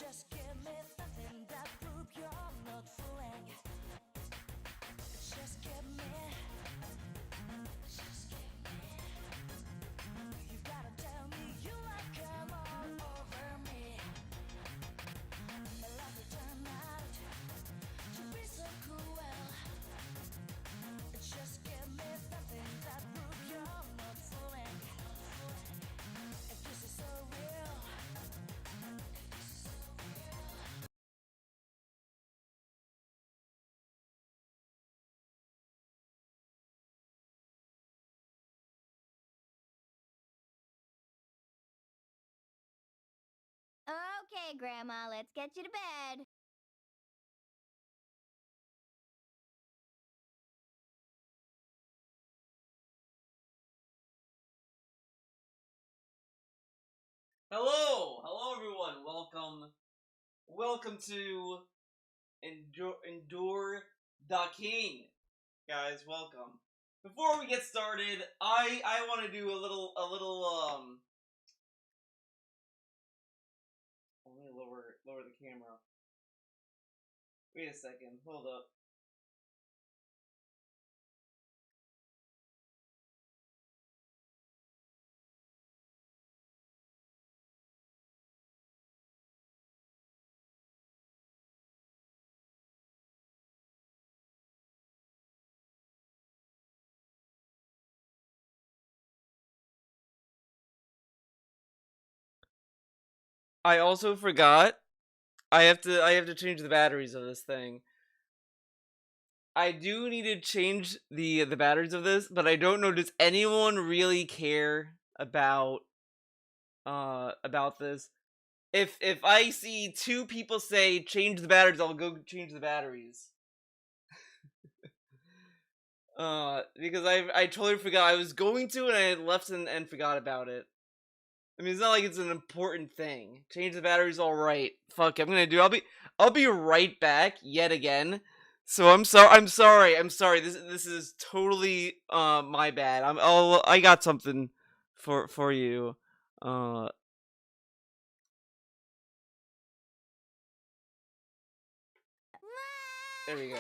Just give me something that prove you're not fooling. Just give me. Just give me. You gotta tell me you like come all over me. My life will turn out to be so cruel. Just give me something that prove you're not fooling. If this is so real. Okay, Grandma, let's get you to bed. Hello everyone. Welcome to Endure the King, guys. Welcome. Before we get started, I want to do a little Let me lower the camera. Wait a second. Hold up. I also forgot. I have to change the batteries of this thing. I do need to change the batteries of this, but I don't know. Does anyone really care about this? If I see two people say change the batteries, I'll go change the batteries. Because I totally forgot I was going to, and I left and forgot about it. I mean, it's not like it's an important thing. Change the batteries, all right. Fuck, I'm gonna do. I'll be right back yet again. So I'm sorry. This is totally my bad. I got something for you. Uh, there we go.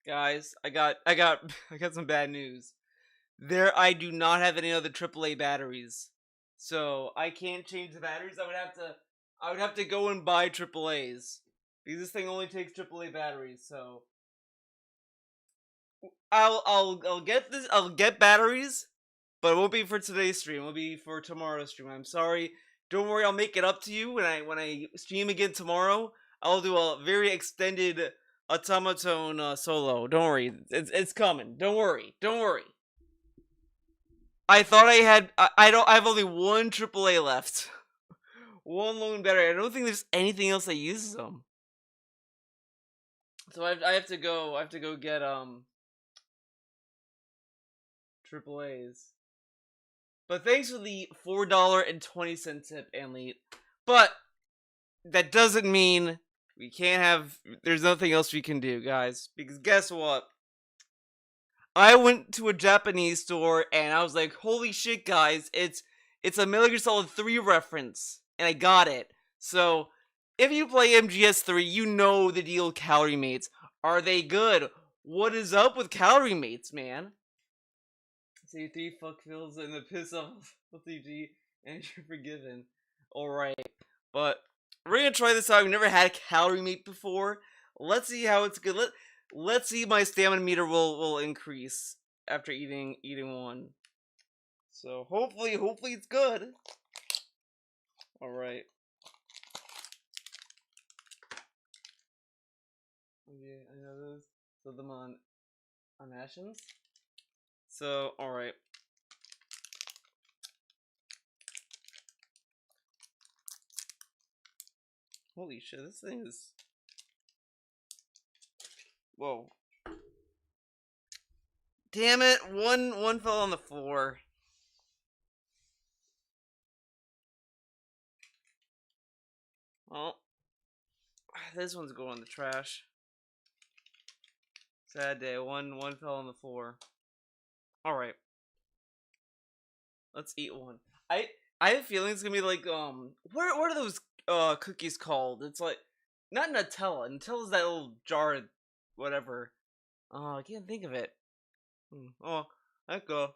Guys, I got some bad news. I do not have any other AAA batteries, so I can't change the batteries. I would have to go and buy AAA's because this thing only takes AAA batteries. So I'll get this. I'll get batteries, but it won't be for today's stream. It will be for tomorrow's stream. I'm sorry. Don't worry. I'll make it up to you when I stream again tomorrow. I'll do a very extended automaton solo. Don't worry. It's coming. Don't worry. Don't worry. I thought I had. I don't. I have only one AAA left. One lone battery. I don't think there's anything else that uses them. So I have to go. I have to go get AAA's. But thanks for the $4.20 tip, Anlete. But that doesn't mean we can't have. There's nothing else we can do, guys. Because guess what? I went to a Japanese store and I was like, "Holy shit, guys! It's a Metal Gear Solid 3 reference," and I got it. So if you play MGS3, you know the deal with Calorie Mates. Are they good? What is up with Calorie Mates, man? Say 3 fuck fills and the piss off LTG and you're forgiven. Alright. But we're gonna try this out. We've never had a Calorie Mate before. Let's see how it's good. Let's see if my stamina meter will increase after eating one. So hopefully it's good. Alright. Okay, I know those. So them on Ashens. So, alright. Holy shit, this thing is... Whoa. Damn it, one fell on the floor. Well, this one's going in the trash. Sad day, one fell on the floor. Alright. Let's eat one. I have a feeling it's gonna be like, what are those cookies called? It's like, not Nutella. Nutella's that little jar of whatever. Oh, I can't think of it. Oh, that go.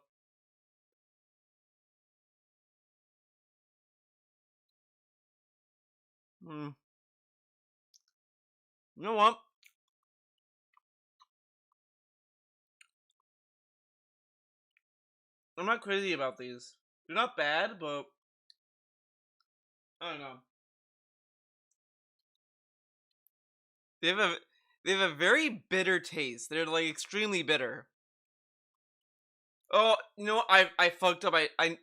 You know what? I'm not crazy about these. They're not bad, but I don't know. They have a very bitter taste. They're like extremely bitter. Oh, you know what? I fucked up. Alright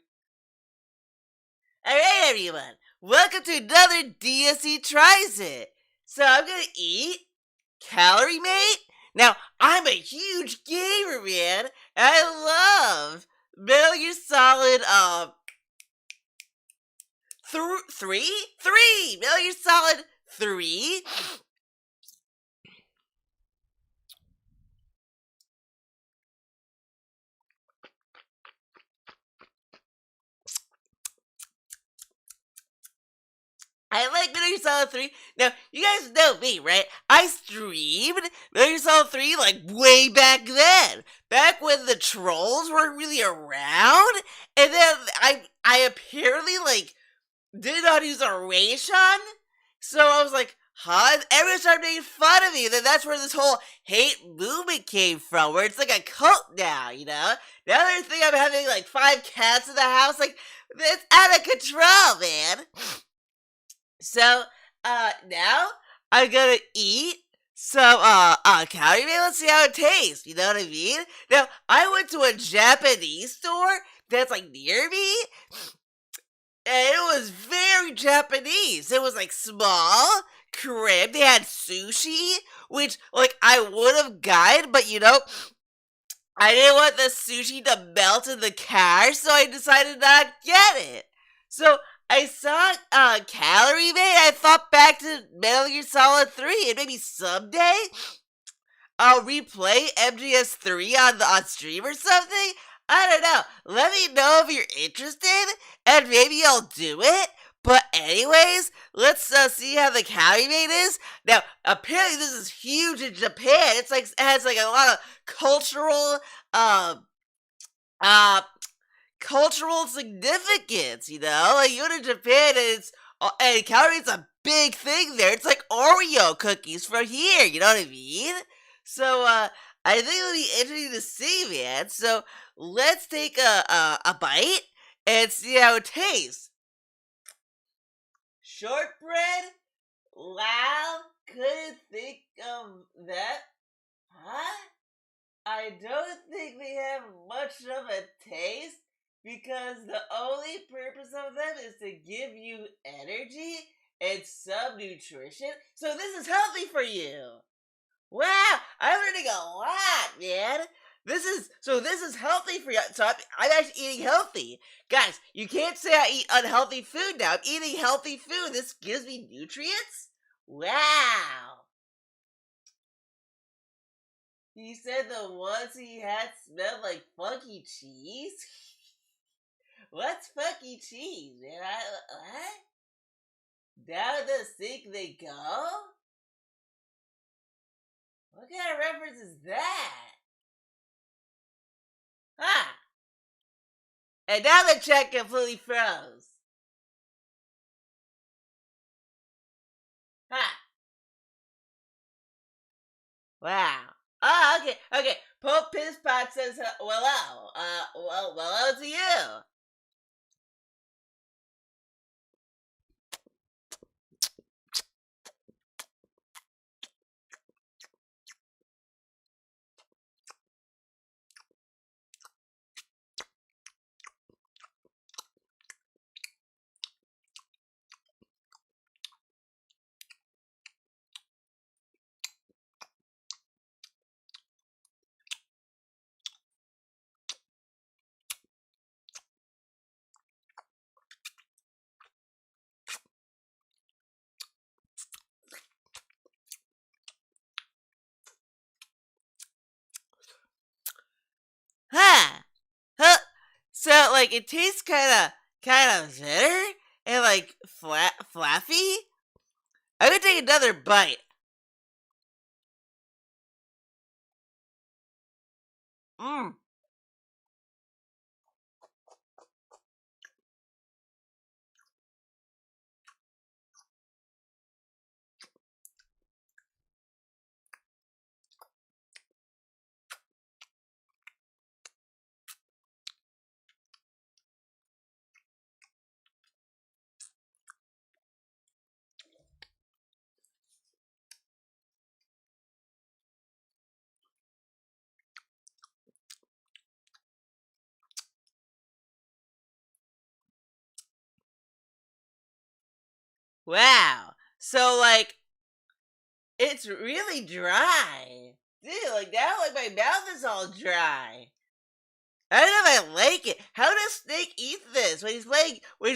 everyone, welcome to another DSE Tries It. So I'm gonna eat Calorie Mate. Now, I'm a huge gamer, man. I love Metal Gear Solid, three? Metal Gear Solid 3? I like Metal Gear Solid 3. Now, you guys know me, right? I streamed Metal Gear Solid 3 like way back then. Back when the trolls weren't really around. And then I apparently like did not use a ration. So I was like, huh? Everyone started making fun of me. Then that's where this whole hate movement came from. Where it's like a cult now, you know? Now they think I'm having like 5 cats in the house. Like, it's out of control, man. So, now I'm gonna eat some, Calorie Mate. Let's see how it tastes. You know what I mean? Now, I went to a Japanese store that's, like, near me, and it was very Japanese. It was, like, small, crib. They had sushi, which, like, I would have gotten, but, you know, I didn't want the sushi to melt in the car, so I decided not to get it. So, I saw Calorie Mate. I thought back to Metal Gear Solid 3, and maybe someday I'll replay MGS3 on stream or something. I don't know. Let me know if you're interested, and maybe I'll do it. But anyways, let's see how the calorie weight is. Now, apparently this is huge in Japan. It's like it has like a lot of cultural uh uh cultural significance, you know? Like you go to Japan and calories a big thing there. It's like Oreo cookies from here, you know what I mean? So I think it'll be interesting to see, man. So let's take a bite and see how it tastes. Shortbread? Wow, couldn't think of that. Huh? I don't think they have much of a taste because the only purpose of them is to give you energy and some nutrition. So this is healthy for you. Wow, I'm learning a lot, man. This is healthy for you. So I'm actually eating healthy. Guys, you can't say I eat unhealthy food now. I'm eating healthy food. This gives me nutrients? Wow. He said the ones he had smelled like funky cheese? What's funky cheese, man? What? Down the sink they go? What kind of reference is that? Huh? And now the chat completely froze. Huh? Wow. Oh, okay, okay. Pope Pisspot says hello. Well, hello to you. Huh? Huh? So, like, it tastes kind of bitter and like fluffy. I'm gonna take another bite. Mmm. Wow. So, like, it's really dry. Dude, like, now, like, my mouth is all dry. I don't know if I like it. How does Snake eat this when he's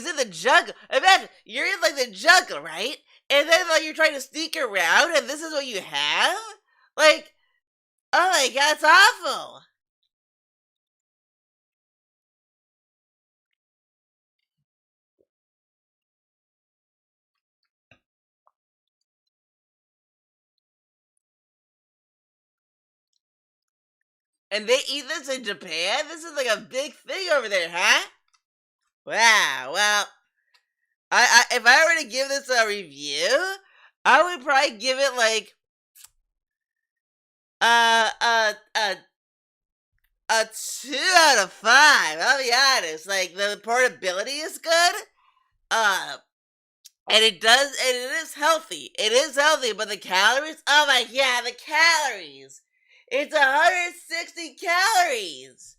in the jungle? Imagine, you're in, like, the jungle, right? And then, like, you're trying to sneak around, and this is what you have? Like, oh my god, it's awful. And they eat this in Japan? This is, like, a big thing over there, huh? Wow, well, if I were to give this a review, I would probably give it, like, uh, uh, uh, a 2 out of 5. I'll be honest. Like the portability is good. And it is healthy. It is healthy, but the calories. Oh my god, the calories! It's 160 calories,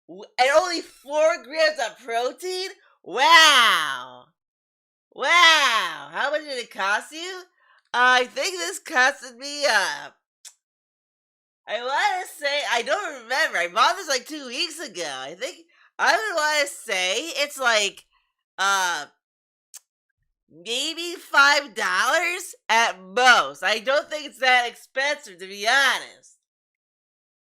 and only 4 grams of protein. Wow, wow! How much did it cost you? I think this costed me I want to say, I don't remember. I bought this like 2 weeks ago. I think I would want to say it's like, uh, maybe $5 at most. I don't think it's that expensive, to be honest.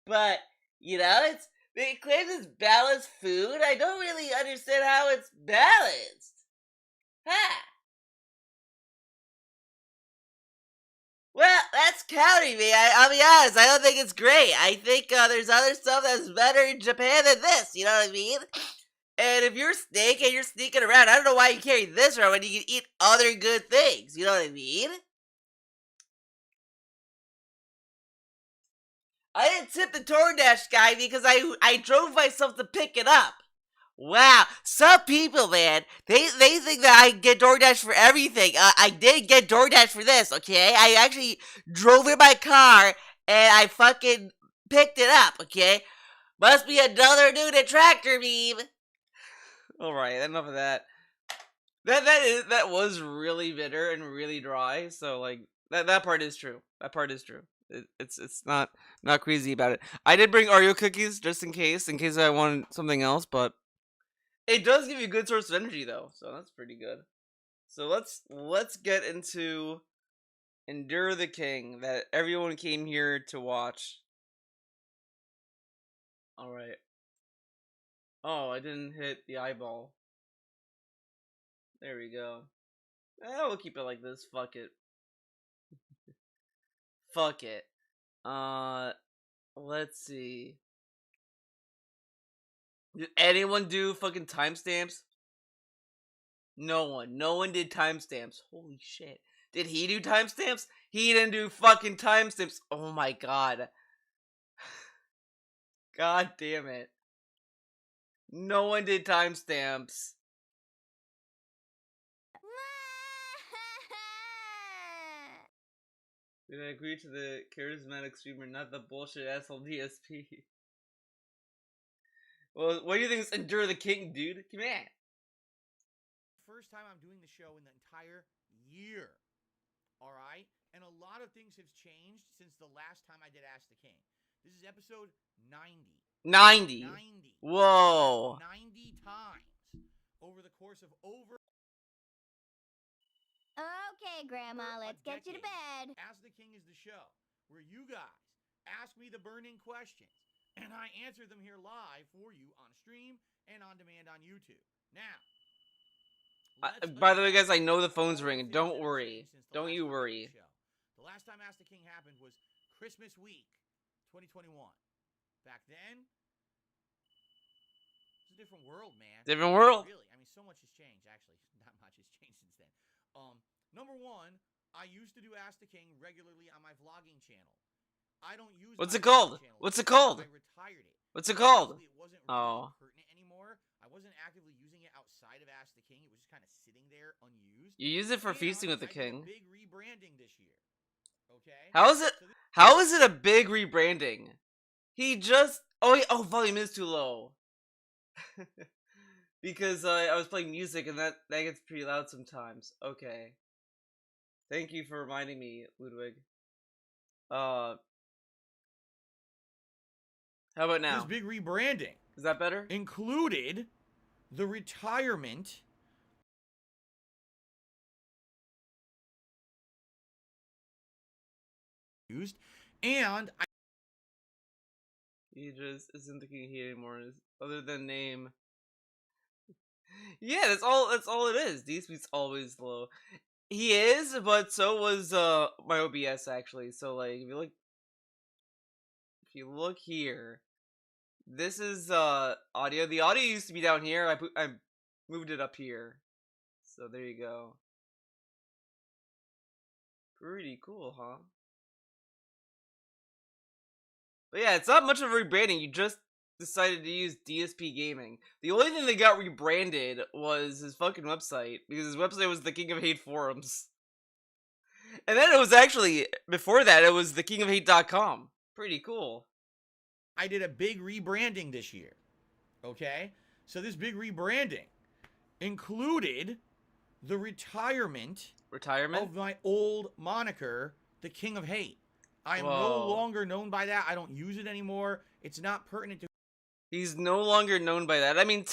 But, you know, it claims it's balanced food. I don't really understand how it's balanced. Ha! Well, that's counting me. I'll be honest. I don't think it's great. I think there's other stuff that's better in Japan than this. You know what I mean? And if you're a snake and you're sneaking around, I don't know why you carry this around when you can eat other good things. You know what I mean? I didn't tip the DoorDash guy because I drove myself to pick it up. Wow, some people, man, they think that I get DoorDash for everything. I didn't get DoorDash for this, okay? I actually drove in my car and I fucking picked it up, okay? Must be another new detractor meme. All right, enough of that. That was really bitter and really dry. So like that part is true. That part is true. It's not crazy about it. I did bring Oreo cookies just in case I wanted something else, but it does give you a good source of energy though, so that's pretty good. So let's get into Endure the King that everyone came here to watch. All right. Oh, I didn't hit the eyeball. There we go. We'll keep it like this. Fuck it. Fuck it. Let's see. Did anyone do fucking timestamps? No one. No one did timestamps. Holy shit. Did he do timestamps? He didn't do fucking timestamps. Oh my god. God damn it. No one did timestamps. Did I agree to the charismatic streamer, not the bullshit asshole DSP? Well, what do you think is Endure the King, dude? Come on. First time I'm doing the show in the entire year. All right? And a lot of things have changed since the last time I did Ask the King. This is episode 90. 90. 90. Whoa. 90 times over the course of over Okay, Grandma, let's get you to bed. Ask the King is the show where you guys ask me the burning questions and I answer them here live for you on stream and on demand on YouTube. Now, By the way, guys, I know the phone's ringing. Don't worry. Don't you worry. The last time Ask the King happened was Christmas week, 2021. Back then, it's a different world, man. Different world. Really, I mean, so much has changed. Actually, not much has changed since then. Number one, I used to do Ask the King regularly on my vlogging channel. I don't use. What's it called? What's it called? I retired it. What's it called? It wasn't really pertinent anymore. I wasn't actively using it outside of Ask the King. It was just kind of sitting there unused. You use it for feasting with the king. Big rebranding this year. Okay. How is it? How is it a big rebranding? He just. Oh, volume is too low. Because I was playing music and that gets pretty loud sometimes. Okay. Thank you for reminding me, Ludwig. How about now? This big rebranding. Is that better? Included the retirement used, and He just isn't the king he anymore, other than name. Yeah, that's all it is. DSP's always low. He is, but so was my OBS actually. So like if you look here, this is audio. The audio used to be down here. I moved it up here. So there you go. Pretty cool, huh? But yeah, it's not much of a rebranding. You just decided to use DSP Gaming. The only thing that got rebranded was his fucking website, because his website was the King of Hate forums. And then it was actually, before that, it was thekingofhate.com. Pretty cool. I did a big rebranding this year. Okay? So this big rebranding included the retirement of my old moniker, the King of Hate. I am no longer known by that. I don't use it anymore. It's not pertinent to. He's no longer known by that. I mean,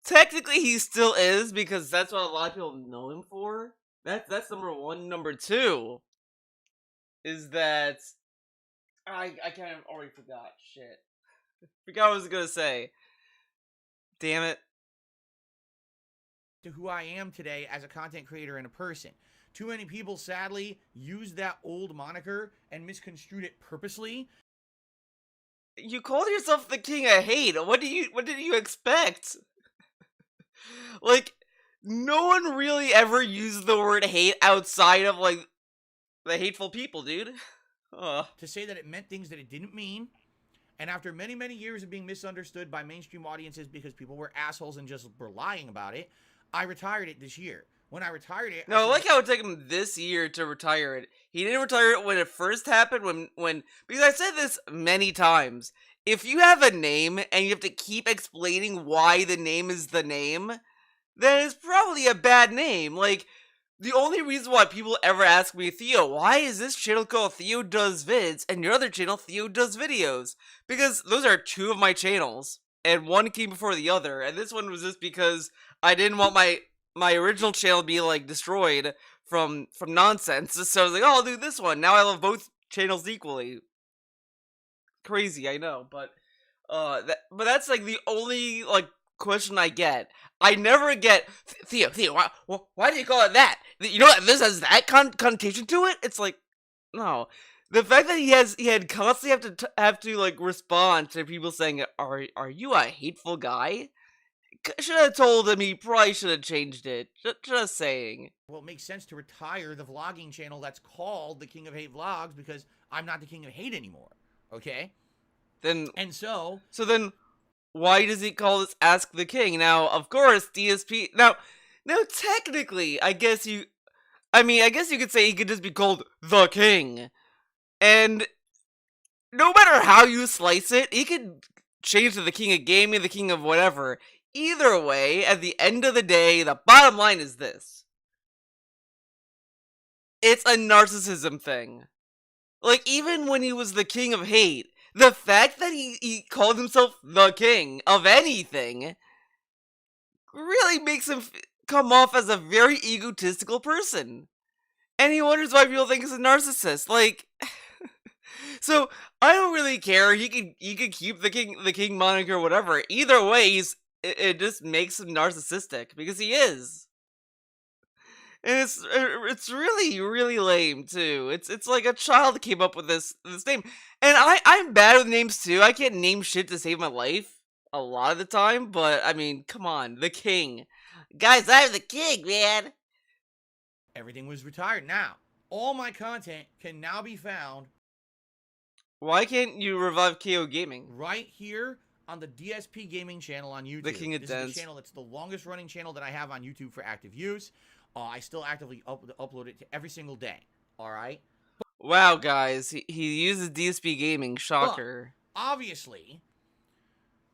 technically he still is, because that's what a lot of people know him for. That's number one. Number two is that I kind of already forgot. Shit. Forgot what I was gonna say. Damn it. to who I am today as a content creator and a person. Too many people, sadly, used that old moniker and misconstrued it purposely. You called yourself the king of hate. What did you expect? Like, no one really ever used the word hate outside of, like, the hateful people, dude. To say that it meant things that it didn't mean. And after many, many years of being misunderstood by mainstream audiences because people were assholes and just were lying about it, I retired it this year. When I retired it... No, I like how it took him this year to retire it. He didn't retire it when it first happened, when because I said this many times. If you have a name and you have to keep explaining why the name is the name, then it's probably a bad name. Like, the only reason why people ever ask me, Theo, why is this channel called Theo Does Vids and your other channel, Theo Does Videos? Because those are two of my channels, and one came before the other, and this one was just because I didn't want my original channel to be, like, destroyed from nonsense, so I was like, oh, I'll do this one. Now I love both channels equally. Crazy, I know, but that's, like, the only, like, question I get. I never get, Theo, why do you call it that? You know what, this has that connotation to it? It's like, no. The fact that he had constantly have to like respond to people saying, are you a hateful guy? Should have told him he probably should have changed it. Just saying. Well, it makes sense to retire the vlogging channel that's called the King of Hate Vlogs because I'm not the King of Hate anymore. Okay? So then, why does he call this Ask the King? Now, of course, DSP... Now, technically, I guess you could say he could just be called The King. And no matter how you slice it, he could change to the King of Gaming, the King of whatever. Either way, at the end of the day, the bottom line is this. It's a narcissism thing. Like, even when he was the King of Hate, the fact that he called himself the king of anything really makes him come off as a very egotistical person. And he wonders why people think he's a narcissist. Like, so I don't really care. He could keep the king moniker or whatever. Either way, it just makes him narcissistic because he is. And it's really, really lame too. It's like a child came up with this name. And I'm bad with names too. I can't name shit to save my life a lot of the time, but I mean, come on, the king. Guys, I'm the king, man. Everything was retired. Now, all my content can now be found. Why can't you revive KO Gaming? Right here on the DSP Gaming channel on YouTube. The King of Dens. This is the channel that's the longest running channel that I have on YouTube for active use. I still actively upload it to every single day. All right? Wow, guys. He uses DSP Gaming. Shocker. But obviously,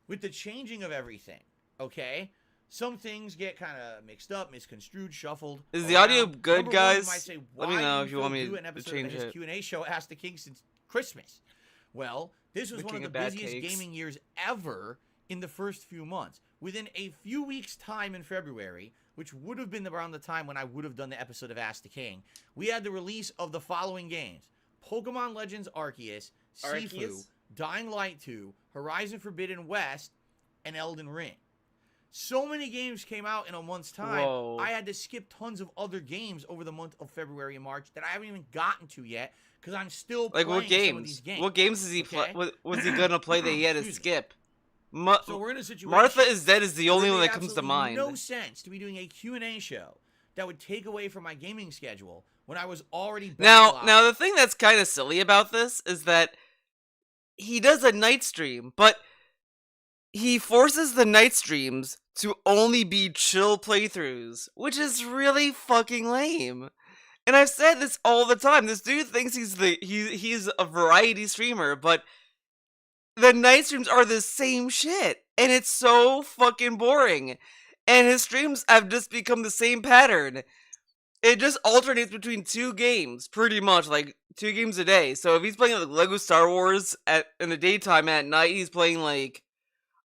with the changing of everything, okay, some things get kind of mixed up, misconstrued, shuffled. Is the audio good, Number guys? one, you might say, let me know if you want me do to an episode change of his it. Q&A show Ask the King since Christmas. Well, this was one of the busiest gaming years ever in the first few months. Within a few weeks' time in February, which would have been around the time when I would have done the episode of Ask the King, we had the release of the following games: Pokemon Legends Arceus, Sifu, Dying Light 2, Horizon Forbidden West, and Elden Ring. So many games came out in a month's time. Whoa. I had to skip tons of other games over the month of February and March that I haven't even gotten to yet because I'm still playing what games? some of these games. What games is he was he gonna play that he had to skip? So we're in a situation. Martha is Dead is the only one that comes to mind. No sense to be doing a Q&A show that would take away from my gaming schedule when I was already now the thing that's kind of silly about this is that he does a night stream, but he forces the night streams to only be chill playthroughs, which is really fucking lame. And I've said this all the time. This dude thinks he's a variety streamer, but the night streams are the same shit, and it's so fucking boring. And his streams have just become the same pattern. It just alternates between two games, pretty much, like 2 games a day. So if he's playing like Lego Star Wars in the daytime, at night he's playing like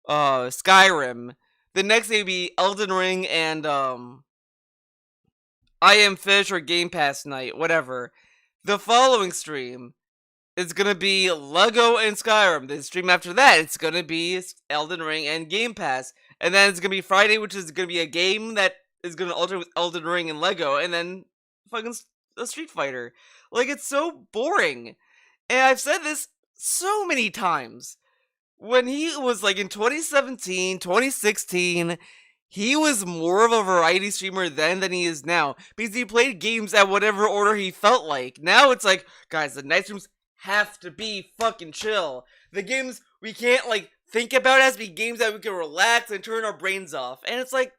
Skyrim. The next day would be Elden Ring and I Am Fish or Game Pass night, whatever. The following stream, it's gonna be Lego and Skyrim. The stream after that, it's gonna be Elden Ring and Game Pass. And then it's gonna be Friday, which is gonna be a game that is gonna alter with Elden Ring and Lego, and then fucking a Street Fighter. Like, it's so boring. And I've said this so many times. When he was like in 2017, 2016, he was more of a variety streamer then than he is now. Because he played games at whatever order he felt like. Now it's like, guys, the night streams have to be fucking chill. The games we can't like think about has to be games that we can relax and turn our brains off. And it's like,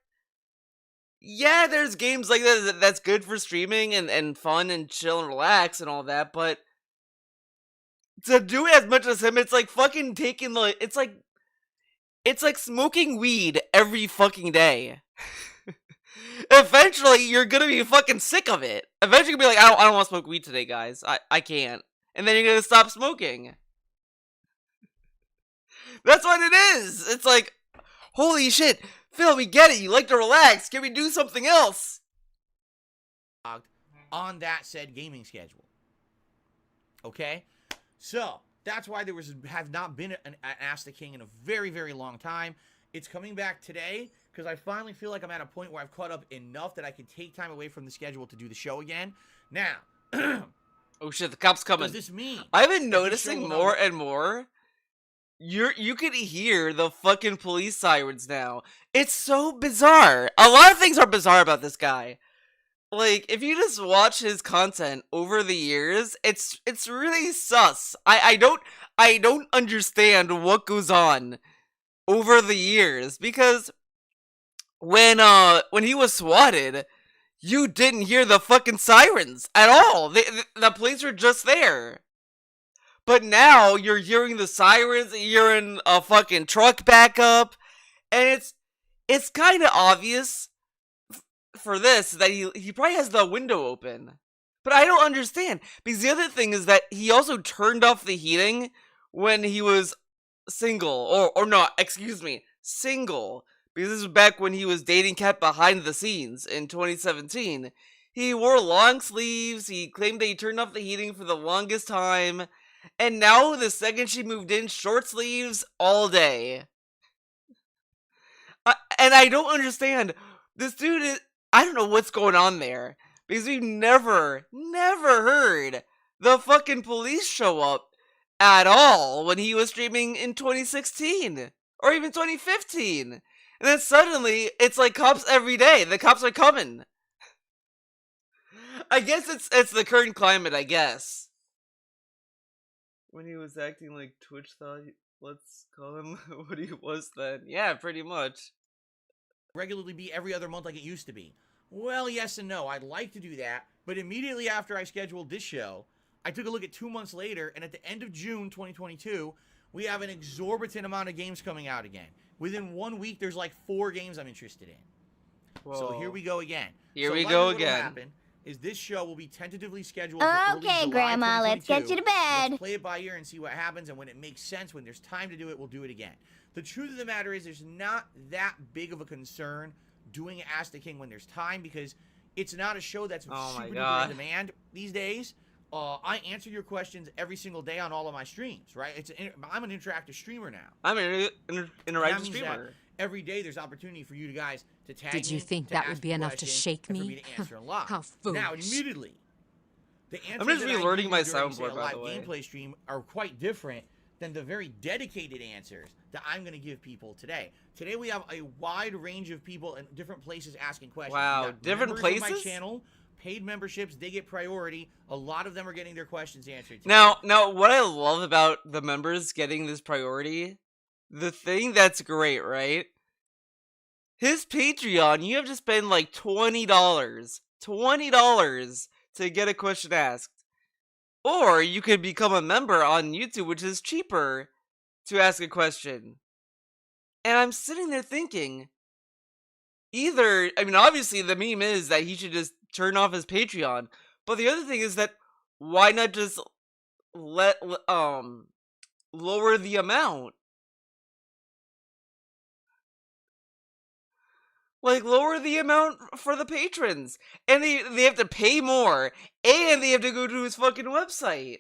yeah, there's games like that that's good for streaming and fun and chill and relax and all that, but to do it as much as him, it's like fucking taking like it's like smoking weed every fucking day. Eventually, you're gonna be fucking sick of it. Eventually, you're gonna be like, I don't want to smoke weed today, guys. I can't. And then you're gonna stop smoking. That's what it is. It's like, holy shit, Phil, we get it. You like to relax. Can we do something else? On that said gaming schedule. Okay? So, that's why there has not been an Ask the King in a very, very long time. It's coming back today because I finally feel like I'm at a point where I've caught up enough that I can take time away from the schedule to do the show again. Now, oh shit, the cop's coming. what does this mean? I've been noticing more and more. You can hear the fucking police sirens now. It's so bizarre. A lot of things are bizarre about this guy. Like, if you just watch his content over the years, it's really sus. I don't understand what goes on over the years, because when he was swatted, you didn't hear the fucking sirens at all. The police were just there. But now you're hearing the sirens, you're in a fucking truck backup, and it's kind of obvious for this that he probably has the window open. But I don't understand, because the other thing is that he also turned off the heating when he was single, or no, excuse me, single, because this was back when he was dating Kat behind the scenes in 2017. He wore long sleeves, he claimed that he turned off the heating for the longest time, and now the second she moved in, short sleeves all day. And I don't understand, this dude is, I don't know what's going on there, because we've never heard the fucking police show up at all when he was streaming in 2016, or even 2015. And then suddenly, it's like cops every day. The cops are coming. I guess it's the current climate, I guess. When he was acting like Twitch thought, let's call him what he was then. Yeah, pretty much. Regularly be every other month like it used to be. Well, yes and no. I'd like to do that, but immediately after I scheduled this show, I took a look at 2 months later, and at the end of June 2022, we have an exorbitant amount of games coming out again. Within 1 week, there's like 4 games I'm interested in. Whoa. So here we go again. Here we go again. What'll happen is this show will be tentatively scheduled for early Okay, July Grandma, let's get you to bed. Let's play it by ear and see what happens, and when it makes sense, when there's time to do it, we'll do it again. The truth of the matter is there's not that big of a concern doing Ask the King when there's time, because it's not a show that's super duper in demand these days. I answer your questions every single day on all of my streams, right? I'm an interactive streamer now. I'm an interactive streamer. Every day there's opportunity for you guys to tag Did you think that would be enough to shake me? For me to answer live. How foolish. Now, admittedly, the answers I'm just relearning my soundboard, by the way. Gameplay stream are quite different than the very dedicated answers that I'm going to give people today. Today we have a wide range of people in different places asking questions. Wow, different places? My channel, paid memberships, they get priority. A lot of them are getting their questions answered today. Now, what I love about the members getting this priority, the thing that's great, right? His Patreon, you have to spend like $20. $20 to get a question asked. Or you could become a member on YouTube, which is cheaper to ask a question. And I'm sitting there thinking, obviously the meme is that he should just turn off his Patreon. But the other thing is that why not just lower the amount? Like, lower the amount for the patrons. And they have to pay more. And they have to go to his fucking website.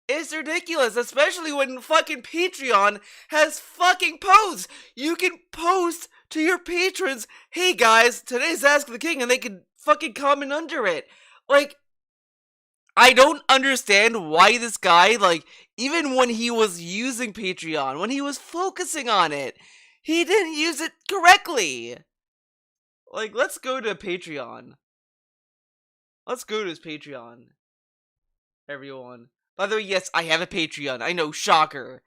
It's ridiculous, especially when fucking Patreon has fucking posts. You can post to your patrons, hey guys, today's Ask the King, and they can fucking comment under it. Like, I don't understand why this guy, like, even when he was using Patreon, when he was focusing on it, he didn't use it correctly. Like, let's go to Patreon. Let's go to his Patreon. Everyone. By the way, yes, I have a Patreon. I know, shocker.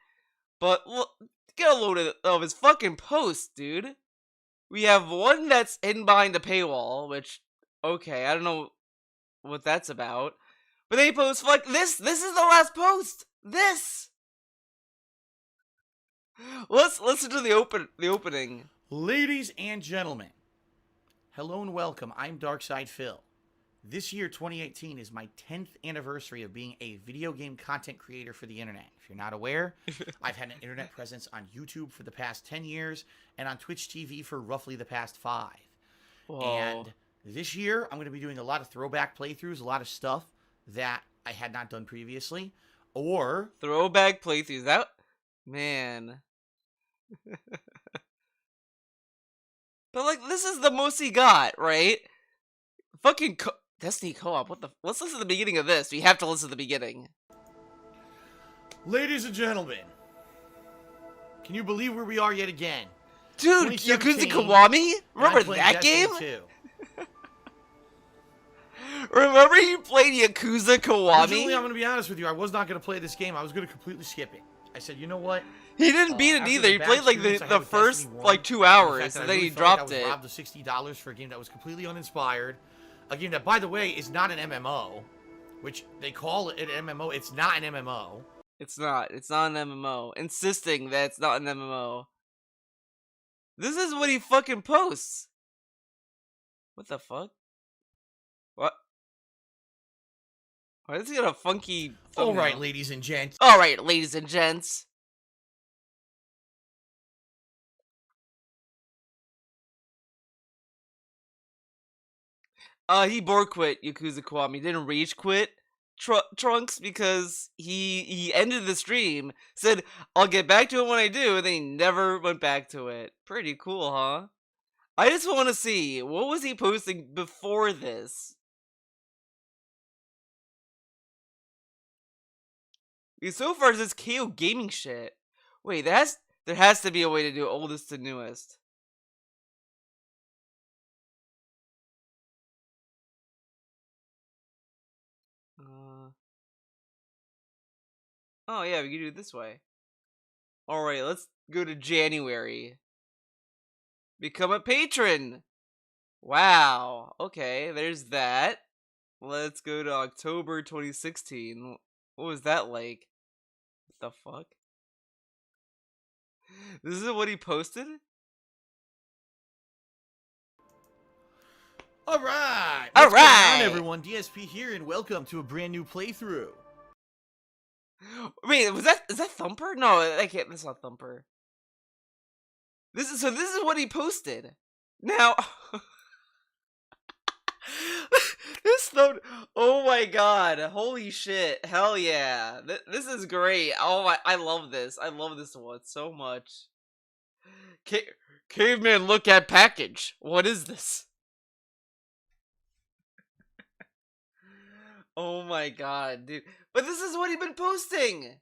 But, well, get a load of his fucking posts, dude. We have one that's hidden behind the paywall, which, okay, I don't know what that's about. But they post, like, this is the last post! This! Let's listen to the opening. Ladies and gentlemen, hello and welcome. I'm Darkside Phil. This year, 2018, is my 10th anniversary of being a video game content creator for the internet. If you're not aware, I've had an internet presence on YouTube for the past 10 years and on Twitch TV for roughly the past 5. Whoa. And this year, I'm going to be doing a lot of throwback playthroughs, a lot of stuff that I had not done previously, or... Throwback playthroughs, that... Man. But, like, this is the most he got, right? Fucking Destiny Co-op, what the... Let's listen to the beginning of this. We have to listen to the beginning. Ladies and gentlemen, can you believe where we are yet again? Dude, Yakuza Kiwami? Remember that game? Remember you played Yakuza Kiwami? Originally, I'm going to be honest with you, I was not going to play this game. I was going to completely skip it. I said, you know what? He didn't beat it either. He played like the first like 2 hours, and then he dropped it. I was robbed of $60 for a game that was completely uninspired. A game that, by the way, is not an MMO, which they call it an MMO. It's not an MMO. It's not. It's not an MMO. Insisting that it's not an MMO. This is what he fucking posts. What the fuck? What? Why does he got a funky thumbnail? Alright, ladies and gents. Alright, ladies and gents. He board quit Yakuza Kiwami. Didn't rage quit Trunks because he ended the stream, said, I'll get back to it when I do, and then he never went back to it. Pretty cool, huh? I just want to see, what was he posting before this? Because so far, it's this KO gaming shit. Wait, there has to be a way to do oldest to newest. Oh yeah, we can do it this way. Alright, let's go to January. Become a patron! Wow, okay, there's that. Let's go to October 2016. What was that like? What the fuck? This is what he posted? Alright! Alright! What's going on, everyone? DSP here, and welcome to a brand new playthrough. Wait, is that Thumper? No, I can't. That's not Thumper. This is what he posted. Now, this thumb. Oh my god! Holy shit! Hell yeah! This is great. Oh, I love this. I love this one so much. Caveman, look at package. What is this? Oh my god, dude. But this is what he's been posting!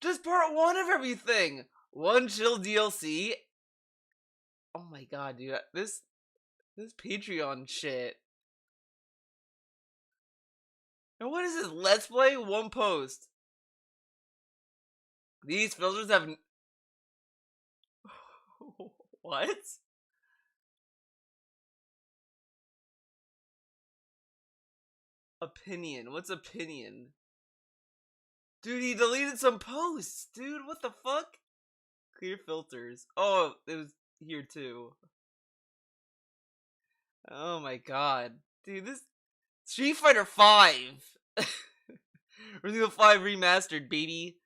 Just part 1 of everything! One chill DLC. Oh my god, dude. This Patreon shit. And what is this? Let's play 1 post. These filters have... What? Opinion. What's opinion? Dude, he deleted some posts. Dude, what the fuck? Clear filters. Oh, it was here too. Oh my god. Dude, this... Street Fighter 5! Resident Evil 5 Remastered, baby.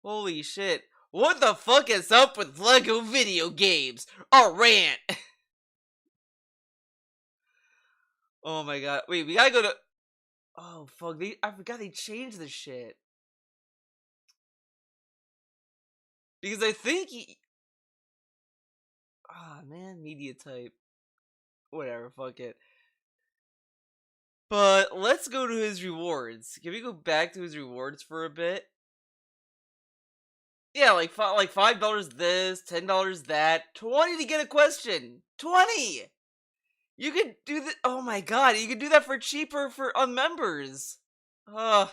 Holy shit. What the fuck is up with LEGO video games? A rant! Oh my god. Wait, we gotta go to... Oh, fuck. I forgot they changed this shit. Because I think he... Ah, man, media type. Whatever, fuck it. But let's go to his rewards. Can we go back to his rewards for a bit? Yeah, like $5 this, $10 that, 20 to get a question. 20. You could do that. Oh my god, you could do that for cheaper on members. Ugh.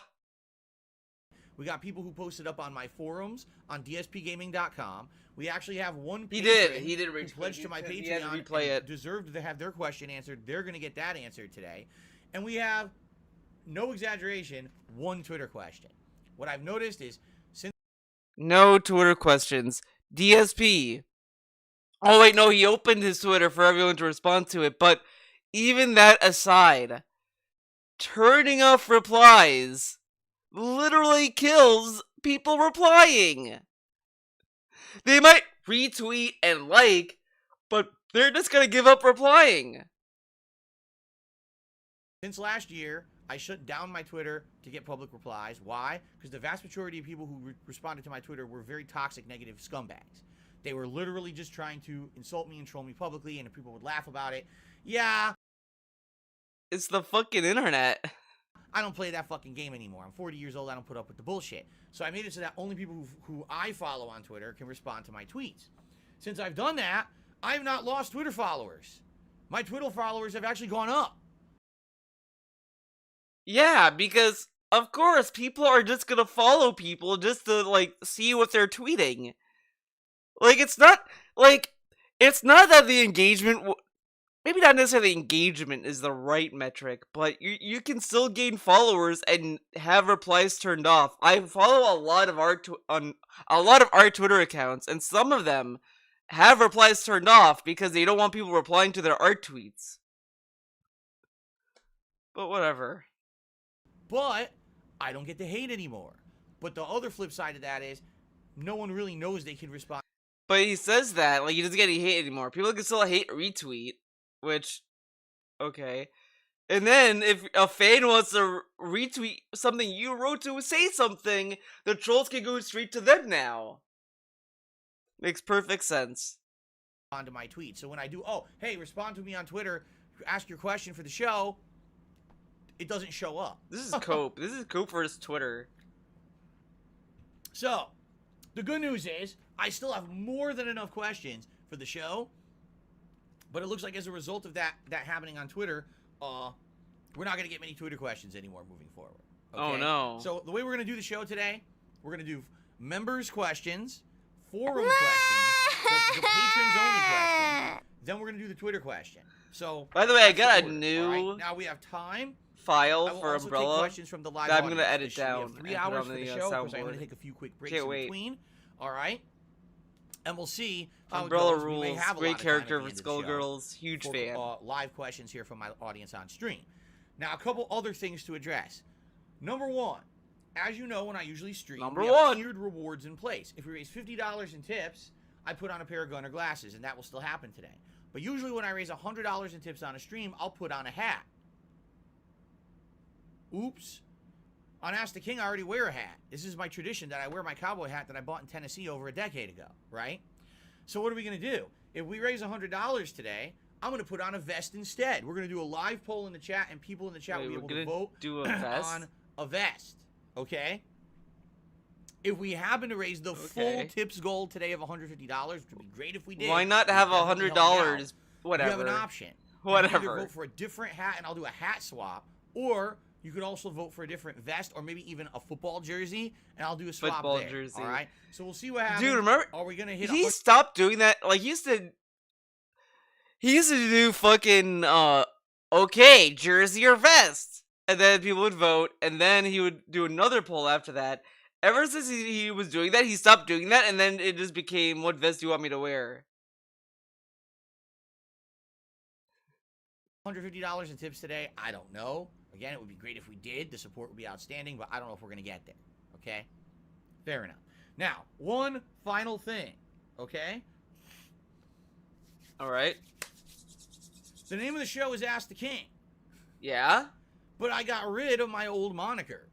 We got people who posted up on my forums on dspgaming.com. We actually have one He patron did who pledged to my Patreon replay and it. deserved to have their question answered. They're going to get that answered today. And we have, no exaggeration, one Twitter question. What I've noticed is, since... No Twitter questions. DSP. Oh wait, no, he opened his Twitter for everyone to respond to it, but even that aside, turning off replies literally kills people replying. They might retweet and like, but they're just gonna give up replying. Since last year, I shut down my Twitter to get public replies. Why? Because the vast majority of people who responded to my Twitter were very toxic, negative scumbags. They were literally just trying to insult me and troll me publicly, and if people would laugh about it, yeah. It's the fucking internet. I don't play that fucking game anymore. I'm 40 years old. I don't put up with the bullshit. So I made it so that only people who I follow on Twitter can respond to my tweets. Since I've done that, I've not lost Twitter followers. My Twitter followers have actually gone up. Yeah, because of course people are just gonna follow people just to like see what they're tweeting. Like it's not that the engagement maybe not necessarily engagement is the right metric, but you can still gain followers and have replies turned off. I follow a lot of our Twitter accounts, and some of them have replies turned off because they don't want people replying to their art tweets. But whatever. But I don't get to hate anymore. But the other flip side of that is no one really knows they can respond. But he says that like he doesn't get any hate anymore. People can still hate retweet, which okay. And then if a fan wants to retweet something you wrote to say something, the trolls can go straight to them now. Makes perfect sense. Onto my tweet. So when I do, oh, hey, respond to me on Twitter, ask your question for the show, it doesn't show up. This is Cope. This is Cope versus Twitter. So, the good news is, I still have more than enough questions for the show. But it looks like as a result of that happening on Twitter, we're not going to get many Twitter questions anymore moving forward. Okay? Oh, no. So, the way we're going to do the show today, we're going to do members' questions, forum questions, the patrons-only question, then we're going to do the Twitter question. So, by the way, I got a order, new right? Now we have time. File I will for also Umbrella take questions from the live that I'm gonna audience. edit down. We have 3 and put hours on for the the, show because I'm soundboard. going to take a few quick breaks Can't in wait. between. All right, and we'll see how Umbrella it goes. We may rules. have a Great lot of character time at for the end of the show Skullgirls. Huge for, fan. live questions here from my audience on stream. Now, a couple other things to address. Number one, as you know, when I usually stream, we have tiered rewards in place. If we raise $50 in tips, I put on a pair of Gunner glasses, and that will still happen today. But usually when I raise $100 in tips on a stream, I'll put on a hat. Oops. On Ask the King, I already wear a hat. This is my tradition that I wear my cowboy hat that I bought in Tennessee over a decade ago, right? So what are we going to do? If we raise $100 today, I'm going to put on a vest instead. We're going to do a live poll in the chat, and people in the chat will be able to vote on a vest, okay? If we happen to raise the full tips goal today of $150, which would be great if we did. Why not have $100? Whatever. You have an option. Whatever. You can either vote for a different hat, and I'll do a hat swap, or you could also vote for a different vest, or maybe even a football jersey, and I'll do a swap football there. Jersey. All right. So we'll see what happens. Dude, remember? Are we gonna hit? He stopped doing that. Like he used to do fucking okay, jersey or vest, and then people would vote, and then he would do another poll after that. Ever since he was doing that, he stopped doing that, and then it just became, what vest do you want me to wear? $150 in tips today. I don't know. Again, it would be great if we did. The support would be outstanding, but I don't know if we're going to get there. Okay? Fair enough. Now, one final thing. Okay? All right. The name of the show is Ask the King. Yeah? But I got rid of my old moniker.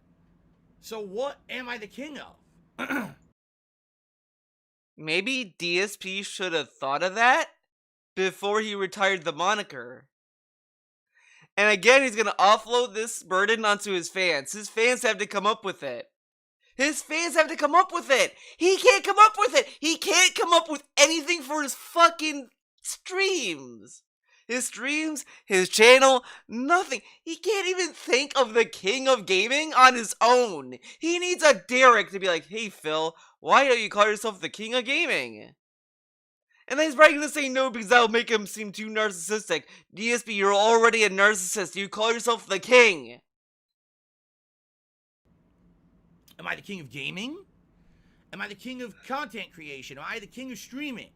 So what am I the king of? Maybe DSP should have thought of that before he retired the moniker. And again, he's going to offload this burden onto his fans. His fans have to come up with it. His fans have to come up with it. He can't come up with it. He can't come up with anything for his fucking streams. His streams, his channel, nothing. He can't even think of the king of gaming on his own. He needs a Derek to be like, hey Phil, why don't you call yourself the king of gaming? And then he's probably gonna say no because that'll make him seem too narcissistic. DSP, you're already a narcissist. You call yourself the king. Am I the king of gaming? Am I the king of content creation? Am I the king of streaming?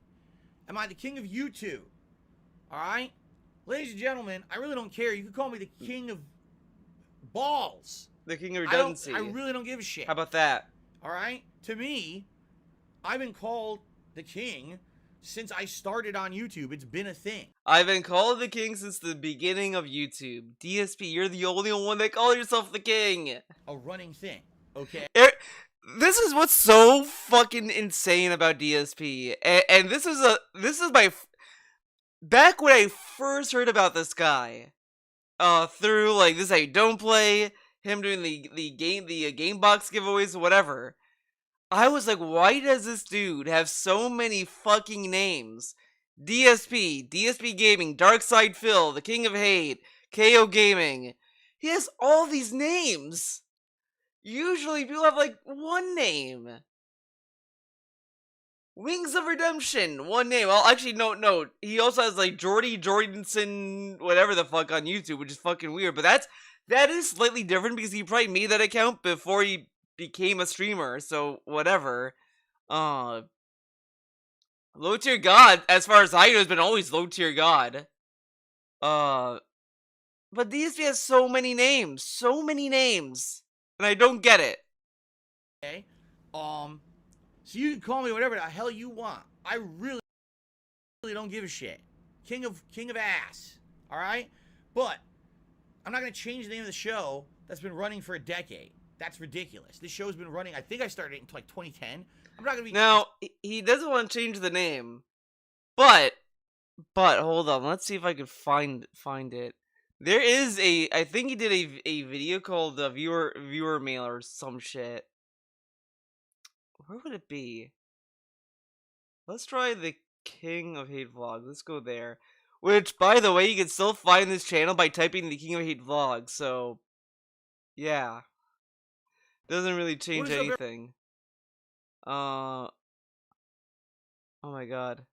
Am I the king of YouTube? Alright? Ladies and gentlemen, I really don't care. You can call me the king of balls. The king of redundancy. I really don't give a shit. How about that? Alright? To me, I've been called the king since I started on YouTube. It's been a thing. I've been called the king since the beginning of YouTube. DSP, you're the only one that calls yourself the king. A running thing. Okay? This is what's so fucking insane about DSP. And this is my... Back when I first heard about this guy, through, like, This Is How You Don't Play, him doing the game box giveaways, whatever, I was like, why does this dude have so many fucking names? DSP, DSP Gaming, Darkside Phil, The King of Hate, KO Gaming. He has all these names. Usually people have like one name. Wings of Redemption, one name. Well, actually, no. He also has like Jordanson, whatever the fuck on YouTube, which is fucking weird. But that is slightly different because he probably made that account before he became a streamer. So whatever. Low tier god, as far as I know, has been always low tier god. But DSP has so many names, and I don't get it. Okay? So you can call me whatever the hell you want. I really don't give a shit. King of ass. Alright? But I'm not gonna change the name of the show that's been running for a decade. That's ridiculous. This show's been running, I think I started it in like 2010. I'm not gonna be... Now, he doesn't want to change the name. But hold on, let's see if I can find it. There is I think he did a video called viewer mail or some shit. Where would it be? Let's try the King of Hate vlog. Let's go there. Which, by the way, you can still find this channel by typing the King of Hate vlog. So, yeah, doesn't really change anything. Oh my god.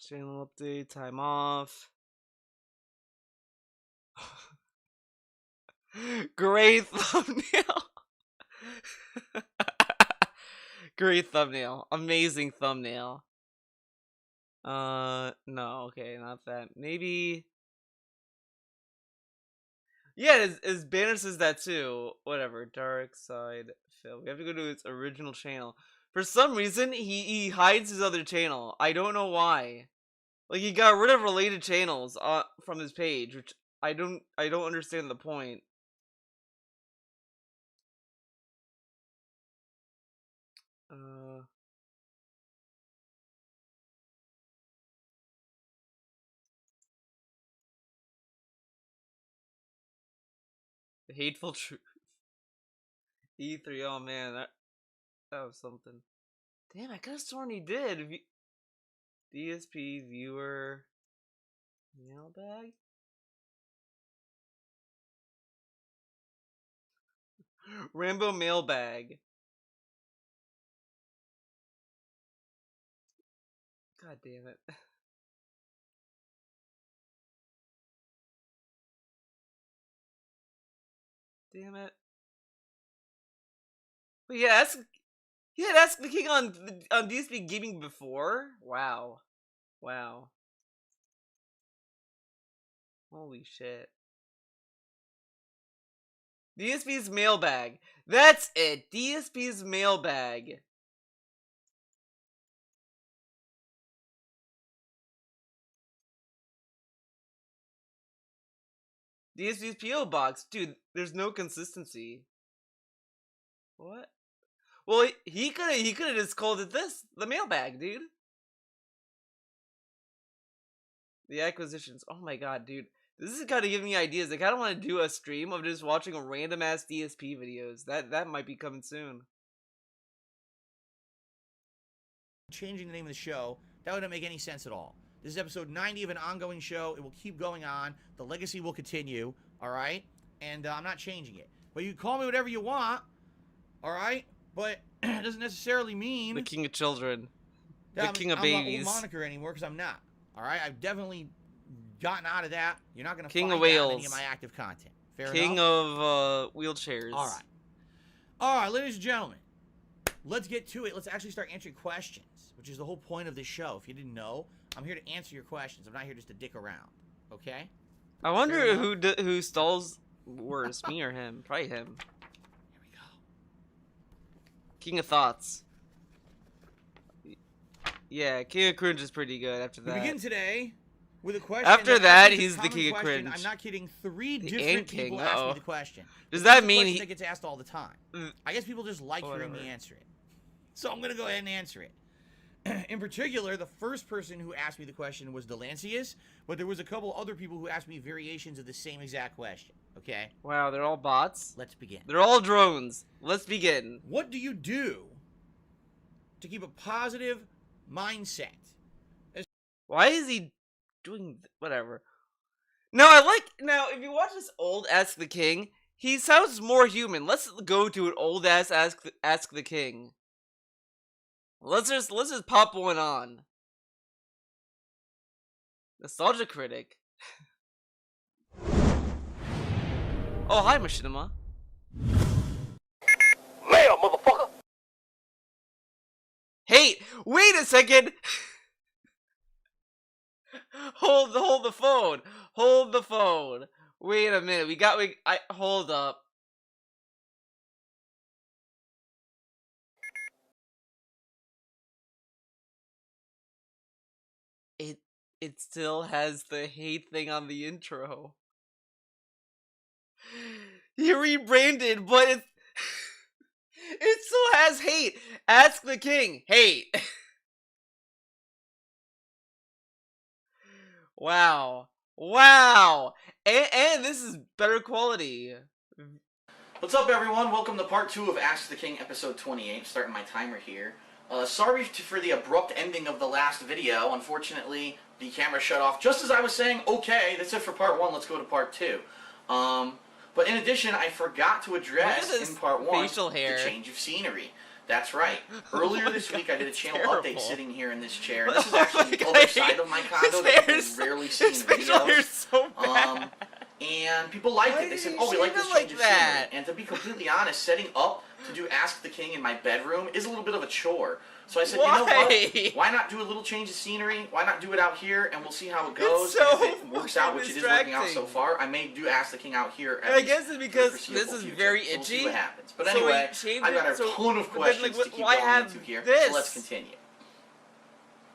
Channel update, time off. Great thumbnail. Great thumbnail. Amazing thumbnail. No, okay, not that. Maybe. Yeah, his banner says that too. Whatever. Dark Side Phil. We have to go to his original channel. For some reason, he hides his other channel. I don't know why. Like, he got rid of related channels from his page, which I don't understand the point. The Hateful Truth. E3, oh man, that was something. Damn, I could have sworn he did. DSP viewer mailbag? Rambo mailbag. God damn it. Damn it. But yeah, that's the king on DSP Gaming before. Wow. Holy shit. DSP's mailbag. That's it. DSP's mailbag. DSP's PO box. Dude, there's no consistency. What? Well, he could have just called it the mailbag, dude. The acquisitions. Oh my god, dude. This is kind of giving me ideas. I kind of want to do a stream of just watching random ass DSP videos. That might be coming soon. Changing the name of the show, that wouldn't make any sense at all. This is episode 90 of an ongoing show. It will keep going on. The legacy will continue, all right? And I'm not changing it. But you can call me whatever you want, all right? But it doesn't necessarily mean... The king of children. The king of I'm babies. I'm not old moniker anymore because I'm not, all right? I've definitely gotten out of that. You're not going to King find of that in Wales. any of my active content. Fair King enough? of wheelchairs. All right. All right, ladies and gentlemen. Let's get to it. Let's actually start answering questions, which is the whole point of this show. If you didn't know, I'm here to answer your questions. I'm not here just to dick around. Okay? I wonder who stalls worse, me or him? Probably him. Here we go. King of Thoughts. Yeah, King of Cringe is pretty good after that. We begin today with a question. After that, is a he's the common king of question. cringe. I'm not kidding. 3 The different Ant King, people asked me uh-oh. the question. Does This that is a mean question he- that gets asked all the time? Mm. I guess people just like hearing me Whatever. answer it. So I'm going to go ahead and answer it. In particular, the first person who asked me the question was Delancius, but there was a couple other people who asked me variations of the same exact question. Okay? Wow, they're all bots? Let's begin. They're all drones. Let's begin. What do you do to keep a positive mindset? Why is he doing whatever? Now, if you watch this old Ask the King, he sounds more human. Let's go to an old ass Ask the King. Let's just pop one on. Nostalgia Critic. Oh, hi, Machinima. Mail, motherfucker! Hey, wait a second. Hold the phone. Hold the phone. Wait a minute. Hold up. It still has the hate thing on the intro. He rebranded, but it still has hate. Ask the King. Hate. Wow. Wow. And this is better quality. What's up, everyone? Welcome to part 2 of Ask the King, episode 28. Starting my timer here. Sorry for the abrupt ending of the last video. Unfortunately, the camera shut off just as I was saying, okay, that's it for part 1, let's go to part 2. But in addition, I forgot to address in part 1 facial hair. the change of scenery. That's right. Earlier this week, I did a channel terrible. update sitting here in this chair. This is Oh actually my the God, other side of my condo that you've rarely seen in His facial hair's videos. so bad. And people liked Why it. They did said, you oh, we like shave this it like change of that? scenery. And to be completely honest, setting up to do Ask the King in my bedroom is a little bit of a chore. So I said, you know Why? what? Why not do a little change of scenery? Why not do it out here, and we'll see how it goes. so And if it works out, which it is working out so distracting. far, I may do Ask the King out here. And I guess it's because this is very So we'll see itchy. what happens. But So anyway, he shaved I've got it, a so- ton of but then, questions like, to keep why going have into here. this? So let's continue.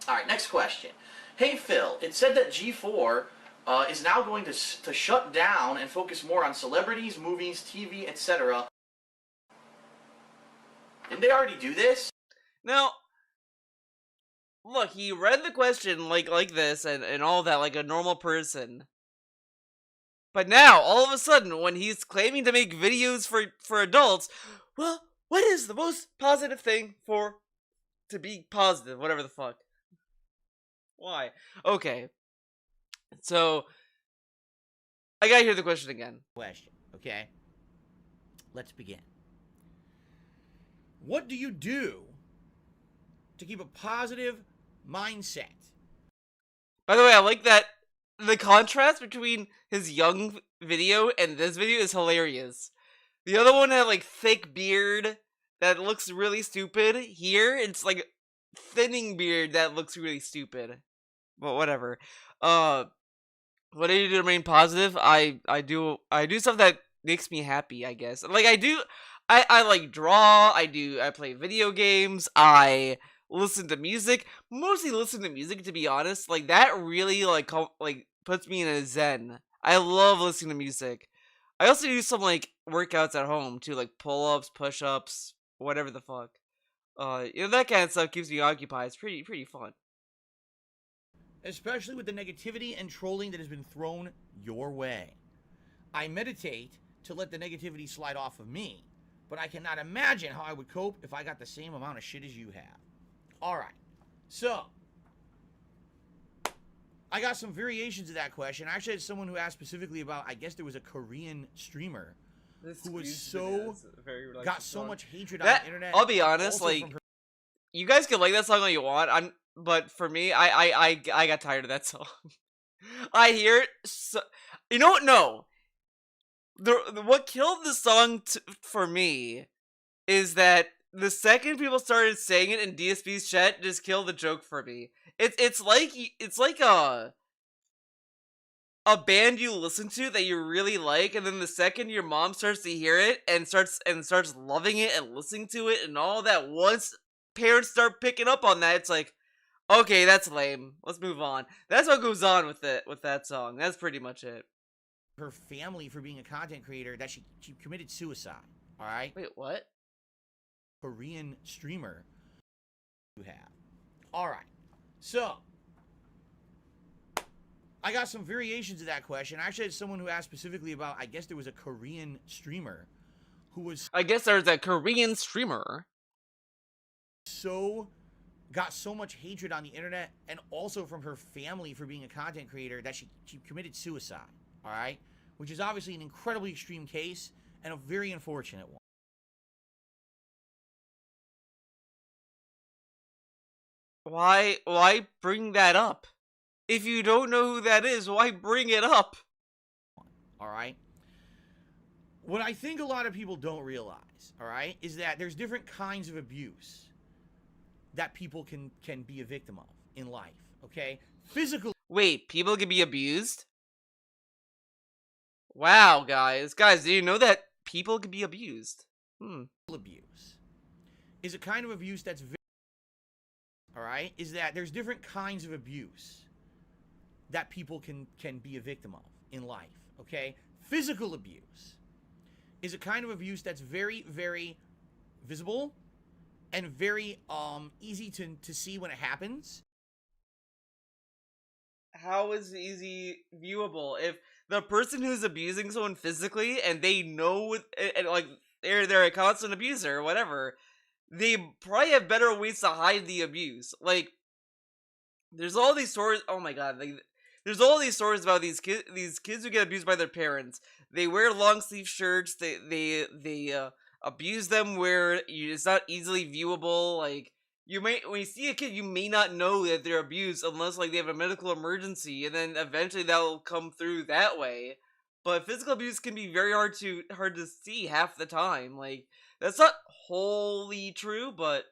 All right, next question. Hey Phil, it said that G4 is now going to shut down and focus more on celebrities, movies, TV, etc. Didn't they already do this? Now, look, he read the question like this and all that like a normal person. But now, all of a sudden, when he's claiming to make videos for adults, well, what is the most positive thing to be positive? Whatever the fuck. Why? Okay. So, I gotta hear the question again. Question, okay? Let's begin. What do you do to keep a positive mindset? By the way, I like that the contrast between his young video and this video is hilarious. The other one had like thick beard that looks really stupid. Here, it's like thinning beard that looks really stupid. But whatever. What do you do to remain positive? I do stuff that makes me happy, I guess. Like I like draw, I play video games, I listen to music. Mostly listen to music, to be honest. Like that really like puts me in a zen. I love listening to music. I also do some like workouts at home too, like pull-ups, push-ups, whatever the fuck. That kind of stuff keeps me occupied. It's pretty fun. Especially with the negativity and trolling that has been thrown your way. I meditate to let the negativity slide off of me, but I cannot imagine how I would cope if I got the same amount of shit as you have. Alright, so I got some variations of that question. I actually had someone who asked specifically about, I guess there was a Korean streamer who was got so much hatred on the internet. I'll be honest, like, you guys can like that song all you want, but for me, I got tired of that song. I hear it, you know what, no. What killed the song for me is that the second people started saying it in DSP's chat, just killed the joke for me. It's like a band you listen to that you really like, and then the second your mom starts to hear it and starts loving it and listening to it and all that, once parents start picking up on that, it's like, okay, that's lame. Let's move on. That's what goes on with that song. That's pretty much it. Her family for being a content creator that she committed suicide. All right. Wait, what? Korean streamer you have. All right. So I got some variations of that question. I actually had someone who asked specifically about, I guess there was a Korean streamer who was... I guess there's a Korean streamer. Got so much hatred on the internet and also from her family for being a content creator that she committed suicide. All right? Which is obviously an incredibly extreme case and a very unfortunate one. Why bring that up? If you don't know who that is, why bring it up? All right? What I think a lot of people don't realize, all right, is that there's different kinds of abuse that people can be a victim of in life, okay? Physical... Wait, people can be abused? Wow, guys, do you know that people can be abused? Abuse is a kind of abuse that's very... All right? Is that there's different kinds of abuse that people can be a victim of in life, okay? Physical abuse is a kind of abuse that's very, very visible and very easy to see when it happens. How is it easy viewable? If the person who's abusing someone physically and they know and like they're a constant abuser or whatever, they probably have better ways to hide the abuse. Like, there's all these stories. Oh my god, like, there's all these stories about these kids who get abused by their parents. They wear long sleeve shirts. They abuse them where it's not easily viewable. Like, when you see a kid, you may not know that they're abused unless like they have a medical emergency, and then eventually that'll come through that way. But physical abuse can be very hard to see half the time. Like, that's not wholly true, but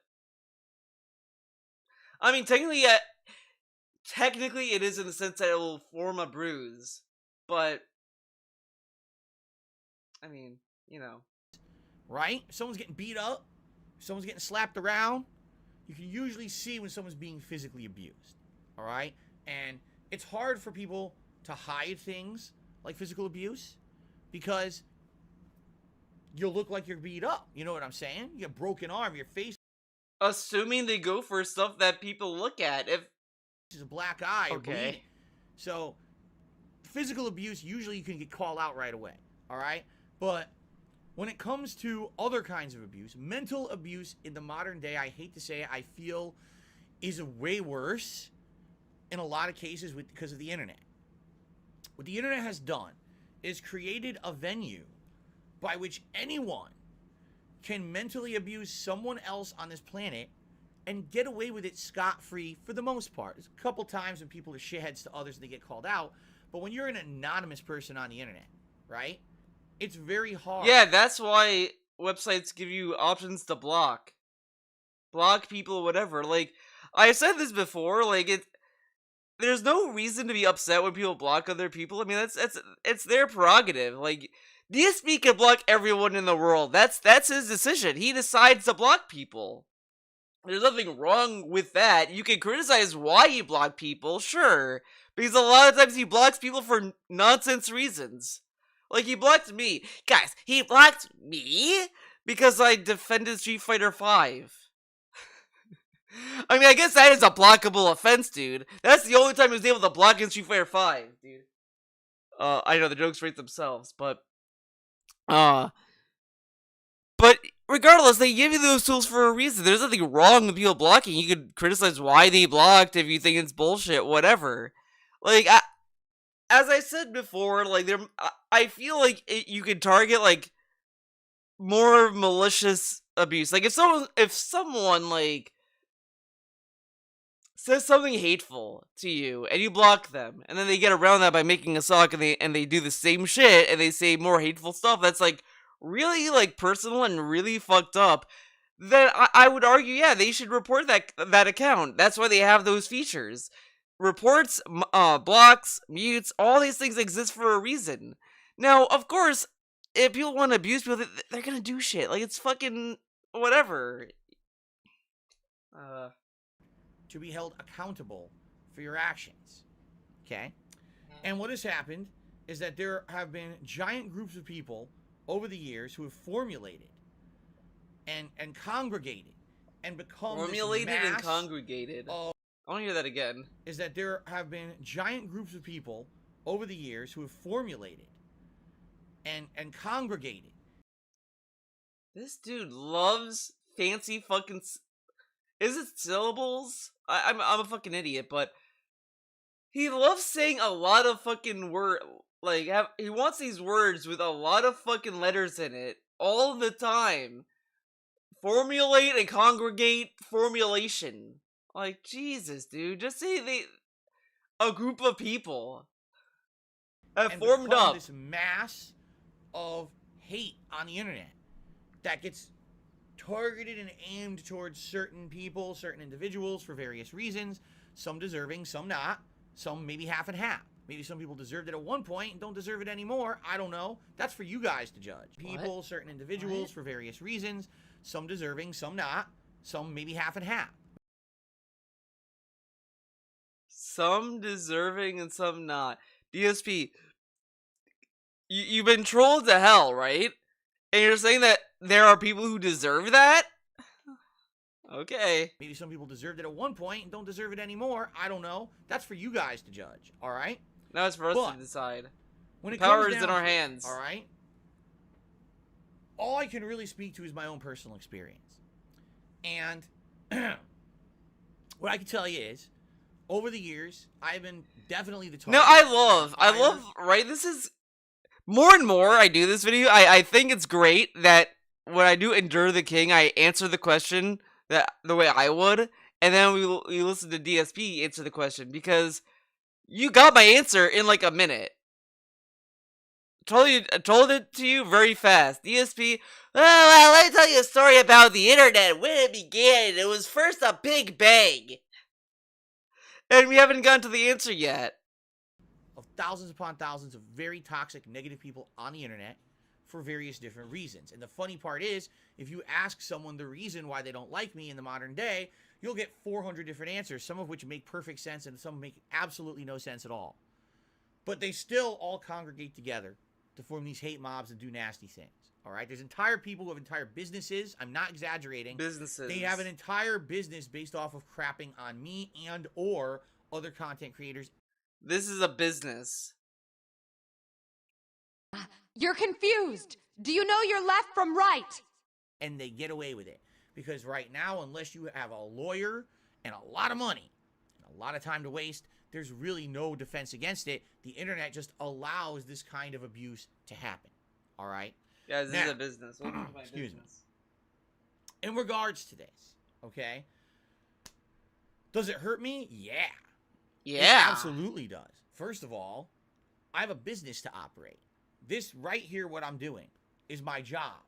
I mean, technically it is in the sense that it will form a bruise. But I mean, you know, right? If someone's getting beat up, if someone's getting slapped around, you can usually see when someone's being physically abused, all right? And it's hard for people to hide things like physical abuse because you'll look like you're beat up. You know what I'm saying? You have a broken arm, your face. Assuming they go for stuff that people look at. If it's a black eye or okay. Bleeding. So physical abuse, usually you can get called out right away, all right? But when it comes to other kinds of abuse, mental abuse in the modern day, I hate to say it, I feel is way worse in a lot of cases because of the internet. What the internet has done is created a venue by which anyone can mentally abuse someone else on this planet and get away with it scot-free for the most part. There's a couple times when people are shitheads to others and they get called out, but when you're an anonymous person on the internet, right? It's very hard. Yeah, that's why websites give you options to block people, whatever. Like, I said this before, like, there's no reason to be upset when people block other people. I mean, it's their prerogative. Like, DSP can block everyone in the world. That's his decision. He decides to block people. There's nothing wrong with that. You can criticize why he blocked people, sure, because a lot of times he blocks people for nonsense reasons. Like, he blocked me. Guys, he blocked me because I defended Street Fighter 5. I mean, I guess that is a blockable offense, dude. That's the only time he was able to block in Street Fighter 5, dude. I know the jokes rate themselves, but regardless, they give you those tools for a reason. There's nothing wrong with people blocking. You could criticize why they blocked if you think it's bullshit, whatever. Like, as I said before, like, I feel like you could target, like, more malicious abuse. Like, if someone like says something hateful to you and you block them, and then they get around that by making a sock and they do the same shit and they say more hateful stuff that's like really like personal and really fucked up, then I would argue, yeah, they should report that account. That's why they have those features. Reports, blocks, mutes, all these things exist for a reason. Now, of course, if people want to abuse people, they're gonna do shit. Like, it's fucking whatever. To be held accountable for your actions. Okay? And what has happened is that there have been giant groups of people over the years who have formulated and congregated and become formulated this mass and congregated. I want to hear that again. Is that there have been giant groups of people over the years who have formulated and congregated. This dude loves fancy fucking. Is it syllables? I'm a fucking idiot, but he loves saying a lot of fucking word. Like, he wants these words with a lot of fucking letters in it all the time. Formulate and congregate, formulation. Like, Jesus, dude, just say a group of people have formed up this mass of hate on the internet that gets targeted and aimed towards certain people, certain individuals for various reasons. Some deserving, some not. Some maybe half and half. Maybe some people deserved it at one point and don't deserve it anymore. I don't know. That's for you guys to judge. People, certain individuals for various reasons. Some deserving, some not. Some maybe half and half. Some deserving and some not. DSP, you've been trolled to hell, right? And you're saying that there are people who deserve that? Okay. Maybe some people deserved it at one point and don't deserve it anymore. I don't know. That's for you guys to judge, all right? Now it's for us to decide. When the power is in our to hands. All right? All I can really speak to is my own personal experience. And what I can tell you is, over the years, I've been definitely the target. No, I love, right? This is, more and more I do this video, I think it's great that when I do Endure the King, I answer the question the way I would, and then we listen to DSP answer the question, because you got my answer in like a minute. Told it to you very fast. DSP, well, let me tell you a story about the internet, when it began. It was first a big bang. And we haven't gotten to the answer yet. Of thousands upon thousands of very toxic, negative people on the internet for various different reasons. And the funny part is, if you ask someone the reason why they don't like me in the modern day, you'll get 400 different answers, some of which make perfect sense and some make absolutely no sense at all. But they still all congregate together to form these hate mobs and do nasty things. All right? There's entire people who have entire businesses. I'm not exaggerating. Businesses. They have an entire business based off of crapping on me and or other content creators. This is a business. You're confused. Do you know your left from right? And they get away with it. Because right now, unless you have a lawyer and a lot of money and a lot of time to waste, there's really no defense against it. The internet just allows this kind of abuse to happen. All right? Yeah, this is a business. Excuse me. In regards to this, okay? Does it hurt me? Yeah. Yeah. It absolutely does. First of all, I have a business to operate. This right here, what I'm doing, is my job.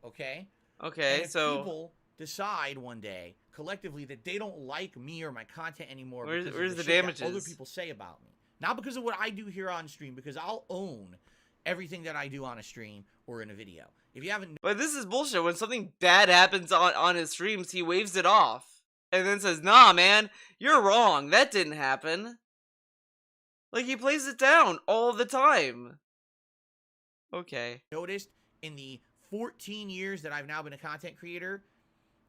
Okay? Okay, and if so people decide one day collectively that they don't like me or my content anymore where's because the of the shit damages? that other people say about me, not because of what I do here on stream, because I'll own everything that I do on a stream or in a video. If you haven't, but this is bullshit. When something bad happens on his streams, he waves it off and then says, "Nah, man, you're wrong. That didn't happen." Like, he plays it down all the time. Okay. Noticed in the 14 years that I've now been a content creator,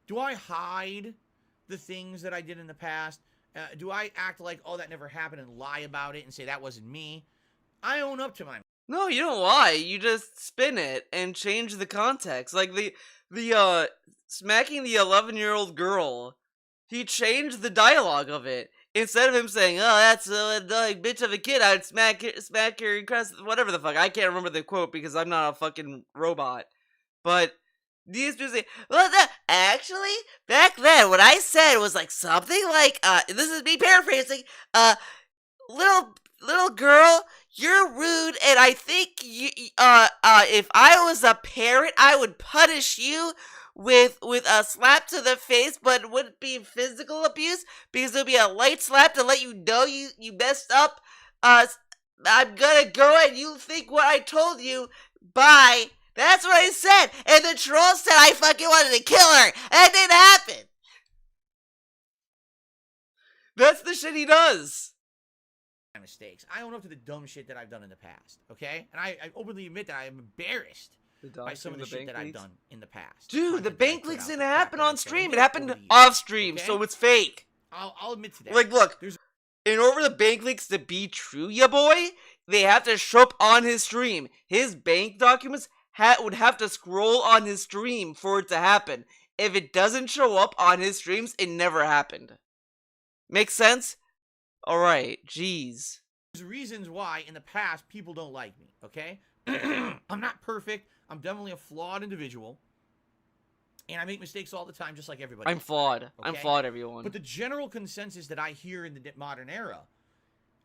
do I hide the things that I did in the past? Do I act like, oh, that never happened and lie about it and say that wasn't me? I own up to my... No, you don't lie. You just spin it and change the context. Like the smacking the 11-year-old girl, he changed the dialogue of it. Instead of him saying, "Oh, that's a like bitch of a kid," I'd smack her across whatever the fuck. I can't remember the quote because I'm not a fucking robot. But these people say, "Well, actually, back then, what I said was like something like, this is me paraphrasing, little girl, you're rude, and I think if I was a parent, I would punish you with a slap to the face, but it wouldn't be physical abuse because it would be a light slap to let you know you messed up. I'm gonna go and you think what I told you. Bye." That's what I said, and the troll said I fucking wanted to kill her, and it didn't happen. That's the shit he does. Mistakes. I own up to the dumb shit that I've done in the past, okay? And I openly admit that I am embarrassed by some of the shit that I've done in the past. Dude, the bank leaks didn't happen on stream. It happened off stream, so it's fake. I'll admit to that. Like, look, in order for the bank leaks to be true, ya boy, they have to show up on his stream. His bank documents would have to scroll on his stream for it to happen. If it doesn't show up on his streams, it never happened. Make sense? Alright, jeez. There's reasons why in the past people don't like me, okay? I'm not perfect. I'm definitely a flawed individual. And I make mistakes all the time, just like everybody. I'm flawed. Okay? I'm flawed, everyone. But the general consensus that I hear in the modern era,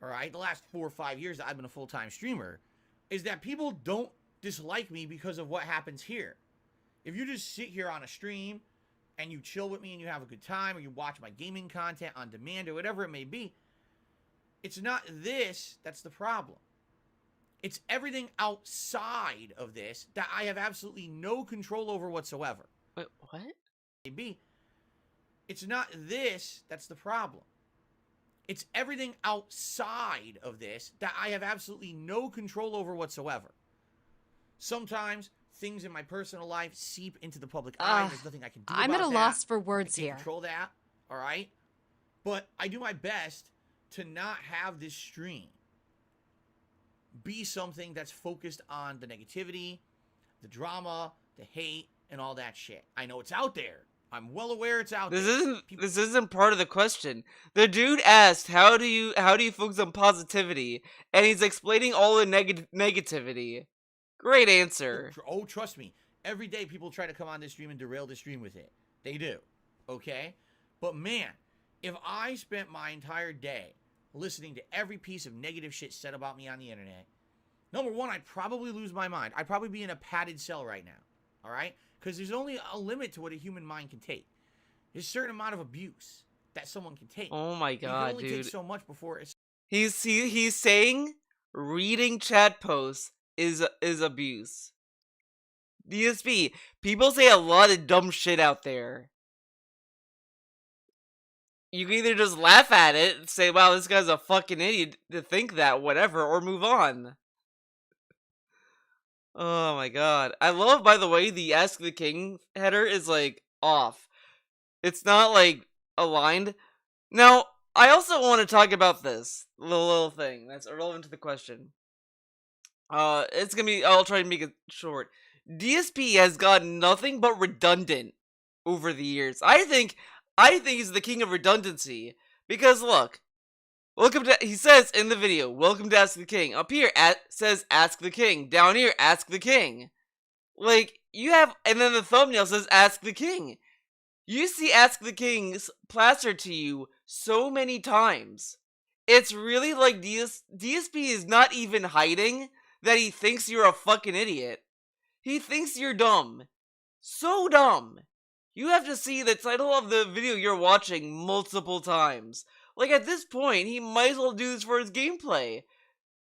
alright, the last 4 or 5 years that I've been a full-time streamer, is that people don't dislike me because of what happens here. If you just sit here on a stream and you chill with me and you have a good time, or you watch my gaming content on demand or whatever it may be, it's not this that's the problem. It's everything outside of this that I have absolutely no control over whatsoever. Wait, what? Maybe. It's not this that's the problem. It's everything outside of this that I have absolutely no control over whatsoever. Sometimes things in my personal life seep into the public eye. There's nothing I can do about that. I'm at a loss for words I can't here. control that, all right? But I do my best to not have this stream be something that's focused on the negativity, the drama, the hate, and all that shit. I know it's out there. I'm well aware it's out there. This isn't part of the question. The dude asked, "How do you focus on positivity?" And he's explaining all the negativity. Great answer. Oh, trust me. Every day people try to come on this stream and derail this stream with it. They do. Okay? But man, if I spent my entire day listening to every piece of negative shit said about me on the internet, number one, I'd probably lose my mind. I'd probably be in a padded cell right now. All right? Because there's only a limit to what a human mind can take. There's a certain amount of abuse that someone can take. Oh my god, you can only dude. take so much before it's... He's saying reading chat posts is abuse. DSP, people say a lot of dumb shit out there. You can either just laugh at it and say, "Wow, this guy's a fucking idiot to think that," whatever, or move on. Oh my god. I love, by the way, the Ask the King header is, like, off. It's not, like, aligned. Now, I also want to talk about this little thing that's irrelevant to the question. It's gonna be, I'll try and make it short. DSP has gotten nothing but redundant over the years. I think he's the king of redundancy. Because, look. He says in the video, "Welcome to Ask the King." Up here, says Ask the King. Down here, Ask the King. Like, you have, and then the thumbnail says Ask the King. You see Ask the King's plastered to you so many times. It's really like DSP is not even hiding that he thinks you're a fucking idiot. He thinks you're dumb. So dumb. You have to see the title of the video you're watching multiple times. Like, at this point, he might as well do this for his gameplay.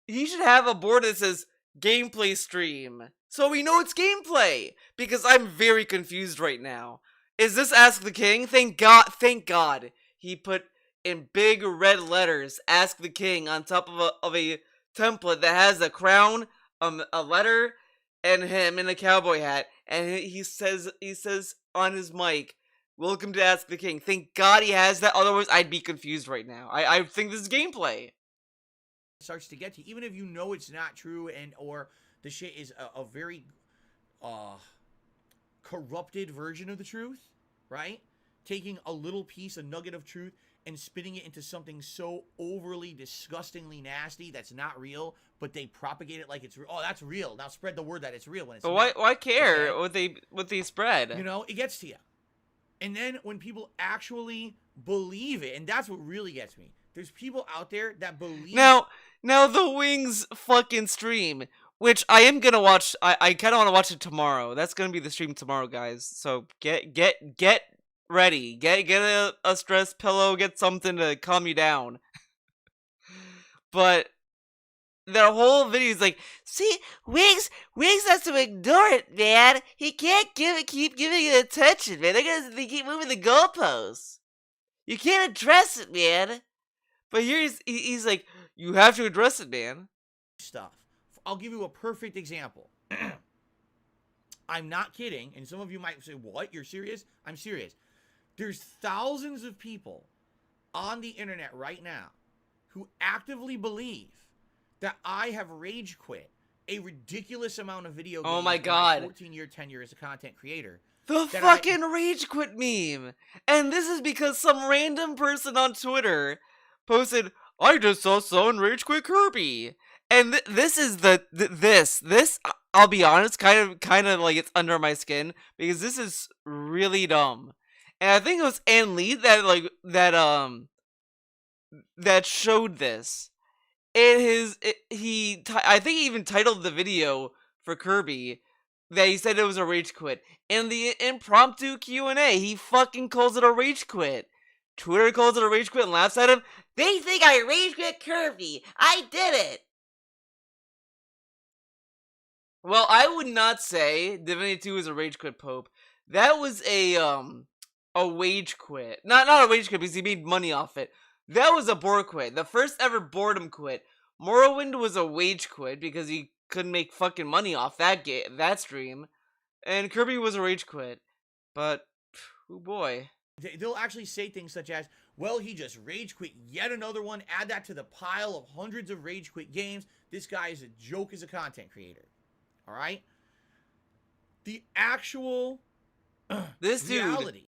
He should have a board that says, "Gameplay stream." So we know it's gameplay! Because I'm very confused right now. Is this Ask the King? Thank God. He put in big red letters, "Ask the King," on top of a template that has a crown, a letter, and him in a cowboy hat, and he says on his mic, "Welcome to Ask the King." Thank God he has that. Otherwise, I'd be confused right now. I think this is gameplay. Starts to get to, even if you know it's not true, and or the shit is a very corrupted version of the truth, right? Taking a little piece, a nugget of truth, and spinning it into something so overly, disgustingly nasty that's not real, but they propagate it like it's real. Oh, that's real. Now spread the word that it's real when it's But not. why care Okay? what they spread? You know, it gets to you. And then when people actually believe it, and that's what really gets me. There's people out there that believe. Now the Wings fucking stream, which I am gonna watch. I kind of want to watch it tomorrow. That's gonna be the stream tomorrow, guys. So get ready. Get a stress pillow. Get something to calm you down. But their whole video is like, see, Wings has to ignore it, man. He can't keep giving it attention, man. They keep moving the goalposts. You can't address it, man. But here he's like, you have to address it, man. Stuff. I'll give you a perfect example. I'm not kidding, and some of you might say, what? You're serious? I'm serious. There's thousands of people on the internet right now who actively believe that I have rage quit a ridiculous amount of video games. Oh my God. 14-year tenure as a content creator. The fucking rage quit meme. And this is because some random person on Twitter posted, I just saw someone rage quit Kirby. And this is this, I'll be honest, kind of like it's under my skin, because this is really dumb. And I think it was Ann Lee that that showed this. I think he even titled the video for Kirby that he said it was a rage quit. In the impromptu Q&A, he fucking calls it a rage quit. Twitter calls it a rage quit and laughs at him. They think I rage quit Kirby. I did it. Well, I would not say Divinity 2 is a rage quit, Pope. That was a wage quit. Not a wage quit because he made money off it. That was a bore quit. The first ever boredom quit. Morrowind was a wage quit because he couldn't make fucking money off that stream. And Kirby was a rage quit. But, oh boy. They'll actually say things such as, well, he just rage quit yet another one. Add that to the pile of hundreds of rage quit games. This guy is a joke as a content creator. All right? The actual this reality dude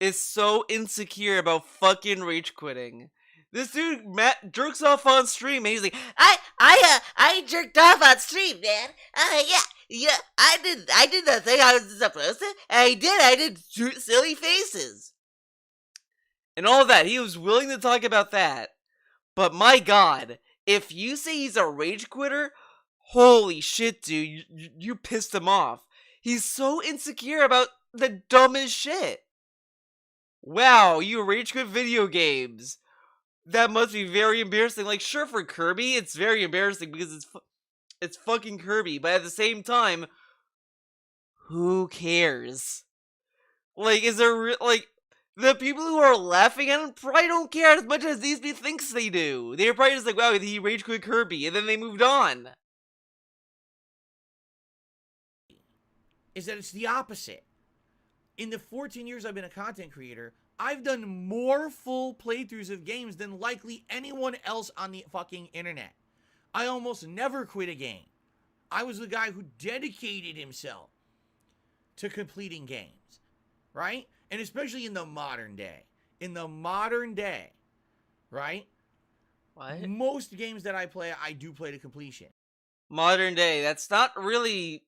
is so insecure about fucking rage quitting. This dude Matt jerks off on stream and he's like, I jerked off on stream, man. Yeah, I did the thing I was supposed to. I did silly faces. And all that. He was willing to talk about that. But my God, if you say he's a rage quitter, holy shit, dude, you pissed him off. He's so insecure about the dumbest shit. Wow, you rage quit video games. That must be very embarrassing. Like, sure, for Kirby, it's very embarrassing because it's fucking Kirby. But at the same time, who cares? Like, is there like the people who are laughing at him probably don't care as much as these people thinks they do. They're probably just like, wow, he rage quit Kirby, and then they moved on. Is that it's the opposite. In the 14 years I've been a content creator, I've done more full playthroughs of games than likely anyone else on the fucking internet. I almost never quit a game. I was the guy who dedicated himself to completing games, right? And especially in the modern day. In the modern day, right? What? Most games that I play, I do play to completion. Modern day, that's not really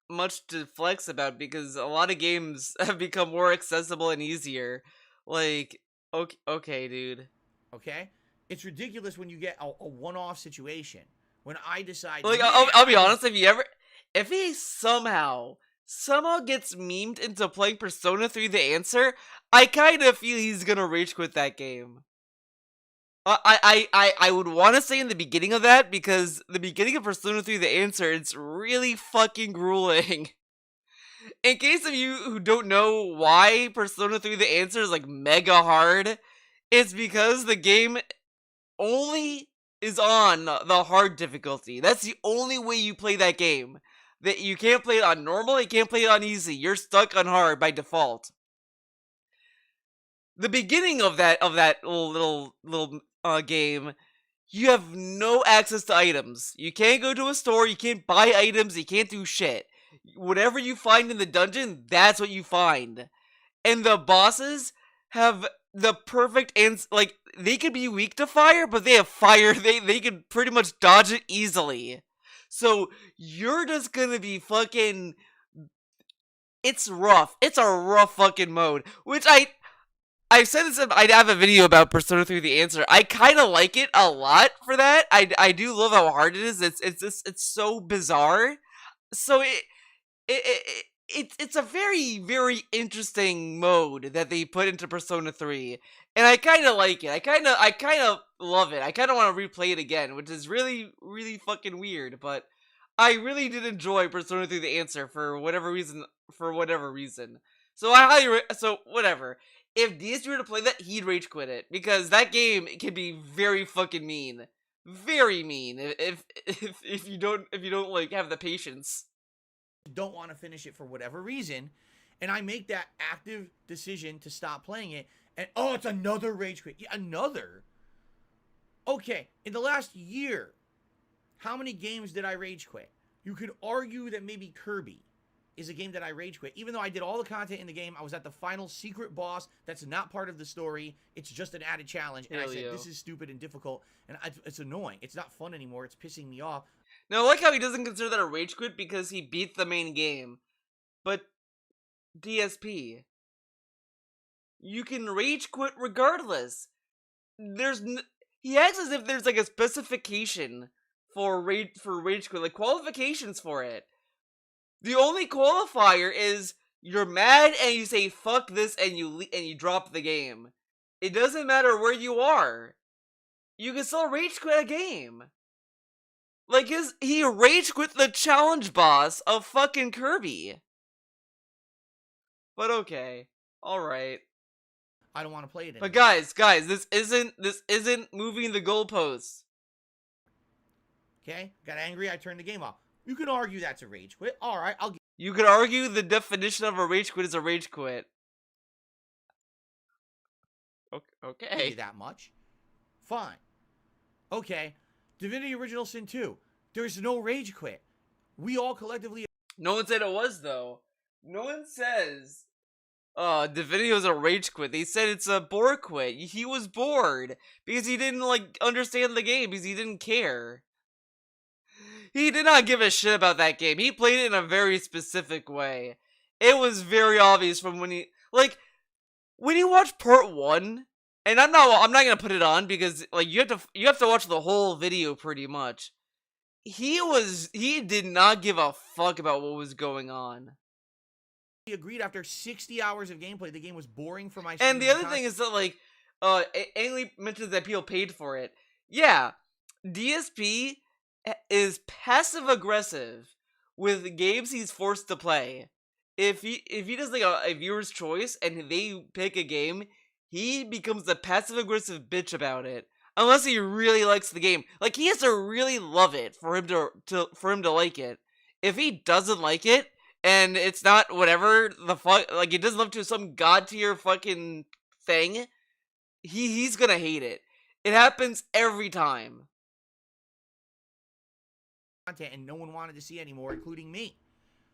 much to flex about because a lot of games have become more accessible and easier. Like, okay, dude. Okay? It's ridiculous when you get a one-off situation. When I decide... Like, I'll be honest, if he somehow gets memed into playing Persona 3 The Answer, I kind of feel he's gonna rage quit that game. I would want to say in the beginning of that, because the beginning of Persona 3 The Answer, it's really fucking grueling. In case of you who don't know why Persona 3 The Answer is like mega hard, it's because the game only is on the hard difficulty. That's the only way you play that game. that you can't play it on normal, you can't play it on easy. You're stuck on hard by default. The beginning of that little game, you have no access to items. You can't go to a store, you can't buy items, you can't do shit. Whatever you find in the dungeon, that's what you find. And the bosses have the perfect like, they could be weak to fire, but they have fire. They can pretty much dodge it easily. So you're just gonna be fucking. It's rough. It's a rough fucking mode. Which I said this. I'd have a video about Persona 3: The Answer. I kind of like it a lot for that. I do love how hard it is. It's so bizarre. So it's a very, very interesting mode that they put into Persona 3, and I kind of like it. I kind of love it. I kind of want to replay it again, which is really, really fucking weird. But I really did enjoy Persona 3: The Answer for whatever reason. So so whatever. If DSP were to play that, he'd rage quit it, because that game can be very fucking mean, very mean. If you don't like have the patience. Don't want to finish it for whatever reason, and I make that active decision to stop playing it, and oh, it's another rage quit. Yeah, another. Okay, in the last year, how many games did I rage quit? You could argue that maybe Kirby is a game that I rage quit, even though I did all the content in the game. I was at the final secret boss that's not part of the story. It's just an added challenge, and I said, this is stupid and difficult, and it's annoying. It's not fun anymore. It's pissing me off. Now, I like how he doesn't consider that a rage quit because he beat the main game. But DSP, you can rage quit regardless. He acts as if there's like a specification for rage quit, like qualifications for it. The only qualifier is you're mad and you say fuck this and you drop the game. It doesn't matter where you are. You can still rage quit a game. Like, he rage quit the challenge boss of fucking Kirby. But okay. Alright. I don't want to play it anymore. But guys, this isn't moving the goalposts. Okay? Got angry, I turned the game off. You could argue that's a rage quit. Alright, You could argue the definition of a rage quit is a rage quit. Okay. Give you that much. Fine. Okay. Divinity Original Sin 2. There's no rage quit. We all collectively... No one said it was, though. No one says... Divinity was a rage quit. They said it's a bore quit. He was bored. Because he didn't, like, understand the game. Because he didn't care. He did not give a shit about that game. He played it in a very specific way. It was very obvious from when he... Like, when you watch part 1... And I'm not gonna put it on because like you have to watch the whole video pretty much. He did not give a fuck about what was going on. He agreed after 60 hours of gameplay the game was boring for my And the other thing is that like Ainley mentioned that people paid for it. Yeah, DSP is passive aggressive with games he's forced to play. If he does like a viewer's choice and they pick a game, he becomes a passive-aggressive bitch about it. Unless he really likes the game. Like, he has to really love it for him to like it. If he doesn't like it, and it's not whatever the fuck, like, it doesn't live to some god-tier fucking thing, he's gonna hate it. It happens every time. Content and no one wanted to see anymore, including me.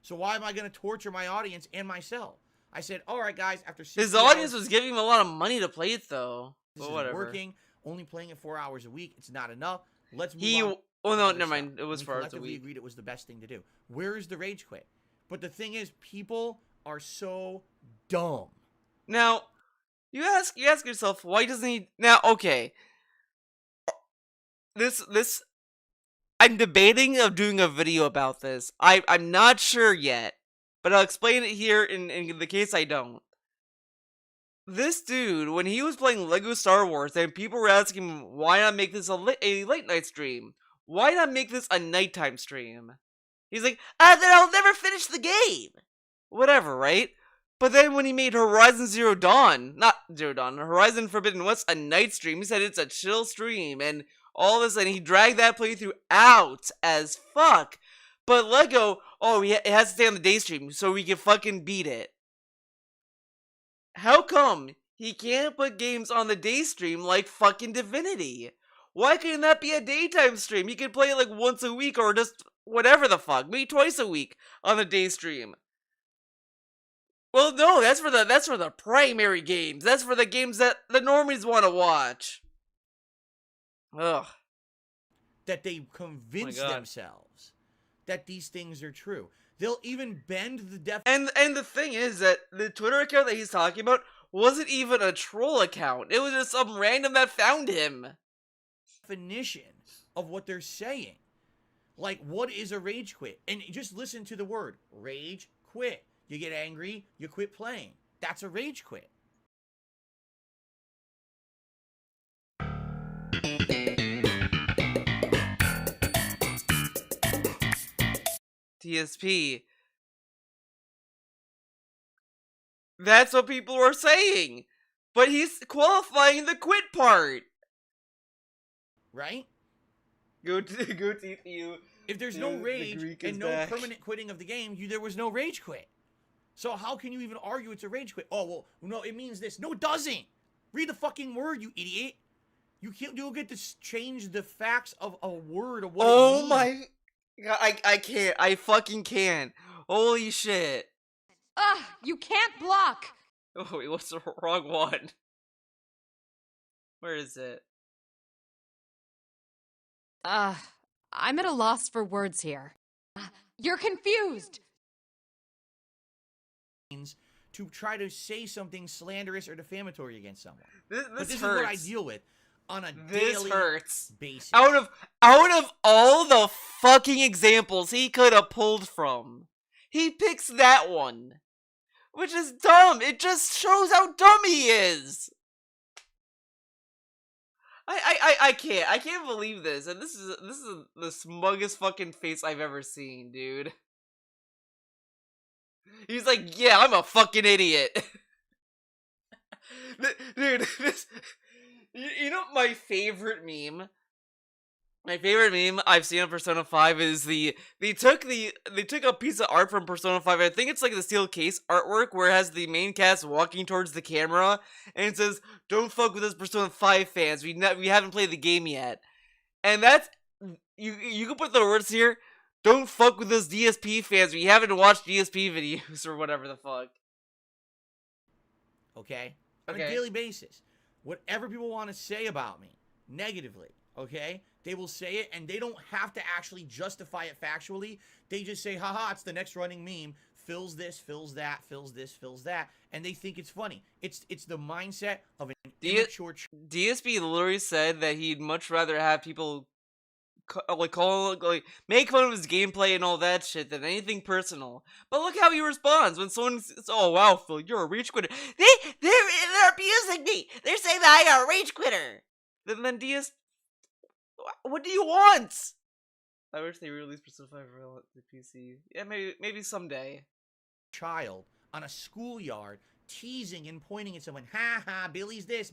So why am I gonna torture my audience and myself? I said, all right, guys, after 6 His audience was giving him a lot of money to play it, though. This but is whatever. Working, only playing it 4 hours a week. It's not enough. Let's move on. Oh, no, never mind. It was we 4 hours a collectively week. agreed it was the best thing to do. Where is the rage quit? But the thing is, people are so dumb. Now, you ask yourself, why doesn't he... Now, okay. I'm debating of doing a video about this. I'm not sure yet. But I'll explain it here in the case I don't. This dude, when he was playing LEGO Star Wars, and people were asking him, why not make this a late night stream? Why not make this a nighttime stream? He's like, then I'll never finish the game! Whatever, right? But then when he made Horizon Horizon Forbidden West a night stream, he said it's a chill stream, and all of a sudden he dragged that playthrough out as fuck. But Lego, it has to stay on the day stream so we can fucking beat it. How come he can't put games on the day stream like fucking Divinity? Why couldn't that be a daytime stream? He could play it like once a week or just whatever the fuck, maybe twice a week on the day stream. Well, no, that's for the primary games. That's for the games that the normies want to watch. Ugh. That they convince themselves that these things are true. They'll even bend the definition. And the thing is that the Twitter account that he's talking about wasn't even a troll account. It was just some random that found him. Definition of what they're saying. Like, what is a rage quit? And just listen to the word rage quit. You get angry, you quit playing. That's a rage quit. TSP. That's what people are saying. But he's qualifying the quit part. Right? Go TPU. If there's no rage and no permanent quitting of the game, there was no rage quit. So how can you even argue it's a rage quit? Oh, well, no, it means this. No, it doesn't. Read the fucking word, you idiot. You'll get to change the facts of a word of what it means. Oh my God, I can't. I fucking can't. Holy shit. Ugh, you can't block. Oh, wait, what's the wrong one? Where is it? I'm at a loss for words here. You're confused. To try to say something slanderous or defamatory against someone. This is hurts. what I deal with on a This daily hurts. basis. Out of all the fucking examples he could have pulled from, he picks that one. Which is dumb. It just shows how dumb he is. I can't believe this. And this is the smuggest fucking face I've ever seen, dude. He's like, yeah, I'm a fucking idiot. Dude, you know my favorite meme? My favorite meme I've seen on Persona 5 is they took a piece of art from Persona 5. I think it's like the steel case artwork where it has the main cast walking towards the camera and it says, "Don't fuck with us Persona 5 fans. We haven't played the game yet." And that's you can put the words here, "Don't fuck with us DSP fans. We haven't watched DSP videos," or whatever the fuck. Okay? On a daily basis. Whatever people want to say about me negatively, okay? They will say it, and they don't have to actually justify it factually. They just say, haha, it's the next running meme. Fills this, fills that, fills this, fills that. And they think it's funny. It's the mindset of an immature... DSP literally said that he'd much rather have people make fun of his gameplay and all that shit than anything personal. But look how he responds when someone says, "Oh wow, Phil, you're a rage quitter." They're abusing me. They're saying that I got a rage quitter. Then DS, what do you want? I wish they released Persona 5 for the PC. Yeah, maybe someday. Child on a schoolyard teasing and pointing at someone. Ha ha, Billy's this,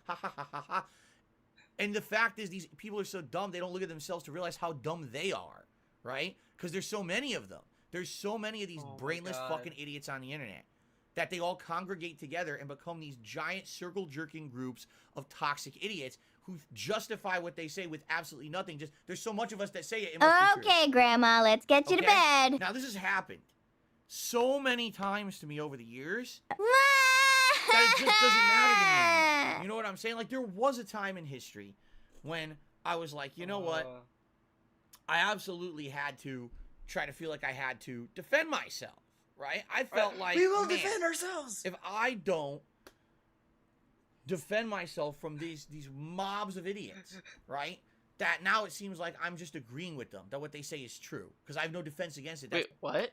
ha ha ha ha ha. And the fact is, these people are so dumb, they don't look at themselves to realize how dumb they are, right? Because there's so many of them. There's so many of these brainless fucking idiots on the internet that they all congregate together and become these giant circle-jerking groups of toxic idiots who justify what they say with absolutely nothing. Just there's so much of us that say it. It must be true. Okay, Grandma, let's get you to bed. Now, this has happened so many times to me over the years that it just doesn't matter to me anymore. You know what I'm saying? Like, there was a time in history when I was like, you know what? I absolutely had to try to feel like I had to defend myself, right? I felt like, we will defend ourselves. If I don't defend myself from these mobs of idiots, right? That now it seems like I'm just agreeing with them, that what they say is true, because I have no defense against it. Wait, what?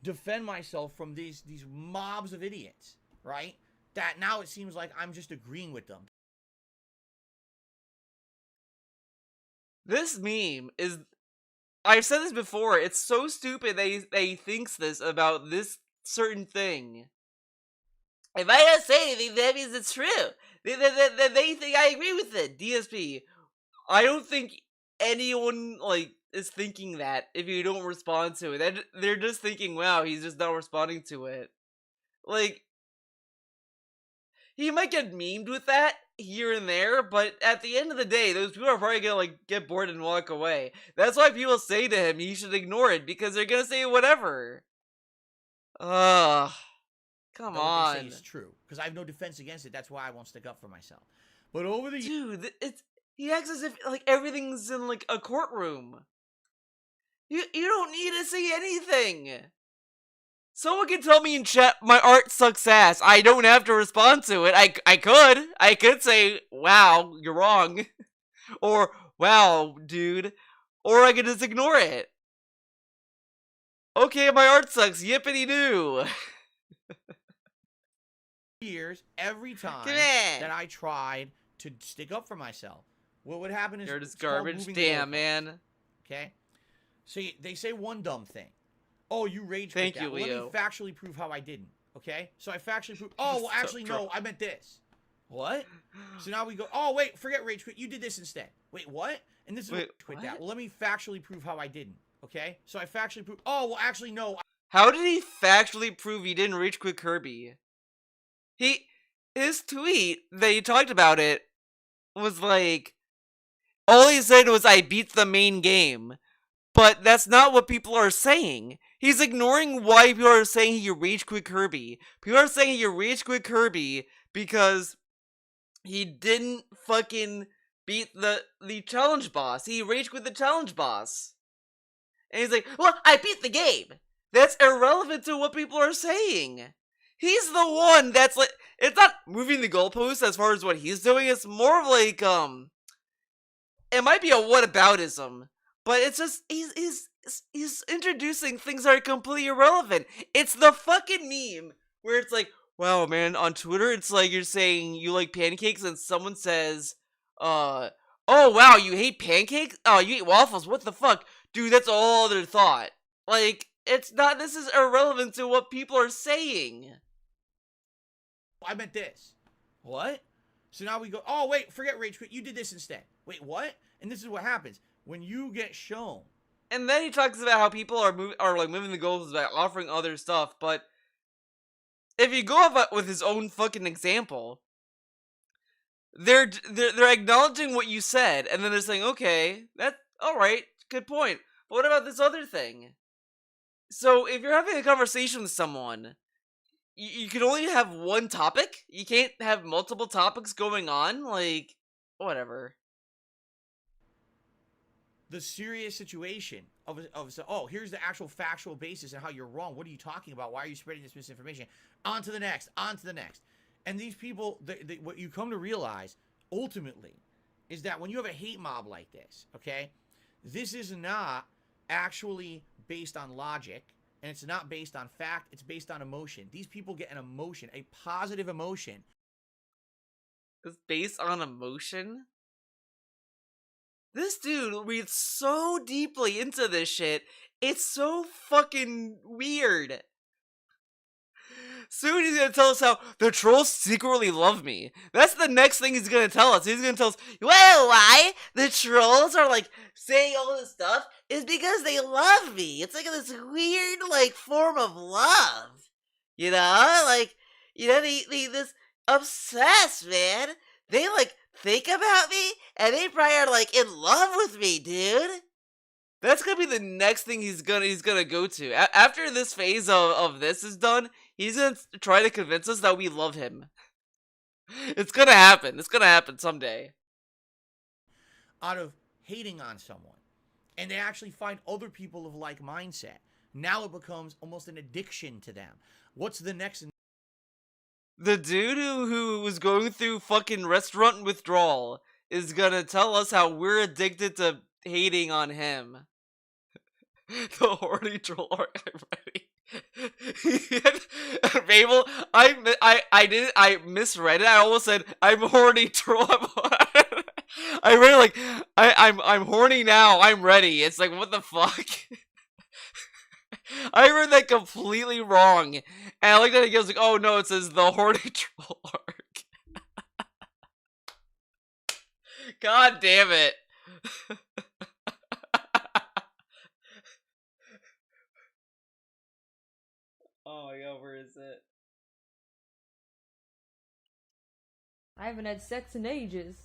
Defend myself from these mobs of idiots, right? That now it seems like I'm just agreeing with them. This meme is... I've said this before, it's so stupid that he thinks this about this certain thing. If I don't say anything, that means it's true. They think I agree with it. DSP. I don't think anyone, like, is thinking that if you don't respond to it. They're just thinking, wow, he's just not responding to it. Like, he might get memed with that here and there, but at the end of the day, those people are probably gonna like get bored and walk away. That's why people say to him, he should ignore it, because they're gonna say whatever. Ugh. Come on. What they say is true, because I have no defense against it. That's why I won't stick up for myself. But over the dude, he acts as if like everything's in like a courtroom. You don't need to say anything. Someone can tell me in chat my art sucks ass. I don't have to respond to it. I could say, wow, you're wrong. Or, wow, dude. Or I could just ignore it. Okay, my art sucks. Yippity doo. years, every time that I tried to stick up for myself, what would happen is you're just garbage. Damn, man. Okay? So they say one dumb thing. Oh, you rage quit. Thank you, Leo. Leo. Let me factually prove how I didn't. Okay? So I factually prove. Oh, well, actually, no. I meant this. What? So now we go. Oh, wait. Forget rage quit. You did this instead. Wait, what? And this is rage quit that. Well, let me factually prove how I didn't. Okay? So I factually prove. Oh, well, actually, no. How did he factually prove he didn't rage quit Kirby? His tweet that he talked about it was like, all he said was, I beat the main game. But that's not what people are saying. He's ignoring why people are saying he rage quit Kirby. People are saying he rage quit Kirby because he didn't fucking beat the challenge boss. He rage quit the challenge boss. And he's like, well, I beat the game. That's irrelevant to what people are saying. He's the one that's like, it's not moving the goalposts as far as what he's doing. It's more of like, it might be a whataboutism. But it's just, he's introducing things that are completely irrelevant. It's the fucking meme where it's like, wow, man, on Twitter, it's like you're saying you like pancakes and someone says, oh, wow, you hate pancakes? Oh, you eat waffles? What the fuck? Dude, that's all other thought. Like, it's not, this is irrelevant to what people are saying. I meant this. What? So now we go, oh, wait, forget rage quit. You did this instead. Wait, what? And this is what happens. When you get shown. And then he talks about how people are like moving the goals by offering other stuff, but if you go off with his own fucking example, they're acknowledging what you said, and then they're saying, okay, that's alright, good point. But what about this other thing? So if you're having a conversation with someone, you can only have one topic? You can't have multiple topics going on? Like, whatever. The serious situation of oh, here's the actual factual basis and how you're wrong. What are you talking about? Why are you spreading this misinformation? On to the next, on to the next. And these people, what you come to realize, ultimately, is that when you have a hate mob like this, okay, this is not actually based on logic, and it's not based on fact, it's based on emotion. These people get an emotion, a positive emotion. It's based on emotion? This dude reads so deeply into this shit. It's so fucking weird. Soon he's gonna tell us how the trolls secretly love me. That's the next thing he's gonna tell us. He's gonna tell us, well, why the trolls are like saying all this stuff is because they love me. It's like this weird like form of love. You know? Like, you know, they this obsessed, man. They like think about me, and they probably are like in love with me, dude. That's gonna be the next thing he's gonna go to. After this phase of this is done, he's gonna try to convince us that we love him. It's gonna happen. It's gonna happen someday. Out of hating on someone, and they actually find other people of like mindset. Now it becomes almost an addiction to them. What's the next? The dude who was going through fucking restaurant withdrawal is gonna tell us how we're addicted to hating on him. The horny troll arc, I'm ready. Mabel, I misread it. I almost said I'm horny troll. I read it like I'm horny now. I'm ready. It's like, what the fuck? I read that completely wrong, and I looked at it again. I was like, oh no, it says the horny troll arc. God damn it. Oh my god, where is it? I haven't had sex in ages.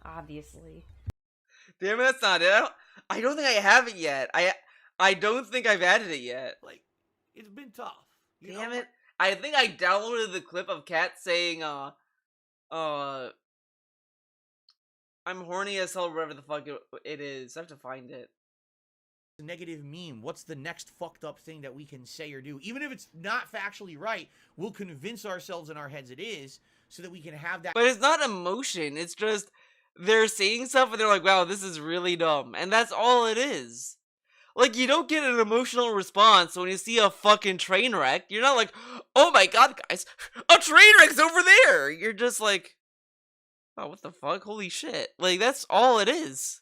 Obviously. Damn it, that's not it. I don't think I have it yet. I don't think I've added it yet. Like, it's been tough. Damn it. I think I downloaded the clip of Kat saying, I'm horny as hell, whatever the fuck it is. I have to find it. A negative meme. What's the next fucked up thing that we can say or do? Even if it's not factually right, we'll convince ourselves in our heads it is, so that we can have that. But it's not emotion. It's just they're saying stuff and they're like, wow, this is really dumb. And that's all it is. Like, you don't get an emotional response when you see a fucking train wreck. You're not like, oh my god, guys, a train wreck's over there. You're just like, oh, what the fuck? Holy shit. Like, that's all it is.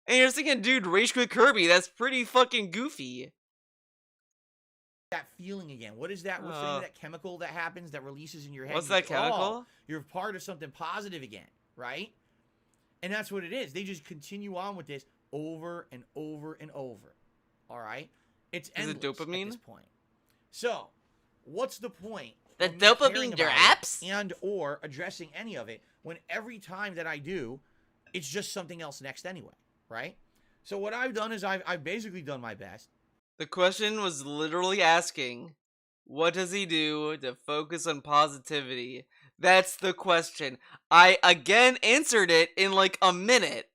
And you're thinking, dude, Rage Quit Kirby, that's pretty fucking goofy. That feeling again. What is that? What's the name of that chemical that happens that releases in your head? What's that chemical? Oh, you're part of something positive again, right? And that's what it is. They just continue on with this over and over and over. All right? It's endless. Is it dopamine? At this point. So, what's the point? The of me dopamine caring about drops? it and or addressing any of it when every time that I do, it's just something else next anyway, right? So what I've done is I've basically done my best. The question was literally asking, what does he do to focus on positivity? That's the question. I again answered it in like a minute.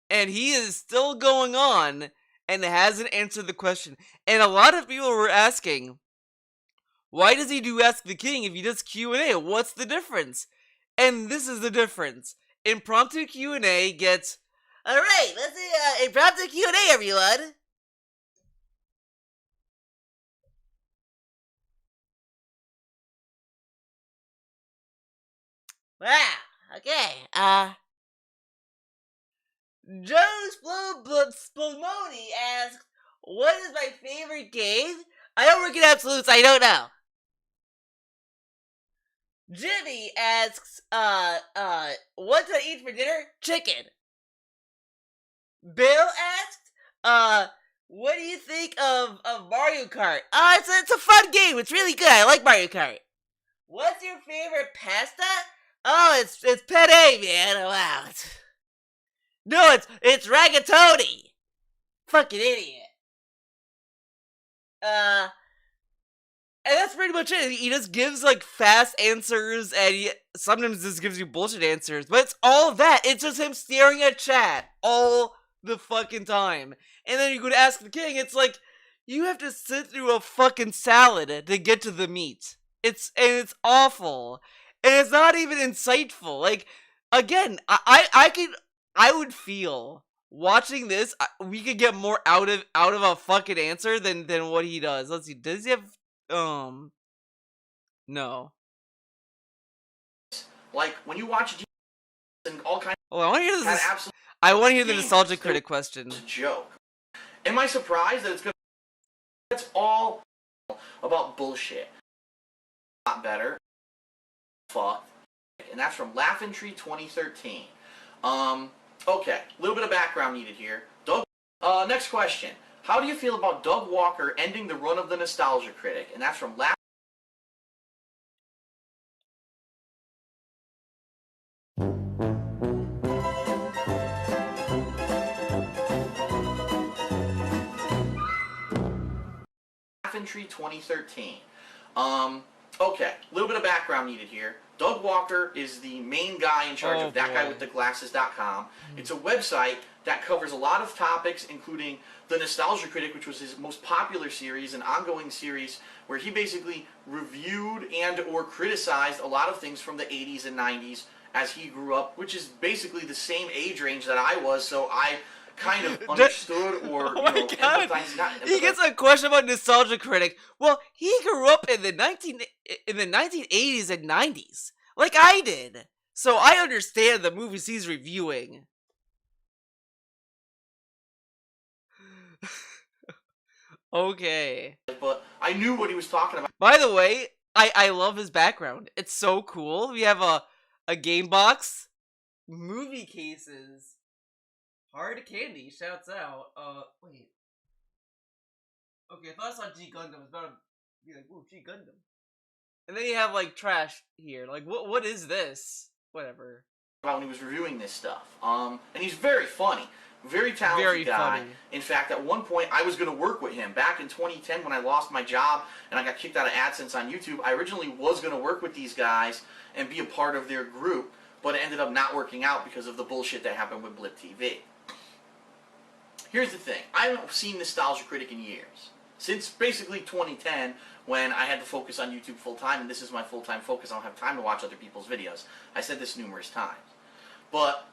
And he is still going on and hasn't answered the question. And a lot of people were asking, why does he do Ask the King if he does Q&A? What's the difference? And this is the difference. Impromptu Q&A gets, alright, let's do impromptu Q&A, everyone. Wow, okay, Joe Splomoni asks, what is my favorite game? I don't work in absolutes, I don't know. Jimmy asks, what do I eat for dinner? Chicken. Bill asked, what do you think of Mario Kart? It's a fun game, it's really good, I like Mario Kart. What's your favorite pasta? Oh, it's penne, man, oh, wow. No, it's ragatoni. Fucking idiot. And that's pretty much it. He just gives like fast answers, and he sometimes just gives you bullshit answers. But it's all of that. It's just him staring at chat all the fucking time. And then you go to Ask the King. It's like you have to sit through a fucking salad to get to the meat. It's awful, and it's not even insightful. Like again, I would feel watching this, we could get more out of a fucking answer than what he does. Let's see. Does he have no. Like when you watch and all kinds. Oh, I want to hear this. I want to hear the nostalgia critic question. It's a joke. Am I surprised that it's gonna? That's all about bullshit. Not better. Fuck. And that's from Laughin' Tree 2013. Okay, a little bit of background needed here. Doug. Next question. How do you feel about Doug Walker ending the run of the Nostalgia Critic? And that's from Laughin' Tree 2013. Okay, a little bit of background needed here. Doug Walker is the main guy in charge of ThatGuyWithTheGlasses.com. It's a website that covers a lot of topics, including The Nostalgia Critic, which was his most popular series, an ongoing series where he basically reviewed and or criticized a lot of things from the 80s and 90s as he grew up, which is basically the same age range that I was, so I kind of understood or empathized. He gets a question about Nostalgia Critic. Well, he grew up in the 1980s and 90s, like I did, so I understand the movies he's reviewing. Okay. But I knew what he was talking about. By the way, I love his background. It's so cool. We have a game box, movie cases. Hard Candy shouts out. Wait. Okay, if I saw G Gundam, it's about to be like, ooh, G Gundam. And then you have like trash here. Like, what is this? Whatever. About when he was reviewing this stuff. And he's very funny. Very talented Very guy. funny. In fact, at one point, I was going to work with him. Back in 2010, when I lost my job and I got kicked out of AdSense on YouTube, I originally was going to work with these guys and be a part of their group, but it ended up not working out because of the bullshit that happened with Blip TV. Here's the thing. I haven't seen Nostalgia Critic in years. Since basically 2010, when I had to focus on YouTube full-time, and this is my full-time focus, I don't have time to watch other people's videos. I said this numerous times. But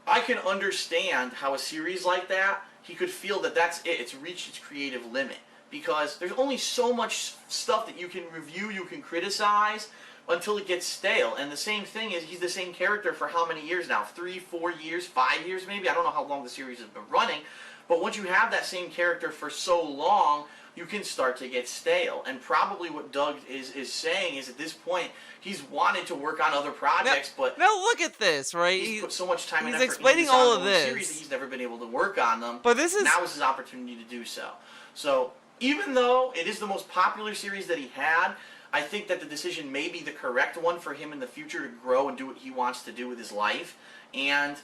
I can understand how a series like that, he could feel that that's it. It's reached its creative limit. Because there's only so much stuff that you can review, you can criticize, until it gets stale. And the same thing is, he's the same character for how many years now? 3, 4 years, 5 years maybe? I don't know how long the series has been running. But once you have that same character for so long, you can start to get stale. And probably what Doug is saying is, at this point, he's wanted to work on other projects, but now look at this, right? He's put so much time and he's effort explaining into all of this this series that he's never been able to work on them. But this is now is his opportunity to do so. So even though it is the most popular series that he had, I think that the decision may be the correct one for him in the future to grow and do what he wants to do with his life. And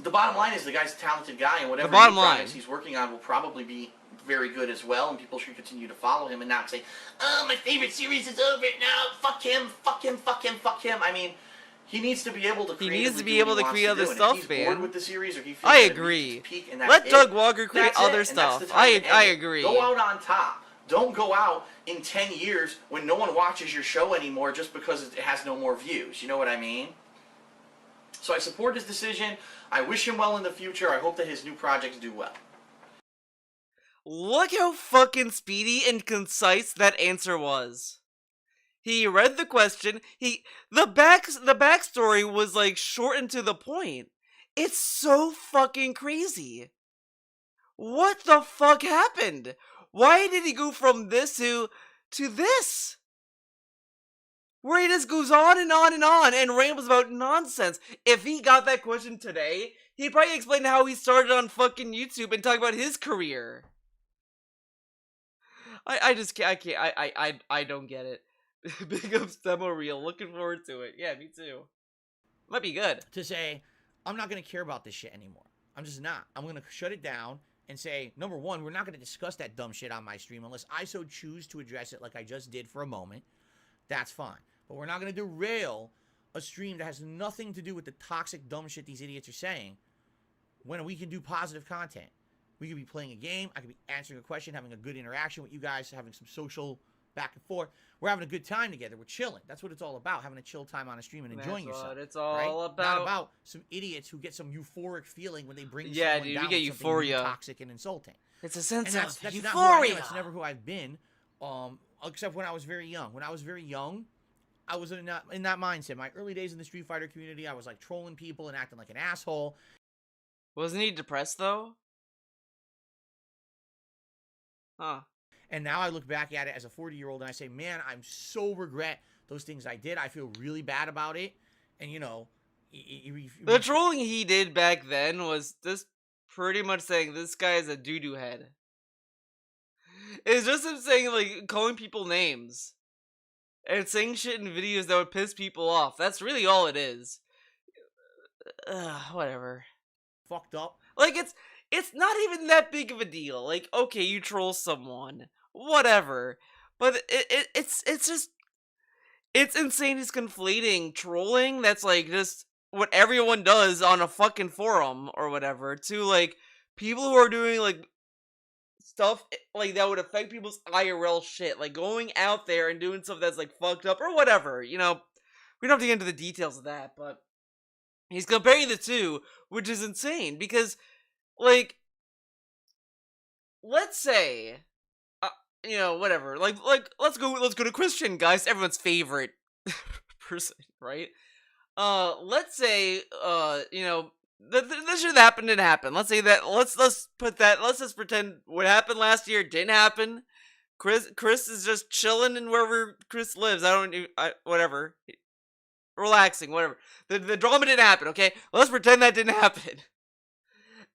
the bottom line is, the guy's a talented guy, and whatever new projects he's working on will probably be very good as well, and people should continue to follow him and not say, oh, my favorite series is over now, fuck him, fuck him, fuck him, fuck him. I mean, he needs to be able to create other stuff, if he's man. bored with the series, or he feels I that agree. it's peak and that's Let it, Doug Walker create that's other it, and that's stuff. the time to end I it. agree. Go out on top. Don't go out in 10 years when no one watches your show anymore just because it has no more views. You know what I mean? So I support his decision. I wish him well in the future. I hope that his new projects do well. Look how fucking speedy and concise that answer was. He read the question. The backstory was like short and to the point. It's so fucking crazy. What the fuck happened? Why did he go from this to this? Where he just goes on and on and on and rambles about nonsense. If he got that question today, he'd probably explain how he started on fucking YouTube and talk about his career. I just can't, I don't get it. Big up demo reel, looking forward to it. Yeah, me too. Might be good. To say, I'm not going to care about this shit anymore. I'm just not. I'm going to shut it down and say, number one, we're not going to discuss that dumb shit on my stream unless I so choose to address it like I just did for a moment. That's fine. But we're not going to derail a stream that has nothing to do with the toxic dumb shit these idiots are saying when we can do positive content. We could be playing a game. I could be answering a question, having a good interaction with you guys, having some social back and forth. We're having a good time together. We're chilling. That's what it's all about, having a chill time on a stream and enjoying yourself. That's what it's all right? about. Not about some idiots who get some euphoric feeling when they bring someone dude, down we get with something euphoria. toxic and insulting. It's a sense that's of euphoria. Not who I am. That's never who I've been, except when I was very young. When I was very young, I was in that mindset. My early days in the Street Fighter community, I was like trolling people and acting like an asshole. Wasn't he depressed though? Huh. And now I look back at it as a 40-year-old and I say, man, I'm so regret those things I did. I feel really bad about it. And, you know... the trolling he did back then was just pretty much saying this guy is a doo-doo head. It's just him saying, like, calling people names. And saying shit in videos that would piss people off. That's really all it is. Whatever. Fucked up. Like, it's not even that big of a deal. Like, okay, you troll someone. Whatever. But it's just... It's insane he's conflating trolling, that's like just what everyone does on a fucking forum or whatever, to like people who are doing like stuff like that would affect people's IRL shit, like going out there and doing stuff that's like fucked up or whatever, you know. We don't have to get into the details of that, but he's comparing the two, which is insane because like let's say you know, whatever. Like, let's go to Christian, guys. Everyone's favorite person, right? Let's say, you know, this should happen. Didn't happen. Let's say that. Let's put that. Let's just pretend what happened last year didn't happen. Chris is just chilling in wherever Chris lives. Whatever. Relaxing, whatever. The drama didn't happen. Okay, let's pretend that didn't happen.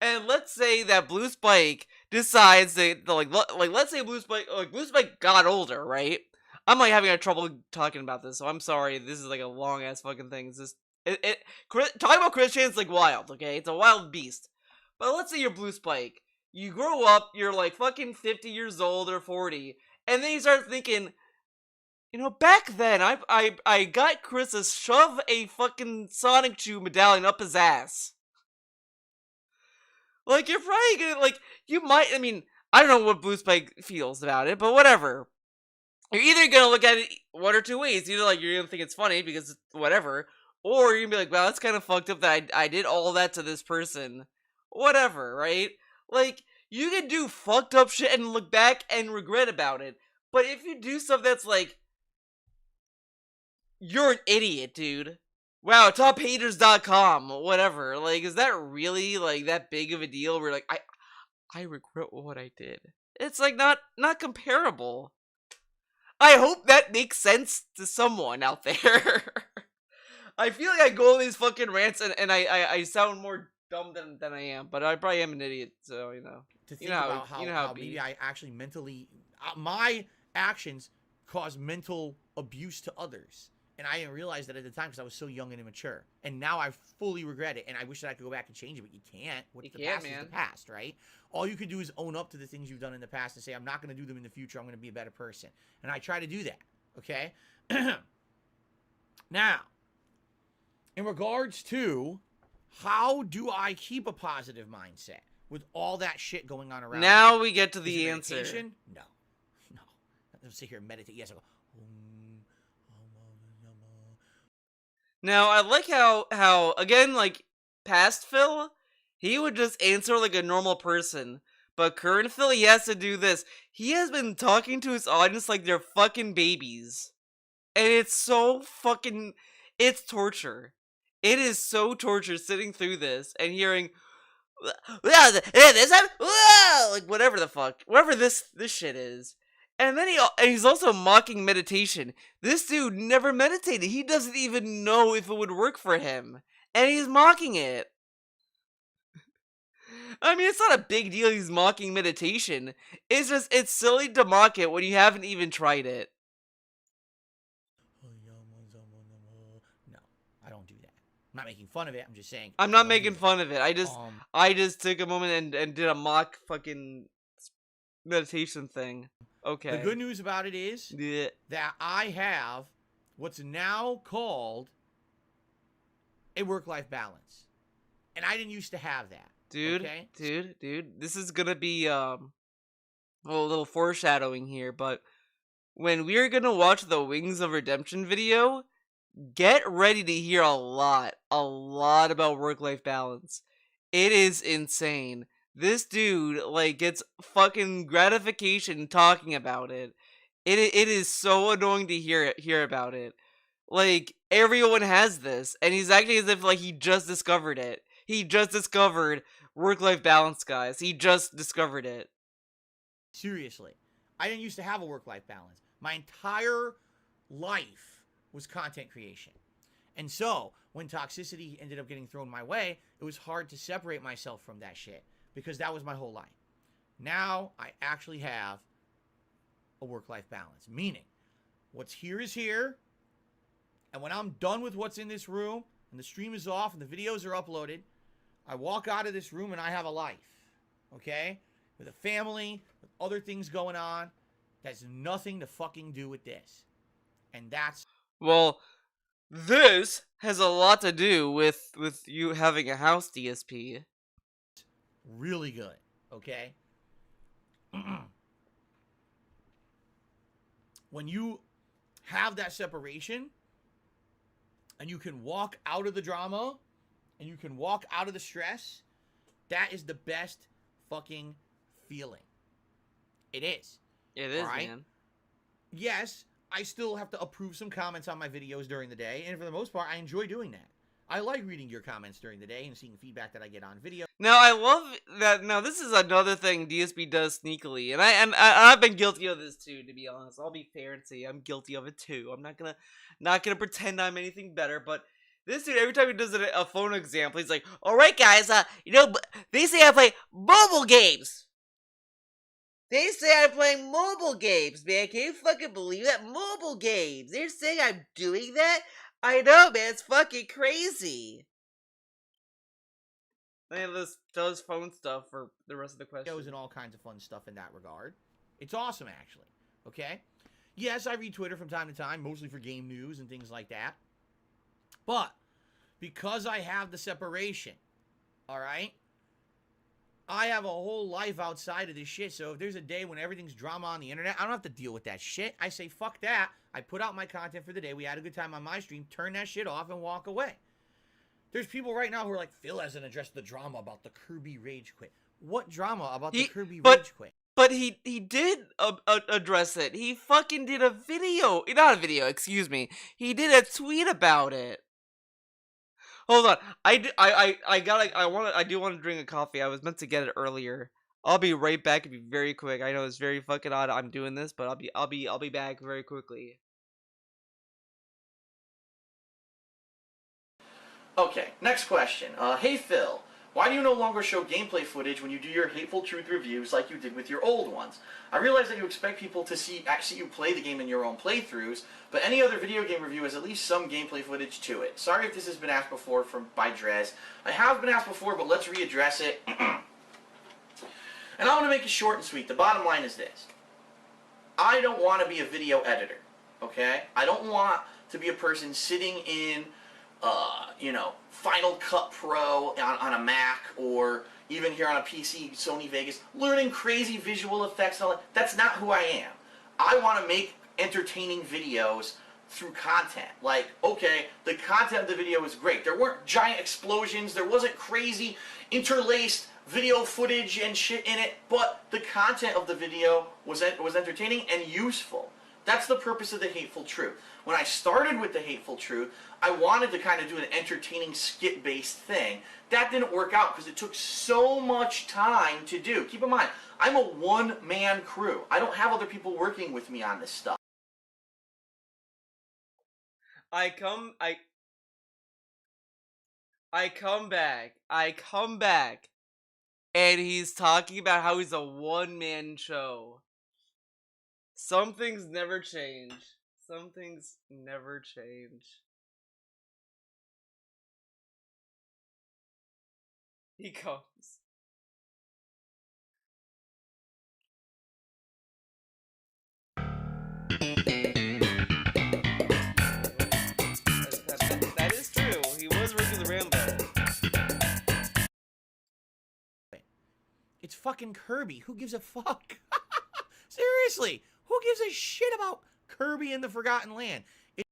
And let's say that Blue Spike decides that like let's say Blue Spike got older, right? I'm like having a trouble talking about this, so I'm sorry. This is like a long ass fucking thing. It's just talking about Chris Chan's like wild, okay? It's a wild beast. But let's say you're Blue Spike. You grow up, you're like fucking 50 years old or 40, and then you start thinking, you know, back then I got Chris to shove a fucking Sonic Chew medallion up his ass. Like, you're probably gonna, like, you might, I mean, I don't know what Blue Spike feels about it, but whatever. You're either gonna look at it one or two ways. Either, like, you're gonna think it's funny because whatever, or you're gonna be like, wow, that's kind of fucked up that I did all that to this person. Whatever, right? Like, you can do fucked up shit and look back and regret about it. But if you do stuff that's like, you're an idiot, dude. Wow, tophaters.com, whatever. Like, is that really, like, that big of a deal where, like, I regret what I did? It's, like, not comparable. I hope that makes sense to someone out there. I feel like I go on these fucking rants and I sound more dumb than I am, but I probably am an idiot, so, you know. To think about how maybe I actually mentally... my actions cause mental abuse to others. And I didn't realize that at the time because I was so young and immature. And now I fully regret it. And I wish that I could go back and change it, but you can't. What's the past is the past, right? All you can do is own up to the things you've done in the past and say, I'm not going to do them in the future. I'm going to be a better person. And I try to do that, okay? Now, in regards to how do I keep a positive mindset with all that shit going on around now me? we get to the answer. answer. No. I'll sit here and meditate. Yes, I go... Now, I like how again, like, past Phil, he would just answer like a normal person. But current Phil, he has to do this. He has been talking to his audience like they're fucking babies. And it's so fucking... It's torture. It is so torture sitting through this and hearing... Like, whatever the fuck. Whatever this shit is. And then he's also mocking meditation. This dude never meditated. He doesn't even know if it would work for him. And he's mocking it. I mean, it's not a big deal he's mocking meditation. It's just, it's silly to mock it when you haven't even tried it. No, I don't do that. I'm not making fun of it. I'm just saying. I'm not making fun of it. I just took a moment and did a mock fucking meditation thing. Okay. The good news about it is that I have what's now called a work-life balance. And I didn't used to have that. Dude, okay? dude, this is gonna be a little foreshadowing here, but when we're gonna watch the Wings of Redemption video, get ready to hear a lot about work-life balance. It is insane. This dude, like, gets fucking gratification talking about it. It is so annoying to hear about it. Like, everyone has this, and he's acting as if, like, he just discovered it. He just discovered work-life balance, guys. He just discovered it. Seriously. I didn't used to have a work-life balance. My entire life was content creation. And so, when toxicity ended up getting thrown my way, it was hard to separate myself from that shit. Because that was my whole life. Now, I actually have a work-life balance. Meaning, what's here is here. And when I'm done with what's in this room, and the stream is off, and the videos are uploaded, I walk out of this room and I have a life. Okay? With a family, with other things going on. That has nothing to fucking do with this. And that's... Well, this has a lot to do with you having a house, DSP. Really good, okay? When you have that separation and you can walk out of the drama and you can walk out of the stress, that is the best fucking feeling. It is. It is, right? man. Yes, I still have to approve some comments on my videos during the day, and for the most part, I enjoy doing that. I like reading your comments during the day and seeing feedback that I get on video. Now, I love that. Now, this is another thing DSP does sneakily, and I've been guilty of this too. To be honest, I'll be fair and say I'm guilty of it too. I'm not gonna pretend I'm anything better. But this dude, every time he does a phone example, he's like, "All right, guys, you know, they say I play mobile games. They say I'm playing mobile games, man. Can you fucking believe that? Mobile games. They're saying I'm doing that? I know, man. It's fucking crazy. Any of this does phone stuff for the rest of the question. And all kinds of fun stuff in that regard. It's awesome, actually. Okay? Yes, I read Twitter from time to time, mostly for game news and things like that. But because I have the separation, all right, I have a whole life outside of this shit. So if there's a day when everything's drama on the internet, I don't have to deal with that shit. I say, fuck that. I put out my content for the day. We had a good time on my stream. Turn that shit off and walk away. There's people right now who are like, Phil hasn't addressed the drama about the Kirby Rage Quit. What drama about the Kirby Rage Quit? But he did address it. He fucking did a video. Not a video, excuse me. He did a tweet about it. Hold on. I do want to drink a coffee. I was meant to get it earlier. I'll be right back. It'll be very quick. I know it's very fucking odd I'm doing this, but I'll be back very quickly. Okay, next question. Hey Phil, why do you no longer show gameplay footage when you do your Hateful Truth reviews like you did with your old ones? I realize that you expect people to see you play the game in your own playthroughs, but any other video game review has at least some gameplay footage to it. Sorry if this has been asked before by Drez. I have been asked before, but let's readdress it. And I want to make it short and sweet. The bottom line is this. I don't want to be a video editor, okay? I don't want to be a person sitting in Final Cut Pro on a Mac, or even here on a PC, Sony Vegas, learning crazy visual effects and all that. That's not who I am. I want to make entertaining videos through content. Like, okay, the content of the video was great. There weren't giant explosions. There wasn't crazy interlaced video footage and shit in it, but the content of the video was entertaining and useful. That's the purpose of the Hateful Truth. When I started with the Hateful Truth, I wanted to kind of do an entertaining skit-based thing. That didn't work out because it took so much time to do. Keep in mind, I'm a one-man crew. I don't have other people working with me on this stuff. I come back, and he's talking about how he's a one-man show. Some things never change. Some things never change. He comes. That is true. He was working the Rambo. It's fucking Kirby. Who gives a fuck? Seriously. Who gives a shit about Kirby in the Forgotten Land?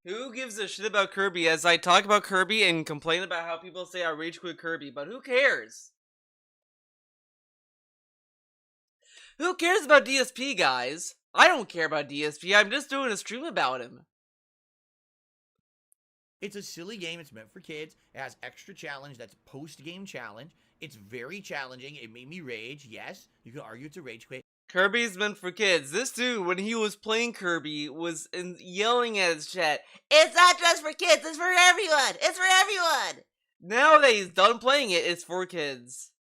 Who gives a shit about Kirby as I talk about Kirby and complain about how people say I rage quit Kirby, but who cares? Who cares about DSP, guys? I don't care about DSP, I'm just doing a stream about him. It's a silly game, it's meant for kids, it has extra challenge, that's post-game challenge. It's very challenging, it made me rage, yes, you could argue it's a rage quit. Kirby's meant for kids. This dude, when he was playing Kirby, was yelling at his chat, "It's not just for kids, it's for everyone! It's for everyone!" Now that he's done playing it, it's for kids.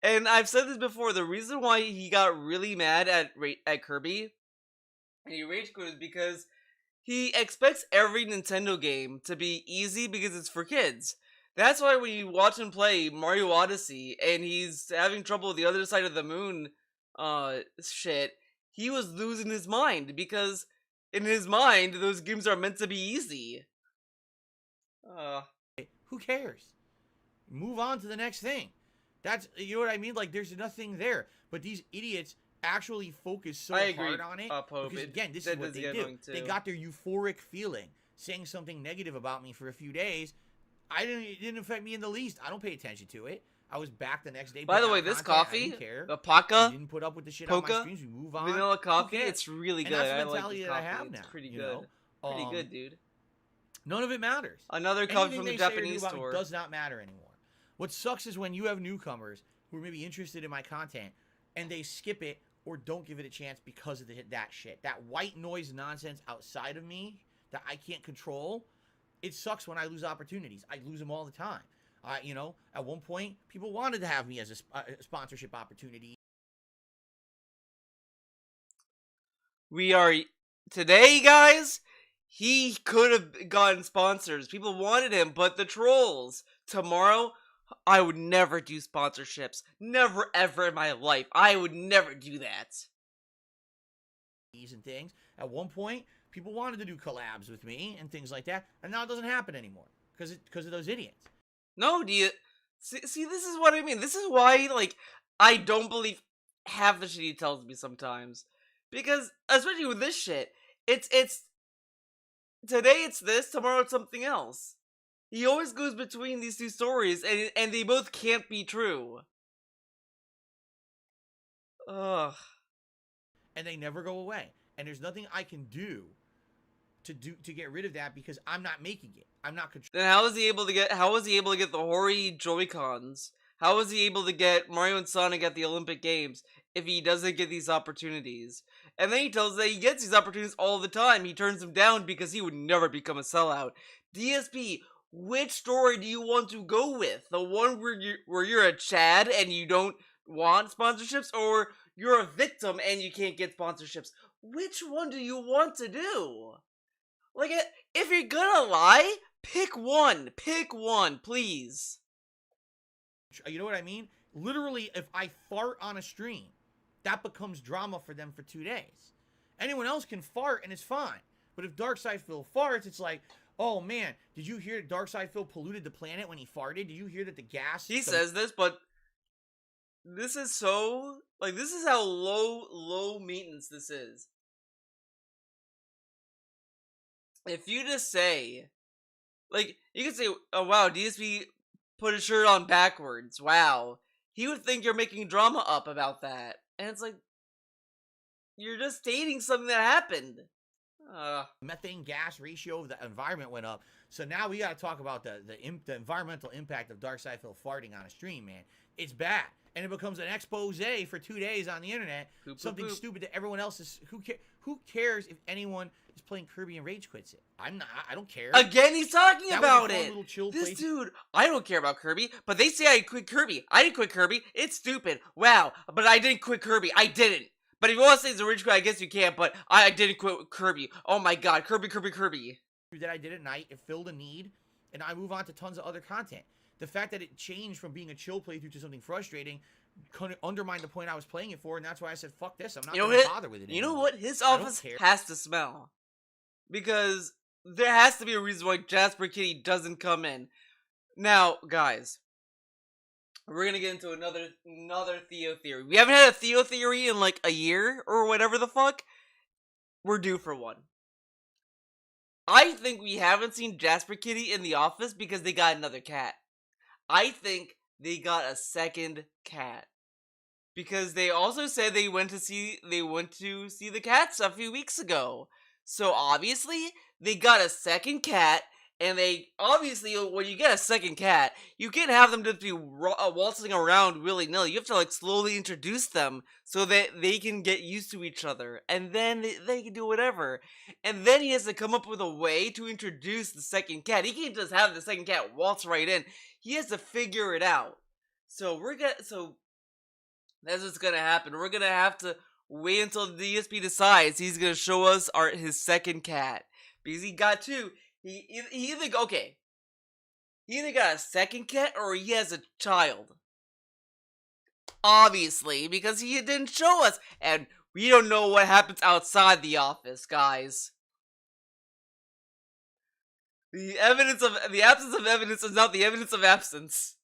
And I've said this before, the reason why he got really mad at Kirby, and he rage quit, is because he expects every Nintendo game to be easy because it's for kids. That's why when you watch him play Mario Odyssey, and he's having trouble with the other side of the moon, shit, he was losing his mind, because in his mind, those games are meant to be easy. Who cares? Move on to the next thing. That's, you know what I mean? Like, there's nothing there. But these idiots actually focus so hard on it. Because, again, this is what they do. They got their euphoric feeling. Saying something negative about me for a few days, it didn't affect me in the least. I don't pay attention to it. I was back the next day. By the way, this coffee, the Paca, didn't put up with the shit on my streams. We move on. Vanilla coffee, it's really good. And that's the mentality that I have now. It's pretty good. Pretty good, dude. None of it matters. Another coffee from the Japanese store. Does not matter anymore. What sucks is when you have newcomers who are maybe interested in my content and they skip it or don't give it a chance because of that shit. That white noise nonsense outside of me that I can't control. It sucks when I lose opportunities. I lose them all the time. At one point, people wanted to have me as a sponsorship opportunity. today, guys, he could have gotten sponsors. People wanted him, but the trolls. Tomorrow, I would never do sponsorships. Never ever in my life. I would never do that. And things. At one point, people wanted to do collabs with me and things like that, and now it doesn't happen anymore because of those idiots. No, do you see? This is what I mean. This is why, like, I don't believe half the shit he tells me sometimes, because especially with this shit, it's today it's this, tomorrow it's something else. He always goes between these two stories, and they both can't be true. Ugh. And they never go away. And there's nothing I can do to get rid of that because I'm not making it. I'm not controlling. Then how was he able to get the Hori Joy-Cons? How was he able to get Mario and Sonic at the Olympic Games if he doesn't get these opportunities? And then he tells us that he gets these opportunities all the time. He turns them down because he would never become a sellout. DSP, which story do you want to go with? The one where you're a Chad and you don't want sponsorships, or you're a victim and you can't get sponsorships? Which one do you want to do? Like, if you're gonna lie, pick one. Pick one, please. You know what I mean? Literally, if I fart on a stream, that becomes drama for them for 2 days. Anyone else can fart and it's fine. But if Darkside Phil farts, it's like, oh man, did you hear Darkside Phil polluted the planet when he farted? Did you hear that the gas... He says this, but this is so... Like, this is how low maintenance this is. If you just say... Like, you could say, oh wow, DSP put his shirt on backwards. Wow. He would think you're making drama up about that. And it's like, you're just stating something that happened. Methane gas ratio of the environment went up. So now we got to talk about the environmental impact of Darkside Phil farting on a stream, man. It's bad. And it becomes an expose for 2 days on the internet. Something stupid that everyone else is... Who cares if anyone is playing Kirby and rage quits it? I don't care. Again, he's talking about it. This dude, I don't care about Kirby, but they say I quit Kirby. I didn't quit Kirby. It's stupid. Wow, but I didn't quit Kirby. I didn't. But if you want to say it's a rage quit, I guess you can, but I didn't quit Kirby. Oh my god, Kirby. That I did at night, it filled a need, and I move on to tons of other content. The fact that it changed from being a chill playthrough to something frustrating couldn't undermine the point I was playing it for, and that's why I said, fuck this, I'm not going to bother with it anymore. You know what? His office has to smell. Because there has to be a reason why Jasper Kitty doesn't come in. Now, guys, we're going to get into another Theo theory. We haven't had a Theo theory in like a year or whatever the fuck. We're due for one. I think we haven't seen Jasper Kitty in the office because they got another cat. I think they got a second cat. Because they also said they went to see the cats a few weeks ago. So obviously, they got a second cat, and they obviously, when you get a second cat, you can't have them just be waltzing around willy-nilly. You have to like slowly introduce them so that they can get used to each other, and then they can do whatever. And then he has to come up with a way to introduce the second cat. He can't just have the second cat waltz right in. He has to figure it out. So that's what's gonna happen. We're gonna have to wait until the DSP decides he's gonna show us his second cat, because he got two. He either got a second cat or he has a child. Obviously, because he didn't show us, and we don't know what happens outside the office, guys. The absence of evidence is not the evidence of absence.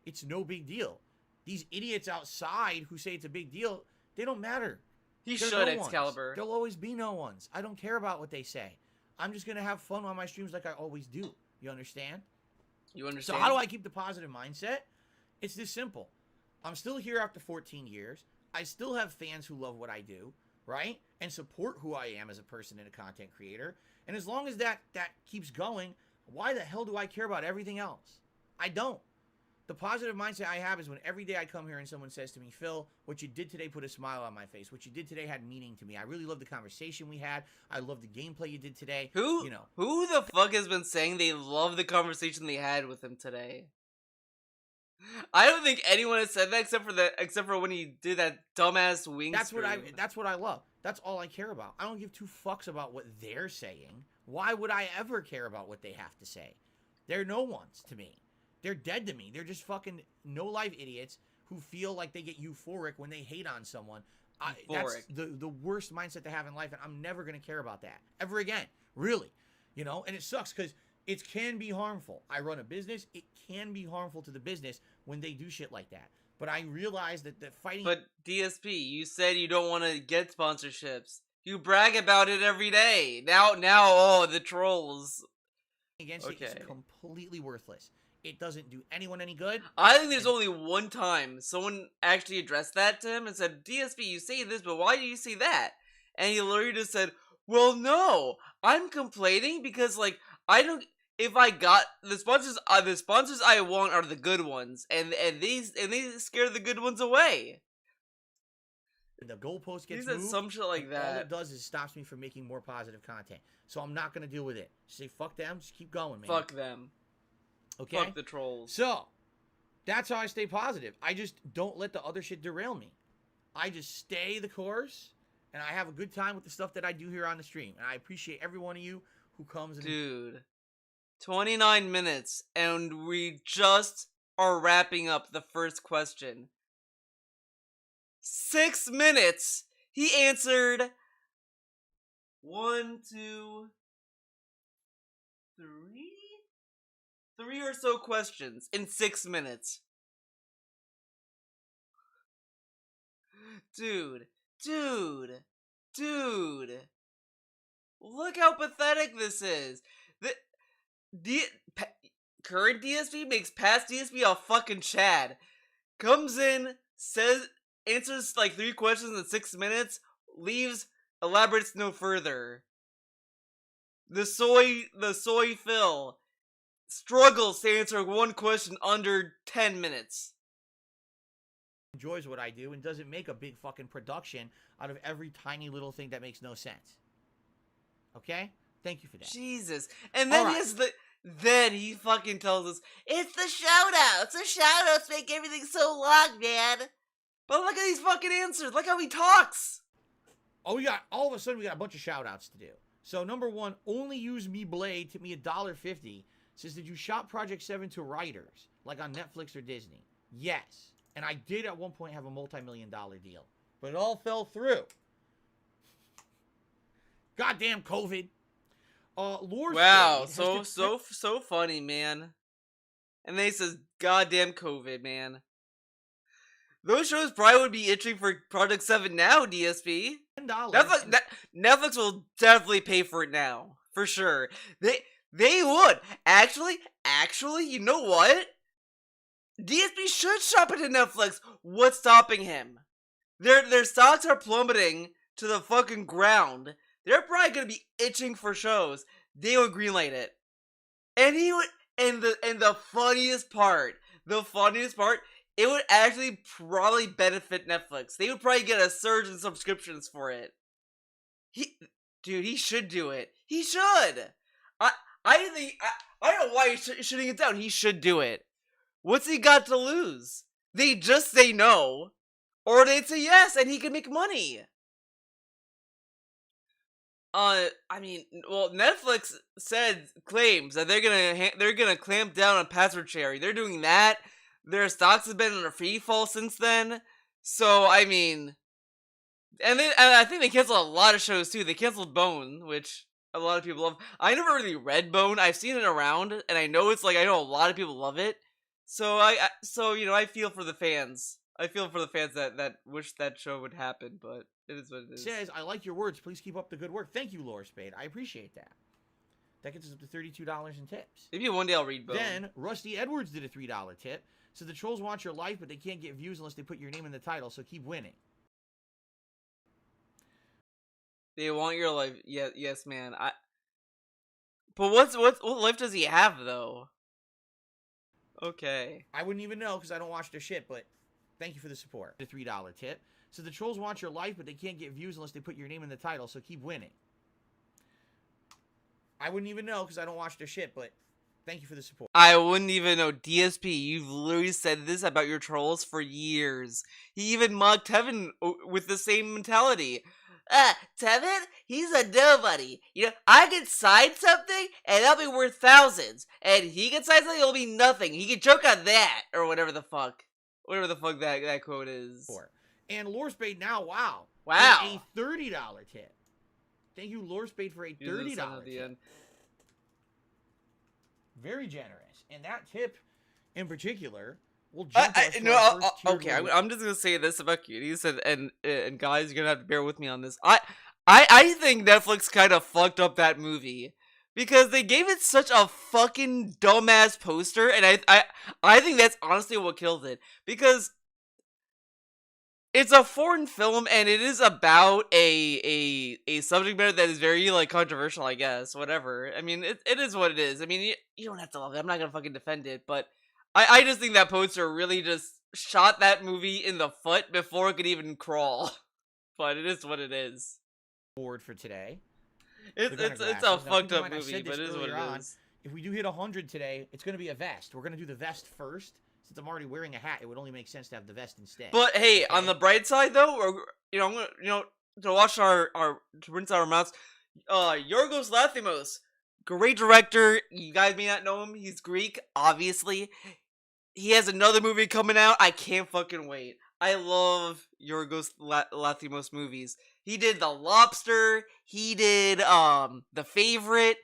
It's no big deal. These idiots outside who say it's a big deal, they don't matter. He should, Excalibur. There'll always be no ones. I don't care about what they say. I'm just going to have fun on my streams like I always do. You understand? You understand? So how do I keep the positive mindset? It's this simple. I'm still here after 14 years. I still have fans who love what I do, right? And support who I am as a person and a content creator. And as long as that keeps going, why the hell do I care about everything else? I don't. The positive mindset I have is when every day I come here and someone says to me, Phil, what you did today put a smile on my face. What you did today had meaning to me. I really love the conversation we had. I love the gameplay you did today. Who the fuck has been saying they love the conversation they had with him today? I don't think anyone has said that except for when he did that dumbass wing That's what stream. that's what I love. That's all I care about. I don't give two fucks about what they're saying. Why would I ever care about what they have to say? They're no ones to me. They're dead to me. They're just fucking no-life idiots who feel like they get euphoric when they hate on someone. That's the worst mindset to have in life, and I'm never going to care about that ever again. Really. You know, and it sucks because it can be harmful. I run a business. It can be harmful to the business when they do shit like that. But I realize that fighting... But DSP, you said you don't want to get sponsorships. You brag about it every day. Now, oh, the trolls. Against it is completely worthless. It doesn't do anyone any good. I think there's only one time someone actually addressed that to him and said, DSP, you say this, but why do you say that? And he literally just said, well, no, I'm complaining because, like, I don't... If I got the sponsors I want are the good ones, and they scare the good ones away. The goalpost gets moved. Some shit like that. All it does is stops me from making more positive content. So I'm not gonna deal with it. Say fuck them. Just keep going, man. Fuck them. Okay. Fuck the trolls. So that's how I stay positive. I just don't let the other shit derail me. I just stay the course, and I have a good time with the stuff that I do here on the stream. And I appreciate every one of you who comes and... Dude, 29 minutes, and we just are wrapping up the first question. 6 minutes! He answered 1, 2, 3? 3 or so questions in 6 minutes. Dude. Look how pathetic this is. Current DSP makes past DSP a fucking Chad. Comes in, answers like 3 questions in 6 minutes, leaves, elaborates no further. The soy Phil struggles to answer 1 question under 10 minutes. Enjoys what I do and doesn't make a big fucking production out of every tiny little thing that makes no sense. Okay? Thank you for that. Jesus. And then then he fucking tells us, it's the shoutouts. The shoutouts make everything so long, man. But look at these fucking answers. Look how he talks. Oh, all of a sudden we got a bunch of shoutouts to do. So number 1, only use me Blade took me $1.50. Says, did you shop Project 7 to writers, like on Netflix or Disney? Yes. And I did at one point have a multi-million-dollar deal. But it all fell through. Goddamn COVID. Wow, so funny, man. And then he says, goddamn COVID, man. Those shows probably would be itching for Project 7 now, DSP. $10. Netflix will definitely pay for it now. For sure. They would. Actually, you know what? DSP should shop into Netflix. What's stopping him? Their stocks are plummeting to the fucking ground. They're probably gonna be itching for shows. They would greenlight it. And he would, and the funniest part, it would actually probably benefit Netflix. They would probably get a surge in subscriptions for it. He should do it. He should. I don't know why he's shutting it down. He should do it. What's he got to lose? They just say no, or they'd say yes, and he can make money. Netflix claims that they're gonna clamp down on password sharing. They're doing that. Their stocks have been in a free fall since then. So I think they canceled a lot of shows too. They canceled Bone, which a lot of people love. I never really read Bone. I've seen it around, and I know I know a lot of people love it. So I feel for the fans. I feel for the fans that wish that show would happen, but it is what it is. It says, I like your words. Please keep up the good work. Thank you, Laura Spade. I appreciate that. That gets us up to $32 in tips. Maybe one day I'll read Bone. Then, Rusty Edwards did a $3 tip. So the trolls want your life, but they can't get views unless they put your name in the title, so keep winning. They want your life. Yeah, yes, man. But what life does he have, though? Okay. I wouldn't even know because I don't watch their shit, but thank you for the support. The $3 tip. So the trolls want your life, but they can't get views unless they put your name in the title, so keep winning. I wouldn't even know because I don't watch their shit, but Thank you for the support. I wouldn't even know. DSP, you've literally said this about your trolls for years. He even mocked Tevin with the same mentality. Tevin? He's a nobody. You know, I can sign something and that'll be worth thousands. And he can sign something, it'll be nothing. He can joke on that. Or whatever the fuck. Whatever the fuck that quote is. And Lore Spade now, wow. Wow. A $30 tip. Thank you, Lore Spade, for a $30 tip. Very generous. And that tip, in particular, will jump us to our first tier. Okay, I'm just gonna say this about cuties, and guys, you're gonna have to bear with me on this. I think Netflix kind of fucked up that movie because they gave it such a fucking dumbass poster, and I think that's honestly what killed it, because it's a foreign film and it is about a subject matter that is very like controversial, I guess. Whatever. I mean, it is what it is. I mean, you don't have to love it. I'm not gonna fucking defend it, but I just think that poster really just shot that movie in the foot before it could even crawl. But it is what it is. Board for today. It's a fucked up movie, but it is what it is. If we do hit 100 today, it's gonna be a vest. We're gonna do the vest first. Since I'm already wearing a hat, it would only make sense to have the vest instead. But hey, on the bright side though, to watch to rinse our mouths, Yorgos Lanthimos, great director. You guys may not know him. He's Greek, obviously. He has another movie coming out. I can't fucking wait. I love Yorgos Lanthimos movies. He did The Lobster. He did The Favorite.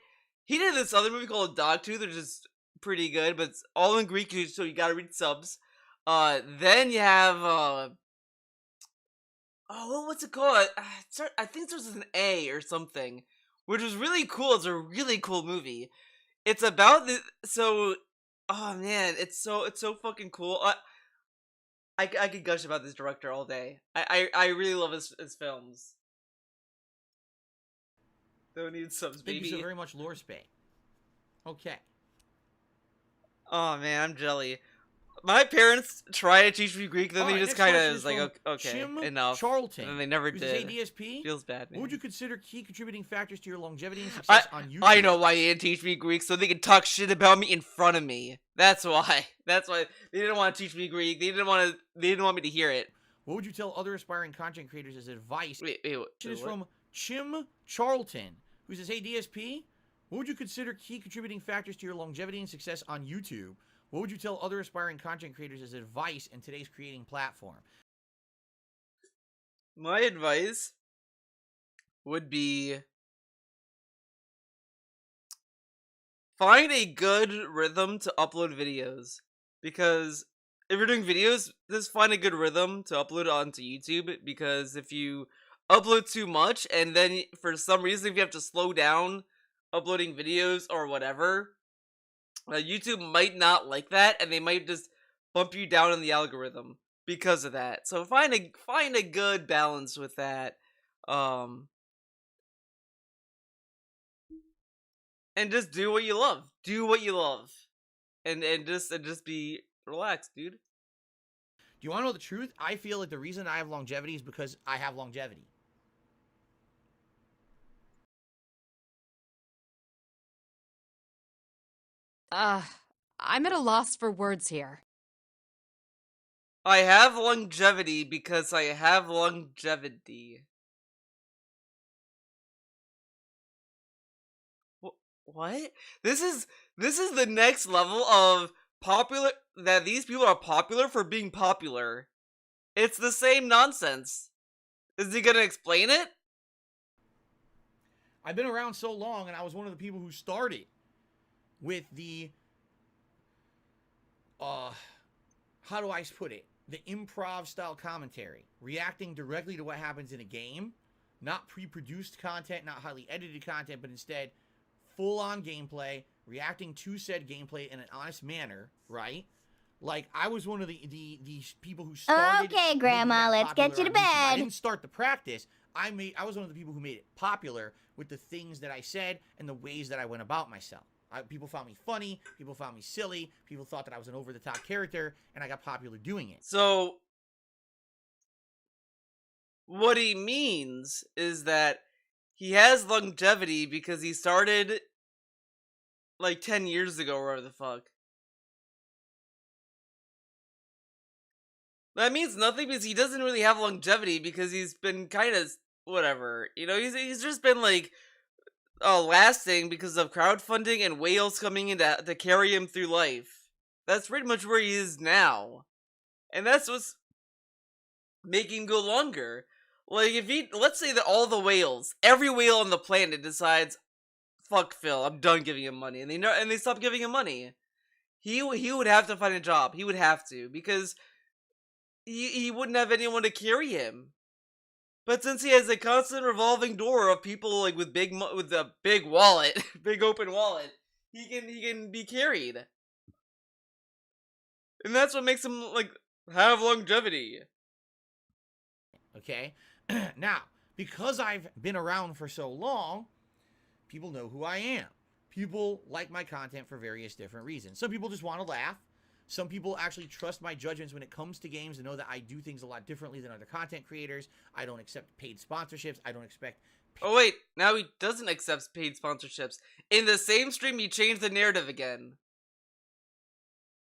He did this other movie called Dogtooth, which is pretty good, but it's all in Greek, so you gotta read subs. Then you have what's it called? I think there's an A or something, which is really cool. It's a really cool movie. It's about oh man, it's so fucking cool. I could gush about this director all day. I really love his films. Don't need subs, baby. Thank you so very much, Lore Spade. Okay. Oh man, I'm jelly. My parents try to teach me Greek, then they just kind of is like, okay, enough. Charlton, and then they never did. ADSP? Feels bad, man. What would you consider key contributing factors to your longevity and success on YouTube? I know why they didn't teach me Greek, so they could talk shit about me in front of me. That's why. That's why they didn't want to teach me Greek. They didn't want me to hear it. What would you tell other aspiring content creators as advice? Wait, This is from Chim Charlton, who says, "Hey DSP, what would you consider key contributing factors to your longevity and success on YouTube? What would you tell other aspiring content creators as advice in today's creating platform?" My advice would be find a good rhythm to upload videos. Because if you're doing videos, just find a good rhythm to upload onto YouTube. Because if you upload too much and then for some reason if you have to slow down uploading videos or whatever, YouTube might not like that, and they might just bump you down in the algorithm because of that. So find a good balance with that, and just do what you love. Do what you love, and just be relaxed, dude. Do you want to know the truth? I feel like the reason I have longevity is because I have longevity. I'm at a loss for words here. I have longevity because I have longevity. What? This is the next level of popular, that these people are popular for being popular. It's the same nonsense. Is he gonna explain it? I've been around so long, and I was one of the people who started with the, how do I put it? The improv style commentary, reacting directly to what happens in a game, not pre-produced content, not highly edited content, but instead full-on gameplay, reacting to said gameplay in an honest manner, right? Like, I was one of the people who started. Okay, Grandma, let's get you to bed. I didn't start the practice. I was one of the people who made it popular with the things that I said and the ways that I went about myself. People found me funny. People found me silly. People thought that I was an over-the-top character, and I got popular doing it. So, what he means is that he has longevity because he started like 10 years ago or whatever the fuck. That means nothing because he doesn't really have longevity because he's been kind of whatever. You know, he's just been like lasting because of crowdfunding and whales coming in to carry him through life. That's pretty much where he is now. And that's what's making him go longer. Like, if he, let's say that all the whales, every whale on the planet decides, fuck Phil, I'm done giving him money, and they stop giving him money. He would have to find a job. He would have to, because he wouldn't have anyone to carry him. But since he has a constant revolving door of people like with a big wallet, big open wallet, he can be carried, and that's what makes him like have longevity. Okay, now because I've been around for so long, people know who I am. People like my content for various different reasons. Some people just want to laugh. Some people actually trust my judgments when it comes to games and know that I do things a lot differently than other content creators. I don't accept paid sponsorships. I don't expect... Oh wait, now he doesn't accept paid sponsorships. In the same stream, he changed the narrative again.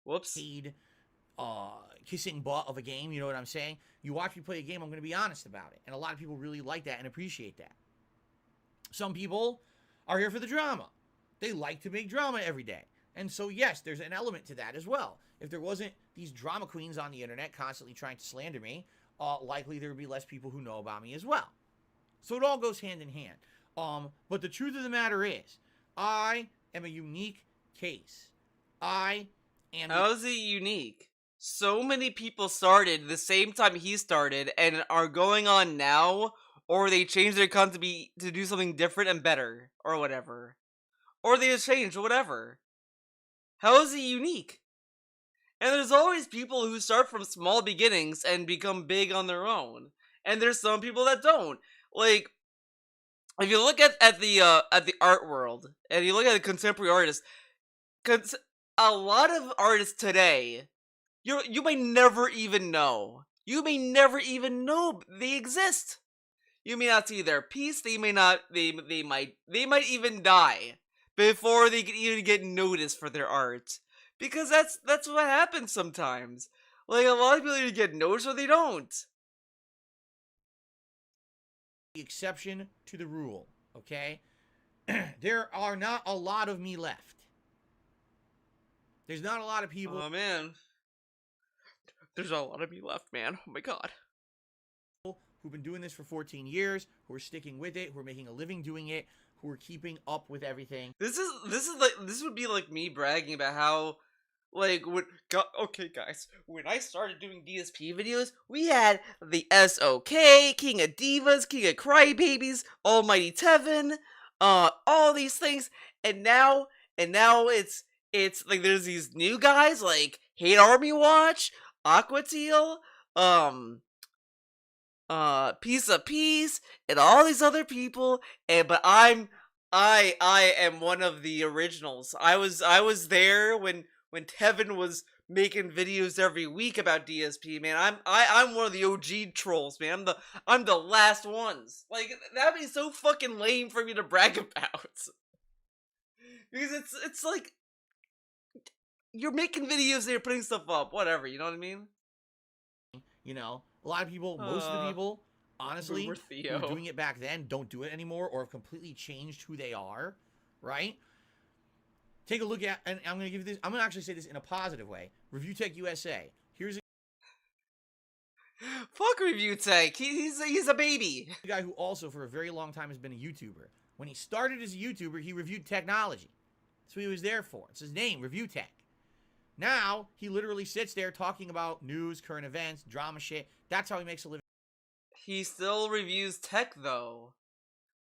Whoops. Paid kissing butt of a game, you know what I'm saying? You watch me play a game, I'm going to be honest about it. And a lot of people really like that and appreciate that. Some people are here for the drama. They like to make drama every day. And so, yes, there's an element to that as well. If there wasn't these drama queens on the internet constantly trying to slander me, likely there would be less people who know about me as well. So it all goes hand in hand. But the truth of the matter is, I am a unique case. I am... How is he unique? So many people started the same time he started and are going on now, or they changed their content to do something different and better, or whatever. Or they just changed, whatever. How is he unique? And there's always people who start from small beginnings and become big on their own. And there's some people that don't. Like, if you look at the art world, and you look at the contemporary artists, a lot of artists today, you may never even know. You may never even know they exist. You may not see their piece. They might even die before they can even get noticed for their art. Because that's what happens sometimes. Like, a lot of people either get noticed or they don't. The exception to the rule, okay? There are not a lot of me left. There's not a lot of people... Oh, man. There's not a lot of me left, man. Oh, my God. Who've been doing this for 14 years, who are sticking with it, who are making a living doing it, who are keeping up with everything. This would be like me bragging about how, like, okay guys, when I started doing DSP videos, we had the SOK, King of Divas, King of Crybabies, Almighty Tevin, all these things, and now it's like there's these new guys like Hate Army Watch, Aqua Teal, Piece of Peace, and all these other people, but I am one of the originals. I was there when Tevin was making videos every week about DSP, man. I'm one of the OG trolls, man. I'm the last ones. Like, that'd be so fucking lame for me to brag about. Because it's like, you're making videos and you're putting stuff up, whatever, you know what I mean? You know, a lot of people, most of the people, honestly, who were doing it back then don't do it anymore or have completely changed who they are, right? Take a look at, and I'm going to give you this, I'm going to actually say this in a positive way. Review Tech USA. Here's a fuck Review Tech. He's a baby. guy who also for a very long time has been a YouTuber. When he started as a YouTuber, he reviewed technology. That's what he was there for. It's his name, Review Tech. Now, he literally sits there talking about news, current events, drama shit. That's how he makes a living. He still reviews tech, though.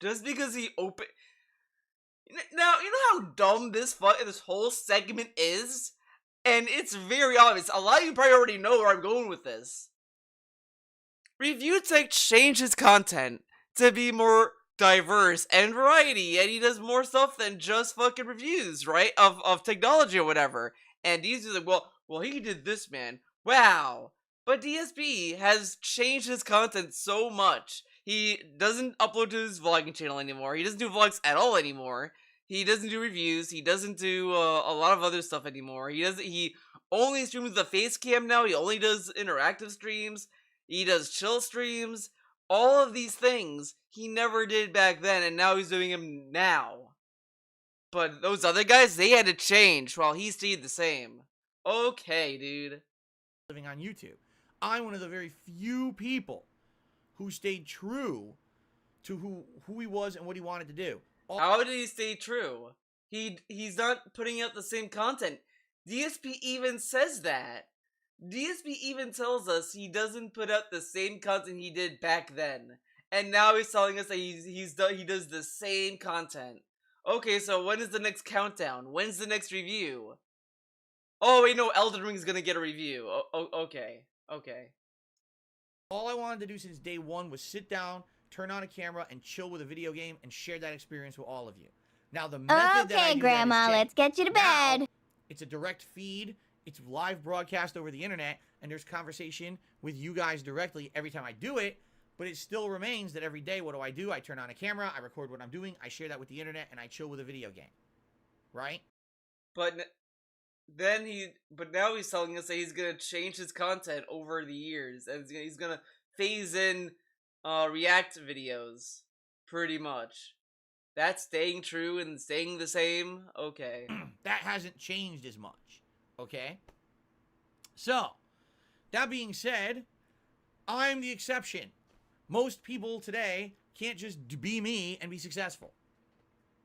Just because he Now, you know how dumb this whole segment is? And it's very obvious. A lot of you probably already know where I'm going with this. Review Tech changed his content to be more diverse and variety, and he does more stuff than just fucking reviews, right? Of technology or whatever. And he's just like, well, he did this, man. Wow. But DSP has changed his content so much. He doesn't upload to his vlogging channel anymore. He doesn't do vlogs at all anymore. He doesn't do reviews. He doesn't do a lot of other stuff anymore. He only streams the face cam now. He only does interactive streams. He does chill streams. All of these things he never did back then, and now he's doing them now. But those other guys, they had to change while he stayed the same. Okay, dude. Living on YouTube. I'm one of the very few people who stayed true to who he was and what he wanted to do. How did he stay true? He's not putting out the same content. DSP even says that. DSP even tells us he doesn't put out the same content he did back then. And now he's telling us that he does the same content. Okay, so when is the next countdown? When's the next review? Oh wait, no, Elden Ring's gonna get a review. Okay. All I wanted to do since day one was sit down, turn on a camera, and chill with a video game and share that experience with all of you. Now the method that I do Grandma, let's get you to bed. It's a direct feed. It's live broadcast over the internet, and there's conversation with you guys directly every time I do it. But it still remains that every day, what do? I turn on a camera, I record what I'm doing, I share that with the internet, and I chill with a video game. Right? But now he's telling us that he's gonna change his content over the years, and he's gonna phase in react videos, pretty much. That's staying true and staying the same. Okay. That hasn't changed as much. Okay? So, that being said, I'm the exception. Most people today can't just be me and be successful.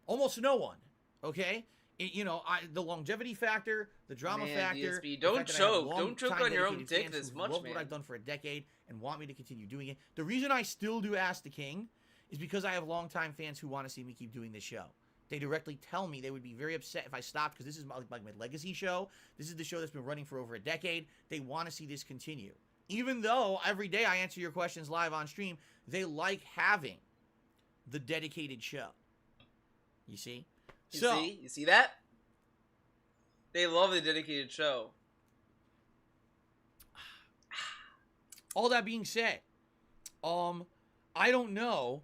Almost no one. Okay? The longevity factor, the drama factor. DSP, don't choke on your own dick this much, love what I've done for a decade and want me to continue doing it. The reason I still do Ask the King is because I have longtime fans who want to see me keep doing this show. They directly tell me they would be very upset if I stopped, because this is my legacy show. This is the show that's been running for over a decade. They want to see this continue. Even though every day I answer your questions live on stream, they like having the dedicated show. You see? You see that? They love the dedicated show. All that being said, I don't know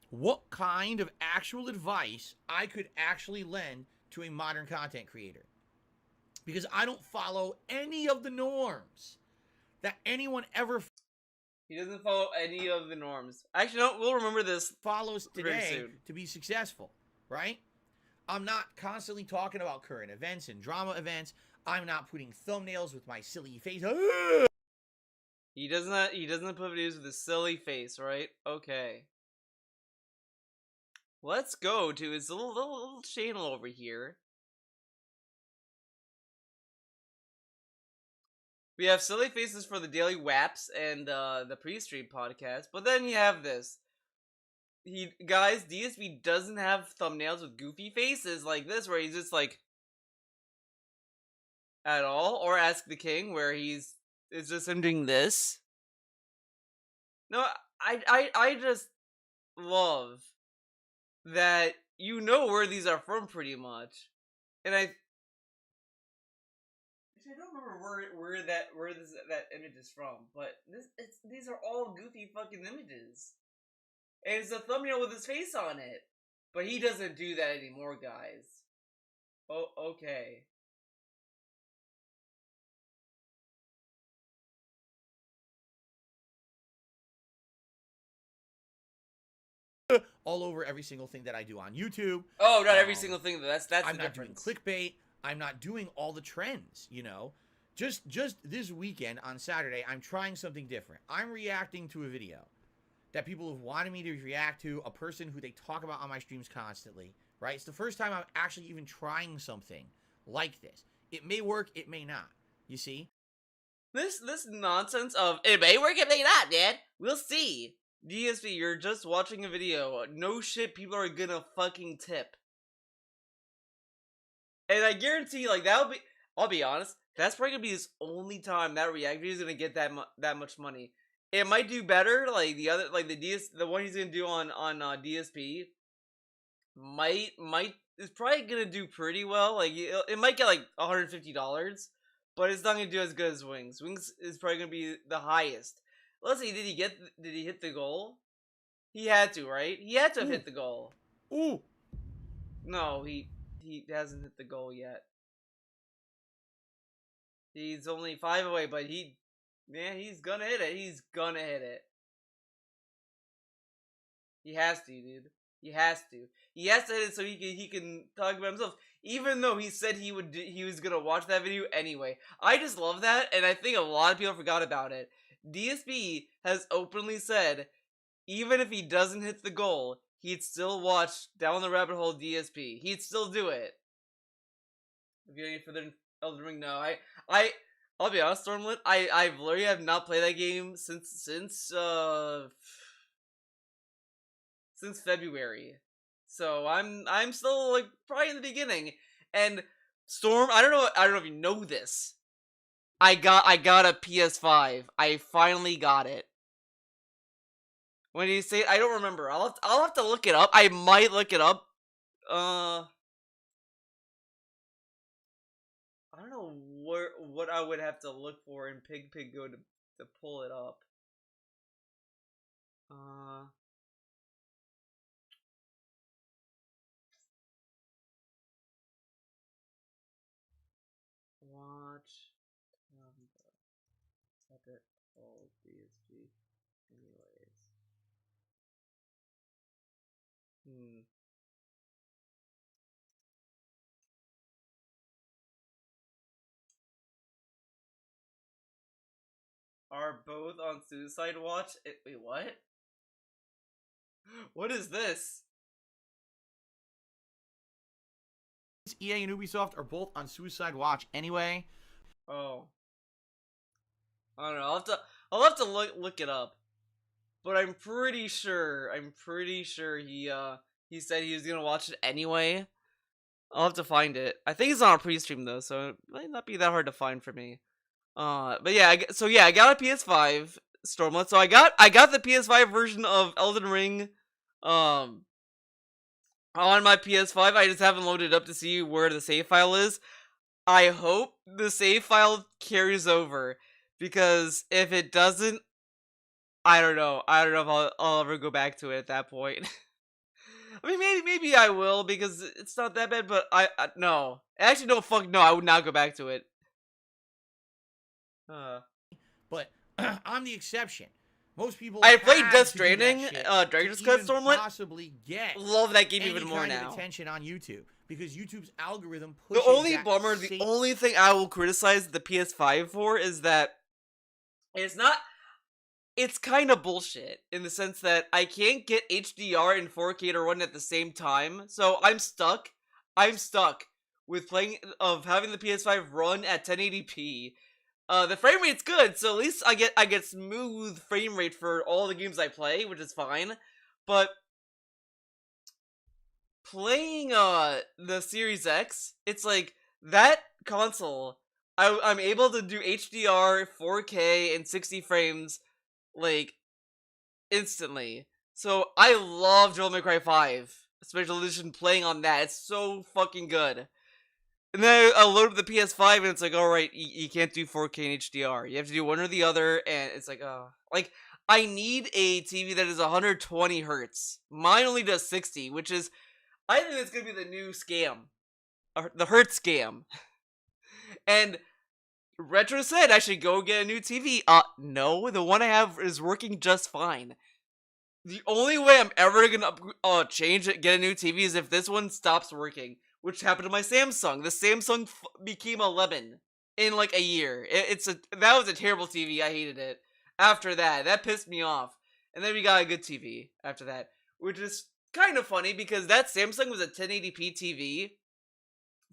what kind of actual advice I could actually lend to a modern content creator, because I don't follow any of the norms that anyone ever He doesn't follow any of the norms. Actually, no, we'll remember this follows today soon. To be successful, right? I'm not constantly talking about current events and drama events. I'm not putting thumbnails with my silly face. He doesn't put videos with a silly face, right? Okay. Let's go to his little channel over here. We have silly faces for the daily WAPs and the pre-stream podcast, but then you have this. Guys, DSP doesn't have thumbnails with goofy faces like this, where he's just like at all, or Ask the King, where it's just him doing this. No, I just love that you know where these are from pretty much, and I don't remember where that image is from, but these are all goofy fucking images. And it's a thumbnail with his face on it. But he doesn't do that anymore, guys. Oh, okay. All over every single thing that I do on YouTube. Oh, not every single thing. That's I'm the not difference. doing clickbait. I'm not doing all the trends, Just this weekend on Saturday, I'm trying something different. I'm reacting to a video that people have wanted me to react to, a person who they talk about on my streams constantly, right? It's the first time I'm actually even trying something like this. It may work, it may not. You see? This nonsense of, it may work, it may not, man. We'll see. DSP, you're just watching a video. No shit, people are gonna fucking tip. And I guarantee, I'll be honest, that's probably gonna be his only time that react video is gonna get that much money. It might do better, like the other, like the one he's gonna do on DSP is probably gonna do pretty well. Like it might get like $150, but it's not gonna do as good as Wings. Wings is probably gonna be the highest. Let's see, did he hit the goal? He had to, right? He had to have hit the goal. Ooh. No, he hasn't hit the goal yet. He's only 5 away, but he's gonna hit it. He's gonna hit it. He has to, dude. He has to. He has to hit it so he can talk about himself. Even though he said he was gonna watch that video anyway. I just love that, and I think a lot of people forgot about it. DSP has openly said, even if he doesn't hit the goal, he'd still watch Down the Rabbit Hole DSP. He'd still do it. If you have any further Elden Ring, no. I'll be honest, Stormlit. I literally have not played that game since February. So I'm still like probably in the beginning. And Storm, I don't know if you know this. I got a PS5. I finally got it. When you say it, I don't remember. I'll have to look it up. I might look it up. I don't know what I would have to look for in Pig Go to pull it up. Watch Rabbit Hole DSP. Anyways. Are both on Suicide Watch? Wait, what? What is this? EA and Ubisoft are both on Suicide Watch anyway. Oh. I don't know. I'll have to look it up. But I'm pretty sure he said he was gonna watch it anyway. I'll have to find it. I think it's on a pre-stream though, so it might not be that hard to find for me. But yeah, I got a PS5 Stormlit. So I got the PS5 version of Elden Ring on my PS5. I just haven't loaded it up to see where the save file is. I hope the save file carries over, because if it doesn't, I don't know if I'll ever go back to it at that point. I mean, maybe I will, because it's not that bad, but no. Actually, no, fuck no, I would not go back to it. But I'm the exception. Most people. I played Death Stranding, Director's Cut Stormlit. Possibly get love that game any even more kind now. Of attention on YouTube, because YouTube's algorithm pushes The only that bummer, the only thing I will criticize the PS5 for is that it's kind of bullshit in the sense that I can't get HDR and 4K to run at the same time. So I'm stuck with having the PS5 run at 1080p. The frame rate's good, so at least I get smooth frame rate for all the games I play, which is fine. But playing the Series X, it's like that console. I'm able to do HDR, 4K, and 60 frames like instantly. So I love Devil May Cry 5 Special Edition playing on that. It's so fucking good. And then I loaded the PS5 and it's like, alright, you can't do 4K and HDR. You have to do one or the other, and it's like, like, I need a TV that is 120 hertz. Mine only does 60, which is, I think that's gonna be the new scam. The hertz scam. And Retro said I should go get a new TV. No, the one I have is working just fine. The only way I'm ever gonna change it, get a new TV, is if this one stops working. Which happened to my Samsung. The Samsung became a lemon in like a year. That was a terrible TV. I hated it. After that pissed me off. And then we got a good TV after that, which is kind of funny because that Samsung was a 1080p TV.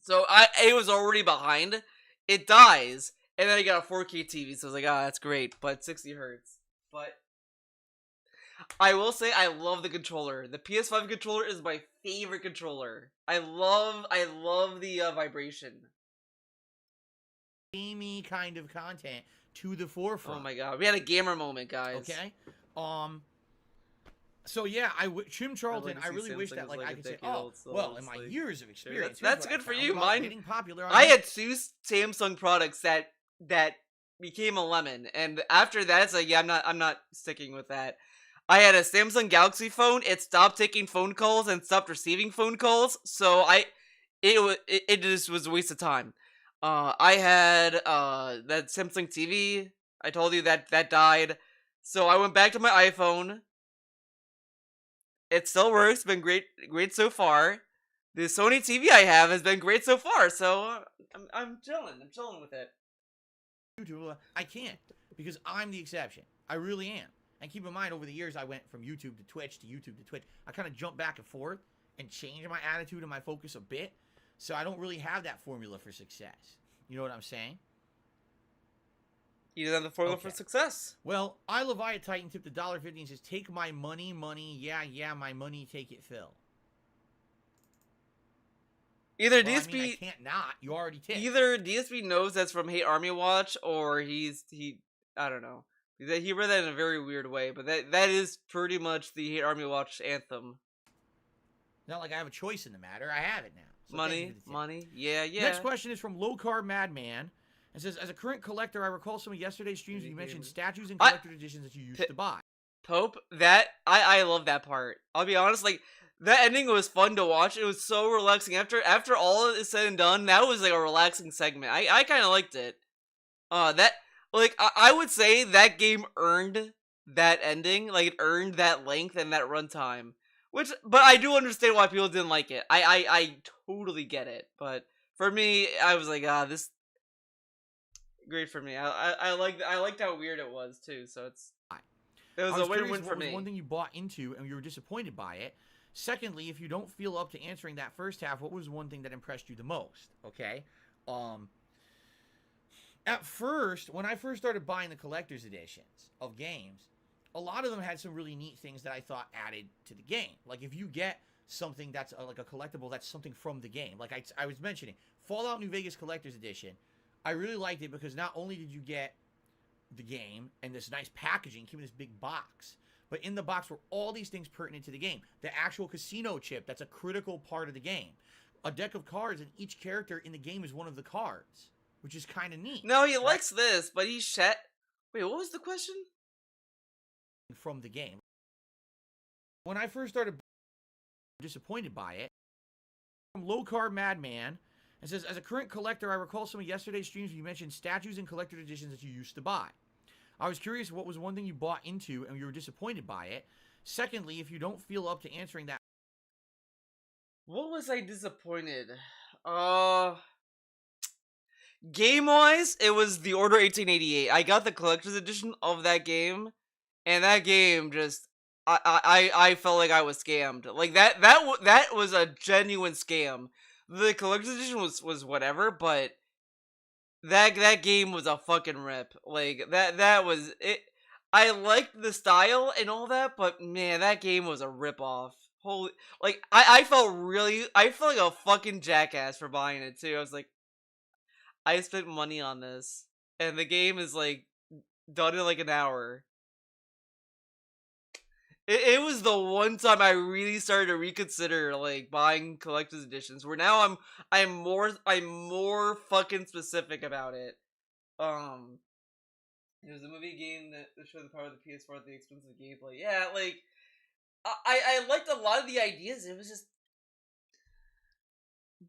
So it was already behind. It dies, and then I got a 4K TV. So I was like, that's great, but 60 hertz. But I will say I love the controller. The PS5 controller is my favorite controller. I love the vibration. Gamey kind of content to the forefront. Oh my god, we had a gamer moment, guys. Okay. So yeah, Chim Charlton. I really wish that like I could say, well, in my years of experience, that's good for you. Mine getting popular. I had 2 Samsung products that became a lemon, and after that, it's like, yeah, I'm not sticking with that. I had a Samsung Galaxy phone. It stopped taking phone calls and stopped receiving phone calls. So it just was a waste of time. I had that Samsung TV. I told you that died. So I went back to my iPhone. It still works. Been great so far. The Sony TV I have has been great so far. So I'm chilling. I'm chilling with it. YouTube, I can't because I'm the exception. I really am. And keep in mind, over the years, I went from YouTube to Twitch to YouTube to Twitch. I kind of jumped back and forth and changed my attitude and my focus a bit. So I don't really have that formula for success. You know what I'm saying? You don't have the formula for success. Well, I Leviathan Titan tipped $1.50 and says, "Take my money, yeah, my money, take it, Phil." Either well, DSP, I mean, I can't not. You already tipped. Either DSP knows that's from Hate Army Watch, or he I don't know. He read that in a very weird way, but that is pretty much the Hate Army Watch anthem. Not like I have a choice in the matter. I have it now. So money, yeah. Next question is from Low Carb Madman. It says, "As a current collector, I recall some of yesterday's streams you mentioned statues and collector's editions that you used to buy." Pope, I love that part. I'll be honest, like that ending was fun to watch. It was so relaxing. After all is said and done, that was like a relaxing segment. I kind of liked it. I would say that game earned that ending. Like it earned that length and that runtime. But I do understand why people didn't like it. I totally get it. But for me, I was like, this great for me. I liked how weird it was too. So it was a win-win for me. What was one thing you bought into and you were disappointed by it? Secondly, if you don't feel up to answering that first half, what was one thing that impressed you the most? Okay. At first, when I first started buying the collector's editions of games, a lot of them had some really neat things that I thought added to the game. Like if you get something that's like a collectible, that's something from the game. Like I was mentioning, Fallout New Vegas Collector's Edition, I really liked it because not only did you get the game and this nice packaging, came in this big box, but in the box were all these things pertinent to the game. The actual casino chip, that's a critical part of the game. A deck of cards, and each character in the game is one of the cards, which is kind of neat. No, he likes this, but he's Wait, what was the question? From the game. When I first started disappointed by it, from Low Carb Madman, it says, "As a current collector, I recall some of yesterday's streams you mentioned statues and collector's editions that you used to buy. I was curious what was one thing you bought into and you were disappointed by it. Secondly, if you don't feel up to answering that." What was I disappointed? Game-wise, it was The Order 1888. I got the collector's edition of that game, and that game just I felt like I was scammed. Like that was a genuine scam. The collector's edition was whatever, but that game was a fucking rip. Like that was it. I liked the style and all that, but man, that game was a rip off. Holy, like I felt like a fucking jackass for buying it too. I was like, I spent money on this, and the game is like done in like an hour. It was the one time I really started to reconsider like buying collector's editions. Where now I'm more fucking specific about it. It was a movie game that showed the power of the PS4 at the expense of gameplay. Yeah, like I liked a lot of the ideas. It was just,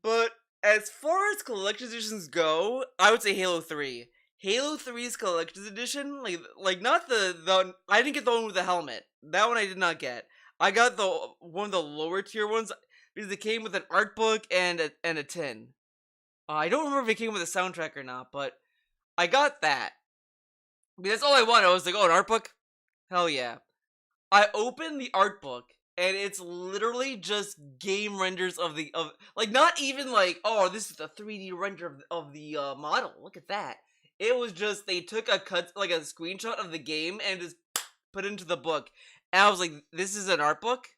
but as far as collector's editions go, I would say Halo 3. Halo 3's collector's edition, like not the I didn't get the one with the helmet. That one I did not get. I got one of the lower tier ones because it came with an art book and a tin. I don't remember if it came with a soundtrack or not, but I got that. I mean, that's all I wanted. I was like, oh, an art book? Hell yeah. I opened the art book and it's literally just game renders of like not even like, oh, this is the 3D render of the model. Look at that. It was just, they took a screenshot of the game and just put it into the book. And I was like, this is an art book?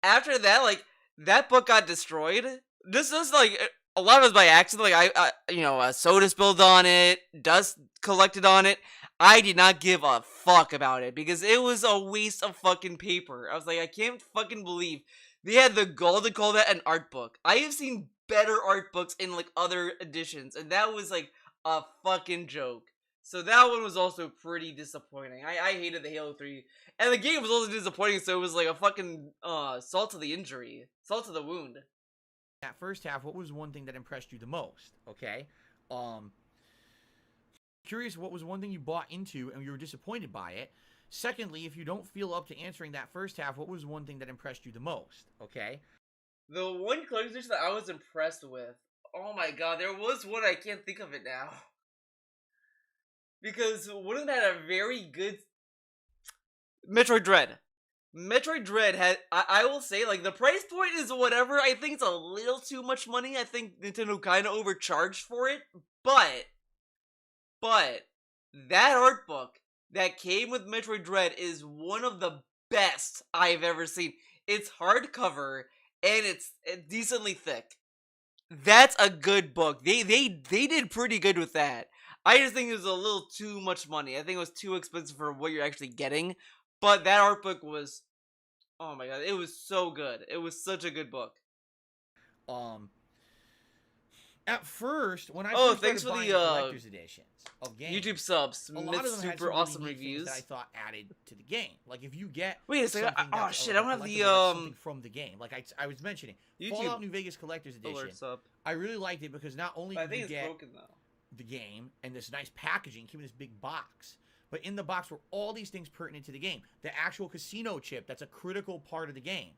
After that, like, that book got destroyed. This is like, a lot of it was by accident. Like, a soda spilled on it, dust collected on it. I did not give a fuck about it because it was a waste of fucking paper. I was like, I can't fucking believe they had the gall to call that an art book. I have seen better art books in, like, other editions. And that was, like, a fucking joke. So that one was also pretty disappointing. I hated the Halo 3. And the game was also disappointing, so it was like a fucking salt to the injury. Salt to the wound. That first half, what was one thing that impressed you the most? Okay. Curious, what was one thing you bought into and you were disappointed by it? Secondly, if you don't feel up to answering that first half, what was one thing that impressed you the most? Okay. The one collector's edition that I was impressed with. Oh my god, there was one, I can't think of it now. Because wouldn't that a very good Metroid Dread? Metroid Dread had, I will say, like, the price point is whatever. I think it's a little too much money. I think Nintendo kind of overcharged for it. But that art book that came with Metroid Dread is one of the best I've ever seen. It's hardcover and it's decently thick. That's a good book. They did pretty good with that. I just think it was a little too much money. I think it was too expensive for what you're actually getting. But that art book was, oh my god, it was so good. It was such a good book. At first, when I first thanks started for buying the collector's editions of games, YouTube subs, a lot of them had super some awesome really neat things reviews. that I thought added to the game. Like if you get Wait a second, something oh that's shit, a I don't have collectible the that's something from the game. Like I was mentioning, YouTube Fallout New Vegas collector's edition. alerts up. I really liked it because not only I did think you it's get broken though. the game and this nice packaging, came in this big box. But in the box were all these things pertinent to the game. The actual casino chip, that's a critical part of the game.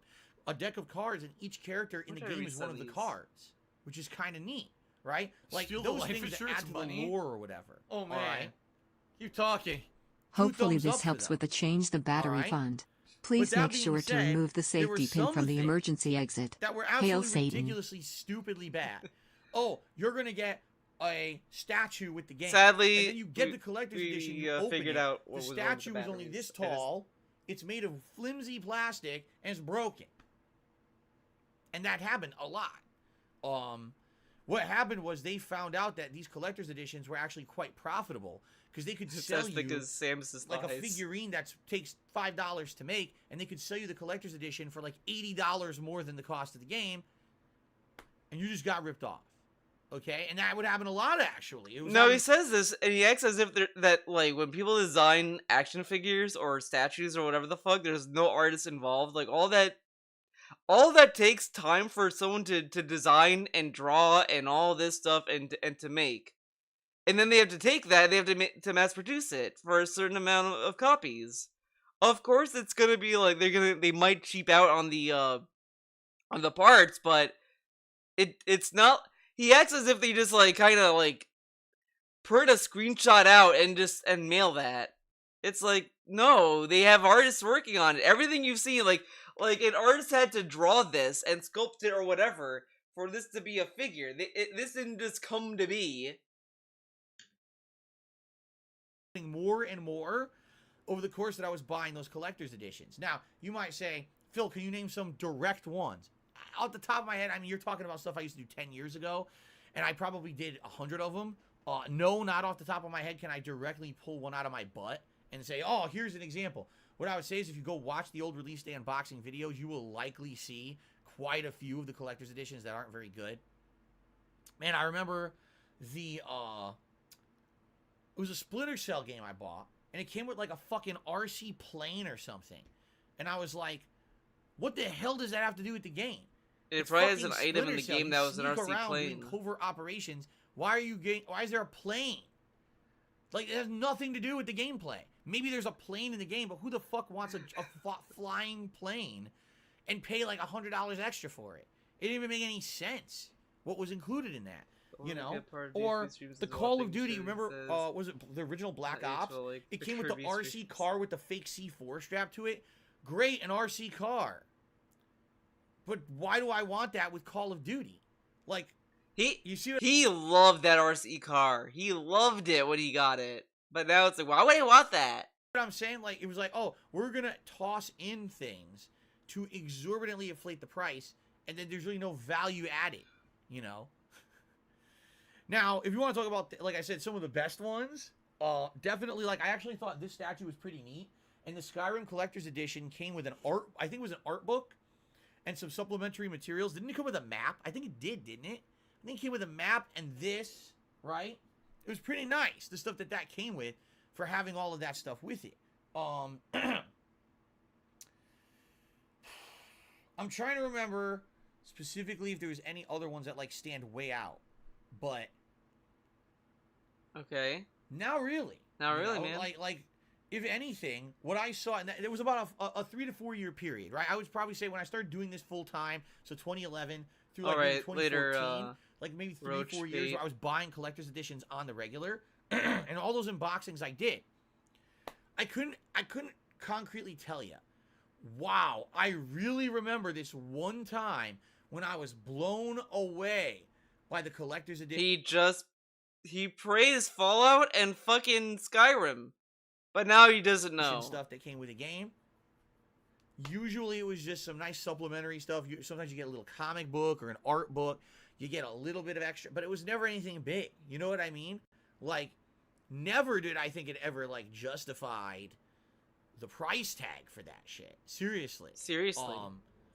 A deck of cards, and each character in the game is one of the cards, which is kind of neat, right? Like Steal the those life things that insurance add to money? the lore or whatever. Oh man. Alright? Keep talking. Hopefully thumbs up this for helps them. with the change the battery Alright? fund. Please that make being sure to said, remove the there were safety pin some from the things emergency exit. That were Hail absolutely Satan. ridiculously, stupidly bad. Oh, you're gonna get a statue with the game. Sadly, and then you get the collector's edition. You open figured it, out what the was wrong with the statue is only batteries. this It is- tall. It's made of flimsy plastic and it's broken. And that happened a lot. What happened was they found out that these collector's editions were actually quite profitable because they could It's sell as thick you as Samus's like a thighs. figurine that takes $5 to make, and they could sell you the collector's edition for like $80 more than the cost of the game, and you just got ripped off. Okay, and that would happen a lot actually. It was No, he happening- says this, and he acts as if that like when people design action figures or statues or whatever the fuck, there's no artist involved. Like all that takes time for someone to design and draw and all this stuff and to make, and then they have to take that, they have to mass produce it for a certain amount of copies. Of course, it's gonna be like they might cheap out on the parts, but it's not. He acts as if they just like kind of like print a screenshot out and mail that. It's like, no, they have artists working on it. Everything you've seen, like an artist had to draw this and sculpt it or whatever for this to be a figure. This didn't just come to be. more and more over the course that I was buying those collector's editions. Now, you might say, Phil, can you name some direct ones? Off the top of my head, I mean, you're talking about stuff I used to do 10 years ago, and I probably did 100 of them. No, not off the top of my head can I directly pull one out of my butt and say, oh, here's an example. What I would say is if you go watch the old release day unboxing videos, you will likely see quite a few of the collector's editions that aren't very good. Man, I remember the, it was a Splinter Cell game I bought, and it came with like a fucking RC plane or something. And I was like, what the hell does that have to do with the game? It It's probably has an fucking item in the Splinter Cell. game You that was an sneak RC around plane. doing covert operations. Why is there a plane? Like, it has nothing to do with the gameplay. Maybe there's a plane in the game, but who the fuck wants a flying plane and pay like $100 extra for it? It didn't even make any sense what was included in that. You know, or the Call of Duty. Remember, was it the original Black Ops? It came with the RC car with the fake C4 strapped to it. Great, an RC car. But why do I want that with Call of Duty? Like, you see what he loved that RC car. He loved it when he got it. But now it's like, why would he want that? I'm saying? Like, it was like, oh, we're gonna toss in things to exorbitantly inflate the price, and then there's really no value added. You know. Now, if you want to talk about, like I said, some of the best ones, definitely, like, I actually thought this statue was pretty neat. And the Skyrim Collector's Edition came with an art, I think it was an art book, and some supplementary materials. Didn't it come with a map? I think it did, didn't it? I think it came with a map and this, right? It was pretty nice, the stuff that came with for having all of that stuff with it. I'm trying to remember specifically if there was any other ones that like stand way out, but okay, not really. Not really, man. Like if anything, what I saw, and there was about a 3 to 4 year period, right? I would probably say when I started doing this full time, so 2011 through like maybe 2014, like maybe 3 or 4 years where I was buying collector's editions on the regular, and all those unboxings I did. I couldn't concretely tell you. Wow, I really remember this one time when I was blown away by the collector's edition. He praised Fallout and fucking Skyrim, but now he doesn't know stuff that came with the game. Usually it was just some nice supplementary stuff. Sometimes you get a little comic book or an art book. You get a little bit of extra, but it was never anything big. You know what I mean? Like, never did I think it ever like justified the price tag for that shit. Seriously.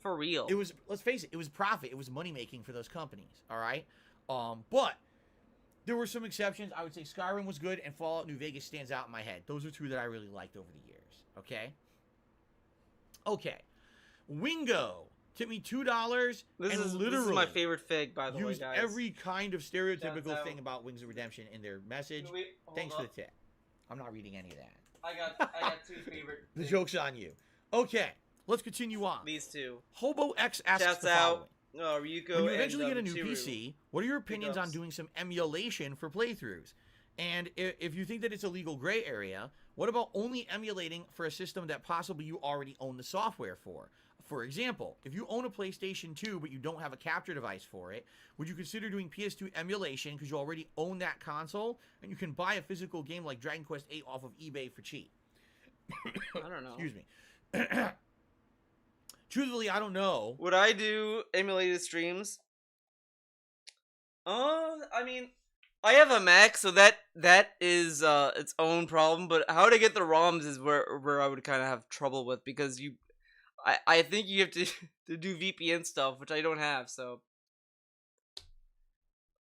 For real. It was, let's face it, it was profit. It was money making for those companies. All right. But there were some exceptions. I would say Skyrim was good and Fallout New Vegas stands out in my head. Those are two that I really liked over the years. Okay. Okay. Wingo tipped me $2 this is my favorite fig, by the way, used guys. every kind of stereotypical thing about Wings of Redemption in their message. Thanks for the tip. I'm not reading any of that. I got two favorite The joke's on you. Okay, let's continue on. These two. Hobo X asks Shouts the following. out. Ryuko When you eventually get a new Chiru. PC, what are your opinions on doing some emulation for playthroughs? And if you think that it's a legal gray area, what about only emulating for a system that possibly you already own the software for? For example, if you own a PlayStation 2 but you don't have a capture device for it, would you consider doing PS2 emulation because you already own that console and you can buy a physical game like Dragon Quest VIII off of eBay for cheap? I don't know. Excuse me. Truthfully, I don't know. Would I do emulated streams? I mean, I have a Mac, so that is its own problem. But how to get the ROMs is where I would kind of have trouble with, because I think you have to do VPN stuff, which I don't have. So,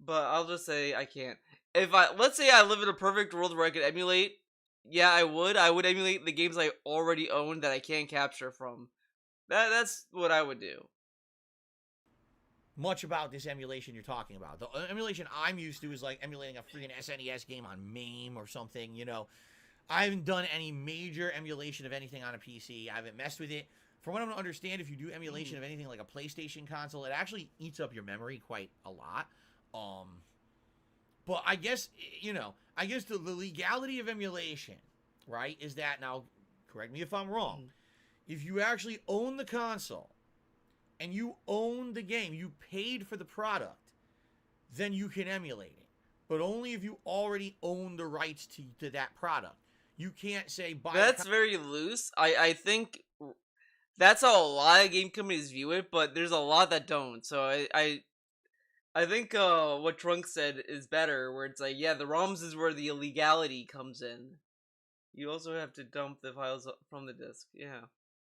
but I'll just say I can't. Let's say I live in a perfect world where I could emulate. Yeah, I would. I would emulate the games I already own that I can't capture from. That's what I would do. Much about this emulation you're talking about. The emulation I'm used to is like emulating a freaking SNES game on MAME or something, you know. I haven't done any major emulation of anything on a PC. I haven't messed with it. From what I'm to understand, if you do emulation of anything like a PlayStation console, it actually eats up your memory quite a lot. But I guess, you know, the legality of emulation, right, is that, now, correct me if I'm wrong, if you actually own the console and you own the game, you paid for the product, then you can emulate it. But only if you already own the rights to that product. You can't say buy. That's very loose. I think that's how a lot of game companies view it, but there's a lot that don't. So I think what Trunk said is better, where it's like, yeah, the ROMs is where the illegality comes in. You also have to dump the files from the disc. Yeah.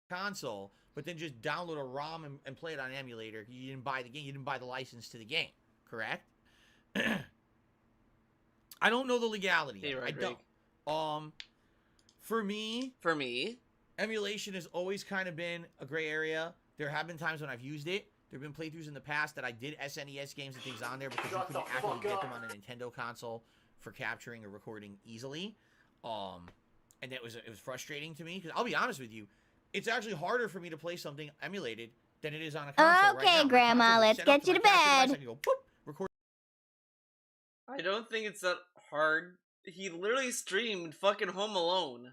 Console, but then just download a ROM and play it on an emulator. You didn't buy the game. You didn't buy the license to the game, correct? I don't know the legality. Hey, I don't. For me, emulation has always kind of been a gray area. There have been times when I've used it. There have been playthroughs in the past that I did SNES games and things on there because you couldn't actually get them on a Nintendo console for capturing or recording easily. And it was frustrating to me because I'll be honest with you, it's actually harder for me to play something emulated than it is on a console. Okay, right now. Grandma, let's get you to bed. I don't think it's that hard. He literally streamed fucking Home Alone.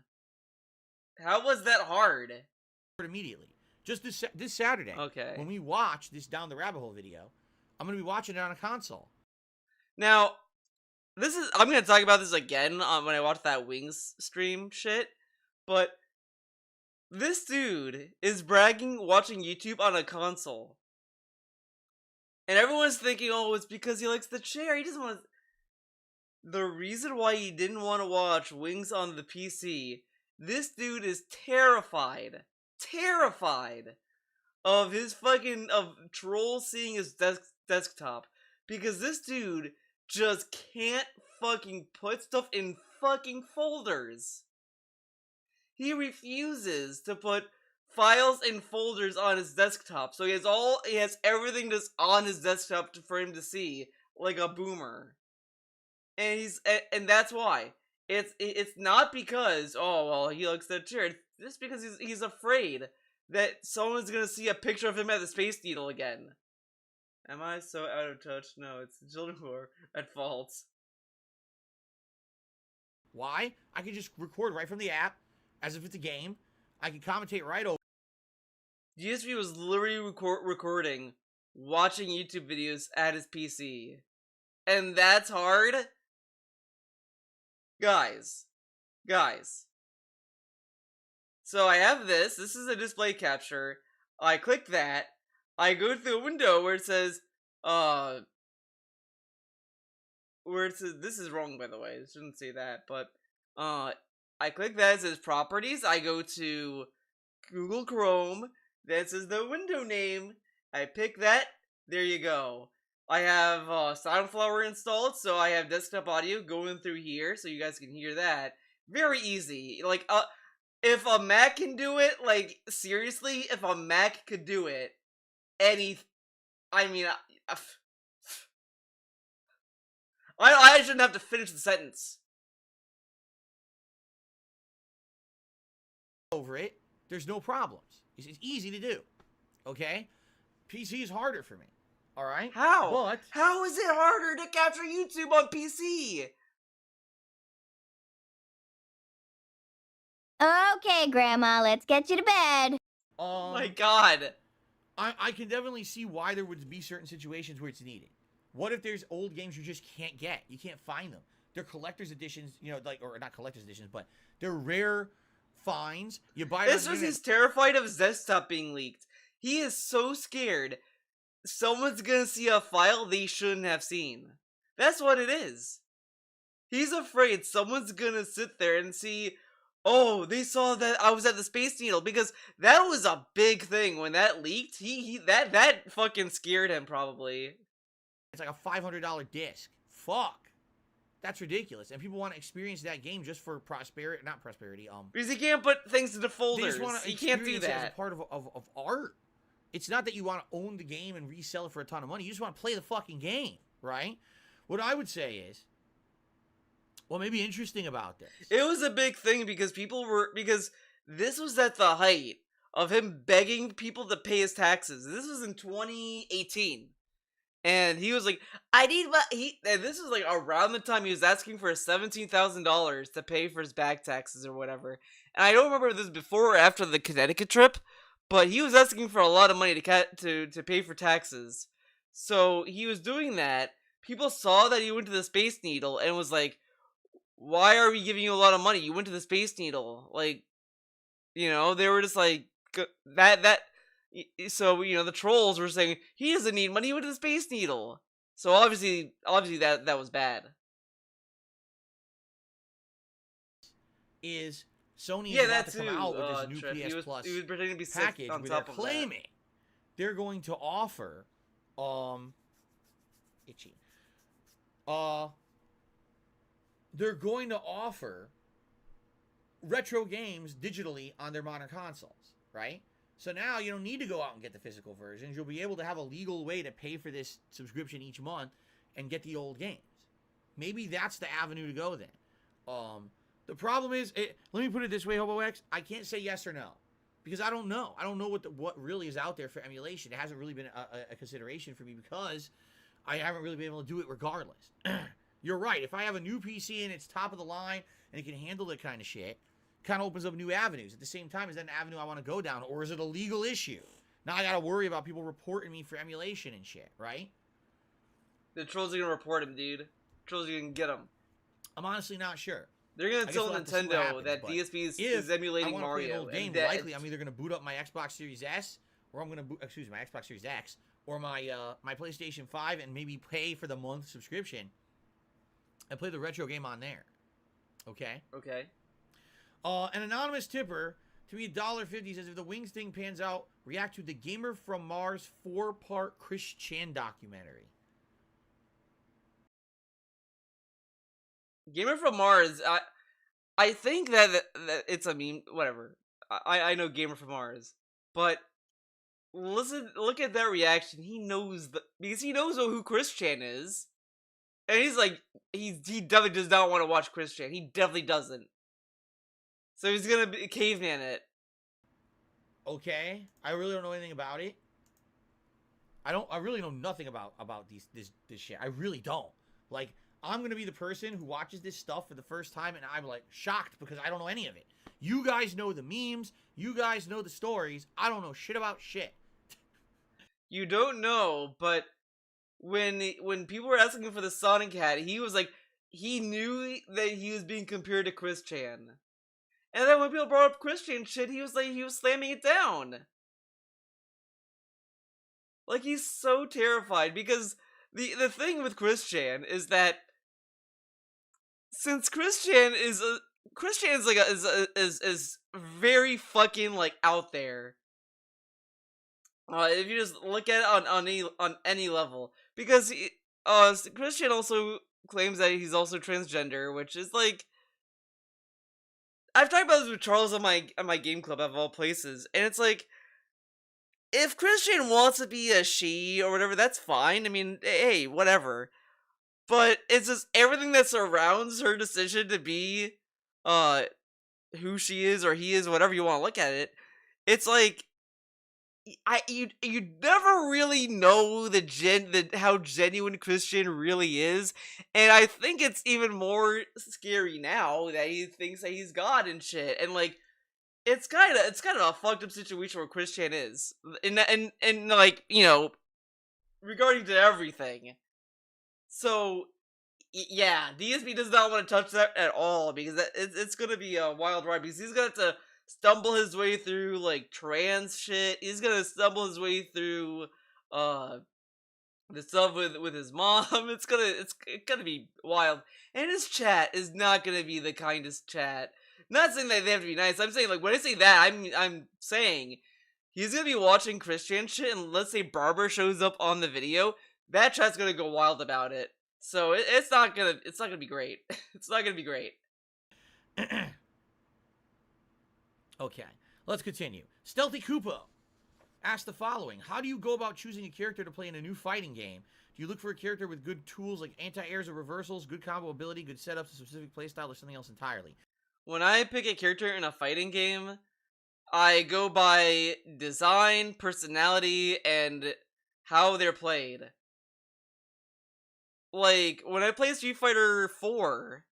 How was that hard? Immediately. Just this Saturday. Okay. When we watch this Down the Rabbit Hole video, I'm going to be watching it on a console. Now, I'm going to talk about this again when I watch that Wings stream shit, but this dude is bragging watching YouTube on a console. And everyone's thinking, oh, it's because he likes the chair. He doesn't want to... The reason why he didn't want to watch Wings on the PC, this dude is terrified of his fucking, of trolls seeing his desktop. Because this dude just can't fucking put stuff in fucking folders. He refuses to put files and folders on his desktop, so he has everything just on his desktop for him to see, like a boomer. And that's why. It's not because, oh well, he likes that chair. It's just because he's afraid that someone's gonna see a picture of him at the Space Needle again. Am I so out of touch? No, it's the children who are at fault. Why? I can just record right from the app, as if it's a game. I can commentate right over. DSP was literally recording, watching YouTube videos at his PC. And that's hard? Guys. So I have this. This is a display capture. I click that. I go through a window where it says, this is wrong, by the way. I shouldn't say that, but, I click that. It says properties. I go to Google Chrome. Then it says the window name. I pick that. There you go. I have, Soundflower installed, so I have desktop audio going through here, so you guys can hear that. Very easy. Like, if a Mac can do it, like, seriously, if a Mac could do it, I shouldn't have to finish the sentence. Over it, there's no problems. It's easy to do. Okay? PC is harder for me. Alright? How? But how is it harder to capture YouTube on PC? Okay, Grandma, let's get you to bed. Oh my god. I can definitely see why there would be certain situations where it's needed. What if there's old games you just can't get? You can't find them. They're collector's editions, you know, like, or not collector's editions, but they're rare finds. You buy it. This was he's terrified of his desktop being leaked. He is so scared someone's gonna see a file they shouldn't have seen. That's what it is. He's afraid someone's gonna sit there and see, oh, they saw that I was at the Space Needle, because that was a big thing when that leaked. That fucking scared him probably. It's like a $500 disc. Fuck. That's ridiculous. And people want to experience that game just for prosperity, not prosperity. Because he can't put things into They folders. just want to He can't do experience it as a that. part of art. It's not that you want to own the game and resell it for a ton of money. You just want to play the fucking game, right? What I would say is, what may be interesting about this? It was a big thing because because this was at the height of him begging people to pay his taxes. This was in 2018. And he was like, I need and this was like around the time he was asking for $17,000 to pay for his back taxes or whatever. And I don't remember if this was before or after the Connecticut trip, but he was asking for a lot of money to pay for taxes. So he was doing that. People saw that he went to the Space Needle and was like, why are we giving you a lot of money? You went to the Space Needle. Like, you know, they were just like, so, you know, the trolls were saying, he doesn't need money, he went to the Space Needle. So obviously that was bad. Is Sony is about to come out with this new PS Plus he was pretending to be package on where top they're of claiming they're going to offer, they're going to offer retro games digitally on their modern consoles, right? So now you don't need to go out and get the physical versions. You'll be able to have a legal way to pay for this subscription each month and get the old games. Maybe that's the avenue to go then. The problem is, let me put it this way, HoboX, I can't say yes or no. Because I don't know. I don't know what really is out there for emulation. It hasn't really been a consideration for me because I haven't really been able to do it regardless. You're right. If I have a new PC and it's top of the line and it can handle that kind of shit, kind of opens up new avenues. At the same time, is that an avenue I want to go down, or is it a legal issue? Now I gotta worry about people reporting me for emulation and shit, right? The trolls are gonna report him, dude. Trolls are gonna get him. I'm honestly not sure. They're gonna tell Nintendo that DSP is emulating Mario. Play an old game, likely I'm either gonna boot up my Xbox Series S, or I'm gonna my Xbox Series X, or my my PlayStation 5, and maybe pay for the month subscription and play the retro game on there. Okay. Okay. An anonymous tipper to me $1.50 says, if the Wings thing pans out, react to the Gamer from Mars 4-part Chris Chan documentary. Gamer from Mars. I think that it's a meme. Whatever. I know Gamer from Mars, but look at that reaction. He knows because he knows who Chris Chan is, and he's like, he definitely does not want to watch Chris Chan. He definitely doesn't. So he's gonna be caveman it. Okay, I really don't know anything about it. I really know nothing about this shit. I really don't. Like, I'm gonna be the person who watches this stuff for the first time, and I'm like shocked because I don't know any of it. You guys know the memes. You guys know the stories. I don't know shit about shit. You don't know, but when people were asking him for the Sonic hat, he was like, he knew that he was being compared to Chris Chan. And then when people brought up Chris Chan shit, he was slamming it down. Like, he's so terrified because the thing with Chris Chan is that since Chris Chan is like is very fucking like out there. If you just look at it on any level, because Chris Chan also claims that he's also transgender, which is like, I've talked about this with Charles on my game club of all places, and it's like, if Christian wants to be a she or whatever, that's fine. I mean, hey, whatever. But it's just everything that surrounds her decision to be, who she is or he is, whatever you want to look at it. It's like, you never really know how genuine Christian really is, and I think it's even more scary now that he thinks that he's God and shit, and like, it's kind of a fucked up situation where Christian is, and like, you know, regarding to everything. So yeah, DSP does not want to touch that at all because it's gonna be a wild ride because he's gonna have to stumble his way through like trans shit. He's gonna stumble his way through the stuff with his mom. It's gonna be wild, and his chat is not gonna be the kindest chat. Not saying that they have to be nice. I'm saying, like, when I say that, I'm saying he's gonna be watching Christian shit, and let's say Barber shows up on the video, that chat's gonna go wild about it. So it's not gonna be great. It's not gonna be great. Okay, let's continue. Stealthy Koopa asked the following: how do you go about choosing a character to play in a new fighting game? Do you look for a character with good tools like anti-airs or reversals, good combo ability, good setups, a specific playstyle, or something else entirely? When I pick a character in a fighting game, I go by design, personality, and how they're played. Like, when I play Street Fighter 4,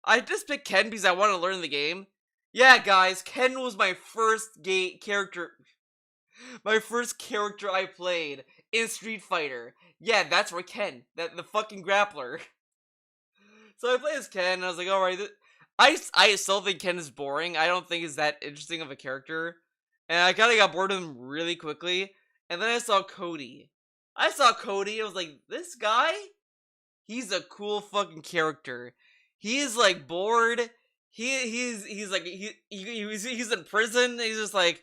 I just picked Ken because I want to learn the game. Yeah, guys, Ken was my first character. My first character I played in Street Fighter. Yeah, that's right, Ken. The fucking grappler. So I play as Ken, and I was like, alright, I still think Ken is boring. I don't think he's that interesting of a character. And I kind of got bored of him really quickly. And then I saw Cody. I was like, this guy? He's a cool fucking character. He is like bored. He's in prison. He's just like,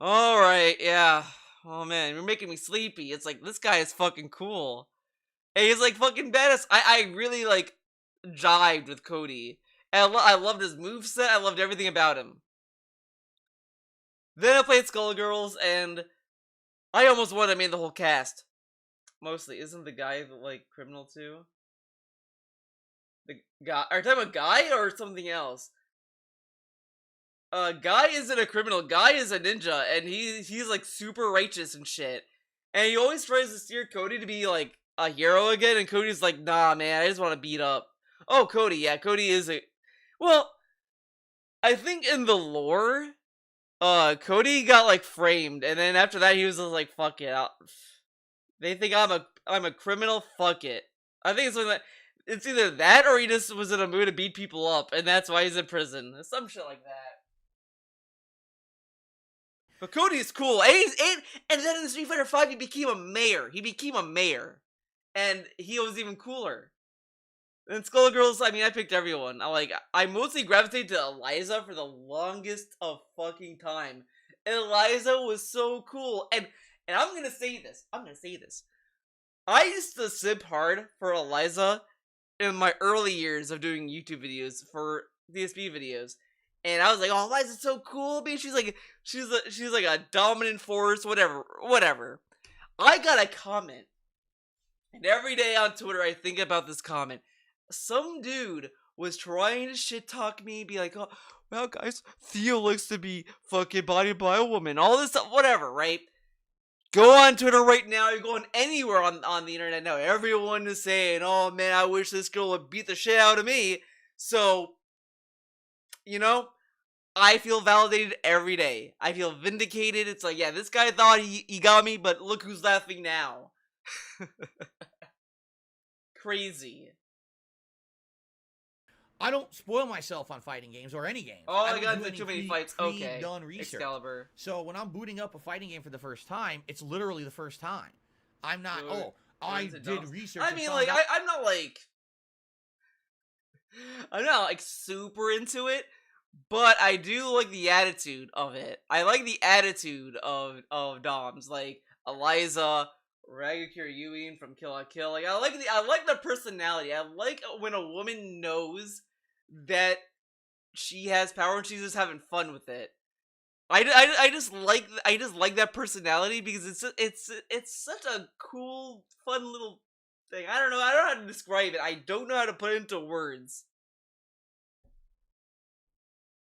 all right, yeah. Oh man, you're making me sleepy. It's like, this guy is fucking cool. And he's like fucking badass. I really like jived with Cody. And I loved his moveset. I loved everything about him. Then I played Skullgirls, and I almost wanted to make the whole cast. Mostly, isn't the guy like criminal too? The guy? Are you talking about Guy or something else? Guy isn't a criminal. Guy is a ninja, and he's like super righteous and shit. And he always tries to steer Cody to be like a hero again, and Cody's like, nah, man, I just want to beat up. Oh, Cody, yeah, Cody is a. Well, I think in the lore, Cody got like framed, and then after that he was just like, fuck it. They think I'm a criminal. Fuck it. I think it's like it's either that or he just was in a mood to beat people up, and that's why he's in prison. Some shit like that. But Cody is cool, and then in Street Fighter 5 he became a mayor. And he was even cooler. And Skullgirls, I mean, I picked everyone. I mostly gravitated to Eliza for the longest of fucking time. And Eliza was so cool. And I'm gonna say this. I used to simp hard for Eliza in my early years of doing YouTube videos for DSP videos, and I was like, "Oh, why is it so cool?" I mean, she's like a dominant force, whatever. I got a comment, and every day on Twitter I think about this comment. Some dude was trying to shit talk me, be like, "Oh, well, guys, Theo likes to be fucking bodied by a woman," all this stuff, whatever, right? Go on Twitter right now. You're going anywhere on the internet now. Everyone is saying, "Oh man, I wish this girl would beat the shit out of me." So, you know, I feel validated every day. I feel vindicated. It's like, yeah, this guy thought he got me, but look who's laughing now. Crazy. I don't spoil myself on fighting games or any games. Oh, I got into too many fights. Okay. Done research. Excalibur. So when I'm booting up a fighting game for the first time, it's literally the first time. I'm not. I did research. I mean, like, I'm not like super into it, but I do like the attitude of it. I like the attitude of Doms, like Eliza, Raga Kiryuin from Kill la Kill. Like, I like the personality. I like when a woman knows that she has power and she's just having fun with it. I just like that personality because it's such a cool, fun little thing. I don't know how to describe it. I don't know how to put it into words.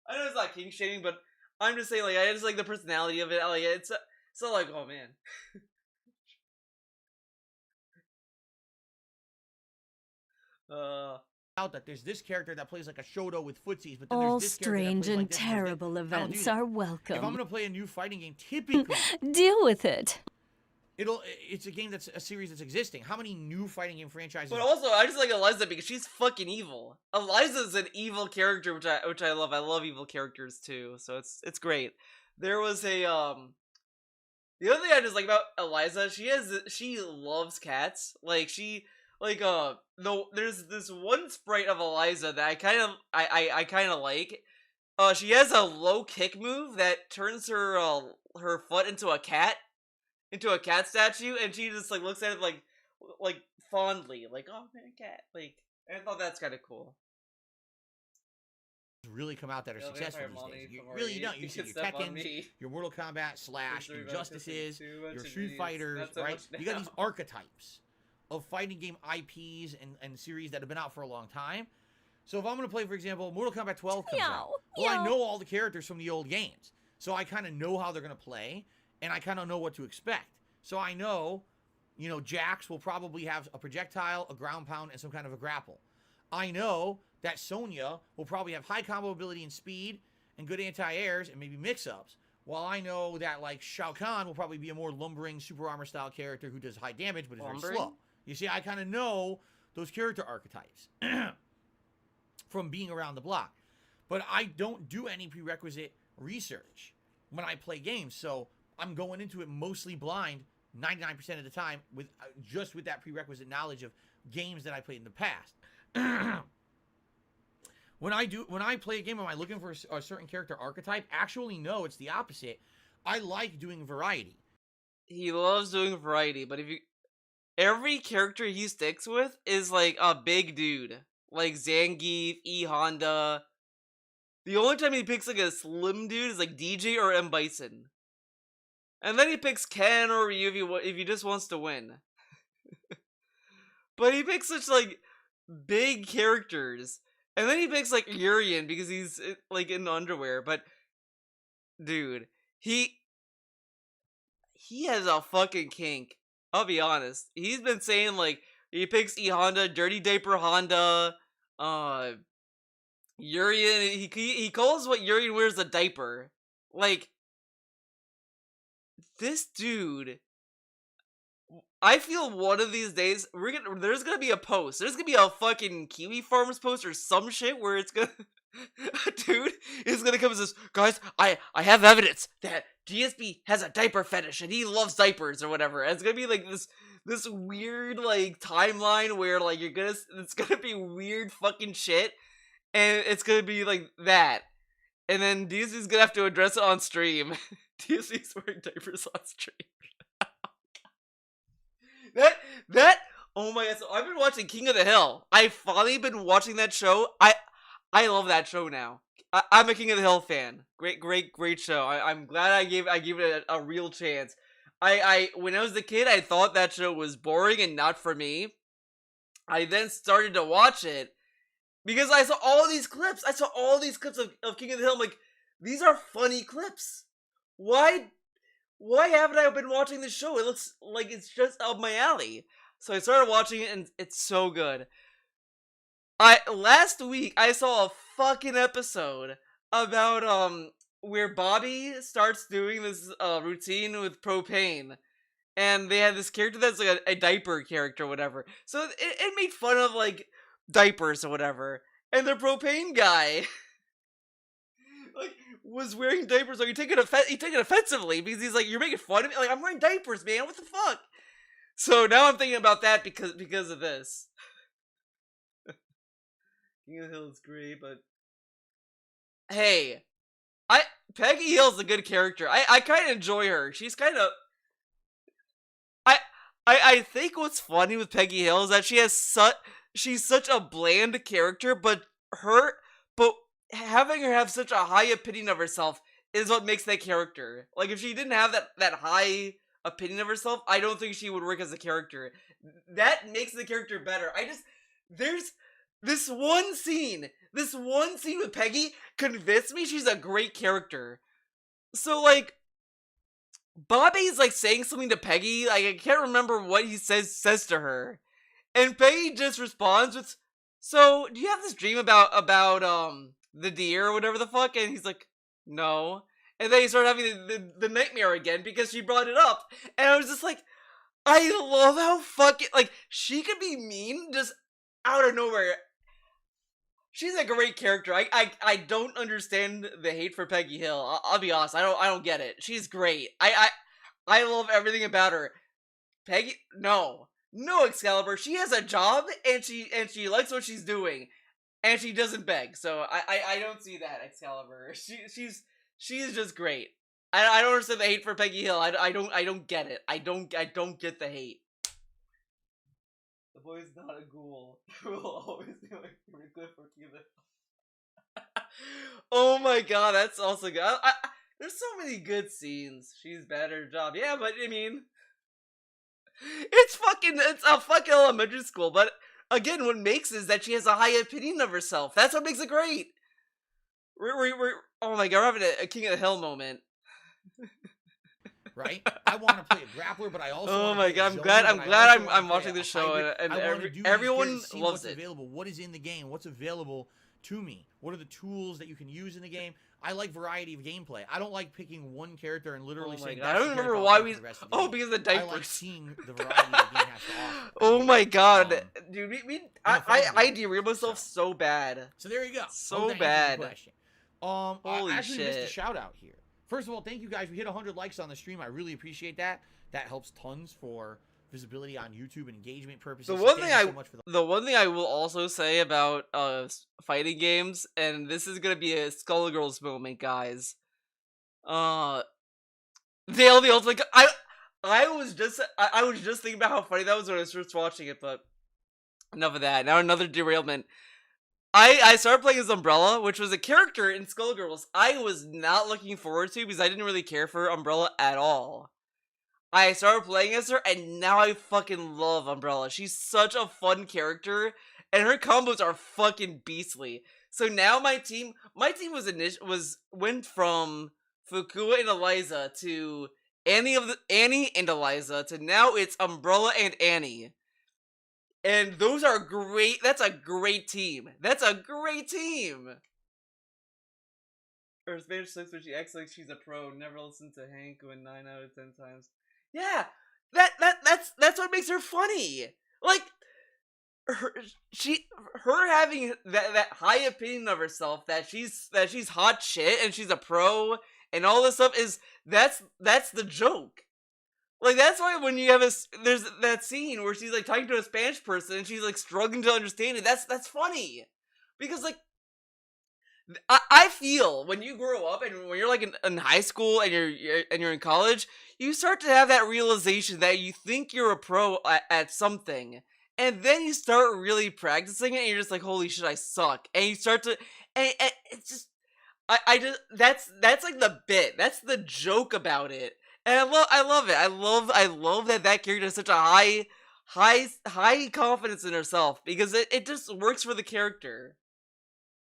I know it's not king shaming, but I'm just saying, like, I just like the personality of it. Like, it's so like, oh man. Out that there's this character that plays like a Shoto with footsies, but then All there's this character that strange plays like and this terrible that. events that. are If I'm welcome. gonna play a new fighting game, typically Deal with it. it's a game that's a series that's existing. How many new fighting game franchises? But also, I just like Eliza because she's fucking evil. Eliza's an evil character, which I love. I love evil characters too, so it's great. There was a the other thing I just like about Eliza, she loves cats. Like there's this one sprite of Eliza that I kind of like. She has a low kick move that turns her foot into a cat statue, and she just like looks at it like fondly, like, oh man, cat. Like, I thought that's kind of cool. Really come out that are successful these days. You really don't. You see your Tekken, your Mortal Kombat / Injustices, your Street Fighters, right? You got these archetypes of fighting game IPs and series that have been out for a long time. So if I'm going to play, for example, Mortal Kombat 12 comes out, well, I know all the characters from the old games. So I kind of know how they're going to play, and I kind of know what to expect. So I know, Jax will probably have a projectile, a ground pound, and some kind of a grapple. I know that Sonya will probably have high combo ability and speed and good anti-airs and maybe mix-ups. While I know that, like, Shao Kahn will probably be a more lumbering super armor style character who does high damage but is very slow. You see, I kind of know those character archetypes from being around the block. But I don't do any prerequisite research when I play games. So I'm going into it mostly blind 99% of the time with that prerequisite knowledge of games that I played in the past. When I play a game, am I looking for a certain character archetype? Actually, no, it's the opposite. I like doing variety. He loves doing variety, but every character he sticks with is like a big dude. Like Zangief, E Honda. The only time he picks like a slim dude is like DJ or M Bison. And then he picks Ken or Ryu if he just wants to win. But he picks such like big characters. And then he picks like Urien because he's like in underwear. But dude, he has a fucking kink. I'll be honest. He's been saying like he picks E Honda, Dirty Diaper Honda, Urien. He calls what Urien wears a diaper. Like, this dude, I feel one of these days there's gonna be a post. There's gonna be a fucking Kiwi Farms post or some shit where it's gonna dude is gonna come and says, guys, I have evidence that GSP has a diaper fetish and he loves diapers or whatever. And it's gonna be like this weird like timeline where like it's gonna be weird fucking shit, and it's gonna be like that. And then DSP's gonna have to address it on stream. DSP's wearing diapers on stream. That Oh my god, so I've been watching King of the Hill. I've finally been watching that show. I love that show now. I'm a King of the Hill fan. Great show. I'm glad I gave it a real chance. When I was a kid, I thought that show was boring and not for me. I then started to watch it because I saw all these clips. I saw all these clips of King of the Hill. I'm like, these are funny clips. Why haven't I been watching this show? It looks like it's just up my alley. So I started watching it, and it's so good. Last week I saw a fucking episode about where Bobby starts doing this routine with propane, and they had this character that's like a diaper character or whatever. So it made fun of like diapers or whatever, and the propane guy like was wearing diapers. Like he took it offensively because he's like, you're making fun of me. Like, I'm wearing diapers, man. What the fuck? So now I'm thinking about that because of this. King of the Hill is great, but hey, Peggy Hill's a good character. I kind of enjoy her. She's kind of I think what's funny with Peggy Hill is that she's such a bland character, but having her have such a high opinion of herself is what makes that character. Like, if she didn't have that high opinion of herself, I don't think she would work as a character. That makes the character better. There's this one scene with Peggy convinced me she's a great character. So, like, Bobby's, like, saying something to Peggy, like, I can't remember what he says to her. And Peggy just responds with, so, do you have this dream about the deer or whatever the fuck? And he's like, no. And then he started having the nightmare again because she brought it up. And I was just like, I love how fucking, like, she could be mean just out of nowhere. She's a great character. I don't understand the hate for Peggy Hill. I'll be honest. I don't get it. She's great. I love everything about her. Peggy, no Excalibur. She has a job and she likes what she's doing, and she doesn't beg. So I don't see that, Excalibur. She's just great. I don't understand the hate for Peggy Hill. I don't get it. I don't get the hate. The boy's not a ghoul. Will always be my favorite clip for Cuba. Oh my god, that's also good. There's so many good scenes. She's bad at her job. Yeah, but I mean, it's a fucking elementary school. But again, what makes is that she has a high opinion of herself. That's what makes it great. Oh my god, we're having a King of the Hill moment. Right? I want to play a grappler, but I also oh want my to god, I'm glad I'm watching this show, and everyone loves what's it. Available. What is in the game? What's available to me? What are the tools that you can use in the game? I like variety of gameplay. I don't like picking one character and literally saying, I don't remember why we. Oh, because of the diapers. I like seeing the variety the game has to offer. Oh my god, dude, I derailed myself so bad. So there you go. So bad. Holy shit! I actually missed a shout out here. First of all, thank you guys. We hit 100 likes on the stream. I really appreciate that. That helps tons for visibility on YouTube and engagement purposes. The one thing I will also say about fighting games, and this is gonna be a Skullgirls moment, guys. Dale the Ultimate. I was just thinking about how funny that was when I was first watching it, but enough of that. Now another derailment. I started playing as Umbrella, which was a character in Skullgirls I was not looking forward to because I didn't really care for Umbrella at all. I started playing as her, and now I fucking love Umbrella. She's such a fun character, and her combos are fucking beastly. So now my team went from Fukua and Eliza to Annie and Eliza to now it's Umbrella and Annie. And those are great. That's a great team. Her Spanish sucks when she acts like she's a pro. Never listen to Hank when 9 out of 10 times. Yeah, that's what makes her funny. Like, her having that high opinion of herself that she's hot shit and she's a pro and all this stuff that's the joke. Like, that's why when you have there's that scene where she's like talking to a Spanish person and she's like struggling to understand it. That's funny, because like I feel when you grow up and when you're like in high school and you're in college, you start to have that realization that you think you're a pro at something, and then you start really practicing it, and you're just like, holy shit, I suck. And you start to, and it's just, I just, that's like the bit. That's the joke about it. And I love it. I love that character has such a high confidence in herself, because it just works for the character.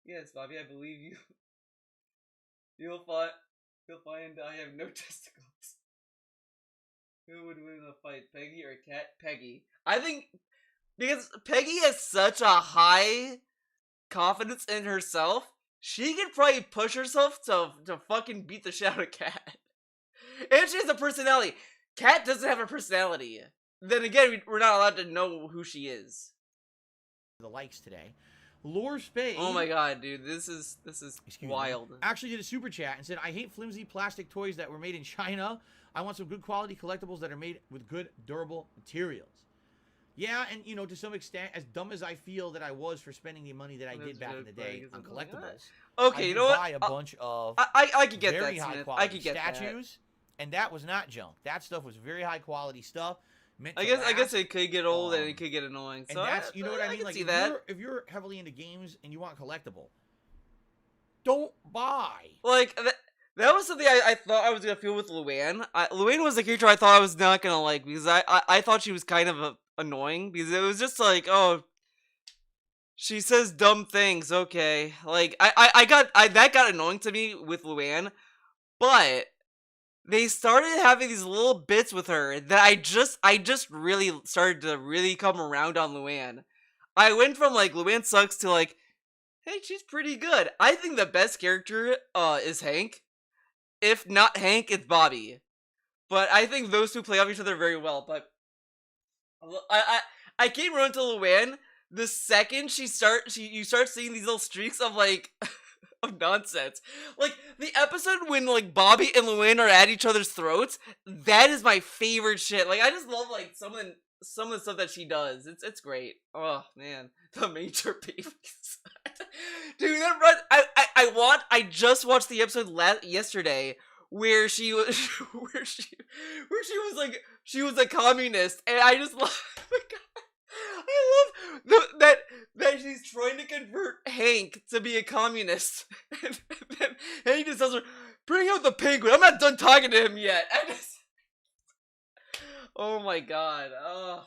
Yes, Bobby, I believe you. You'll find I have no testicles. Who would win in a fight, Peggy or Cat? Peggy. I think, because Peggy has such a high confidence in herself, she could probably push herself to fucking beat the shit out of Cat. And she has a personality. Cat doesn't have a personality. Then again, we're not allowed to know who she is. The likes today. Lore Spade. Oh my god, dude, this is wild. Actually did a super chat and said, I hate flimsy plastic toys that were made in China. I want some good quality collectibles that are made with good, durable materials. Yeah, and you know, to some extent, as dumb as I feel that I was for spending the money that I did back in the day on collectibles, okay, you know what? Buy a bunch of I could get very that, high Smith. quality I could get statues, and that was not junk. That stuff was very high quality stuff. I guess it could get old and it could get annoying. So and that's, you know what I mean? can Like see that. if you're heavily into games and you want collectible, don't buy. Like that was something I thought I was gonna feel with Luann. Luann was a character I thought I was not gonna like, because I thought she was kind of annoying, because it was just like, oh, she says dumb things. Okay, like that got annoying to me with Luann, but they started having these little bits with her that I just really started to really come around on Luann. I went from like Luann sucks to like, hey, she's pretty good. I think the best character is Hank. If not Hank, it's Bobby. But I think those two play off each other very well. But I came around to Luann the second you start seeing these little streaks of like of nonsense. Like the episode when like Bobby and Luann are at each other's throats, that is my favorite shit. Like I just love like some of the stuff that she does. It's great. Oh man, the major babies. Dude, that run. I just watched the episode yesterday where she was where she was like, she was a communist, and I just love. Oh my God. I love that she's trying to convert Hank to be a communist, and then Hank just tells her, "Bring out the penguin. I'm not done talking to him yet." Oh my God. Oh.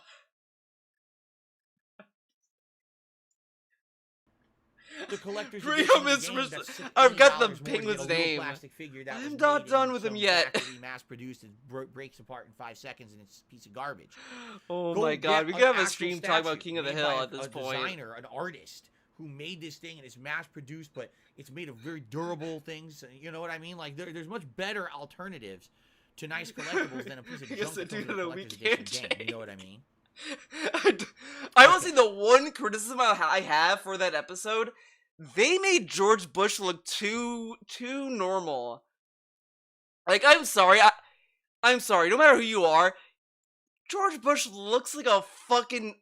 The collector's Bring edition him of his the game that's I've got the $60 more to get penguin's a little name. plastic figure that was I'm not made done in with some him yet. factory, mass-produced, and breaks apart in 5 seconds, and it's a piece of garbage. Oh Go my God, get we an could have a actual stream talking about statue King of the made Hill by at this a point. designer, an artist who made this thing, and it's mass-produced, but it's made of very durable things. You know what I mean? Like there's much better alternatives to nice collectibles than a piece of Yes, junk I that's do on the know, we collector's edition can't game. You know what I mean? I will say the one criticism I have for that episode, they made George Bush look too normal. Like, I'm sorry, I'm sorry, no matter who you are, George Bush looks like a fucking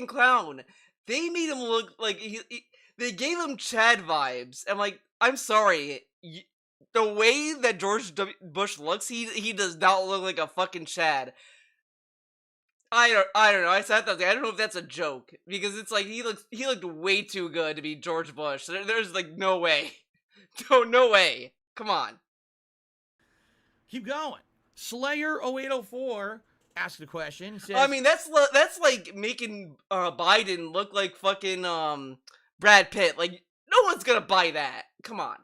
clown. They made him look like they gave him Chad vibes. I'm like, I'm sorry, the way that George Bush looks, he does not look like a fucking Chad. I don't know. I said that. I don't know if that's a joke, because it's like he looked way too good to be George Bush. There's like no way, no way. Come on. Keep going. Slayer 0804 asked the question. Says, I mean, that's like making Biden look like fucking Brad Pitt. Like, no one's gonna buy that. Come on.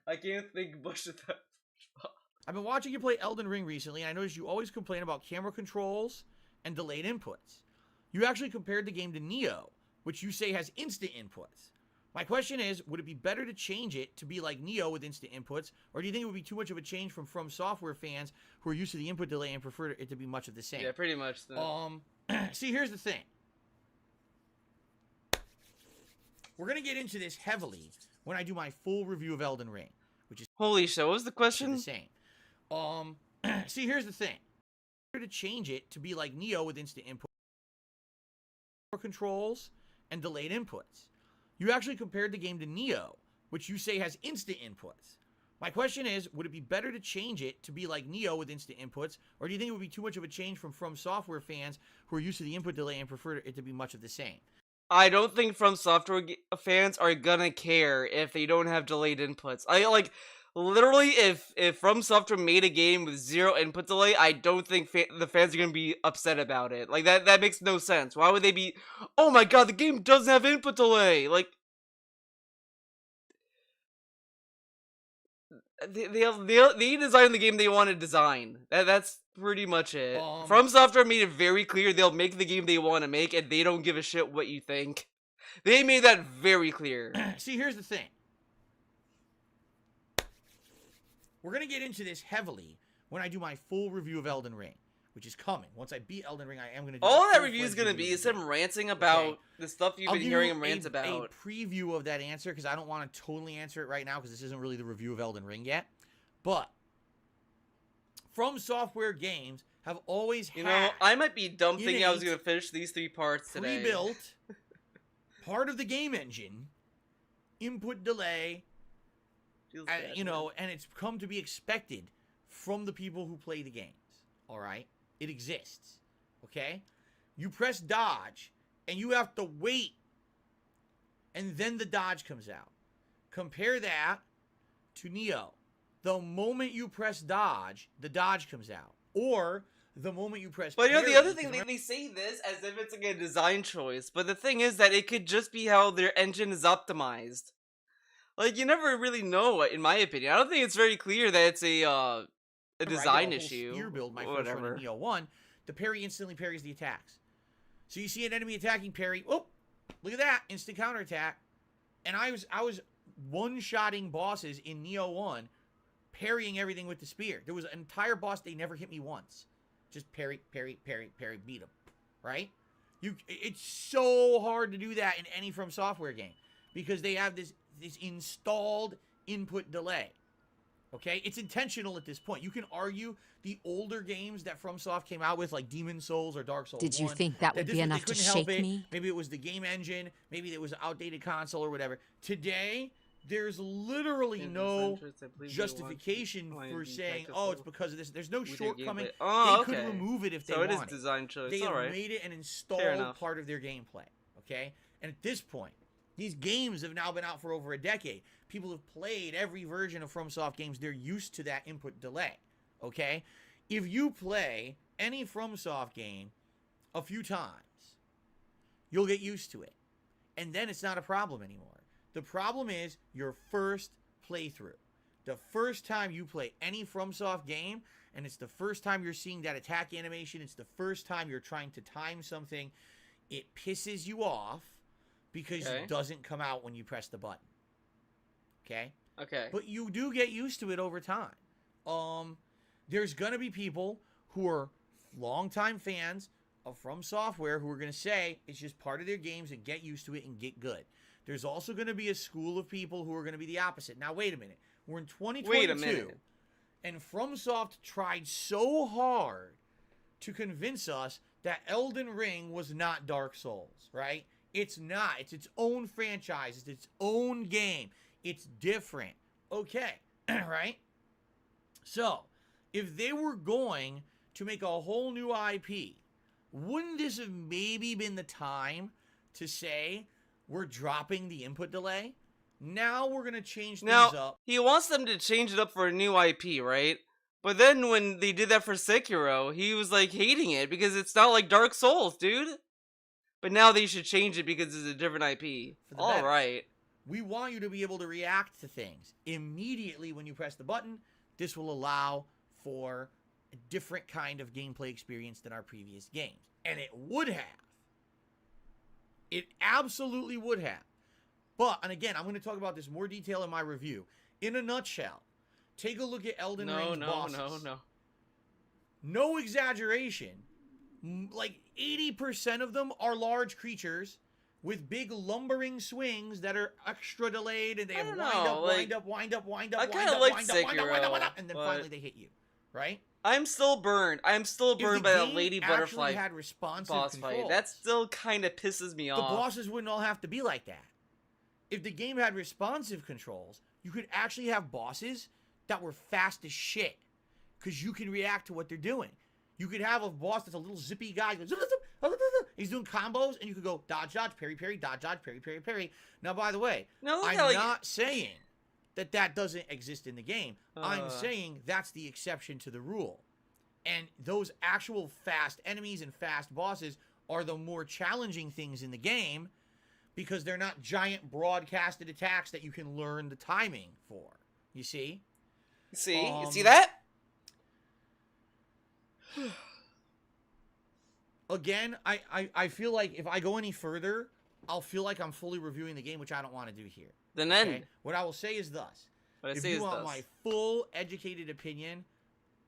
I can't think Bush at that. I've been watching you play Elden Ring recently, and I noticed you always complain about camera controls and delayed inputs. You actually compared the game to Neo, which you say has instant inputs. My question is, would it be better to change it to be like Neo with instant inputs, or do you think it would be too much of a change from Software fans who are used to the input delay and prefer it to be much of the same? Yeah, pretty much. See, here's the thing. We're going to get into this heavily when I do my full review of Elden Ring, which is holy shit. What was the question? the same. See, here's the thing. To change it to be like Neo with instant input controls and delayed inputs. You actually compared the game to Neo, which you say has instant inputs. My question is, would it be better to change it to be like Neo with instant inputs, or do you think it would be too much of a change from Software fans who are used to the input delay and prefer it to be much of the same? I don't think From Software fans are gonna care if they don't have delayed inputs. I like literally if From Software made a game with 0 input delay, I don't think the fans are gonna be upset about it. Like that makes no sense. Why would they be? Oh my god, the game doesn't have input delay. Like they designed the game they want to design. That's pretty much it. From Software made it very clear they'll make the game they want to make, and they don't give a shit what you think. They made that very clear. See, here's the thing. We're going to get into this heavily when I do my full review of Elden Ring, which is coming. Once I beat Elden Ring, I am going to do all that review is going to be is him ranting about the stuff you've been hearing him rant about. A preview of that answer, because I don't want to totally answer it right now, because this isn't really the review of Elden Ring yet. But From Software games have always had... You know, I might be dumb thinking I was going to finish these 3 parts today. Pre-built, part of the game engine, input delay, you know, and it's come to be expected from the people who play the games. All right? It exists. Okay? You press dodge, and you have to wait, and then the dodge comes out. Compare that to Neo. The moment you press dodge, the dodge comes out. Or the moment you press But you know, parry, the other thing, they say this as if it's like a design choice. But the thing is that it could just be how their engine is optimized. Like, you never really know, in my opinion. I don't think it's very clear that it's a design issue. Spear build, my first run in Neo 1, the parry instantly parries the attacks. So you see an enemy attacking, parry. Oh, look at that. Instant counterattack. And I was one-shotting bosses in Neo 1, parrying everything with the spear. There was an entire boss, they never hit me once. Just parry, parry, parry, parry, beat them. Right? It's so hard to do that in any From Software game. Because they have this installed input delay. Okay? It's intentional at this point. You can argue the older games that FromSoft came out with, like Demon Souls or Dark Souls 1. Did you think that would be enough to shake me? Maybe it was the game engine. Maybe it was an outdated console or whatever. Today, there's literally no justification for saying, oh, it's because of this. There's no shortcoming. They could remove it if they wanted. So it is design choice. They have made it an installed part of their gameplay. Okay? And at this point, these games have now been out for over a decade. People have played every version of FromSoft games. They're used to that input delay. Okay? If you play any FromSoft game a few times, you'll get used to it. And then it's not a problem anymore. The problem is your first playthrough. The first time you play any FromSoft game, and it's the first time you're seeing that attack animation, it's the first time you're trying to time something, it pisses you off because it doesn't come out when you press the button. Okay? Okay. But you do get used to it over time. There's going to be people who are longtime fans of From Software who are going to say it's just part of their games and get used to it and get good. There's also going to be a school of people who are going to be the opposite. Now, wait a minute. We're in 2022. Wait a minute. And FromSoft tried so hard to convince us that Elden Ring was not Dark Souls, right? It's not. It's its own franchise. It's its own game. It's different. Okay, right? So, if they were going to make a whole new IP, wouldn't this have maybe been the time to say, we're dropping the input delay? Now we're going to change things up. He wants them to change it up for a new IP, right? But then when they did that for Sekiro, he was like hating it because it's not like Dark Souls, dude. But now they should change it because it's a different IP. All right. We want you to be able to react to things immediately when you press the button. This will allow for a different kind of gameplay experience than our previous games. And it would have. It absolutely would have. But, and again, I'm going to talk about this in more detail in my review. In a nutshell, take a look at Elden Ring's bosses. No exaggeration. Like 80% of them are large creatures with big lumbering swings that are extra delayed, and they have wind up, and then finally they hit you, right? I'm still burned. I'm still burned by that lady butterfly had responsive boss fight. That still kind of pisses me off. The bosses wouldn't all have to be like that. If the game had responsive controls, you could actually have bosses that were fast as shit because you can react to what they're doing. You could have a boss that's a little zippy guy. He's doing combos, and you could go dodge, dodge, parry, parry, dodge, dodge, parry, parry, parry. Now, by the way, I'm not saying that doesn't exist in the game. I'm saying that's the exception to the rule. And those actual fast enemies and fast bosses are the more challenging things in the game because they're not giant broadcasted attacks that you can learn the timing for. You see? You see that? Again, I feel like if I go any further, I'll feel like I'm fully reviewing the game, which I don't want to do here. Then end. What I will say is thus. If you want my full educated opinion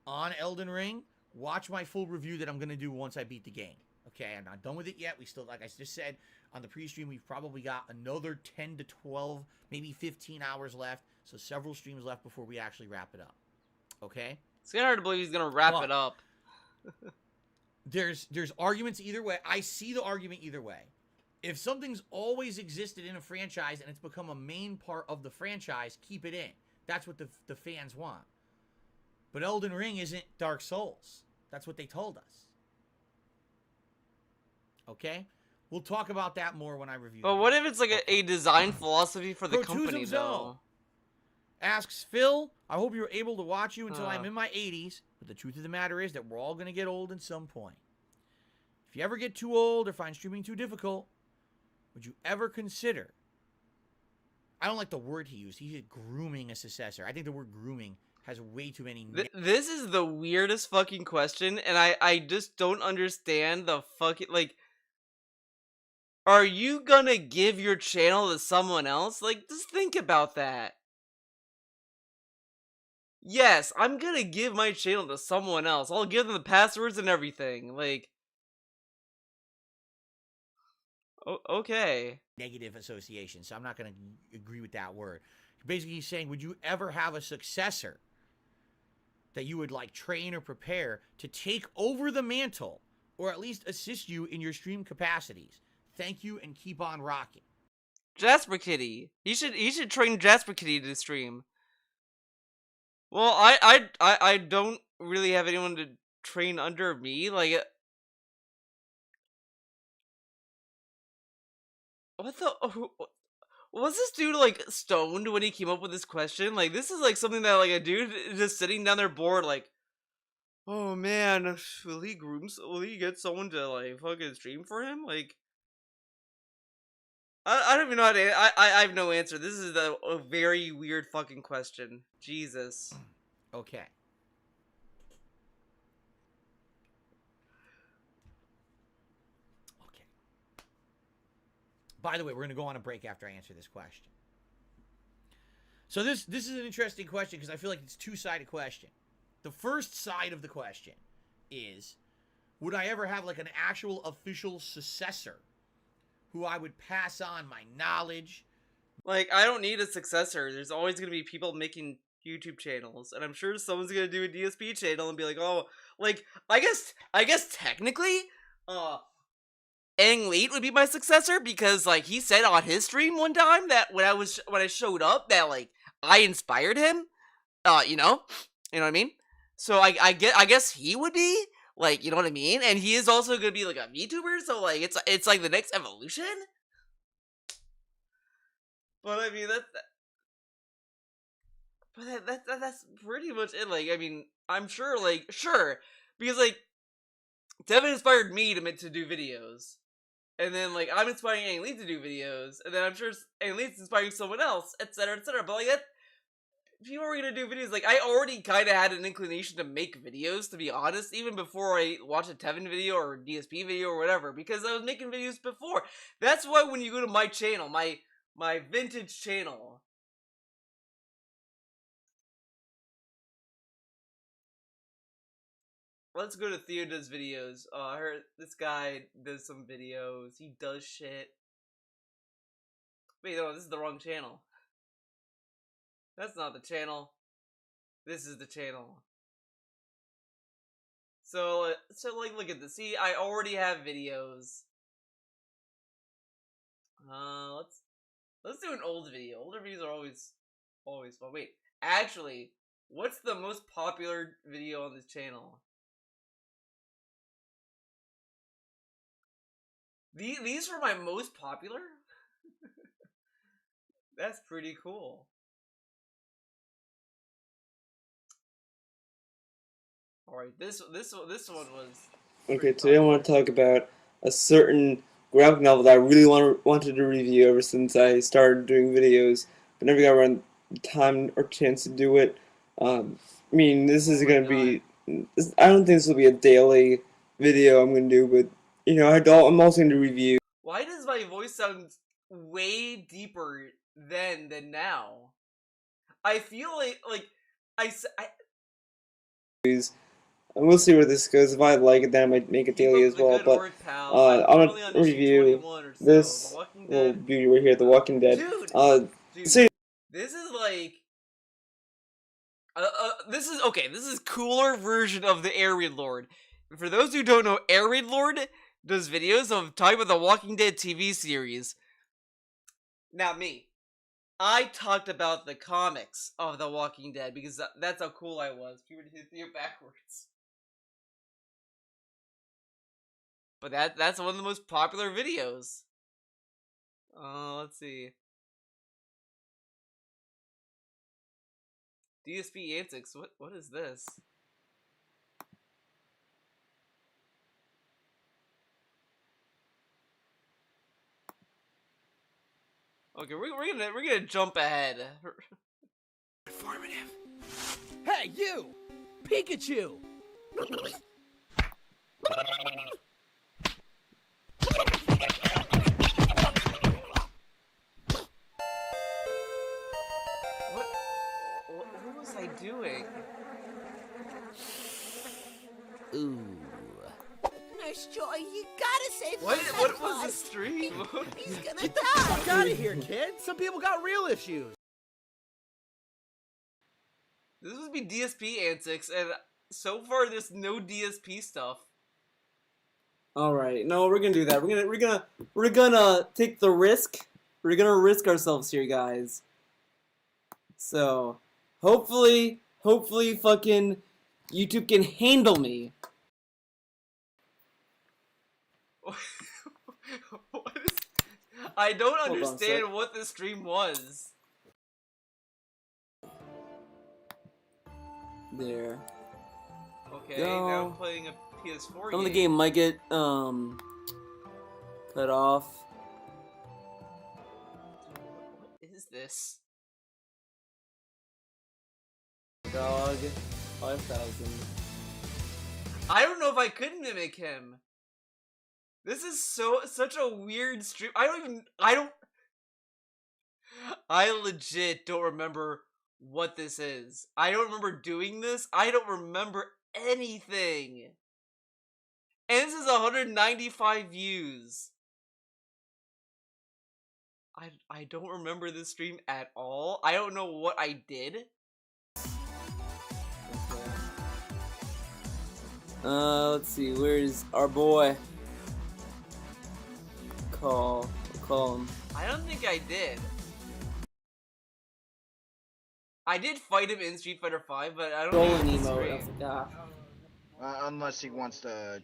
on Elden Ring, watch my full review that I'm going to do once I beat the game. Okay, I'm not done with it yet. We still, like I just said, on the pre-stream, we've probably got another 10 to 12, maybe 15 hours left. So several streams left before we actually wrap it up. Okay? It's kind of hard to believe he's going to wrap it up. There's arguments either way. I see the argument either way. If something's always existed in a franchise and it's become a main part of the franchise, keep it in. That's what the fans want. But Elden Ring isn't Dark Souls. That's what they told us. Okay? We'll talk about that more when I review. But what if it's like a design philosophy for the company, though? Asks Phil, I hope you're able to watch you until I'm in my 80s. But the truth of the matter is that we're all going to get old at some point. If you ever get too old or find streaming too difficult, would you ever consider... I don't like the word he used. He said grooming a successor. I think the word grooming has way too many... This is the weirdest fucking question, and I just don't understand the fucking... Like, are you gonna give your channel to someone else? Like, just think about that. Yes, I'm gonna give my channel to someone else. I'll give them the passwords and everything. Like... okay. Negative association, so I'm not going to agree with that word. Basically, he's saying, would you ever have a successor that you would, like, train or prepare to take over the mantle, or at least assist you in your stream capacities? Thank you, and keep on rocking. Jasper Kitty. He should train Jasper Kitty to stream. Well, I don't really have anyone to train under me. Like... What the... Was this dude, like, stoned when he came up with this question? Like, this is, like, something that, like, a dude just sitting down there bored, like... Oh, man, will he get someone to, like, fucking stream for him? Like... I don't even know how to... I have no answer. This is a very weird fucking question. Jesus. Okay. By the way, we're going to go on a break after I answer this question. So this is an interesting question because I feel like it's a two-sided question. The first side of the question is, would I ever have like an actual official successor who I would pass on my knowledge? Like, I don't need a successor. There's always going to be people making YouTube channels, and I'm sure someone's going to do a DSP channel and be like, oh, like, I guess technically, Ang Leet would be my successor because, like, he said on his stream one time that when I showed up that, like, I inspired him, you know what I mean? So I guess he would be, like, you know what I mean? And he is also gonna be like a VTuber, so like it's like the next evolution. But I mean that's pretty much it. Like, I mean, I'm sure, like, sure, because like Devin inspired me to do videos. And then, like, I'm inspiring Ang Lee to do videos, and then I'm sure Ang Lee's inspiring someone else, etc., etc. But, like, that, people are gonna do videos. Like, I already kind of had an inclination to make videos, to be honest, even before I watched a Tevin video or DSP video or whatever, because I was making videos before. That's why when you go to my channel, my vintage channel, let's go to Theo Does Videos. I heard this guy does some videos. He does shit. Wait, no, this is the wrong channel. That's not the channel. This is the channel. So like, look at this. See, I already have videos. Let's do an old video. Older videos are always fun. Wait, actually, What's the most popular video on this channel? These were my most popular? That's pretty cool. Alright, this one was... Okay, today I want to talk about a certain graphic novel that I really wanted to review ever since I started doing videos, but never got around the time or chance to do it. I mean, this is going to be... I don't think this will be a daily video I'm going to do, but, you know, I'm also going to review. Why does my voice sound way deeper then than now? I feel like And we'll see where this goes. If I like it, then I might make it daily as well. But I'm going to review this little beauty right here, The Walking Dead. Dude, So this is like... this is cooler version of the Air Raid Lord. For those who don't know, Air Raid Lord does videos of talking about the Walking Dead TV series. Not me. I talked about the comics of the Walking Dead because that's how cool I was. Puberty hit you backwards. But that's one of the most popular videos. Let's see. DSP Antics. What is this? Okay, we're gonna jump ahead. Informative. Hey, you! Pikachu! What was I doing? Ooh. Nurse Joy, you gotta save What Santa was Claus. the stream? He's gonna Get the fuck out of here, kid! Some people got real issues. This must be DSP Antics, and so far there's no DSP stuff. Alright, no, we're gonna do that. We're gonna take the risk. We're gonna risk ourselves here, guys. So, hopefully fucking YouTube can handle me. What is... I don't Hold on a understand sec. what this stream was. There. Okay, Go. now I'm playing a PS4 Some of the game might get cut off. What is this? Dog 5,000. I don't know if I could mimic him. This is such a weird stream. I legit don't remember what this is. I don't remember doing this. I don't remember anything. And this is 195 views. I don't remember this stream at all. I don't know what I did. Let's see, where's our boy? We'll call him. I don't think I did. I did fight him in Street Fighter 5, but I don't Golden think it's emote, I stream. forgot. Unless he wants to,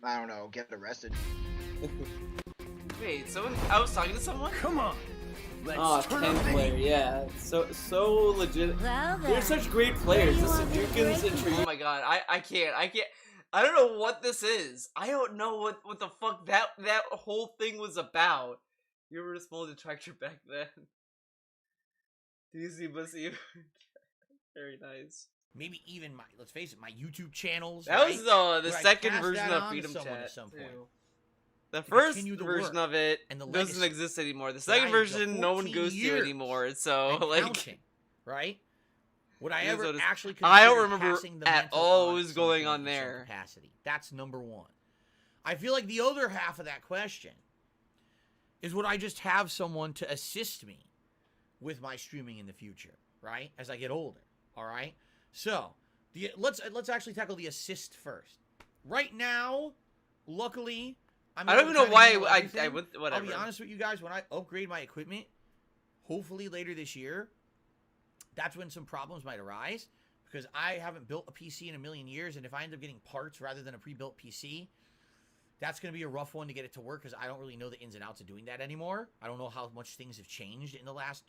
I don't know, get arrested. Wait, I was talking to someone? Come on! Oh, Ken player, yeah. So legit. Well, They're such great players. This is Dukins and Oh my god, I can't. I don't know what this is. I don't know what the fuck that whole thing was about. You were a small detractor back then. Easy pussy. Very nice. Maybe even let's face it, my YouTube channels. That right? was the Where I second pass version that of on to Freedom someone Chat. at some point. Too. The To first continue the version work of it and the doesn't legacy exist anymore. The that second I have version no one 14 goes to years anymore. So and like, counting, right? Would I Yes, ever that is- actually I don't consider remember passing the at mental all what audit was going something on in some there. capacity? That's number one. I feel like the other half of that question is, would I just have someone to assist me with my streaming in the future, right? As I get older, all right? So, let's actually tackle the assist first. Right now, luckily, I don't even know why I went. Whatever. I'll be honest with you guys, when I upgrade my equipment, hopefully later this year, that's when some problems might arise. because I haven't built a PC in a million years, and if I end up getting parts rather than a pre-built PC, that's going to be a rough one to get it to work because I don't really know the ins and outs of doing that anymore. I don't know how much things have changed in the last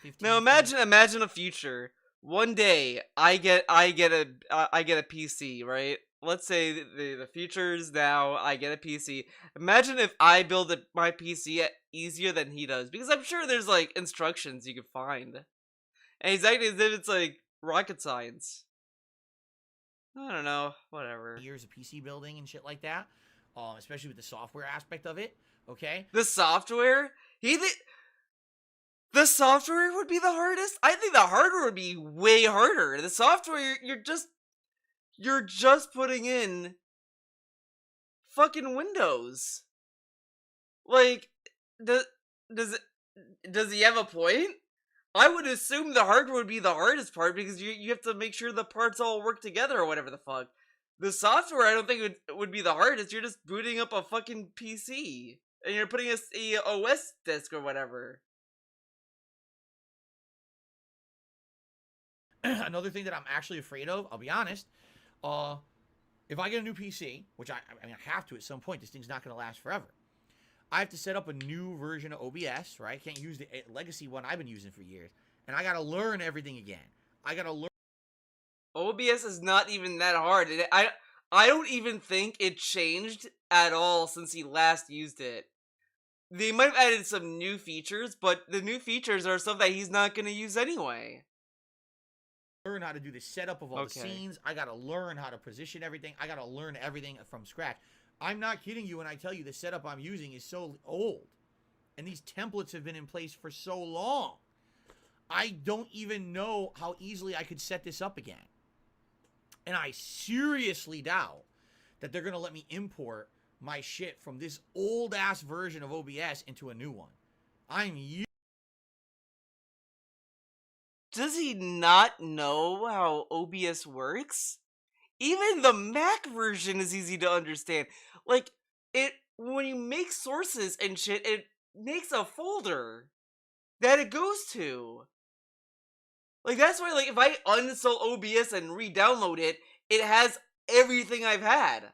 15 Now imagine a future. One day I get a PC, right? Let's say the future is now I get a PC. Imagine if I build my PC easier than he does, because I'm sure there's like instructions you can find, and he's acting as if it's like rocket science. I don't know, whatever. Years of PC building and shit like that, especially with the software aspect of it. Okay, the software. The software would be the hardest. I think the hardware would be way harder. The software, you're just putting in fucking Windows. Like, does he have a point? I would assume the hardware would be the hardest part because you have to make sure the parts all work together or whatever the fuck. The software, I don't think would be the hardest. You're just booting up a fucking PC and you're putting a OS disk or whatever. Another thing that I'm actually afraid of, I'll be honest, if I get a new PC, which I mean I have to at some point, this thing's not going to last forever. I have to set up a new version of OBS, right? I can't use the legacy one I've been using for years, and I got to learn everything again. I got to learn. OBS is not even that hard. I don't even think it changed at all since he last used it. They might have added some new features, but the new features are stuff that he's not going to use anyway. Learn how to do the setup of all the scenes. I gotta learn how to position everything. I gotta learn everything from scratch. I'm not kidding you when I tell you the setup I'm using is so old, and these templates have been in place for so long. I don't even know how easily I could set this up again, and I seriously doubt that they're gonna let me import my shit from this old ass version of OBS into a new one. Does he not know how OBS works? Even the Mac version is easy to understand. Like, when you make sources and shit, it makes a folder that it goes to. Like, that's why, like, if I uninstall OBS and re-download it, it has everything I've had.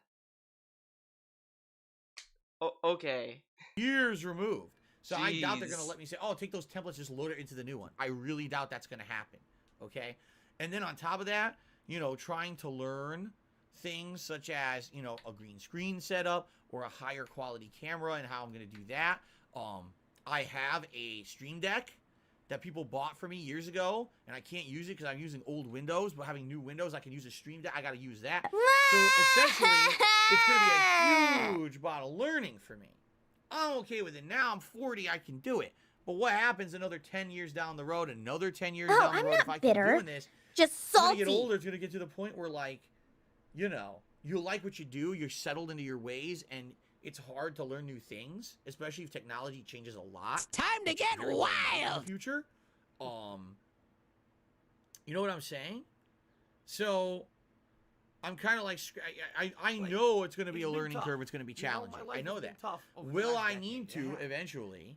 Okay. Years removed. So I doubt they're going to let me say, oh, take those templates, just load it into the new one. I really doubt that's going to happen, okay? And then on top of that, you know, trying to learn things such as, you know, a green screen setup or a higher quality camera and how I'm going to do that. I have a Stream Deck that people bought for me years ago, and I can't use it because I'm using old Windows, but having new Windows, I can use a Stream Deck. I got to use that. So essentially, it's going to be a huge bout of learning for me. I'm okay with it. Now I'm 40, I can do it. But what happens another 10 years down the road, another 10 years down the road, if I keep doing this, just salty. When I get older, it's going to get to the point where, like, you know, you like what you do, you're settled into your ways, and it's hard to learn new things, especially if technology changes a lot. It's time to get wild! In the future. You know what I'm saying? So I'm kind of like, I know it's going to be a learning curve. It's going to be challenging. I know that. Will I need to eventually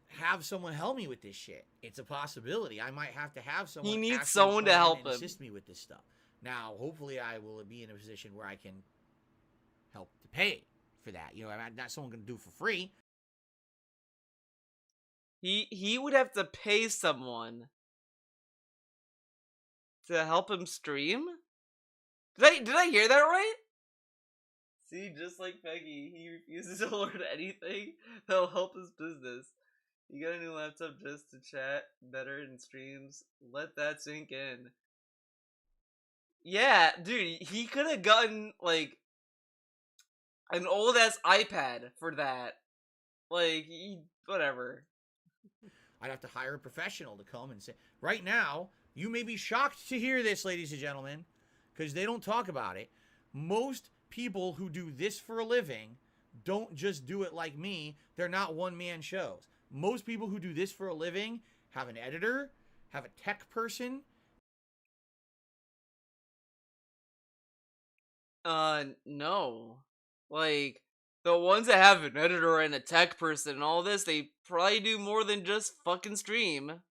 have someone help me with this shit? It's a possibility. I might have to have someone. He needs someone to help him. Assist me with this stuff. Now, hopefully, I will be in a position where I can help to pay for that. You know, I'm not someone going to do it for free. He would have to pay someone to help him stream? Did I hear that right? See, just like Peggy, he refuses to learn anything that'll help his business. You got a new laptop just to chat better in streams. Let that sink in. Yeah, dude, he could have gotten, like, an old-ass iPad for that. Like, whatever. I'd have to hire a professional to come and say... Right now, you may be shocked to hear this, ladies and gentlemen, because they don't talk about it. Most people who do this for a living don't just do it like me. They're not one-man shows. Most people who do this for a living have an editor, have a tech person. No. Like, the ones that have an editor and a tech person and all this, they probably do more than just fucking stream.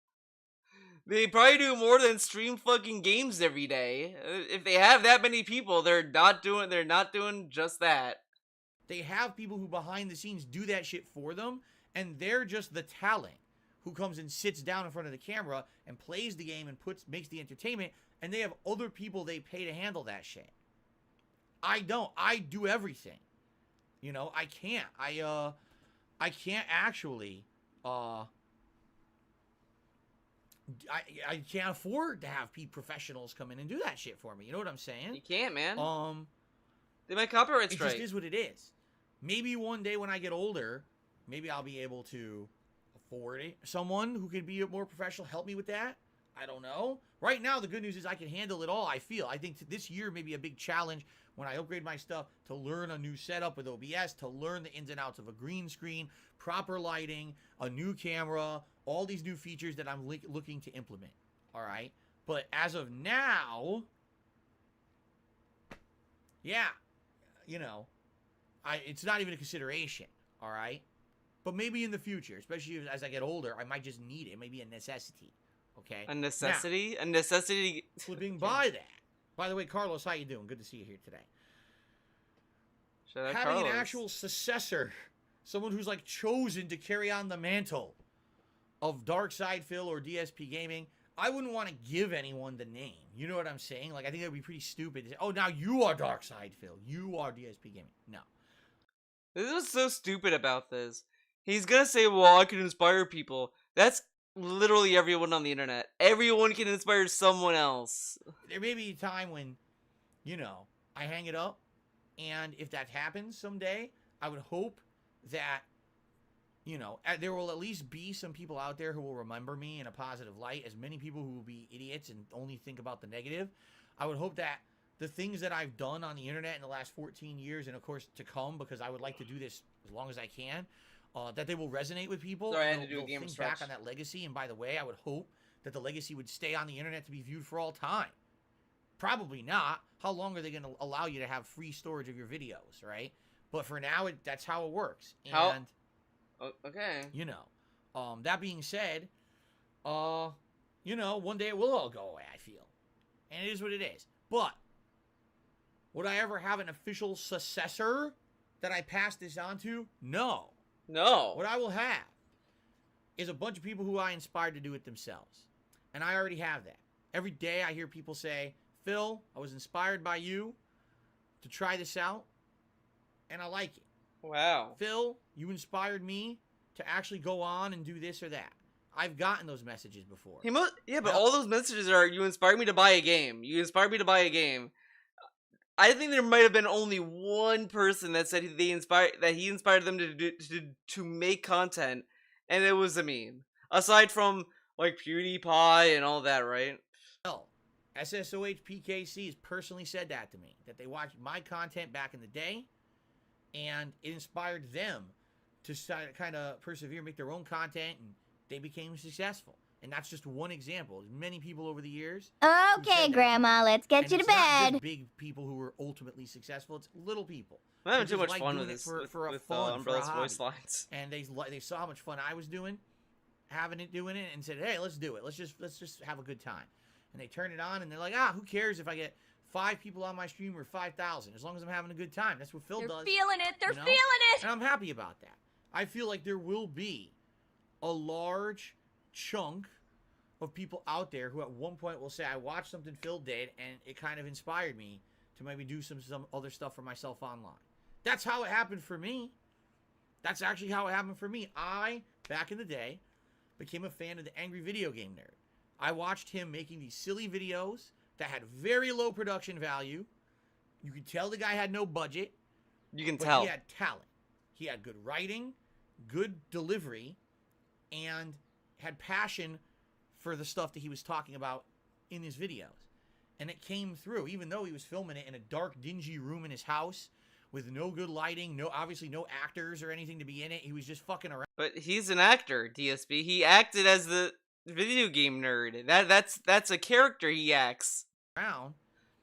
They probably do more than stream fucking games every day. If they have that many people, they're not doing just that. They have people who behind the scenes do that shit for them, and they're just the talent who comes and sits down in front of the camera and plays the game and makes the entertainment, and they have other people they pay to handle that shit. I don't. I do everything. You know, I can't. I can't actually I can't afford to have professionals come in and do that shit for me. You know what I'm saying? You can't, man. They might copyright strike. It just is what it is. Maybe one day when I get older, maybe I'll be able to afford it. Someone who could be a more professional, help me with that. I don't know. Right now, the good news is I can handle it all, I feel. I think this year may be a big challenge when I upgrade my stuff to learn a new setup with OBS, to learn the ins and outs of a green screen, proper lighting, a new camera, all these new features that I'm looking to implement. All right? But as of now, yeah, you know, it's not even a consideration. All right? But maybe in the future, especially as I get older, I might just need it. It may be a necessity. Okay? A necessity? Now, a necessity? Flipping by that. By the way, Carlos, how you doing? Good to see you here today. Having Carlos. an actual successor, someone who's like chosen to carry on the mantle of Dark Side Phil or DSP Gaming, I wouldn't want to give anyone the name. You know what I'm saying? Like, I think that would be pretty stupid to say, oh, now you are Dark Side Phil. You are DSP Gaming. No. This is what's so stupid about this. He's gonna say, well, I can inspire people. That's literally everyone on the internet. Everyone can inspire someone else. There may be a time when, you know, I hang it up, and if that happens someday, I would hope that, you know, there will at least be some people out there who will remember me in a positive light, as many people who will be idiots and only think about the negative. I would hope that the things that I've done on the internet in the last 14 years, and of course to come, because I would like to do this as long as I can, that they will resonate with people. Sorry, I and had to do a game think stretch. back on that legacy. And by the way, I would hope that the legacy would stay on the internet to be viewed for all time. Probably not. How long are they going to allow you to have free storage of your videos, right? But for now, that's how it works. And okay. You know, that being said, you know, one day it will all go away, I feel. And it is what it is. But would I ever have an official successor that I pass this on to? No. No. What I will have is a bunch of people who I inspired to do it themselves. And I already have that. Every day I hear people say, Phil, I was inspired by you to try this out, and I like it. Wow. Phil, you inspired me to actually go on and do this or that. I've gotten those messages before. Yeah, but all those messages are, you inspired me to buy a game. You inspired me to buy a game. I think there might have been only one person that said he inspired them to make content, and it was a meme. Aside from like PewDiePie and all that, right? Well, SSOH PKC has personally said that to me, that they watched my content back in the day, and it inspired them to kind of persevere, make their own content, and they became successful. And that's just one example. There's many people over the years. Okay, Grandma, let's get you to It's not bed. just big people who were ultimately successful. It's little people. I'm having who too just much like fun doing with it this, for with fun, Umbrella's for a voice hobby. lines. And they saw how much fun I was doing, doing it, and said, "Hey, let's do it. Let's just have a good time." And they turn it on, and they're like, "Who cares if I get 5 people on my stream or 5,000? As long as I'm having a good time." That's what Phil does. Feeling it. They're you know? feeling it. And I'm happy about that. I feel like there will be a large chunk of people out there who at one point will say, I watched something Phil did and it kind of inspired me to maybe do some other stuff for myself online. That's how it happened for me. That's actually how it happened for me. I, back in the day, became a fan of the Angry Video Game Nerd. I watched him making these silly videos that had very low production value. You could tell the guy had no budget. You can but tell. He had talent. He had good writing, good delivery, and had passion for the stuff that he was talking about in his videos. And it came through, even though he was filming it in a dark, dingy room in his house with no good lighting, obviously no actors or anything to be in it. He was just fucking around. But he's an actor, DSP. He acted as the video game nerd. That's a character he acts.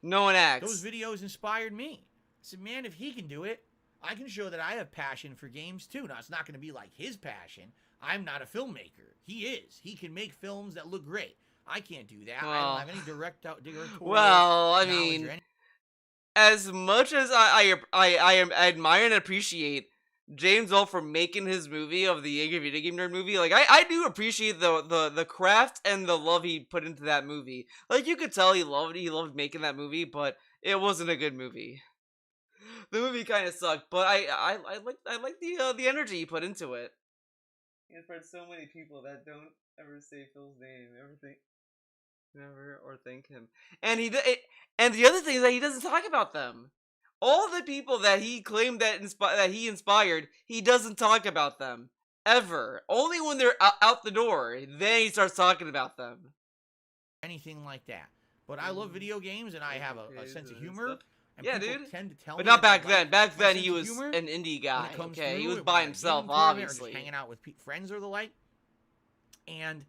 No one acts. Those videos inspired me. I said, man, if he can do it, I can show that I have passion for games too. Now, it's not going to be like his passion. I'm not a filmmaker. He is. He can make films that look great. I can't do that. I Well. don't have any directorial Well, I knowledge mean, or any- as much as I admire and appreciate James Ball for making his movie of the Angry Video Game Nerd movie, like I do appreciate the craft and the love he put into that movie. Like you could tell he loved making that movie, but it wasn't a good movie. The movie kind of sucked, but I like the energy he put into it. And for so many people that don't ever say Phil's name, never or thank him, and and the other thing is that he doesn't talk about them. All the people that he claimed that he inspired, he doesn't talk about them ever. Only when they're out the door, then he starts talking about them. anything like that. But I love video games, and I have a sense of humor. And Yeah, people dude. tend to tell But me not that back they then. like Back my then, sense he of was humor an indie when guy. it comes Okay, he through was when by I'm himself, gaming tournament or obviously. just hanging out with friends or the like. And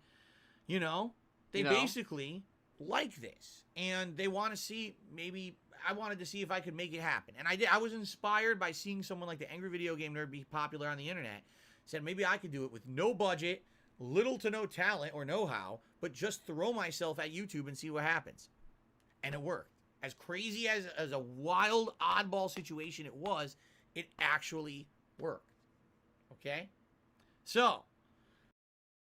you know, they basically like this, and they want to see. Maybe I wanted to see if I could make it happen, and I did. I was inspired by seeing someone like the Angry Video Game Nerd be popular on the internet. Said maybe I could do it with no budget, little to no talent or know-how, but just throw myself at YouTube and see what happens. And it worked. As crazy as a wild, oddball situation it was, it actually worked. Okay? So.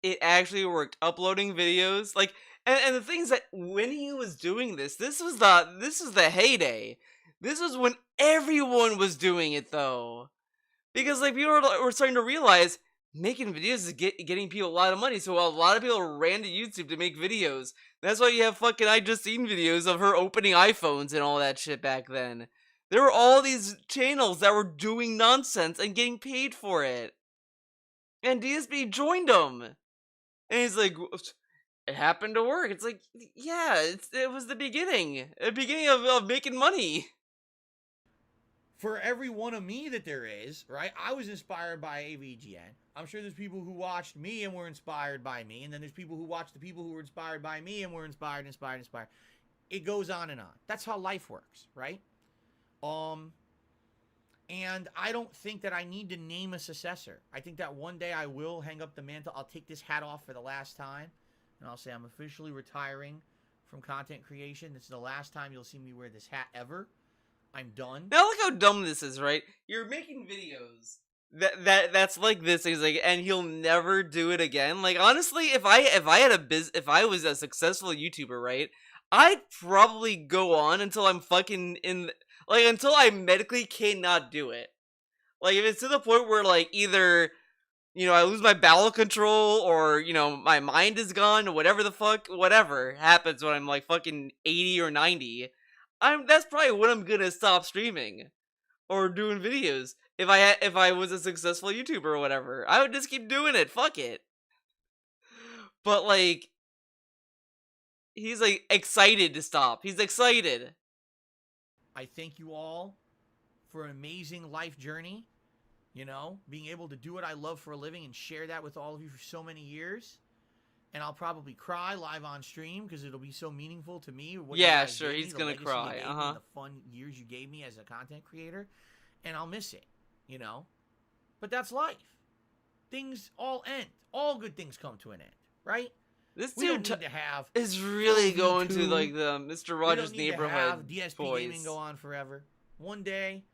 It actually worked. Uploading videos. Like, and the thing is that when he was doing this was the heyday. This was when everyone was doing it, though. Because, like, people were starting to realize making videos is getting people a lot of money, so a lot of people ran to YouTube to make videos. That's why you have fucking I Just Seen videos of her opening iPhones and all that shit back then. There were all these channels that were doing nonsense and getting paid for it. And DSP joined them. And he's like, it happened to work. It's like, yeah, it was the beginning of making money. For every one of me that there is, right? I was inspired by AVGN. I'm sure there's people who watched me and were inspired by me, and then there's people who watched the people who were inspired by me and were inspired. It goes on and on. That's how life works, right? And I don't think that I need to name a successor. I think that one day I will hang up the mantle. I'll take this hat off for the last time, and I'll say I'm officially retiring from content creation. This is the last time you'll see me wear this hat ever. I'm done. Now look how dumb this is, right? You're making videos that's like this. He's like, and he'll never do it again. Like honestly, if I was a successful YouTuber, right? I'd probably go on until I'm fucking until I medically cannot do it. Like if it's to the point where like either I lose my bowel control or my mind is gone, whatever happens when I'm like fucking 80 or 90. That's probably when I'm gonna stop streaming or doing videos. If I was a successful YouTuber or whatever, I would just keep doing it. Fuck it. But like, he's like excited to stop. He's excited. I thank you all for an amazing life journey. Being able to do what I love for a living and share that with all of you for so many years. And I'll probably cry live on stream because it'll be so meaningful to me. Yeah, sure, he's gonna cry. The fun years you gave me as a content creator, and I'll miss it. But that's life. Things all end. All good things come to an end, right? This we dude don't need to have is really going to like the Mr. Rogers Neighborhood. We don't need to have DSP voice. gaming go on forever. One day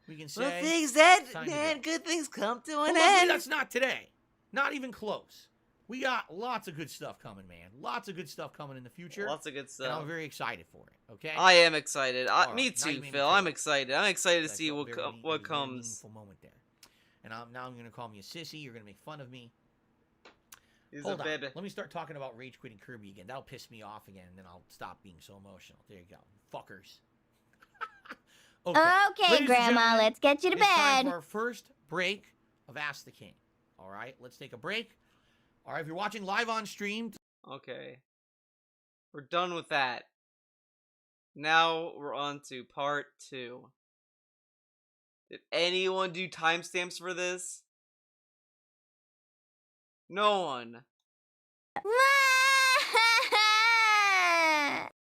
we can say, well, things that man, good things come to an end. That's not today. Not even close. We got lots of good stuff coming, man. Lots of good stuff coming in the future. Lots of good stuff. And I'm very excited for it, okay? I am excited. Me Right, too, Phil. I'm excited. I'm excited to see what very comes. Meaningful moment there. And now I'm going to call me a sissy. You're going to make fun of me. He's Hold a on. baby. Let me start talking about rage quitting Kirby again. That'll piss me off again, and then I'll stop being so emotional. There you go. Fuckers. Okay, Grandma, let's get you to it's time bed. for our first break of Ask the King. All right, let's take a break. All right, if you're watching live on stream. Okay. We're done with that. Now we're on to part 2. Did anyone do timestamps for this? No one.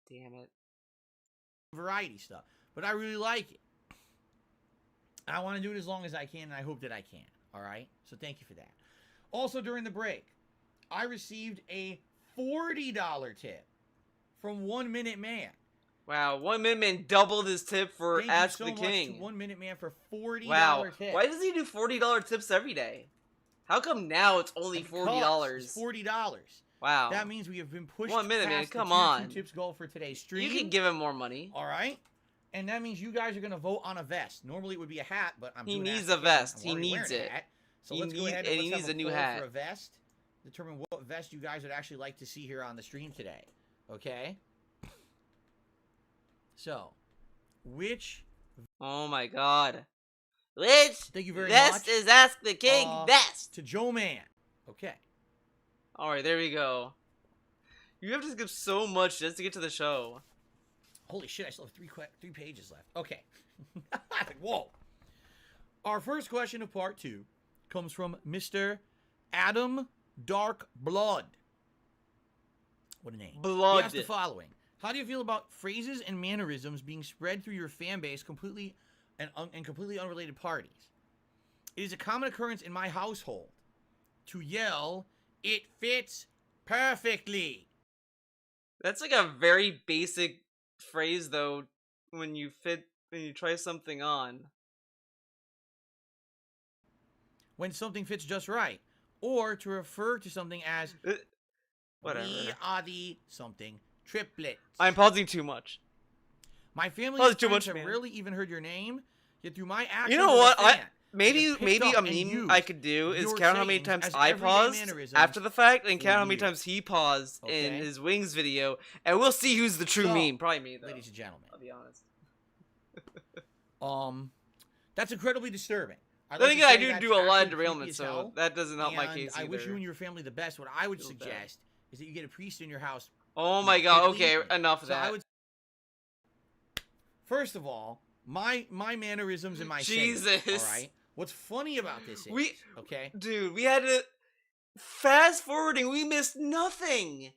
Damn it. Variety stuff. But I really like it. I want to do it as long as I can, and I hope that I can. All right? So thank you for that. Also, during the break, I received a $40 tip from 1 Minute Man. Wow, 1 Minute Man doubled his tip for Thank Ask you the so much King. to 1 Minute Man for $40 Wow, tip. why does he do $40 tips every day? How come now it's only $40? It's $40. Wow. That means we have been pushed 1 Minute Man, past come the tier on. 2 tips goal for today's stream. You can give him more money. All right? And that means you guys are going to vote on a vest. Normally it would be a hat, but I'm He doing needs Ask the a King. vest. I'm He already needs wearing a it. hat. So He let's go need- ahead and and he let's needs have a new poll hat. for a vest. Determine what vest you guys would actually like to see here on the stream today. Okay? So, which... Oh my god. Which Thank you very vest much. is Ask the King best? To Joe Man. Okay. Alright, there we go. You have to skip so much just to get to the show. Holy shit, I still have three pages left. Okay. Whoa. Our first question of part 2 comes from Mr. Adam Dark Blood. What a name. Blood. He asked the following. How do you feel about phrases and mannerisms being spread through your fan base completely and completely unrelated parties? It is a common occurrence in my household to yell, "It fits perfectly." That's like a very basic phrase though when you try something on. When something fits just right. Or to refer to something as Whatever. we are the something triplets. I'm pausing too much. My family Well, and it's too friends much, have man. rarely even heard your name, yet through my actions You know as a what? fan, Maybe have picked up a and meme used I could do is your count how many sayings times as I everyday paused mannerisms after the fact and for count how many years. times he paused in Okay. his Wings video, and we'll see who's the true So, meme. Probably me though. ladies and gentlemen. I'll be honest. That's incredibly disturbing. I'd Then like to again, I say do that's do a lot of actually creepy derailment, as so hell, that doesn't help my and case I either. wish you and your family the best. What I would Feel bad. suggest is that you get a priest in your house. Oh my god, quickly. okay, enough of So that. I would. First of all, my mannerisms and my sayings, Jesus. all right. What's funny about this is, okay, Dude, we had to fast forwarding. We missed nothing.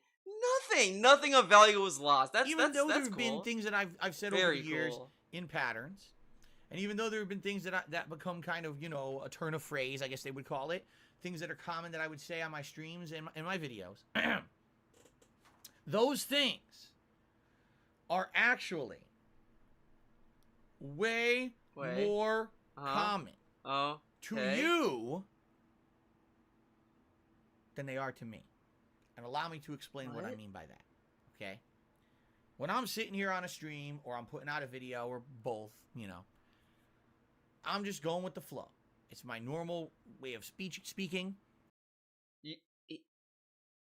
Nothing of value was lost. even though there that's have cool. been things that I've said Very over the years cool. in patterns, and even though there have been things that become kind of, you know, a turn of phrase, I guess they would call it, things that are common that I would say on my streams and in my videos, those things are actually way more common to you than they are to me. And allow me to explain what I mean by that. Okay? When I'm sitting here on a stream or I'm putting out a video or both, you know, I'm just going with the flow. It's my normal way of speaking.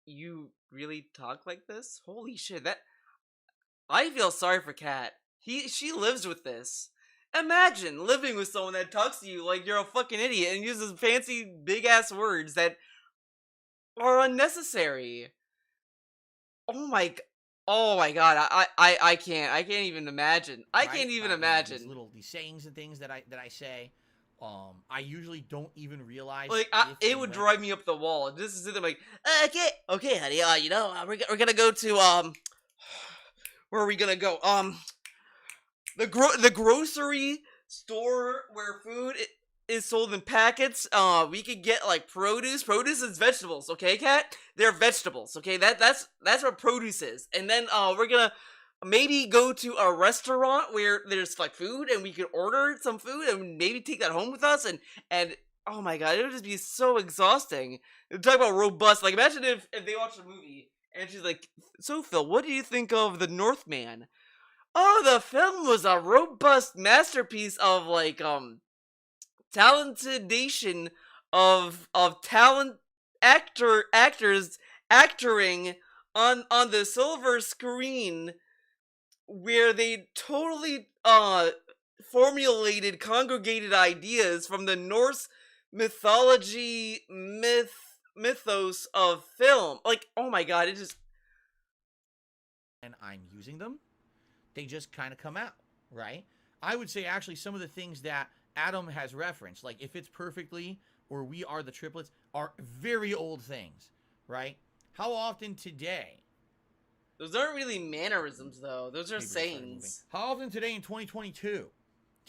You really talk like this? Holy shit, I feel sorry for Kat. She lives with this. Imagine living with someone that talks to you like you're a fucking idiot and uses fancy big ass words that are unnecessary. Oh my god, I can't even imagine. I can't even imagine. These sayings and things that I say. I usually don't even realize. Like it would drive me up the wall. This is it. I'm like, okay, honey. You know, we're gonna go to where are we gonna go? The grocery store where food is sold in packets. We could get like produce. Produce is vegetables, okay, Kat? They're vegetables, okay? That's what produce is. And then we're gonna maybe go to a restaurant where there's like food and we could order some food and maybe take that home with us and oh my god, it would just be so exhausting. Talk about robust. Like imagine if they watched a movie and she's like, "So Phil, what do you think of The Northman?" Oh, the film was a robust masterpiece of like talentedation of talent actors actoring on the silver screen where they totally formulated congregated ideas from the Norse mythology mythos of film. Like, oh my god, it just and I'm using them, they just kind of come out, right? I would say actually some of the things that Adam has referenced, like if it's perfectly or we are the triplets, are very old things, right? How often today? Those aren't really mannerisms though. Those are sayings. How often today in 2022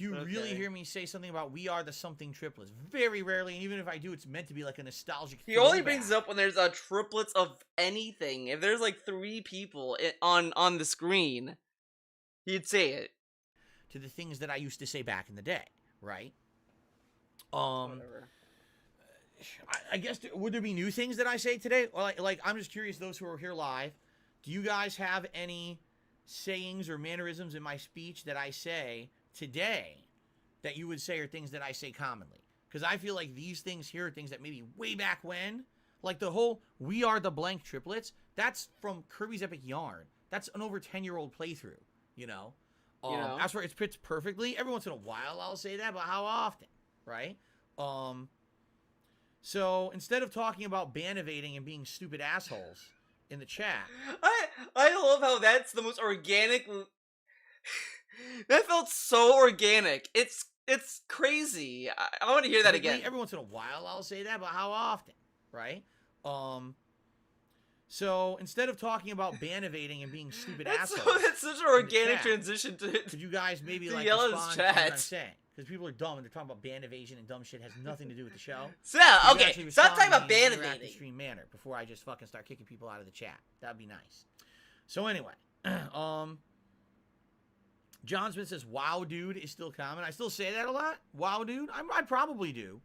Do you really hear me say something about We Are the Something Triplets? Very rarely, and even if I do, it's meant to be like a nostalgic. He only brings it up when there's a triplets of anything. If there's like 3 people on the screen, he'd say it. To the things that I used to say back in the day, right? Whatever. I guess would there be new things that I say today? Or like I'm just curious. Those who are here live, do you guys have any sayings or mannerisms in my speech that I say today that you would say are things that I say commonly? Because I feel like these things here are things that maybe way back when, like the whole "We Are the Blank Triplets." That's from Kirby's Epic Yarn. That's an over 10-year-old playthrough. You know. As for it fits perfectly, every once in a while I'll say that, but how often, right? So instead of talking about ban evading and being stupid assholes in the chat, I love how that's the most organic. That felt so organic. It's crazy. I want to hear that again. Every once in a while I'll say that, but how often, right? So instead of talking about ban evading and being stupid assholes, that's such an organic transition to. Could you guys maybe like yell at respond chat. to what I'm saying? Because people are dumb and they're talking about ban evasion and dumb shit has nothing to do with the show. So, okay, stop talking about ban evading. Stream manner before I just fucking start kicking people out of the chat. That'd be nice. So anyway, John Smith says, "Wow, dude" is still common. I still say that a lot. Wow, dude. I probably do.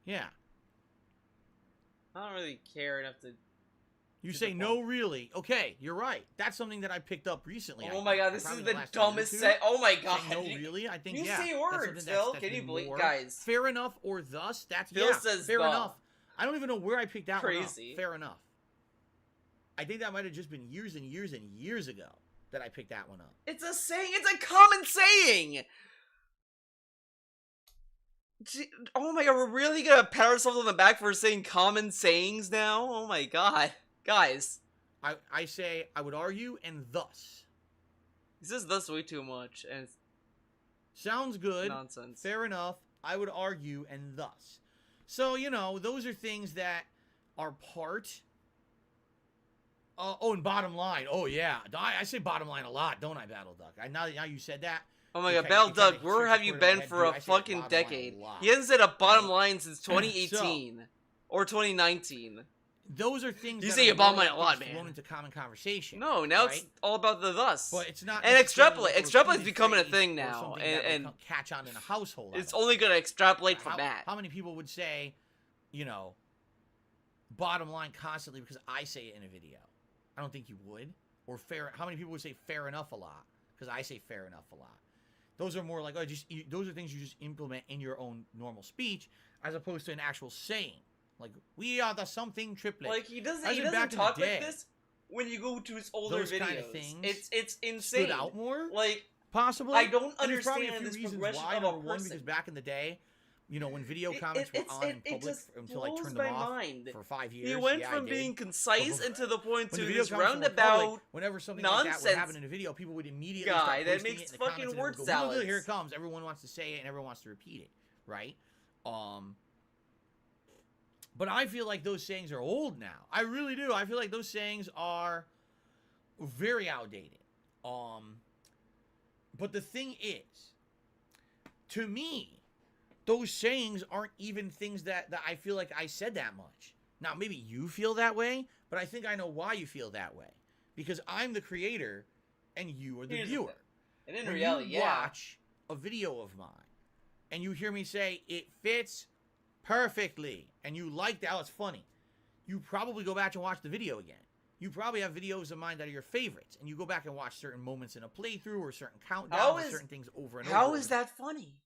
Yeah. I don't really care enough to. You say no, really? Okay, you're right. That's something that I picked up recently. Oh my god, this is the dumbest set. Oh my god. No, really? I think you yeah. say words, Phil. Can you believe, guys? Fair enough or thus. That's Phil says fair enough. I don't even know where I picked that one up. Crazy. Fair enough. I think that might have just been years and years and years ago that I picked that one up. It's a saying. It's a common saying. Oh my god, we're really gonna pat ourselves on the back for saying common sayings now? Oh my god. Guys. I say, I would argue, and thus. He says thus way too much, and it's sounds good. Nonsense. Fair enough. I would argue, and thus. So, you know, those are things that are part. Oh, and bottom line. Oh, yeah. I say bottom line a lot, don't I, Battle Duck? Now you said that. Oh my god, Battle Duck, where have you been for a fucking decade? He hasn't said a bottom line since 2018 or 2019. Those are things. You say you bottom line a lot, man. Flown into common conversation. No, now it's all about the thus. But it's not. And extrapolate. Extrapolate's becoming a thing now, and catch on in a household. It's only gonna extrapolate from that. How many people would say, you know, bottom line constantly because I say it in a video? I don't think you would. Or fair. How many people would say fair enough a lot because I say fair enough a lot? Those are more like those are things you just implement in your own normal speech as opposed to an actual saying. Like, we are the something triplet. Like, he doesn't talk like this when you go to his older videos. Kind of things it's insane. Stood out more? Like, possibly. I don't understand probably a few this reasons progression why. of a Number one, person. because back in the day, you know, when video comments were on in public until I turned them off for 5 years. He went from being concise and to the point to this public, roundabout whenever something nonsense like that would happen in a video, people would immediately guy start that posting makes it in the fucking comments word and go, salads. Here it comes. Everyone wants to say it and everyone wants to repeat it, right? But I feel like those sayings are old now. I really do. I feel like those sayings are very outdated. But the thing is, to me, those sayings aren't even things that I feel like I said that much. Now, maybe you feel that way, but I think I know why you feel that way. Because I'm the creator and you are the viewer. And in when reality, you watch a video of mine and you hear me say, it fits perfectly, and you like that, oh, it's funny, you probably go back and watch the video again. You probably have videos of mine that are your favorites, and you go back and watch certain moments in a playthrough or certain countdowns or certain things over and over. How is that funny?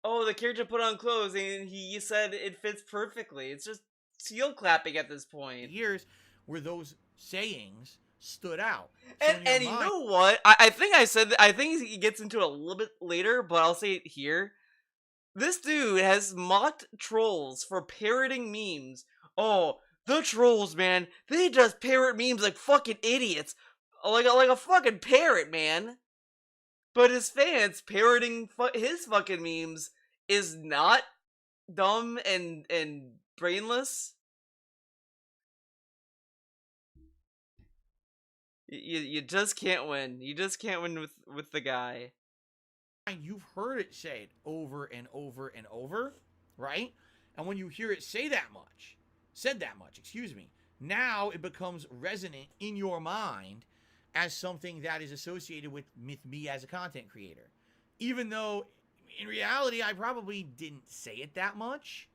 Oh, the character put on clothes and he said it fits perfectly. It's just seal clapping at this point. Years where those sayings stood out. And you know what? I think I said that, I think he gets into it a little bit later, but I'll say it here. This dude has mocked trolls for parroting memes. Oh, the trolls, man. They just parrot memes like fucking idiots. Like a fucking parrot, man. But his fans parroting his fucking memes is not dumb and brainless. You just can't win. You just can't win with the guy. You've heard it said over and over and over, right? And when you hear it said that much, excuse me, now it becomes resonant in your mind as something that is associated with me as a content creator. Even though, in reality, I probably didn't say it that much,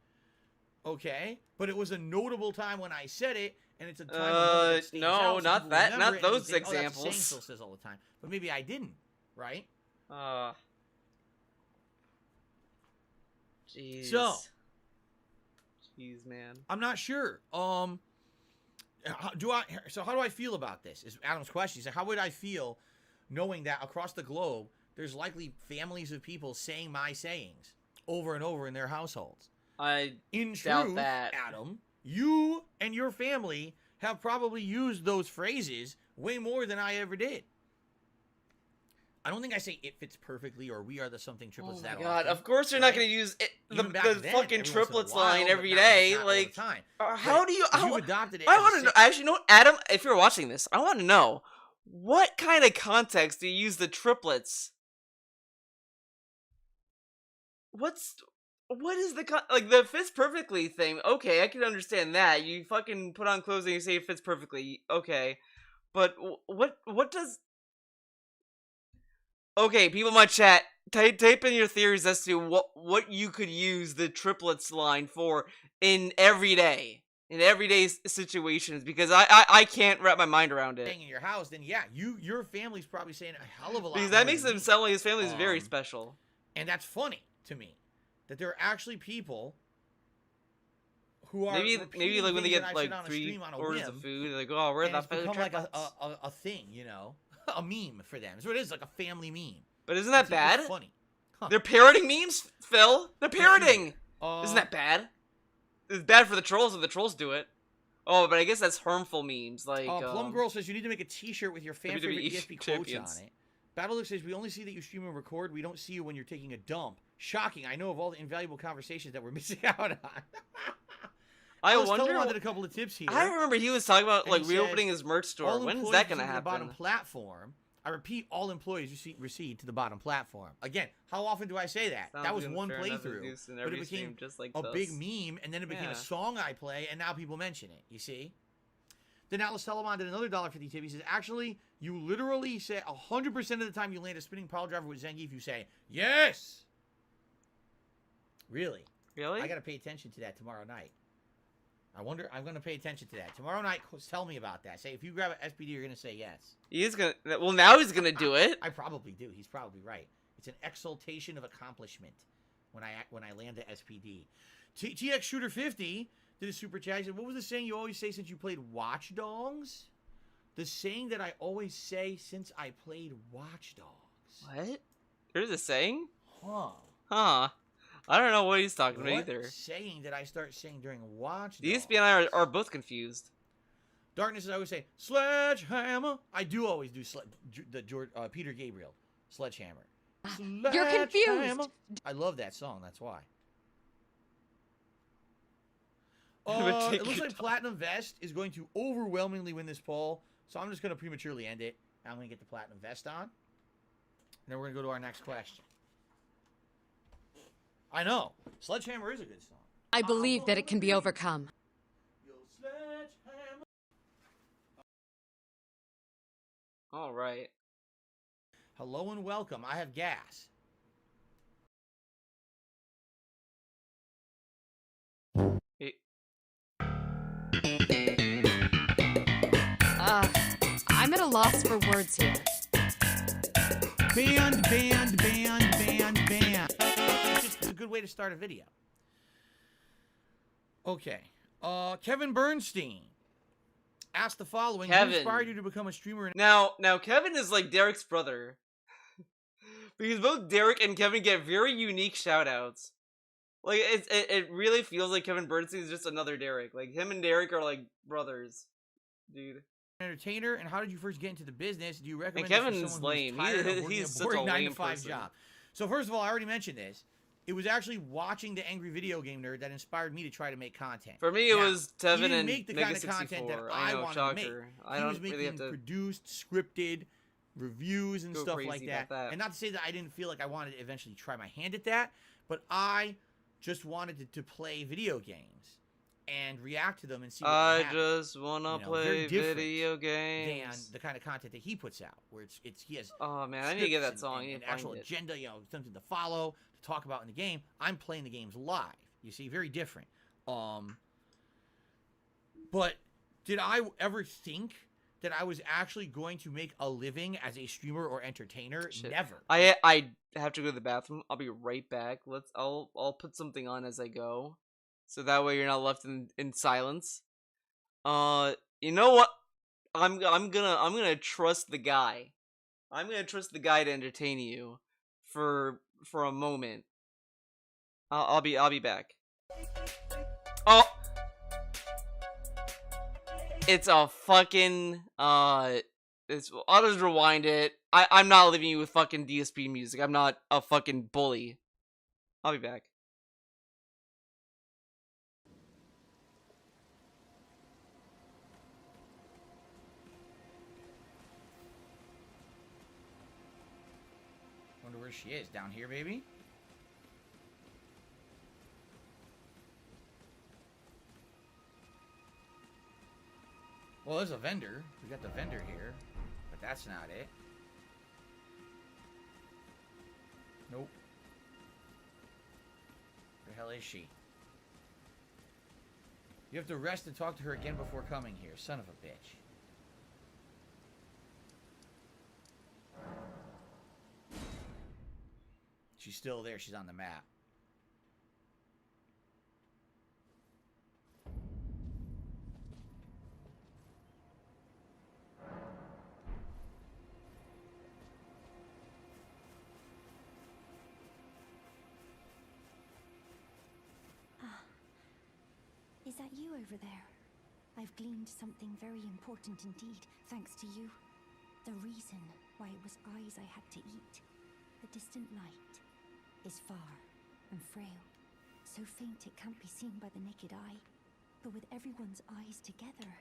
okay? But it was a notable time when I said it, and it's a time that stands no, out, so not people that, remember not it and they those think, oh, that's a saying examples. Phil says all the time. But maybe I didn't, right? Jeez. So, jeez, man. I'm not sure. So how do I feel about this? Is Adam's question. He said, how would I feel knowing that across the globe there's likely families of people saying my sayings over and over in their households? In doubt truth, that. Adam, you and your family have probably used those phrases way more than I ever did. I don't think I say it fits perfectly or we are the something triplets that God, often. of course you're not going to use it, the then, fucking every triplets once in a while, line but every not day. all the Like, time. how But do you? you've adopted it I as a want to know. Actually, you know, Adam, if you're watching this, I want to know what kind of context do you use the triplets? What is the like the fits perfectly thing? Okay, I can understand that. You fucking put on clothes and you say it fits perfectly. Okay, but what does? Okay, people in my chat, type in your theories as to what you could use the triplets line for in everyday situations, because I can't wrap my mind around it. In your house, then yeah, your family's probably saying a hell of a lot. Because that more makes than him me. sound like his family is very special. And that's funny to me that there are actually people who are maybe like when they get like 3 orders of food, they're like, oh, we're the become like a thing, you know, a meme for them. So it is like a family meme. But isn't that It's bad? funny. Huh. They're parroting memes, Phil. They're parroting. Isn't that bad? It's bad for the trolls if the trolls do it. Oh, but I guess that's harmful memes. Like Plum Girl says you need to make a T-shirt with your fan favorite ESP quotes on it. Battlelook says we only see that you stream and record. We don't see you when you're taking a dump. Shocking. I know of all the invaluable conversations that we're missing out on. I wonder. Wanted a couple of tips here. I remember he was talking about like reopening his merch store. When is that gonna happen? The bottom platform. I repeat, all employees recede to the bottom platform. Again, how often do I say that? That was one playthrough, but it became just like a big meme, and then it became a song I play, and now people mention it. You see? Then Atlas Telemon did another $1.50 tip. He says, actually, you literally say 100% of the time you land a spinning pile driver with Zangief, you say, yes! Really? Really? I got to pay attention to that tomorrow night. I'm going to pay attention to that. Tomorrow night, tell me about that. Say, if you grab an SPD, you're going to say yes. He is going to... Well, now he's going to do it. I probably do. He's probably right. It's an exaltation of accomplishment when I land the SPD. TX Shooter 50 did a super chat. He said, what was the saying you always say since you played Watch Dogs? The saying that I always say since I played Watch Dogs. What? There's a saying? Huh. I don't know what he's talking about either. What saying did I start saying during Watch Dogs? The ESP and I are both confused. Darkness is always say, Sledgehammer. I do always do the Peter Gabriel, Sledgehammer. You're confused. I love that song, that's why. It looks like Platinum Vest is going to overwhelmingly win this poll, so I'm just going to prematurely end it. I'm going to get the Platinum Vest on. And then we're going to go to our next question. I know. Sledgehammer is a good song. I believe that it can be overcome. All right. Hello and welcome. I have gas. I'm at a loss for words here. Band. It's just a good way to start a video. Okay. Kevin Bernstein asked the following. Who inspired you to become a streamer? Now Kevin is like Derek's brother. Because both Derek and Kevin get very unique shoutouts. Like, it really feels like Kevin Bernstein is just another Derek. Like, him and Derek are like brothers. Dude. Entertainer, and how did you first get into the business? Do you recommend and Kevin's lame. He's such a lame 9-to-5 person. Job? So first of all, I already mentioned this. It was actually watching The Angry Video Game Nerd that inspired me to try to make content. For me, it was Tevin and make the kind of content that I wanted to make. I don't was making really have to... produced, scripted, reviews and Go stuff crazy like about that. And not to say that I didn't feel like I wanted to eventually try my hand at that, but I just wanted to play video games and react to them and see what would happen. just wanna play video Than games. the kind of content that he puts out, where he has Oh man, I need to get that scripts song. I and need to actual find it. agenda, you know, something to follow, to talk about in the game. I'm playing the games live. You see, very different. But did I ever think that I was actually going to make a living as a streamer or entertainer? Shit. Never. I have to go to the bathroom. I'll be right back. I'll put something on as I go, so that way you're not left in silence. You know what? I'm gonna trust the guy. I'm gonna trust the guy to entertain you for a moment. I'll be back. Oh, it's a fucking I'll just rewind it. I'm not leaving you with fucking DSP music. I'm not a fucking bully. I'll be back. Wonder where she is. Down here, baby? Well, there's a vendor. We got the vendor here. But that's not it. Nope. Where the hell is she? You have to rest and talk to her again before coming here. Son of a bitch. She's still there. She's on the map. Is that you over there? I've gleaned something very important indeed, thanks to you. The reason why it was eyes I had to eat. The distant light is far and frail, so faint it can't be seen by the naked eye. But with everyone's eyes together,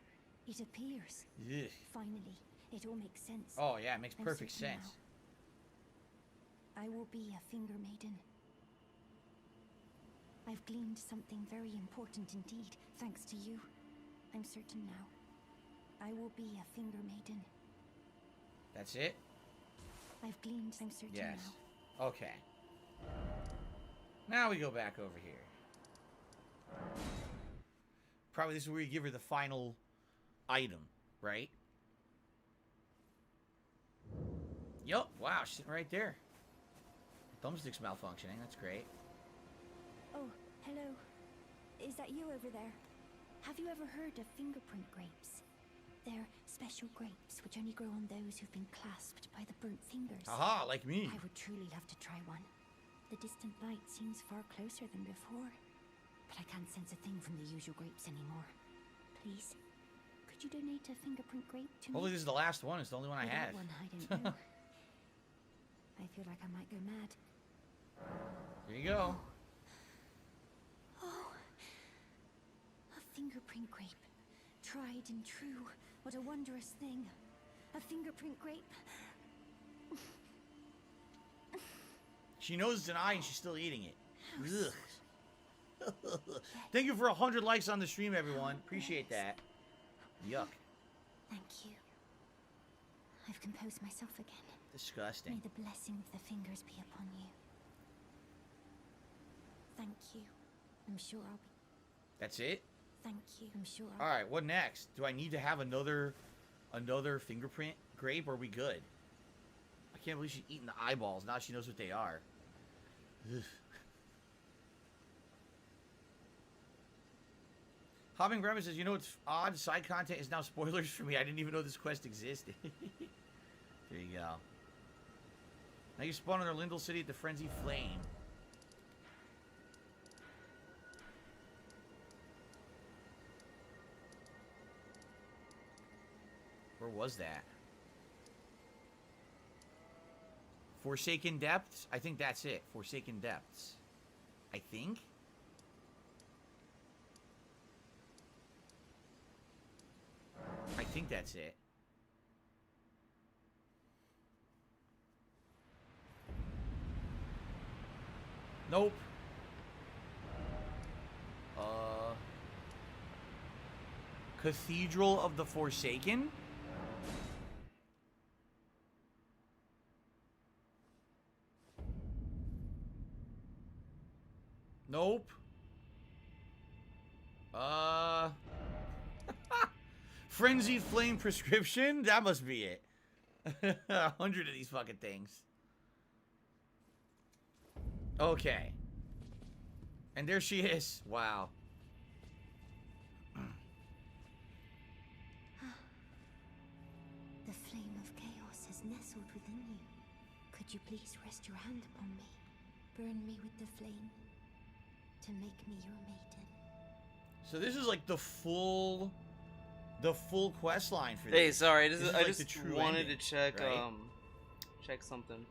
it appears. Ugh. Finally, it all makes sense. Oh, yeah, it makes I'm perfect certain sense. now. I will be a finger maiden. I've gleaned something very important indeed, thanks to you. I'm certain now. I will be a finger maiden. That's it? I've gleaned, I'm certain Yes. now. Okay. Now we go back over here. Probably this is where you give her the final item, right? Yup. Wow, she's sitting right there. Thumbstick's malfunctioning. That's great. Oh, hello. Is that you over there? Have you ever heard of fingerprint grapes? They're special grapes which only grow on those who've been clasped by the burnt fingers. Aha, like me. I would truly love to try one. The distant light seems far closer than before, but I can't sense a thing from the usual grapes anymore. Please, could you donate a fingerprint grape to me? Hopefully this is the last one. It's the only one I Without have. one, I don't know. I feel like I might go mad. Here you go. Oh, a fingerprint grape. Tried and true. What a wondrous thing. A fingerprint grape. She knows it's an eye and she's still eating it. Ugh. Thank you for 100 likes on the stream, everyone. Appreciate that. Yuck. Thank you. I've composed myself again. Disgusting. May the blessing of the fingers be upon you. Thank you. I'm sure I'll be... That's it? Thank you. I'm sure I'll... Alright, what next? Do I need to have another fingerprint grape, or are we good? I can't believe she's eating the eyeballs. Now she knows what they are. Ugh. Hopping Grandma says, you know what's odd? Side content is now spoilers for me. I didn't even know this quest existed. There you go. Now you spawn in our Lindell City at the Frenzy Flame. Where was that? Forsaken Depths? I think that's it. Forsaken Depths. I think? I think that's it. Nope. Cathedral of the Forsaken? Nope. Frenzied Flame Prescription? That must be it. 100 of these fucking things. Okay. And there she is. Wow. The flame of chaos has nestled within you. Could you please rest your hand upon me? Burn me with the flame to make me your maiden. So this is like the full quest line for this. Hey, sorry, This I like just the true wanted ending, to check right? check something.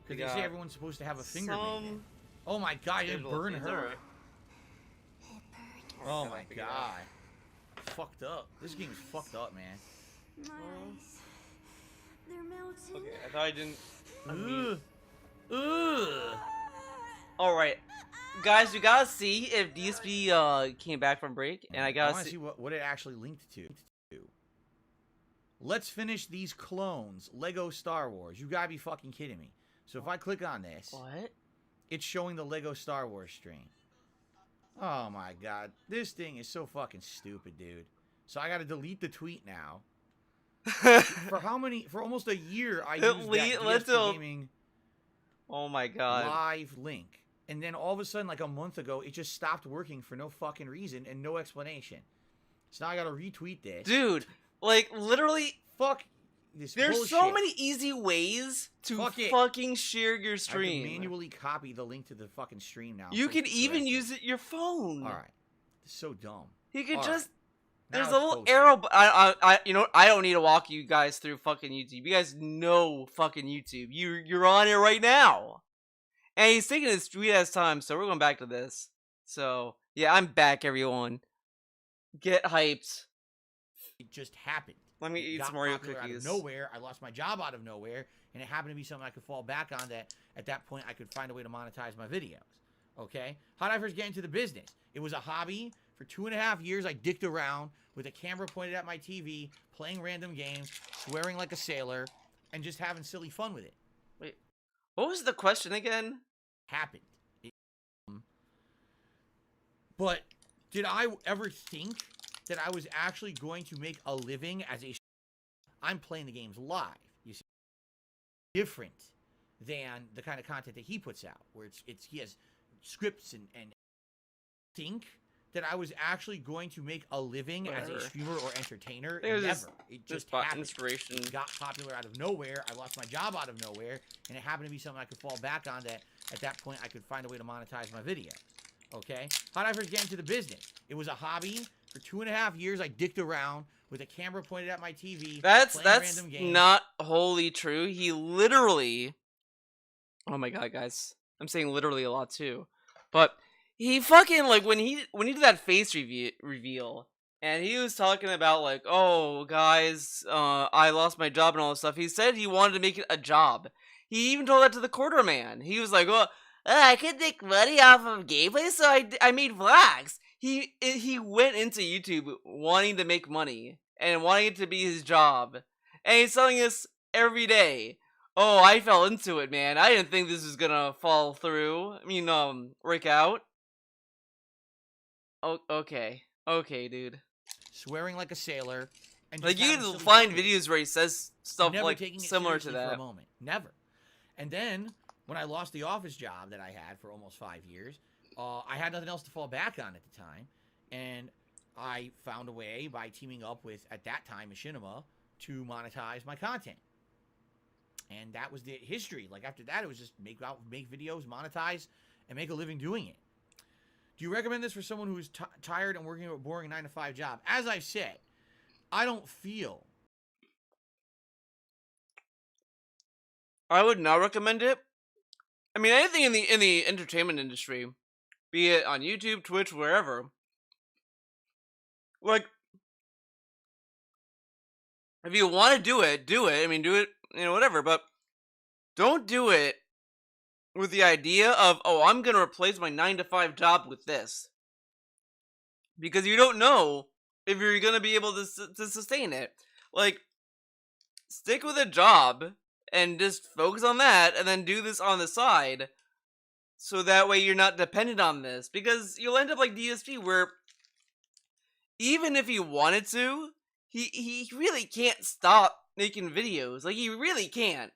Because they say everyone's supposed to have a finger maiden. Oh my god, it burned her. Alright. Oh my god. Fucked up. This game's fucked up, man. My eyes. They're melting. Okay, I thought I didn't. Ugh. Ugh. Alright. Guys, we gotta see if DSP came back from break, and I gotta want to see what it actually linked to. Let's finish these clones. Lego Star Wars. You gotta be fucking kidding me. So if I click on this, what? It's showing the Lego Star Wars stream. Oh my god. This thing is so fucking stupid, dude. So I gotta delete the tweet now. For almost a year, I used that DSP Gaming oh my god. live link. And then all of a sudden, like a month ago, it just stopped working for no fucking reason and no explanation. So now I gotta retweet this. Dude, like, literally, fuck this there's bullshit. so many easy ways to fucking share your stream. I can manually copy the link to the fucking stream now. You can even use it your phone. Alright. It's so dumb. You can All just... right. There's Now a it's little posted. arrow... you know, I don't need to walk you guys through fucking YouTube. You guys know fucking YouTube. You're on it right now. And he's taking his sweet ass time, so we're going back to this. So, yeah, I'm back, everyone. Get hyped. It just happened. Let me It eat got some Oreo popular cookies. Out of nowhere, I lost my job out of nowhere, and it happened to be something I could fall back on. That at that point I could find a way to monetize my videos. Okay, how did I first get into the business? It was a hobby. For 2.5 years, I dicked around with a camera pointed at my TV, playing random games, swearing like a sailor, and just having silly fun with it. Wait, what was the question again? Happened. But did I ever think that I was actually going to make a living as a... I'm playing the games live, you see. Different than the kind of content that he puts out, where he has scripts and think that I was actually going to make a living as a streamer or entertainer. Never. It just happened. Inspiration. It got popular out of nowhere. I lost my job out of nowhere, and it happened to be something I could fall back on. That at that point I could find a way to monetize my videos. Okay, how did I first get into the business? It was a hobby. For 2.5 years, I dicked around with a camera pointed at my TV. That's random games. not wholly true. He literally... Oh my god, guys. I'm saying literally a lot too. But he fucking, like, when he did that face reveal, and he was talking about, like, oh, guys, I lost my job and all this stuff. He said he wanted to make it a job. He even told that to the quarter man. He was like, well, I could make money off of gameplay, so I made vlogs. He went into YouTube wanting to make money and wanting it to be his job, and he's telling us every day, oh, I fell into it, man. I didn't think this was gonna fall through. I mean, work out. Oh, okay, dude. Swearing like a sailor, and like, you can find videos where he says stuff never like taking it similar to seriously that. for a moment. Never. And then when I lost the office job that I had for almost 5 years, I had nothing else to fall back on at the time, and I found a way by teaming up with, at that time, Machinima, to monetize my content. And that was the history. Like, after that, it was just make videos, monetize, and make a living doing it. Do you recommend this for someone who is tired and working a boring 9-to-5 job? As I've said, I don't feel... I would not recommend it. I mean, anything in the entertainment industry, be it on YouTube, Twitch, wherever. Like, if you want to do it, do it. I mean, do it, you know, whatever. But don't do it with the idea of, oh, I'm gonna replace my 9-to-5 job with this, because you don't know if you're gonna be able to sustain it. Like, stick with a job and just focus on that, and then do this on the side, so that way you're not dependent on this. Because you'll end up like DSP, where even if he wanted to, he really can't stop making videos. Like, he really can't.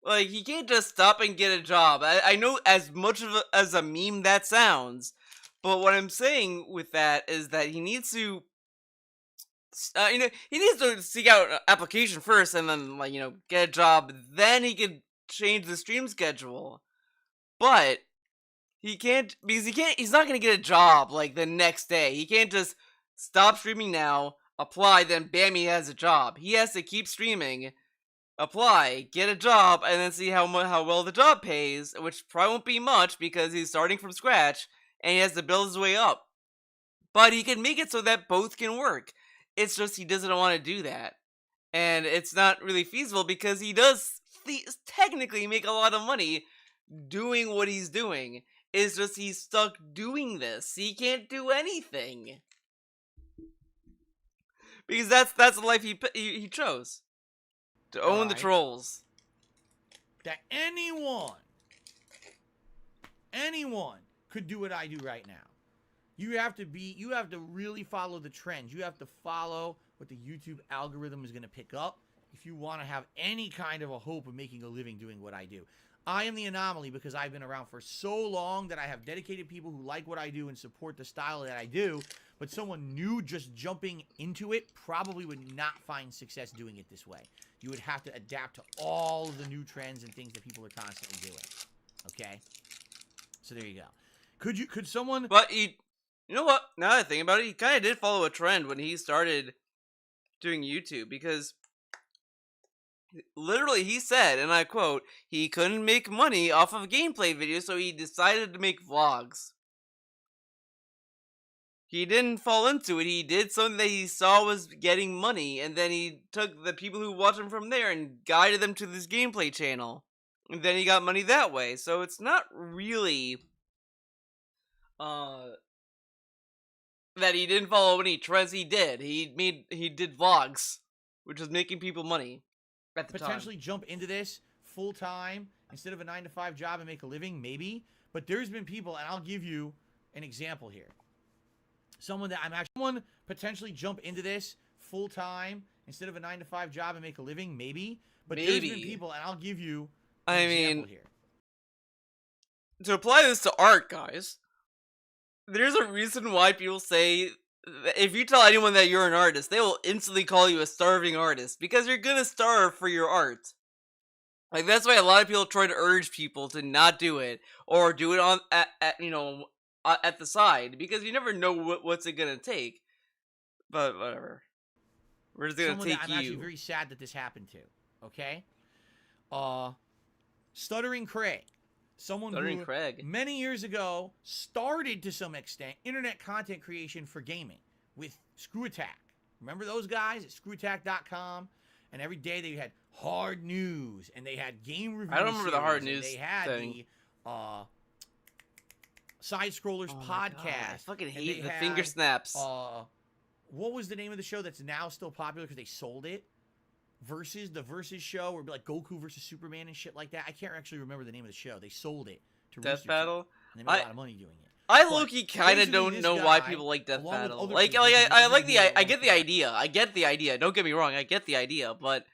Like, he can't just stop and get a job. I know as much of as a meme that sounds, but what I'm saying with that is that he needs to, he needs to seek out an application first, and then, like, get a job. Then he can change the stream schedule. But he can't, because he's not gonna get a job like the next day. He can't just stop streaming now, apply, then bam, he has a job. He has to keep streaming, apply, get a job, and then see how well the job pays, which probably won't be much because he's starting from scratch and he has to build his way up. But he can make it so that both can work. It's just he doesn't want to do that, and it's not really feasible because he does technically make a lot of money doing what he's doing. It's just he's stuck doing this. He can't do anything because that's the life he chose. To own the trolls. That anyone could do what I do right now. You have to really follow the trends. You have to follow what the YouTube algorithm is going to pick up if you want to have any kind of a hope of making a living doing what I do. I am the anomaly because I've been around for so long that I have dedicated people who like what I do and support the style that I do, but someone new just jumping into it probably would not find success doing it this way. You would have to adapt to all of the new trends and things that people are constantly doing. Okay? So there you go. Could someone... But you know what? Now that I think about it, he kind of did follow a trend when he started doing YouTube, because literally he said, and I quote, he couldn't make money off of gameplay videos, so he decided to make vlogs. He didn't fall into it. He did something that he saw was getting money, and then he took the people who watch him from there and guided them to this gameplay channel. And then he got money that way. So it's not really that he didn't follow any trends. He did. He did vlogs, which was making people money at the potentially time. Jump into this full time instead of a 9-to-5 job and make a living, maybe. But there's been people, and I'll give you an example here. Someone potentially jump into this full time instead of a 9-to-5 job and make a living, maybe. But there's been people, and I'll give you an example here. To apply this to art, guys, there's a reason why people say, if you tell anyone that you're an artist, they will instantly call you a starving artist, because you're gonna starve for your art. Like, that's why a lot of people try to urge people to not do it, or do it at the side, because you never know what's it gonna take. But whatever, we're just gonna take I'm actually very sad that this happened to. Okay, Stuttering Craig, many years ago started to some extent internet content creation for gaming with Screw Attack. Remember those guys at screwattack.com? And every day they had hard news and they had game reviews. I don't remember the hard news They had thing. the Side Scrollers podcast. God, I fucking hate the finger snaps. What was the name of the show that's now still popular because they sold it? The Versus show, where it'd be like Goku versus Superman and shit like that. I can't actually remember the name of the show. They sold it to Death Battle. And they made a lot of money doing it. I low-key kind of don't know why people like Death Battle. I get the idea. I get the idea. Don't get me wrong. I get the idea, but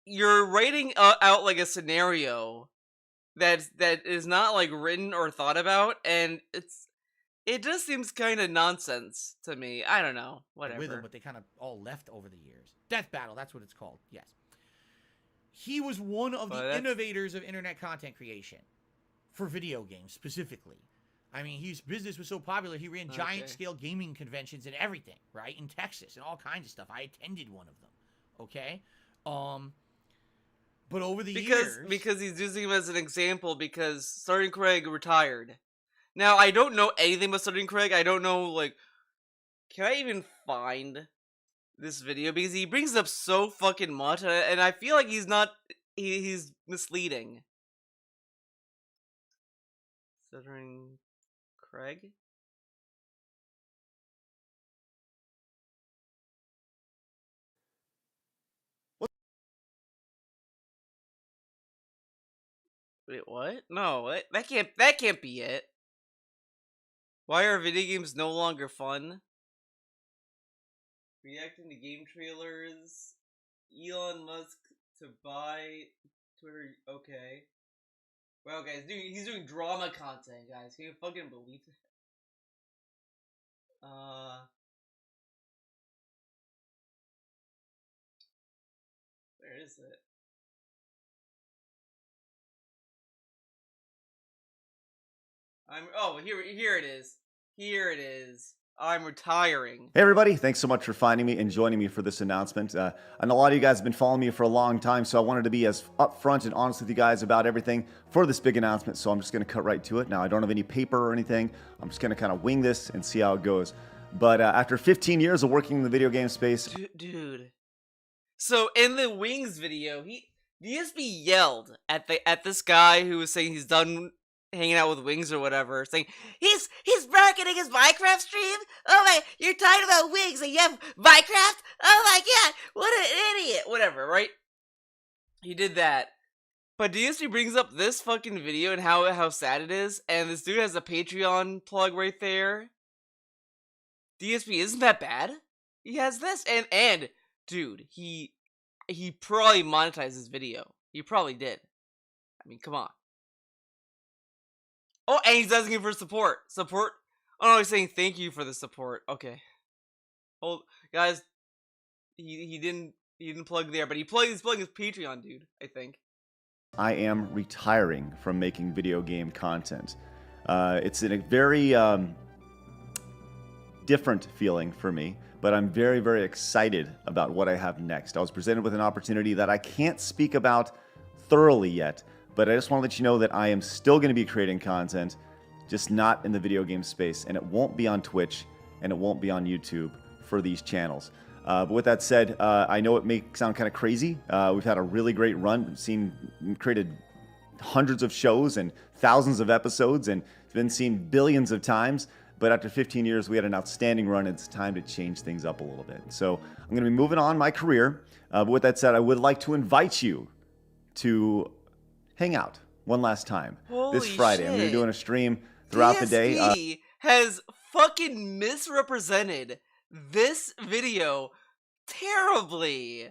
you're writing out like a scenario that is not like written or thought about, and it just seems kind of nonsense to me. I don't know. Whatever. With them, but they kind of all left over the years. Death Battle. That's what it's called. Yes. He was one of the innovators of internet content creation for video games specifically. I mean, his business was so popular, he ran giant-scale gaming conventions and everything, right? In Texas and all kinds of stuff. I attended one of them, okay? But over the years... Because he's using him as an example, because Stuttering Craig retired. Now, I don't know anything about Stuttering Craig. I don't know, like... Can I even find this video? Because he brings it up so fucking much, and I feel like he's not... He's misleading. Stuttering Craig? Wait, what? No, that can't be it. Why are video games no longer fun? Reacting to game trailers. Elon Musk to buy Twitter. Okay. Well, guys, he's doing drama content, guys. Can you fucking believe it? Where is it? Here it is. Here it is. I'm retiring. Hey everybody, thanks so much for finding me and joining me for this announcement. I know a lot of you guys have been following me for a long time, so I wanted to be as upfront and honest with you guys about everything for this big announcement, so I'm just going to cut right to it. Now, I don't have any paper or anything. I'm just going to kind of wing this and see how it goes. But after 15 years of working in the video game space... Dude. So, in the Wings video, DSP yelled at this guy who was saying he's done hanging out with Wings or whatever, saying he's marketing his Minecraft stream. Oh my, you're talking about Wings and you have Minecraft. Oh my god, what an idiot! Whatever, right? He did that, but DSP brings up this fucking video and how sad it is, and this dude has a Patreon plug right there. DSP isn't that bad. He has this, and dude, he probably monetized his video. He probably did. I mean, come on. Oh, and he's asking for support. Support? Oh no, he's saying thank you for the support. Okay. Hold, guys. He didn't plug there, but he's plugging his Patreon, dude. I think. I am retiring from making video game content. It's in a very different feeling for me, but I'm very, very excited about what I have next. I was presented with an opportunity that I can't speak about thoroughly yet, but I just want to let you know that I am still going to be creating content, just not in the video game space, and it won't be on Twitch, and it won't be on YouTube for these channels. But with that said, I know it may sound kind of crazy. We've had a really great run. We've created hundreds of shows and thousands of episodes, and it's been seen billions of times. But after 15 years, we had an outstanding run. It's time to change things up a little bit. So I'm going to be moving on my career. But with that said, I would like to invite you to hang out one last time this Friday. Shit. I'm going to be doing a stream throughout the day. DSP has fucking misrepresented this video terribly.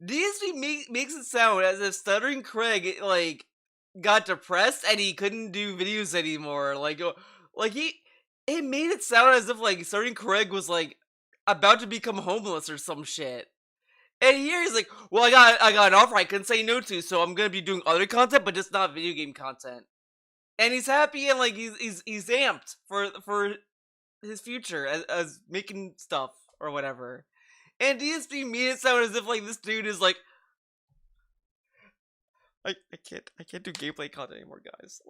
DSP makes it sound as if Stuttering Craig got depressed and he couldn't do videos anymore. It made it sound as if Stuttering Craig was about to become homeless or some shit. And here he's like, well, I got an offer I couldn't say no to, so I'm gonna be doing other content, but just not video game content. And he's happy and he's amped for his future as making stuff or whatever. And DSP made it sound as if this dude is I can't do gameplay content anymore, guys.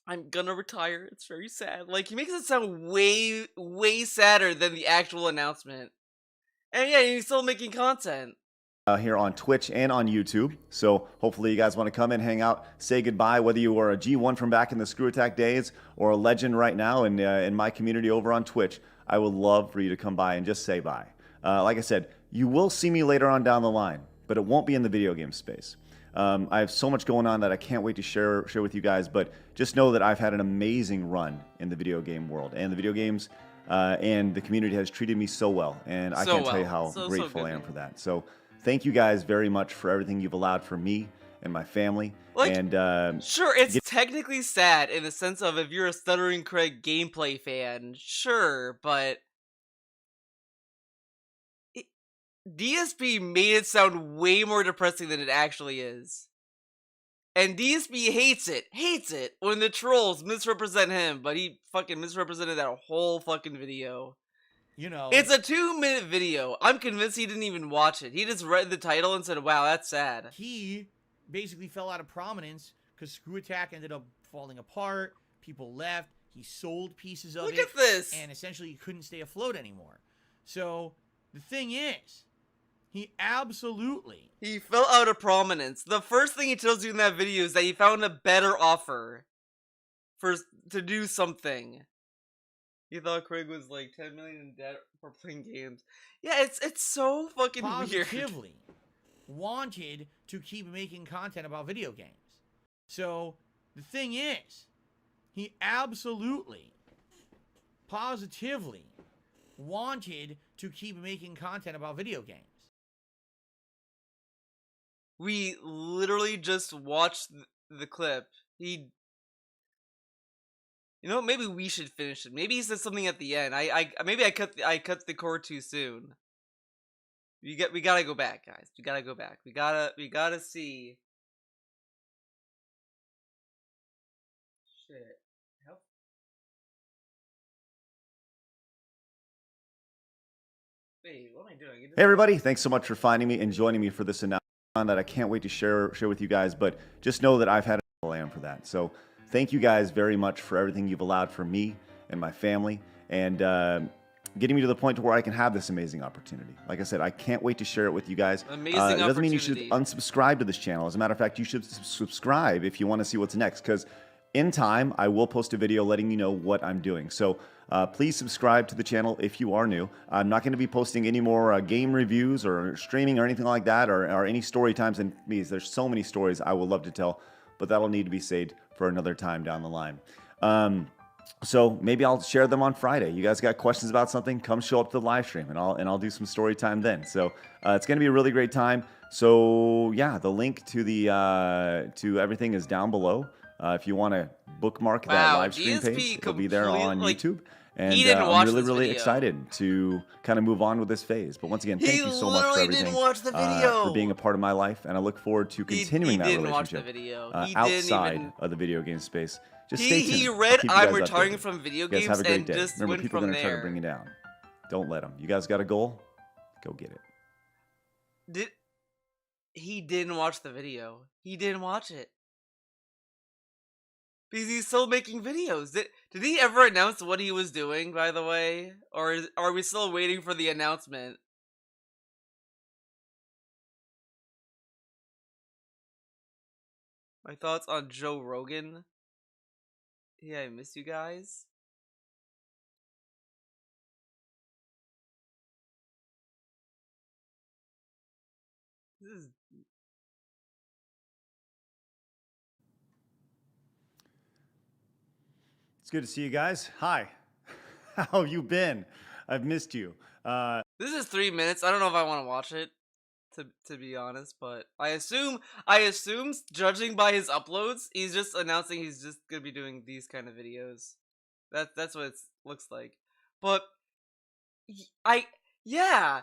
I'm gonna retire. It's very sad. He makes it sound way sadder than the actual announcement. And yeah, he's still making content. Here on Twitch and on YouTube. So hopefully you guys want to come in, hang out, say goodbye, whether you were a G1 from back in the Screw Attack days or a legend right now in my community over on Twitch. I would love for you to come by and just say bye. Like I said, you will see me later on down the line, but it won't be in the video game space. I have so much going on that I can't wait to share with you guys, but just know that I've had an amazing run in the video game world, and the video games and the community has treated me so well, and I can't tell you how grateful I am for that. So thank you guys very much for everything you've allowed for me and my family. Sure, it's technically sad in the sense of if you're a Stuttering Craig gameplay fan, sure, but DSP made it sound way more depressing than it actually is. And DSP hates it when the trolls misrepresent him, but he fucking misrepresented that whole fucking video. You know, it's a 2-minute video. I'm convinced he didn't even watch it. He just read the title and said, wow, that's sad. He basically fell out of prominence because Screw Attack ended up falling apart. People left. He sold pieces of it. Look at this. And essentially he couldn't stay afloat anymore. So the thing is, He absolutely. He fell out of prominence. The first thing he tells you in that video is that he found a better offer to do something. He thought Craig was like 10 million in debt for playing games. Yeah, it's so fucking positively wanted to keep making content about video games. So the thing is, he absolutely, positively wanted to keep making content about video games. We literally just watched the clip. You know, maybe we should finish it. Maybe he said something at the end. Maybe I cut the cord too soon. We gotta go back, guys. We gotta go back. We gotta see. Shit. Help. Wait, what am I doing? Hey everybody, thanks so much for finding me and joining me for this announcement that I can't wait to share with you guys, but just know that I've had a plan for that. So thank you guys very much for everything you've allowed for me and my family, and getting me to the point to where I can have this amazing opportunity. Like I said, I can't wait to share it with you guys. Amazing it doesn't mean you should opportunity. unsubscribe to this channel. As a matter of fact, you should subscribe if you want to see what's next, because in time, I will post a video letting you know what I'm doing. So please subscribe to the channel if you are new. I'm not going to be posting any more game reviews or streaming or anything like that, or any story times. And please, there's so many stories I would love to tell, but that'll need to be saved for another time down the line. So maybe I'll share them on Friday. You guys got questions about something? Come show up to the live stream, and I'll do some story time then. So it's going to be a really great time. So yeah, the link to the to everything is down below. If you want to bookmark that live stream page, it'll be there on YouTube. And I'm really excited to kind of move on with this phase. But once again, thank you so much for everything, for being a part of my life, and I look forward to continuing that relationship outside of the video game space. Just stay tuned. He read I'm retiring from video games have a great and day. just Remember, went people are from going to try to there. bring you down. Don't let them. You guys got a goal? Go get it. He didn't watch the video. He didn't watch it. Because he's still making videos. Did he ever announce what he was doing, by the way? Or are we still waiting for the announcement? My thoughts on Joe Rogan. Yeah, I miss you guys. This is... It's good to see you guys. Hi. How have you been? I've missed you. This is 3 minutes. I don't know if I want to watch it, to be honest, but I assume, judging by his uploads, he's just announcing he's just gonna be doing these kind of videos. That's what it looks like. But yeah,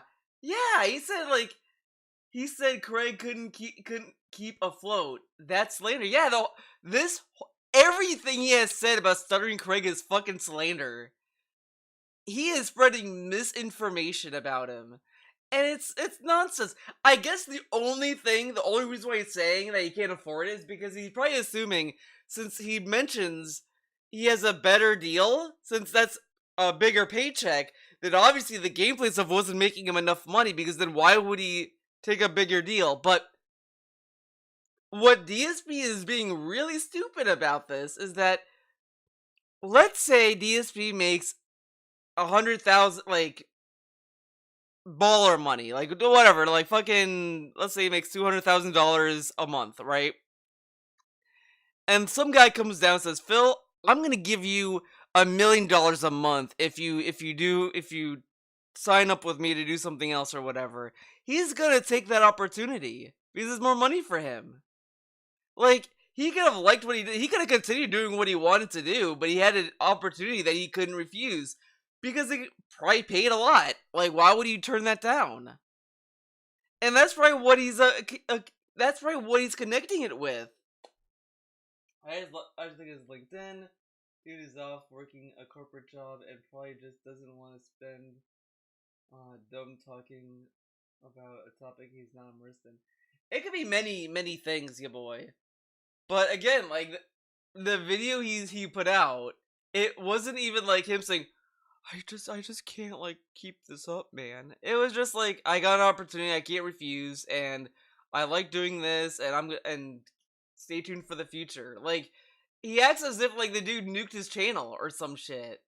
he said Craig couldn't keep afloat. That's slander. Yeah, though everything he has said about Stuttering Craig is fucking slander. He is spreading misinformation about him. And it's nonsense. I guess the only reason why he's saying that he can't afford it is because he's probably assuming, since he mentions he has a better deal, since that's a bigger paycheck, that obviously the gameplay stuff wasn't making him enough money, because then why would he take a bigger deal? But what DSP is being really stupid about this is that, let's say DSP makes 100,000, like, baller money, like, whatever, like, fucking, let's say he makes $200,000 a month, right? And some guy comes down and says, Phil, I'm gonna give you $1 million a month if you sign up with me to do something else or whatever. He's gonna take that opportunity because there's more money for him. Like, he could have liked what he did. He could have continued doing what he wanted to do, but he had an opportunity that he couldn't refuse because it probably paid a lot. Like, why would you turn that down? And that's probably what he's connecting it with. I just think it's LinkedIn. Dude is off working a corporate job and probably just doesn't want to spend dumb talking about a topic he's not immersed in. It could be many things, ya boy. But again, like, the video he put out, it wasn't even like him saying, I just can't like keep this up, man. It was just like I got an opportunity I can't refuse, and I like doing this, and and stay tuned for the future. Like he acts as if like the dude nuked his channel or some shit.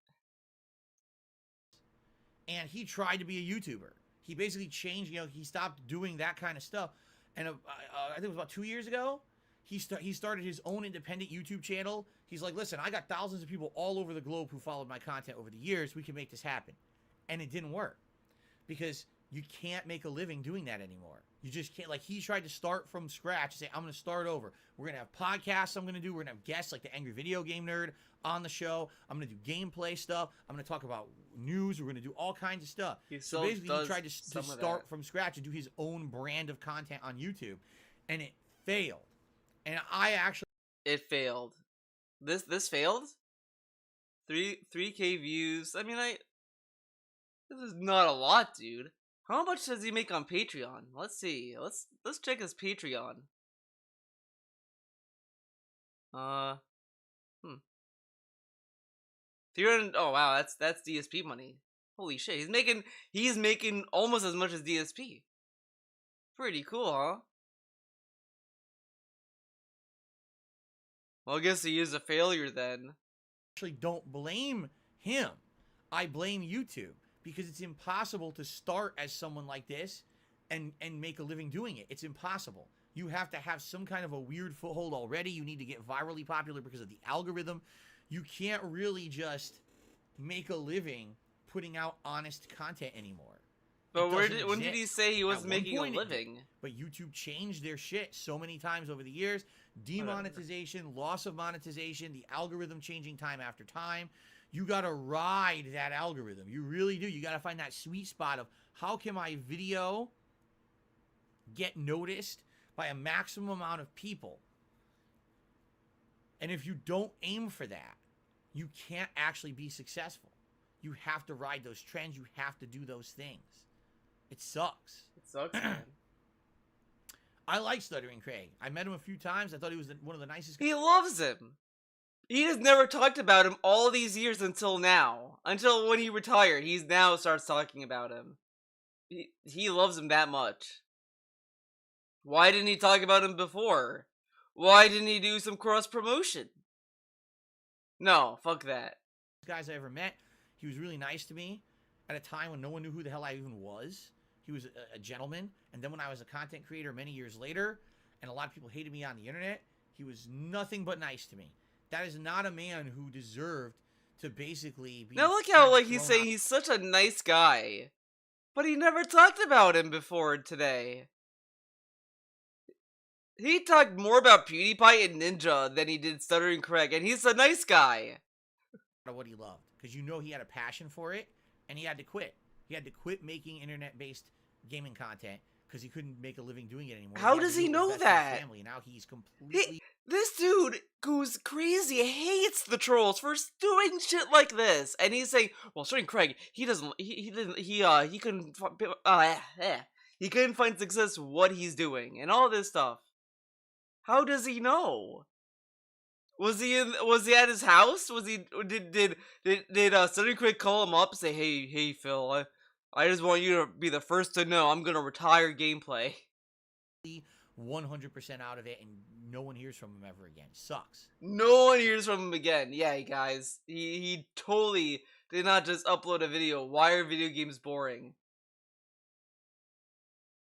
And he tried to be a YouTuber. He basically changed. He stopped doing that kind of stuff. And I think it was about 2 years ago. He started his own independent YouTube channel. He's like, listen, I got thousands of people all over the globe who followed my content over the years. We can make this happen. And it didn't work because you can't make a living doing that anymore. You just can't. Like, he tried to start from scratch and say, I'm going to start over. We're going to have podcasts I'm going to do. We're going to have guests like the Angry Video Game Nerd on the show. I'm going to do gameplay stuff. I'm going to talk about news. We're going to do all kinds of stuff. So basically, he tried to start from scratch and do his own brand of content on YouTube. And it failed. And I actually... It failed. This failed? 3K views. I mean, this is not a lot, dude. How much does he make on Patreon? Let's see. Let's check his Patreon. 300. Oh wow, that's DSP money. Holy shit, he's making almost as much as DSP. Pretty cool, huh? Well, I guess he is a failure then. Actually don't blame him. I blame YouTube because it's impossible to start as someone like this and make a living doing it. It's impossible. You have to have some kind of a weird foothold already. You need to get virally popular because of the algorithm. You can't really just make a living putting out honest content anymore. But when did he say he was making a living? But YouTube changed their shit so many times over the years. Demonetization, loss of monetization, the algorithm changing time after time. You gotta ride that algorithm. You really do. You gotta find that sweet spot of how can my video get noticed by a maximum amount of people. And if you don't aim for that, you can't actually be successful. You have to ride those trends. You have to do those things. It sucks. It sucks, man. I like Stuttering Craig. I met him a few times. I thought he was one of the nicest guys. He loves him. He has never talked about him all these years until now. Until when he retired. He's now starts talking about him. He loves him that much. Why didn't he talk about him before? Why didn't he do some cross-promotion? No, fuck that. Guys I ever met, he was really nice to me at a time when no one knew who the hell I even was. He was a gentleman. And then when I was a content creator many years later, and a lot of people hated me on the internet, he was nothing but nice to me. That is not a man who deserved to basically be... Now look how like he's saying he's such a nice guy. But he never talked about him before today. He talked more about PewDiePie and Ninja than he did Stuttering Craig, and he's a nice guy. What he loved, because you know he had a passion for it, and he had to quit. He had to quit making internet-based gaming content because he couldn't make a living doing it anymore. How does he know that? Family. Now he's completely... This dude goes crazy, hates the trolls for doing shit like this, and he's saying, "Well, Stuttering Craig, he couldn't find success what he's doing and all this stuff." How does he know? Was he at his house? Did Stuttering Craig call him up and say, "Hey Phil, I just want you to be the first to know I'm gonna retire gameplay." 100% out of it, and no one hears from him ever again. Sucks. No one hears from him again. Yeah, guys, he totally did not just upload a video. Why are video games boring?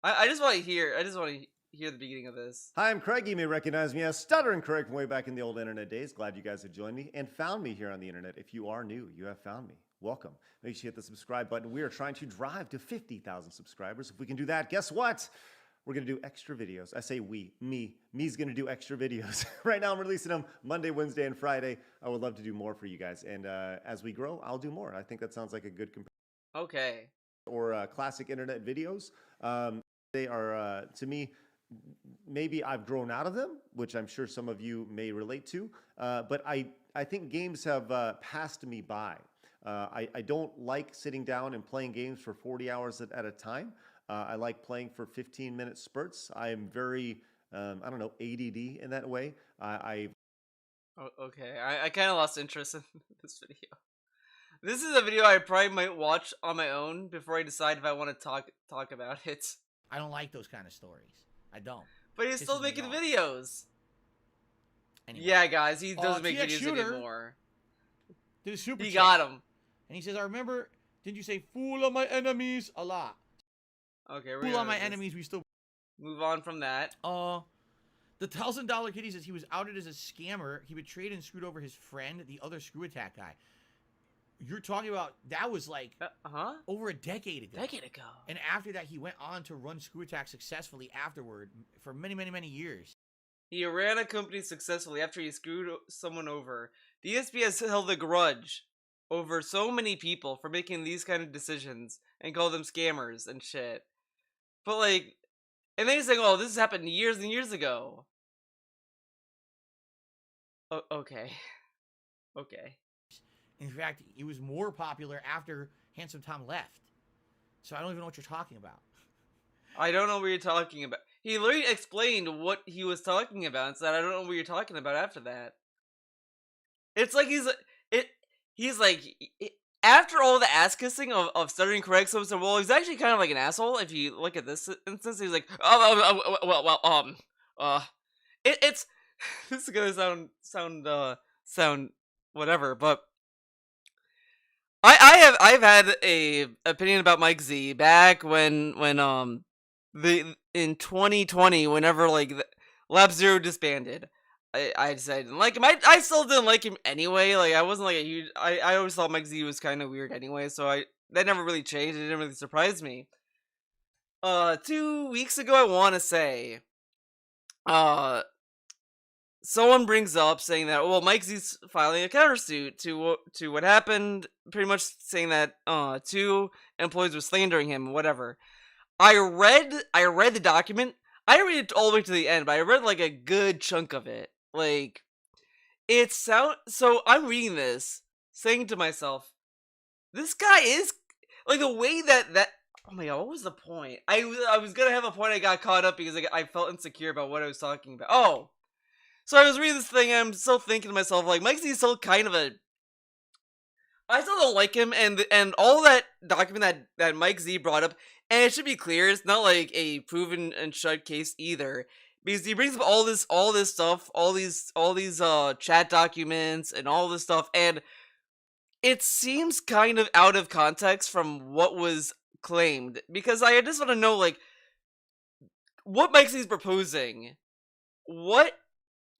I just want to hear the beginning of this. Hi, I'm Craig. You may recognize me as Stuttering Craig from way back in the old internet days. Glad you guys have joined me and found me here on the internet. If you are new, you have found me. Welcome. Make sure you hit the subscribe button. We are trying to drive to 50,000 subscribers. If we can do that, guess what? We're going to do extra videos. I say we, me's going to do extra videos. Right now I'm releasing them Monday, Wednesday, and Friday. I would love to do more for you guys. And as we grow, I'll do more. I think that sounds like a good comparison. Okay. Or classic internet videos. They are, to me, maybe I've grown out of them, which I'm sure some of you may relate to. But I think games have passed me by. I don't like sitting down and playing games for 40 hours at a time. I like playing for 15-minute spurts. I am very, I don't know, ADD in that way. Okay, I kind of lost interest in this video. This is a video I probably might watch on my own before I decide if I want to talk about it. I don't like those kind of stories. I don't. But he's still Pisses me making off. videos. Anyway. Yeah, guys, he doesn't make TX videos Shooter anymore. Did a super He chat. got him. And he says, I remember, didn't you say fool on my enemies a lot? Okay, we're Fool gonna on my just enemies, we still move on from that. The $1,000 kitty says he was outed as a scammer. He betrayed and screwed over his friend, the other screw attack guy. You're talking about, that was like over a decade ago. And after that, he went on to run Screw Attack successfully afterward for many, many, many years. He ran a company successfully after he screwed someone over. The ESP has held a grudge over so many people for making these kind of decisions and call them scammers and shit. But like, and then he's saying, oh, this has happened years and years ago. Okay. Okay. In fact, he was more popular after Handsome Tom left. So I don't even know what you're talking about. I don't know what you're talking about. He literally explained what he was talking about and said, I don't know what you're talking about after that. It's like he's like, after all the ass kissing of stuttering correct, someone said, well, he's actually kind of like an asshole. If you look at this instance, he's like, it's, this is gonna sound whatever, but I've had a opinion about Mike Z back when in 2020, whenever like Lab Zero disbanded. I said I didn't like him. I still didn't like him anyway. Like I wasn't like a huge. I always thought Mike Z was kind of weird anyway. So that never really changed. It didn't really surprise me. 2 weeks ago, I want to say, someone brings up saying that, well, Mike Z's filing a countersuit to what happened, pretty much saying that 2 employees were slandering him, whatever. I read the document. I didn't read it all the way to the end, but I read like a good chunk of it. Like, so I'm reading this, saying to myself, this guy is like the way that oh my god, what was the point? I was gonna have a point, I got caught up because I felt insecure about what I was talking about. Oh. So I was reading this thing, and I'm still thinking to myself, like, Mike Z is still kind of a... I still don't like him, and all that document that Mike Z brought up, and it should be clear, it's not like a proven and shut case either, because he brings up all this stuff, all these chat documents, and all this stuff, and it seems kind of out of context from what was claimed, because I just want to know, like, what Mike Z is proposing, what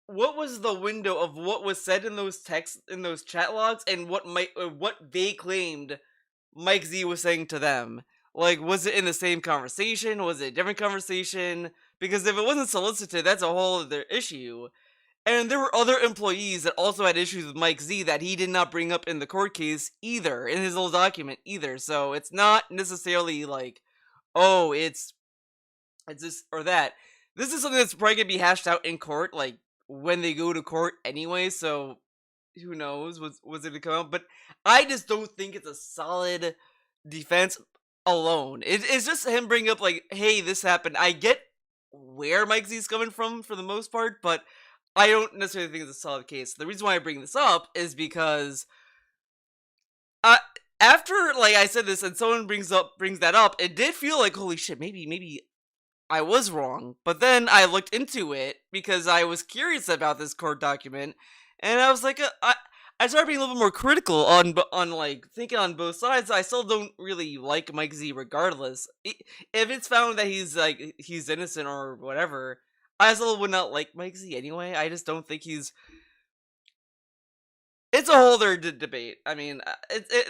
was the window of what was said in those texts, in those chat logs, and what they claimed Mike Z was saying to them? Like, was it in the same conversation? Was it a different conversation? Because if it wasn't solicited, that's a whole other issue. And there were other employees that also had issues with Mike Z that he did not bring up in the court case either, in his little document either. So it's not necessarily like, oh, it's this or that. This is something that's probably gonna be hashed out in court, like, when they go to court anyway, so who knows what's it to come out. But I just don't think it's a solid defense alone. It's just him bringing up like, hey, this happened. I get where Mike Z's coming from for the most part, but I don't necessarily think it's a solid case. The reason why I bring this up is because after, like, I said this and someone brings that up, it did feel like, holy shit, maybe I was wrong. But then I looked into it because I was curious about this court document, and I was like, I started being a little bit more critical on like thinking on both sides. I still don't really like Mike Z regardless. If it's found that he's innocent or whatever, I still would not like Mike Z anyway. I just don't think he's... It's a whole other debate. I mean,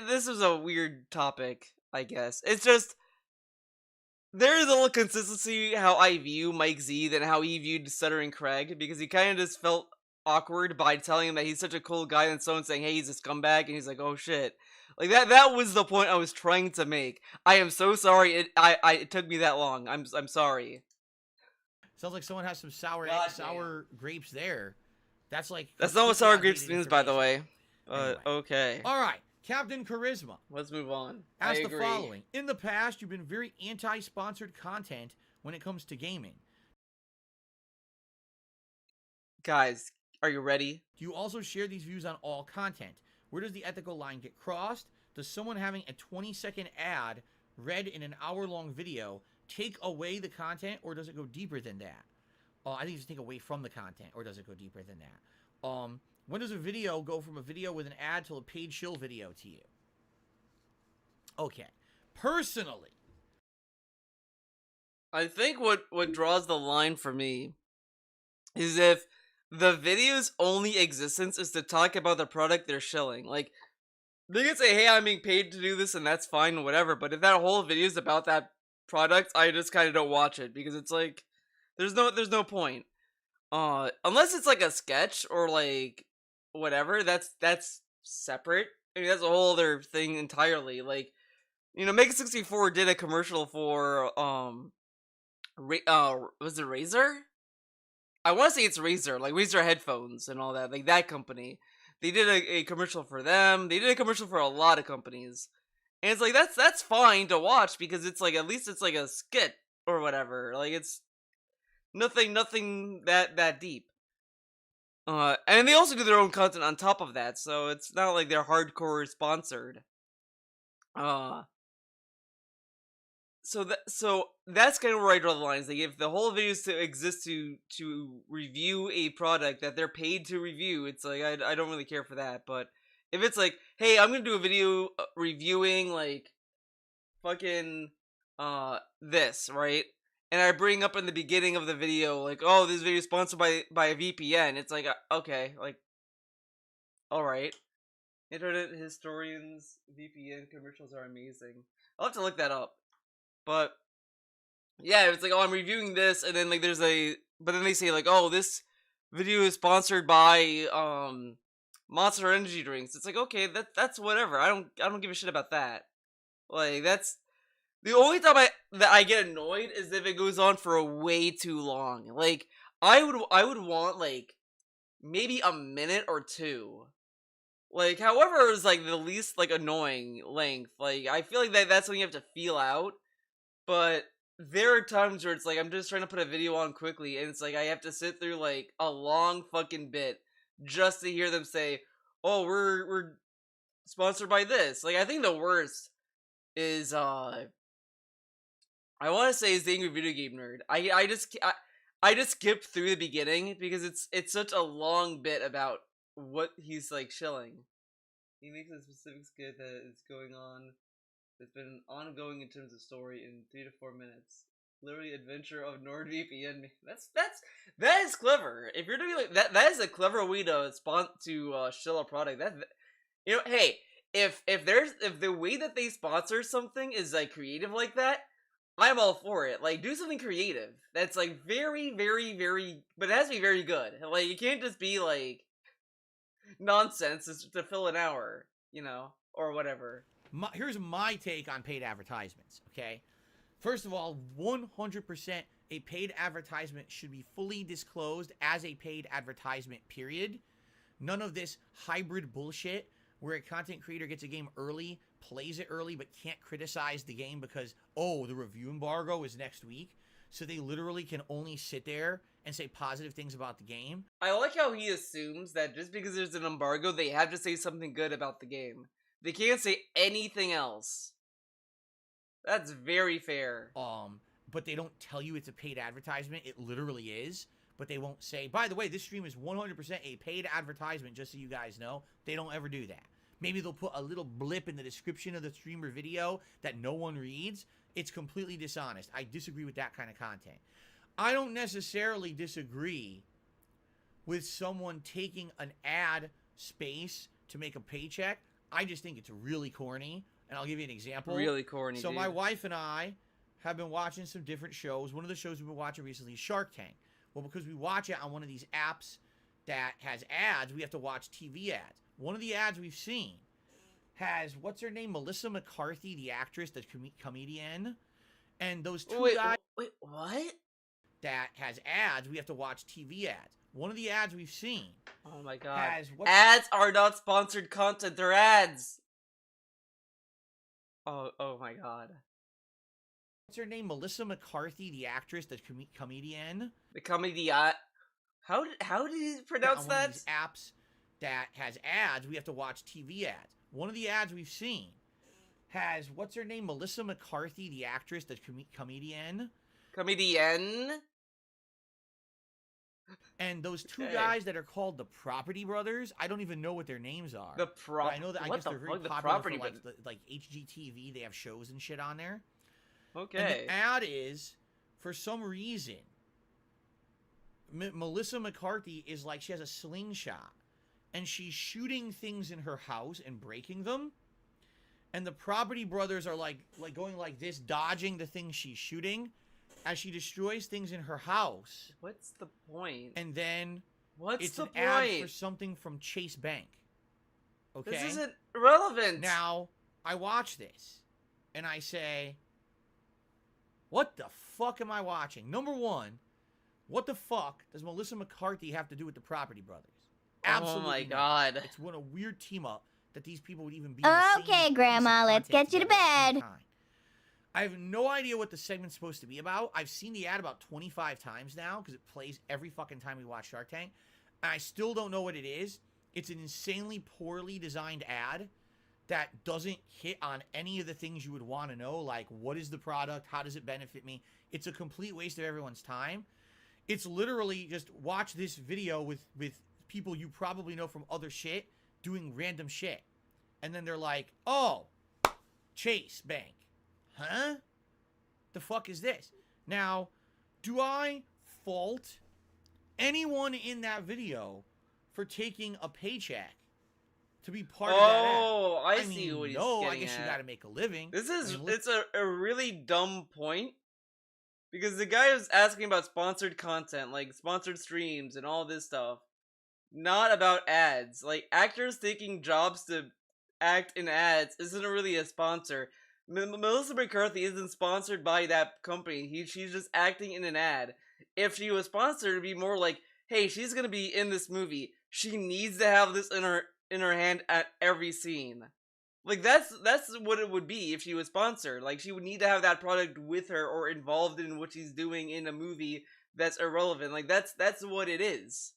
this is a weird topic, I guess. It's just... There is a little consistency how I view Mike Z than how he viewed Stuttering Craig, because he kind of just felt awkward by telling him that he's such a cool guy and someone saying, hey, he's a scumbag, and he's like, oh shit. Like, that was the point I was trying to make. I am so sorry it took me that long. I'm sorry. Sounds like someone has some sour grapes there. That's like... That's not what sour grapes means, by the way. Anyway. Okay. Alright. Captain Charisma. Let's move on. Ask the following. In the past, you've been very anti-sponsored content when it comes to gaming. Guys, are you ready? Do you also share these views on all content? Where does the ethical line get crossed? does someone having a 20-second ad read in an hour-long video take away the content, or does it go deeper than that? I think it's take away from the content, or does it go deeper than that? When does a video go from a video with an ad to a paid shill video to you? Okay. Personally, I think what draws the line for me is if the video's only existence is to talk about the product they're shilling. Like, they can say, hey, I'm being paid to do this, and that's fine, whatever. But if that whole video is about that product, I just kind of don't watch it, because it's like, there's no point. Unless it's like a sketch or like whatever, that's separate. I mean, that's a whole other thing entirely. Like, you know, Mega 64 did a commercial for was it Razer? I want to say it's Razer, like Razer headphones and all that, like that company. They did a commercial for them. They did a commercial for a lot of companies, and it's like that's fine to watch, because it's like, at least it's like a skit or whatever. Like, it's nothing that deep. And they also do their own content on top of that, so it's not like they're hardcore sponsored. So that's kind of where I draw the lines. Like, if the whole video is to exist to review a product that they're paid to review, it's like, I don't really care for that. But if it's like, hey, I'm gonna do a video reviewing like fucking this, right? And I bring up in the beginning of the video, like, oh, this video is sponsored by a VPN. It's like, okay, like, all right. Internet historians, VPN commercials are amazing. I'll have to look that up. But yeah, it's like, oh, I'm reviewing this, and then like but then they say like, oh, this video is sponsored by Monster Energy drinks. It's like, okay, that's whatever. I don't give a shit about that. Like, that's the only time that I get annoyed is if it goes on for way too long. Like, I would want like maybe a minute or two. Like, however is like the least like annoying length. Like, I feel like that's something you have to feel out. But there are times where it's like, I'm just trying to put a video on quickly, and it's like I have to sit through like a long fucking bit just to hear them say, "Oh, we're sponsored by this." Like, I think the worst is I want to say is the Angry Video Game Nerd. I just skip through the beginning because it's such a long bit about what he's like shilling. He makes a specific skit that is going on. It's been ongoing in terms of story in 3 to 4 minutes. Literally, adventure of NordVPN. That is clever. If you're doing like that is a clever way to shill a product. That, you know, hey, if the way that they sponsor something is like creative like that, I'm all for it. Like, do something creative that's like very, very, very, but it has to be very good. Like, you can't just be like nonsense to fill an hour, you know, or whatever. Here's my take on paid advertisements, okay? First of all, 100% a paid advertisement should be fully disclosed as a paid advertisement, period. None of this hybrid bullshit where a content creator gets a game early, plays it early, but can't criticize the game because, oh, the review embargo is next week. So they literally can only sit there and say positive things about the game. I like how he assumes that just because there's an embargo, they have to say something good about the game. They can't say anything else. That's very fair. But they don't tell you it's a paid advertisement. It literally is. But they won't say, by the way, this stream is 100% a paid advertisement, just so you guys know. They don't ever do that. Maybe they'll put a little blip in the description of the stream or video that no one reads. It's completely dishonest. I disagree with that kind of content. I don't necessarily disagree with someone taking an ad space to make a paycheck. I just think it's really corny, and I'll give you an example. Really corny, So dude. my wife and I have been watching some different shows. One of the shows we've been watching recently is Shark Tank. Well, because we watch it on one of these apps that has ads, we have to watch TV ads. One of the ads we've seen has, what's her name? Melissa McCarthy, the actress, the comedian. And those two guys... Wait, what? That has ads, we have to watch TV ads. One of the ads we've seen. Oh my god. Ads are not sponsored content, they're ads. Oh my god. What's her name? Melissa McCarthy, the actress, the comedian. The comedian. How did he pronounce that? One of these apps that has ads, we have to watch TV ads. One of the ads we've seen has, what's her name? Melissa McCarthy, the actress, the comedian. Comedian? And those two Okay. guys that are called the Property Brothers, I don't even know what their names are. The But I know that I what guess the they're very fuck? The popular Property for Brothers? like HGTV. They have shows and shit on there. And Okay. the ad is, for some reason, Melissa McCarthy is like, she has a slingshot. And she's shooting things in her house and breaking them. And the Property Brothers are like going like this, dodging the things she's shooting as she destroys things in her house. What's the point? And then What's it's the an point? ad for something from Chase Bank. Okay? This isn't relevant. Now, I watch this and I say, what the fuck am I watching? Number one, what the fuck does Melissa McCarthy have to do with the Property Brothers? Absolutely Oh my not. God. It's what a weird team up that these people would even be in the same Okay, piece Grandma, of let's content get you to together at any bed. time. I have no idea what the segment's supposed to be about. I've seen the ad about 25 times now because it plays every fucking time we watch Shark Tank. And I still don't know what it is. It's an insanely poorly designed ad that doesn't hit on any of the things you would want to know, like what is the product, how does it benefit me. It's a complete waste of everyone's time. It's literally just watch this video with people you probably know from other shit doing random shit. And then they're like, oh, Chase Bank. Huh? The fuck is this? Now, do I fault anyone in that video for taking a paycheck to be part of that ad? Oh, I see mean, what he's no, I getting guess you at. gotta make a living. This is, I mean, it's a really dumb point. Because the guy was asking about sponsored content, like sponsored streams and all this stuff. Not about ads. Like, actors taking jobs to act in ads isn't really a sponsor. Melissa McCarthy isn't sponsored by that company. She's just acting in an ad. If she was sponsored, it'd be more like, hey, she's gonna be in this movie. She needs to have this in her hand at every scene. Like, that's what it would be if she was sponsored. Like, she would need to have that product with her or involved in what she's doing in a movie that's irrelevant. Like, that's what it is.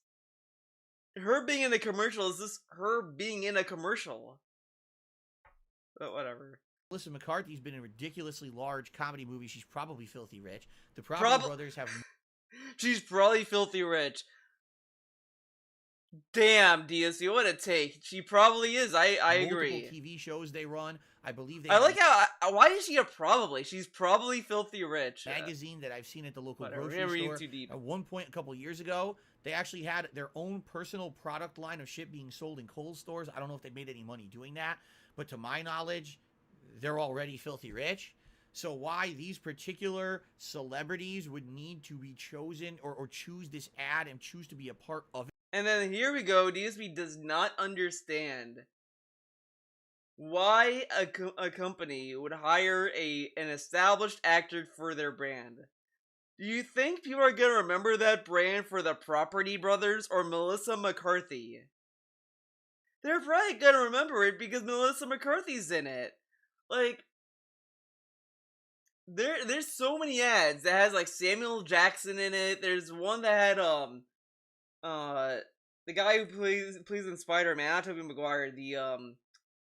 Her being in a commercial is just her being in a commercial. But whatever. Melissa McCarthy's been in ridiculously large comedy movies. She's probably filthy rich. The Property Brothers have... She's probably filthy rich. Damn, DSU, what a take. She probably is. I agree. Multiple TV shows they run. I believe they I have like how... why is she a probably? She's probably filthy rich. magazine that I've seen at the local Whatever, grocery we're reading store. too deep. At one point, a couple years ago, they actually had their own personal product line of shit being sold in Kohl's stores. I don't know if they made any money doing that, but to my knowledge, they're already filthy rich. So why these particular celebrities would need to be chosen or choose this ad and choose to be a part of it. And then here we go. DSP does not understand why a company would hire an established actor for their brand. Do you think people are gonna remember that brand for the Property Brothers or Melissa McCarthy? They're probably gonna remember it because Melissa McCarthy's in it. Like, there's so many ads that has like Samuel Jackson in it. There's one that had the guy who plays in Spider-Man, not Tobey Maguire, the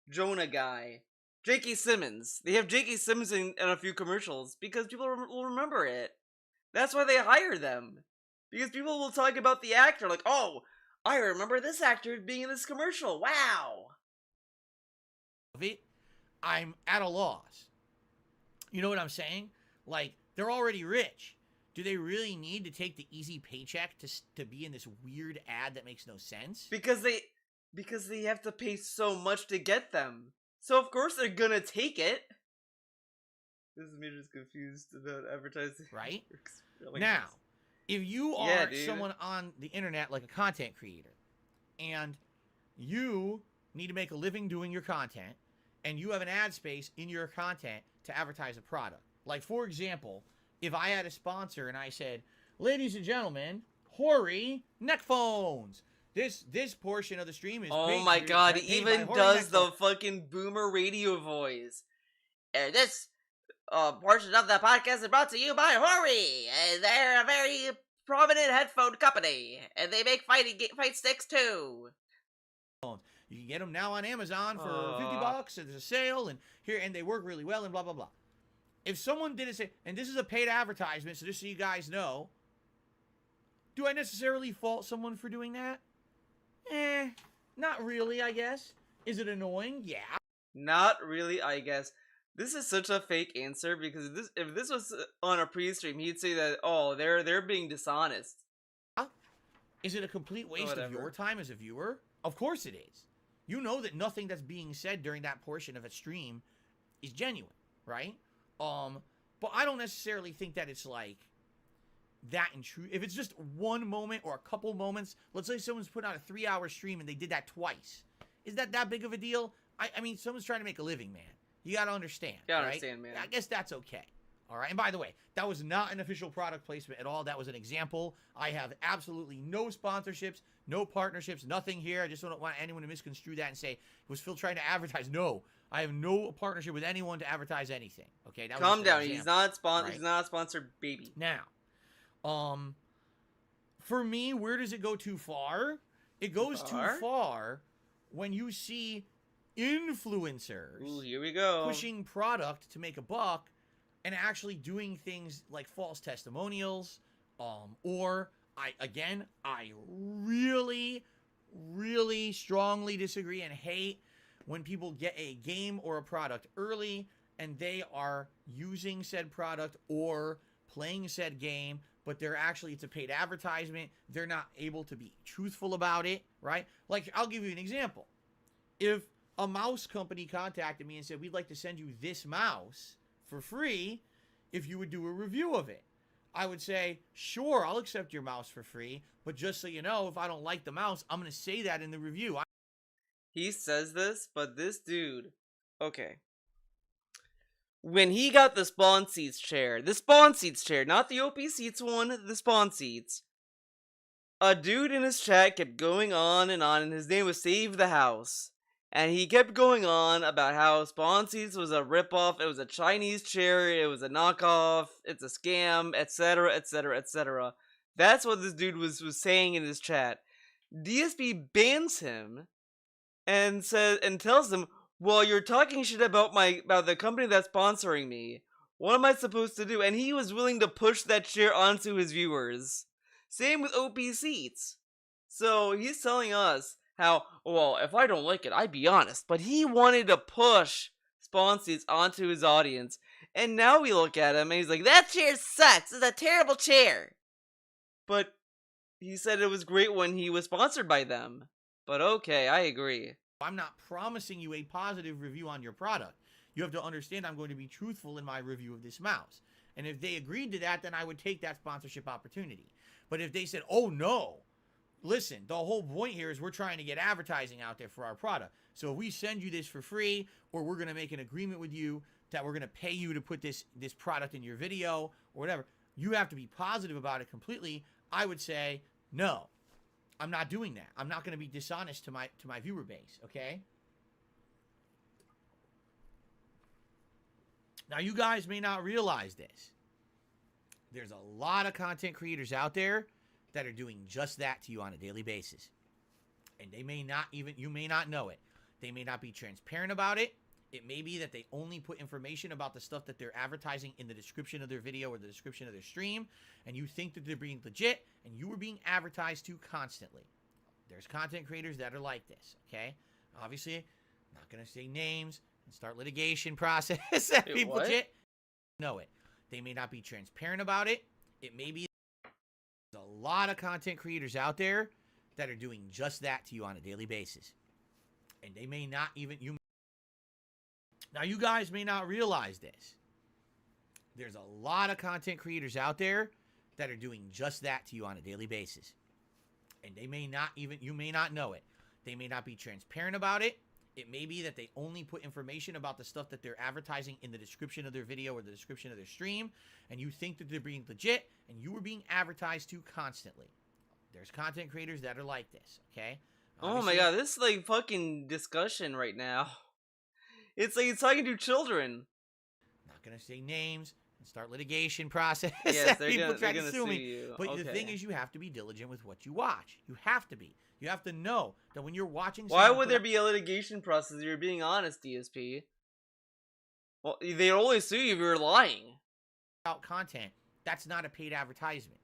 Jonah guy, J.K. Simmons. They have J.K. Simmons in a few commercials because people will remember it. That's why they hire them, because people will talk about the actor like, oh, I remember this actor being in this commercial. Wow. I'm at a loss. You know what I'm saying? Like, they're already rich. Do they really need to take the easy paycheck to be in this weird ad that makes no sense? Because they have to pay so much to get them. So of course they're gonna take it. This is me just confused about advertising. Right? Like now, if you are Yeah, someone on the internet like a content creator, and you need to make a living doing your content, and you have an ad space in your content to advertise a product. Like, for example, if I had a sponsor and I said, ladies and gentlemen, Hori neck phones. This portion of the stream is oh my god, he even does the fucking boomer radio voice. This portion of the podcast is brought to you by Hori. They're a very prominent headphone company, and they make fight sticks too. You can get them now on Amazon for 50 bucks, and there's a sale, and they work really well, and blah, blah, blah. If someone didn't say, and this is a paid advertisement, so just so you guys know, do I necessarily fault someone for doing that? Not really, I guess. Is it annoying? Yeah. Not really, I guess. This is such a fake answer because if this was on a pre-stream, he'd say that, oh, they're being dishonest. Is it a complete waste of your time as a viewer? Of course it is. You know that nothing that's being said during that portion of a stream is genuine, right? But I don't necessarily think that it's like that intrusive. If it's just one moment or a couple moments, let's say someone's put out a 3-hour stream and they did that twice. Is that big of a deal? I mean, someone's trying to make a living, man. You gotta understand. Understand, man. I guess that's okay. All right. And by the way, that was not an official product placement at all. That was an example. I have absolutely no sponsorships, no partnerships, nothing here. I just don't want anyone to misconstrue that and say, was Phil trying to advertise? No. I have no partnership with anyone to advertise anything. Okay. That was Calm down. He's not right? He's not a sponsored baby. Now, for me, where does it go too far? It goes too far when you see influencers here we go. pushing product to make a buck and actually doing things like false testimonials, or I really strongly disagree and hate when people get a game or a product early and they are using said product or playing said game, but it's a paid advertisement. They're not able to be truthful about it, right? Like, I'll give you an example. If a mouse company contacted me and said, we'd like to send you this mouse for free if you would do a review of it, I would say, sure, I'll accept your mouse for free, but just so you know, if I don't like the mouse, I'm going to say that in the review. He says this, but this dude, okay. When he got the Spawn Seats chair, not the OP Seats one, the Spawn Seats, a dude in his chat kept going on, and his name was Save the House. And he kept going on about how Spawn Seats was a ripoff, it was a Chinese chair, it was a knockoff, it's a scam, etc, etc, etc. That's what this dude was saying in his chat. DSP bans him and tells him, well, you're talking shit about the company that's sponsoring me. What am I supposed to do? And he was willing to push that chair onto his viewers. Same with OP Seats. So he's telling us how, well, if I don't like it, I'd be honest. But he wanted to push Spawn Seats onto his audience. And now we look at him and he's like, that chair sucks. It's a terrible chair. But he said it was great when he was sponsored by them. But okay, I agree. I'm not promising you a positive review on your product. You have to understand I'm going to be truthful in my review of this mouse. And if they agreed to that, then I would take that sponsorship opportunity. But if they said, oh no, listen, the whole point here is we're trying to get advertising out there for our product. So if we send you this for free, or we're going to make an agreement with you that we're going to pay you to put this product in your video or whatever, you have to be positive about it completely. I would say, no, I'm not doing that. I'm not going to be dishonest to my viewer base, okay? Now, you guys may not realize this. There's a lot of content creators out there that are doing just that to you on a daily basis. And they may not even, you may not know it. They may not be transparent about it. It may be that they only put information about the stuff that they're advertising in the description of their video or the description of their stream, and you think that they're being legit, and you are being advertised to constantly. There's content creators that are like this, okay? Obviously, I'm not going to say names and start litigation process. People legit know it. They may not be transparent about it. It may be there's a lot of content creators out there that are doing just that to you on a daily basis. And they may not even, now, you guys may not realize this. There's a lot of content creators out there that are doing just that to you on a daily basis. And they may not even, you may not know it. They may not be transparent about it. It may be that they only put information about the stuff that they're advertising in the description of their video or the description of their stream, and you think that they're being legit, and you are being advertised to constantly. There's content creators that are like this, okay? Oh my god, this is like fucking discussion right now. It's like it's talking to children. Not gonna say names and start litigation process. Yes, they're People gonna, try they're to gonna sue sue me. you. But Okay. the thing is, you have to be diligent with what you watch. You have to be. You have to know that when you're watching. Why would there be a litigation process? You're being honest, DSP. Well, they'd only sue you if you're lying. Out content, that's not a paid advertisement.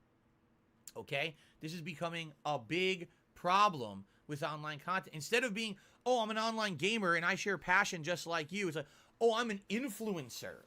Okay, this is becoming a big problem with online content. Instead of being, oh, I'm an online gamer and I share passion just like you, it's like, oh, I'm an influencer,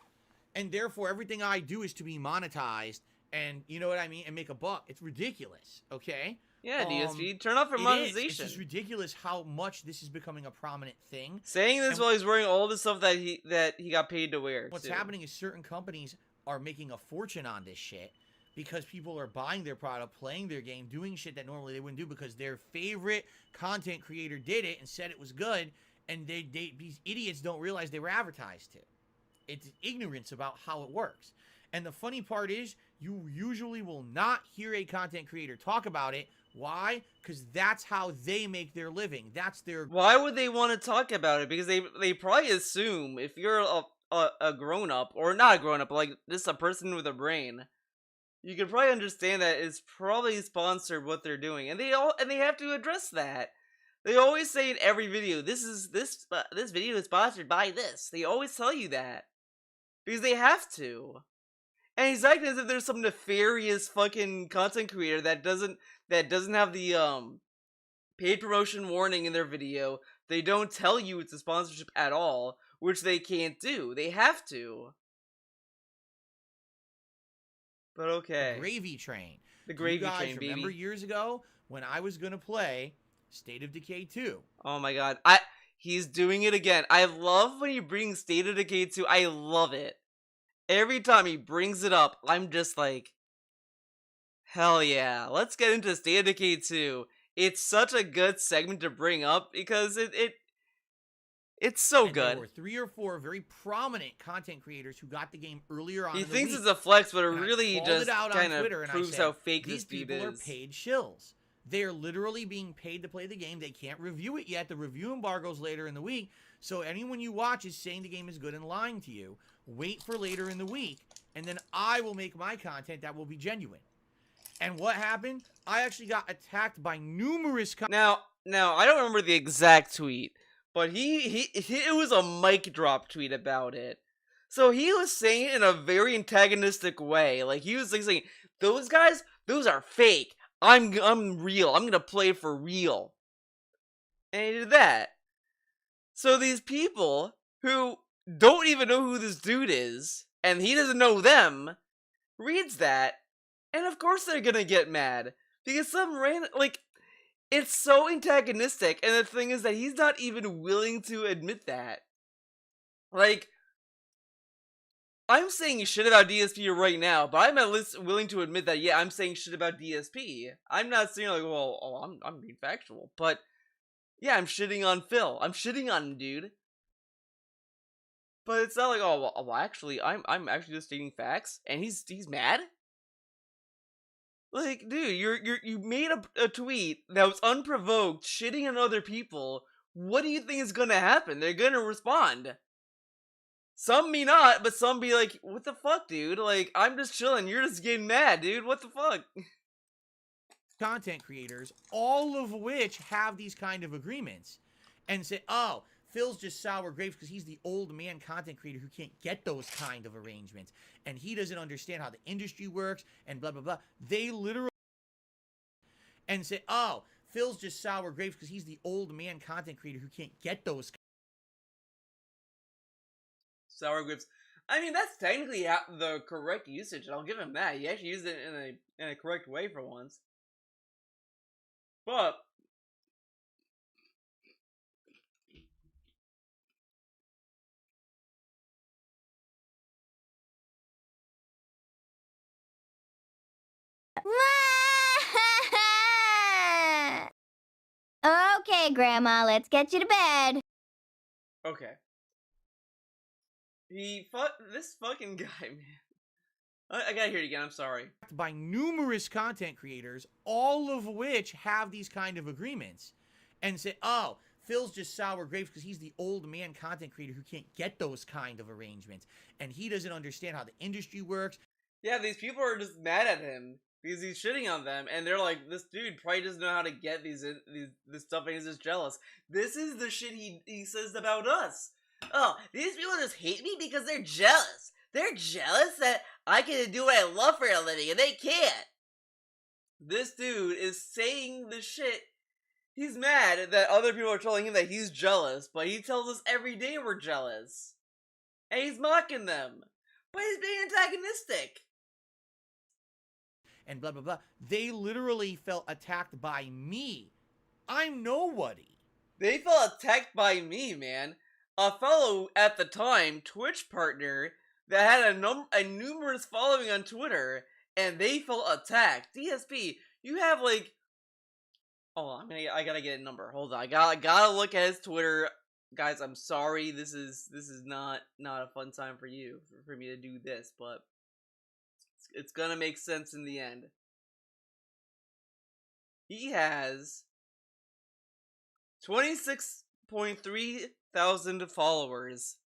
and therefore everything I do is to be monetized, and you know what I mean, and make a buck. It's ridiculous. Okay. Yeah, DSP, turn off for monetization. It's just ridiculous how much this is becoming a prominent thing. Saying this while he's wearing all the stuff that he got paid to wear. What's happening is certain companies are making a fortune on this shit because people are buying their product, playing their game, doing shit that normally they wouldn't do because their favorite content creator did it and said it was good, and these idiots don't realize they were advertised to. It's ignorance about how it works. And the funny part is, you usually will not hear a content creator talk about it. Why? Because that's how they make their living. That's their... Why would they want to talk about it? Because they probably assume if you're a grown-up, or not a grown-up, but like just a person with a brain, you can probably understand that it's probably sponsored what they're doing. And they have to address that. They always say in every video, this video is sponsored by this. They always tell you that. Because they have to. And it's acting as if there's some nefarious fucking content creator that doesn't have the paid promotion warning in their video. They don't tell you it's a sponsorship at all, which they can't do. They have to. But okay. The gravy train. The gravy train, baby. Remember years ago when I was gonna play State of Decay 2? Oh my god. He's doing it again. I love when he brings State of Decay 2. I love it. Every time he brings it up, I'm just like, hell yeah, let's get into State of Decay 2. It's such a good segment to bring up because it's so good. There were 3 or 4 very prominent content creators who got the game earlier on. He in the thinks week, it's a flex, but it and really just kind of proves how fake this dude These people is. are paid shills. They are literally being paid to play the game. They can't review it yet. The review embargo's later in the week. So anyone you watch is saying the game is good and lying to you. Wait for later in the week, and then I will make my content that will be genuine. And what happened? I actually got attacked by numerous... Now, I don't remember the exact tweet, but it was a mic drop tweet about it. So he was saying it in a very antagonistic way. Like, he was like saying, those guys, those are fake. I'm real. I'm gonna play for real. And he did that. So these people who don't even know who this dude is, and he doesn't know them, reads that, and of course they're gonna get mad. Because some random, like, it's so antagonistic, and the thing is that he's not even willing to admit that. Like, I'm saying shit about DSP right now, but I'm at least willing to admit that, yeah, I'm saying shit about DSP. I'm not saying like, well, I'm being factual, but yeah, I'm shitting on Phil. I'm shitting on him, dude. But it's not like, oh, well, actually, I'm actually just stating facts, and he's mad. Like, dude, you made a tweet that was unprovoked, shitting on other people. What do you think is gonna happen? They're gonna respond. Some may not, but some be like, what the fuck, dude? Like, I'm just chilling. You're just getting mad, dude. What the fuck? Content creators, all of which have these kind of agreements, and say, oh, Phil's just sour grapes because he's the old man content creator who can't get those kind of arrangements, and he doesn't understand how the industry works, and blah, blah, blah. They literally... And say, oh, Phil's just sour grapes because he's the old man content creator who can't get those... Sour grapes. I mean, that's technically the correct usage. I'll give him that. He actually used it in a correct way for once. But Okay, Grandma, let's get you to bed. okay. This fucking guy, man. I gotta hear it again, I'm sorry. By numerous content creators, all of which have these kind of agreements, and say, oh, Phil's just sour grapes because he's the old man content creator who can't get those kind of arrangements. And he doesn't understand how the industry works. Yeah, these people are just mad at him because he's shitting on them, and they're like, this dude probably doesn't know how to get this stuff, and he's just jealous. This is the shit he says about us. Oh, these people just hate me because they're jealous. They're jealous that I can do what I love for a living, and they can't. This dude is saying the shit. He's mad that other people are telling him that he's jealous, but he tells us every day we're jealous. And he's mocking them. But he's being antagonistic. And blah, blah, blah. They literally felt attacked by me. I'm nobody. They felt attacked by me, man. A fellow, at the time, Twitch partner that had a numerous following on Twitter, and they felt attacked. DSP, you have like... Oh, I gotta get a number. Hold on. I gotta look at his Twitter. Guys, I'm sorry. This is not a fun time for you, for me to do this, but it's gonna make sense in the end. He has 26.3 thousand followers.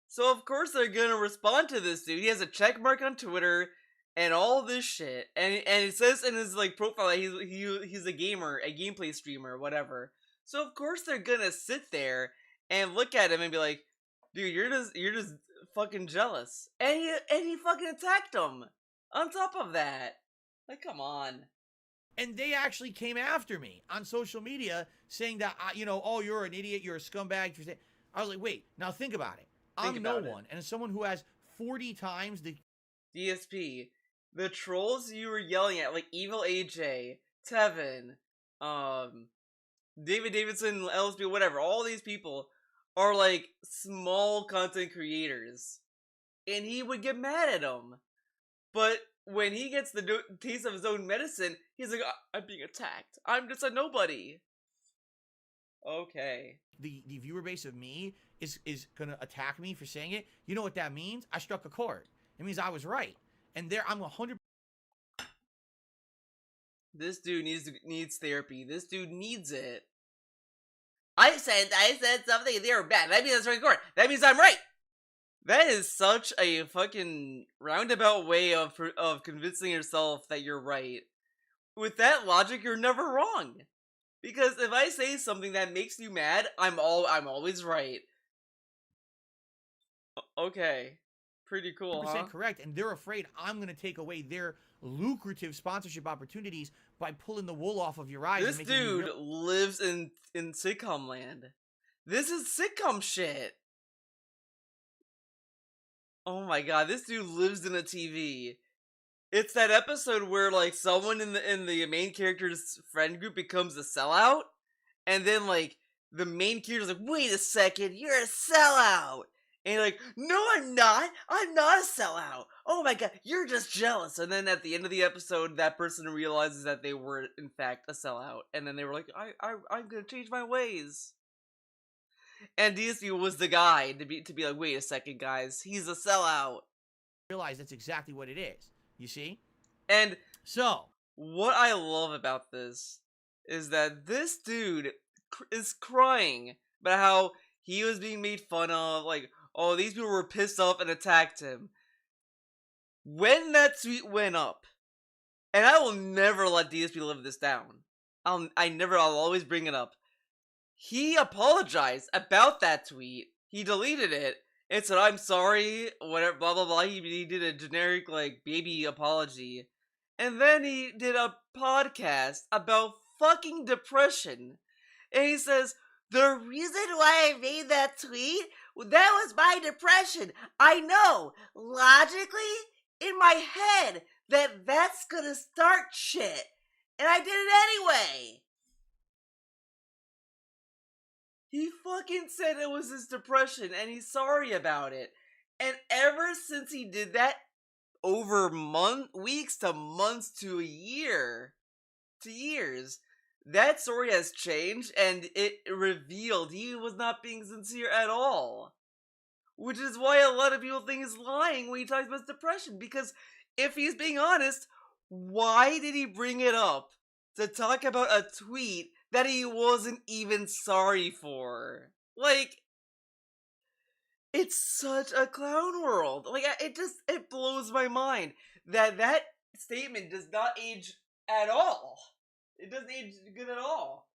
So of course they're gonna respond to this dude. He has a check mark on Twitter and all this shit. And it says in his like profile that he's a gamer, a gameplay streamer, whatever. So of course they're gonna sit there and look at him and be like, dude, you're just fucking jealous. And he fucking attacked him. On top of that. Like, come on. And they actually came after me on social media saying that, oh, you're an idiot, you're a scumbag. I was like, wait, now think about it. I'm no one. And as someone who has 40 times the... DSP, the trolls you were yelling at, like Evil AJ, Tevin, David Davidson, LSB, whatever, all these people are like small content creators. And he would get mad at them. But when he gets the taste of his own medicine, he's like, I'm being attacked. I'm just a nobody. Okay. The viewer base of me is gonna attack me for saying it. You know what that means? I struck a chord. It means I was right. And there, I'm 100%. This dude needs therapy. This dude needs it. I said something and they were bad. That means that's right. That means I'm right. That is such a fucking roundabout way of convincing yourself that you're right. With that logic, you're never wrong. Because if I say something that makes you mad, I'm always right. Okay. Pretty cool, huh? Correct, and they're afraid I'm going to take away their lucrative sponsorship opportunities by pulling the wool off of your eyes. This dude lives in sitcom land. This is sitcom shit. Oh my god, this dude lives in a TV. It's that episode where like someone in the main character's friend group becomes a sellout, and then like the main character's like, wait a second, you're a sellout. And you're like, no, I'm not a sellout. Oh my god, you're just jealous. And then at the end of the episode, that person realizes that they were in fact a sellout. And then they were like, I'm gonna change my ways. And DSP was the guy to be like, wait a second, guys, he's a sellout. Realize that's exactly what it is. You see? And so, what I love about this is that this dude is crying about how he was being made fun of, like, oh, these people were pissed off and attacked him. When that tweet went up, and I will never let DSP live this down. I'll always bring it up. He apologized about that tweet. He deleted it and said, I'm sorry, whatever, blah, blah, blah. He did a generic, like, baby apology. And then he did a podcast about fucking depression. And he says, the reason why I made that tweet, that was my depression. I know, logically, in my head, that's gonna start shit. And I did it anyway. He fucking said it was his depression, and he's sorry about it. And ever since he did that, over weeks to months to a year, to years, that story has changed, and it revealed he was not being sincere at all. Which is why a lot of people think he's lying when he talks about depression, because if he's being honest, why did he bring it up to talk about a tweet that he wasn't even sorry for. Like, it's such a clown world. Like, it blows my mind that statement does not age at all. It doesn't age good at all.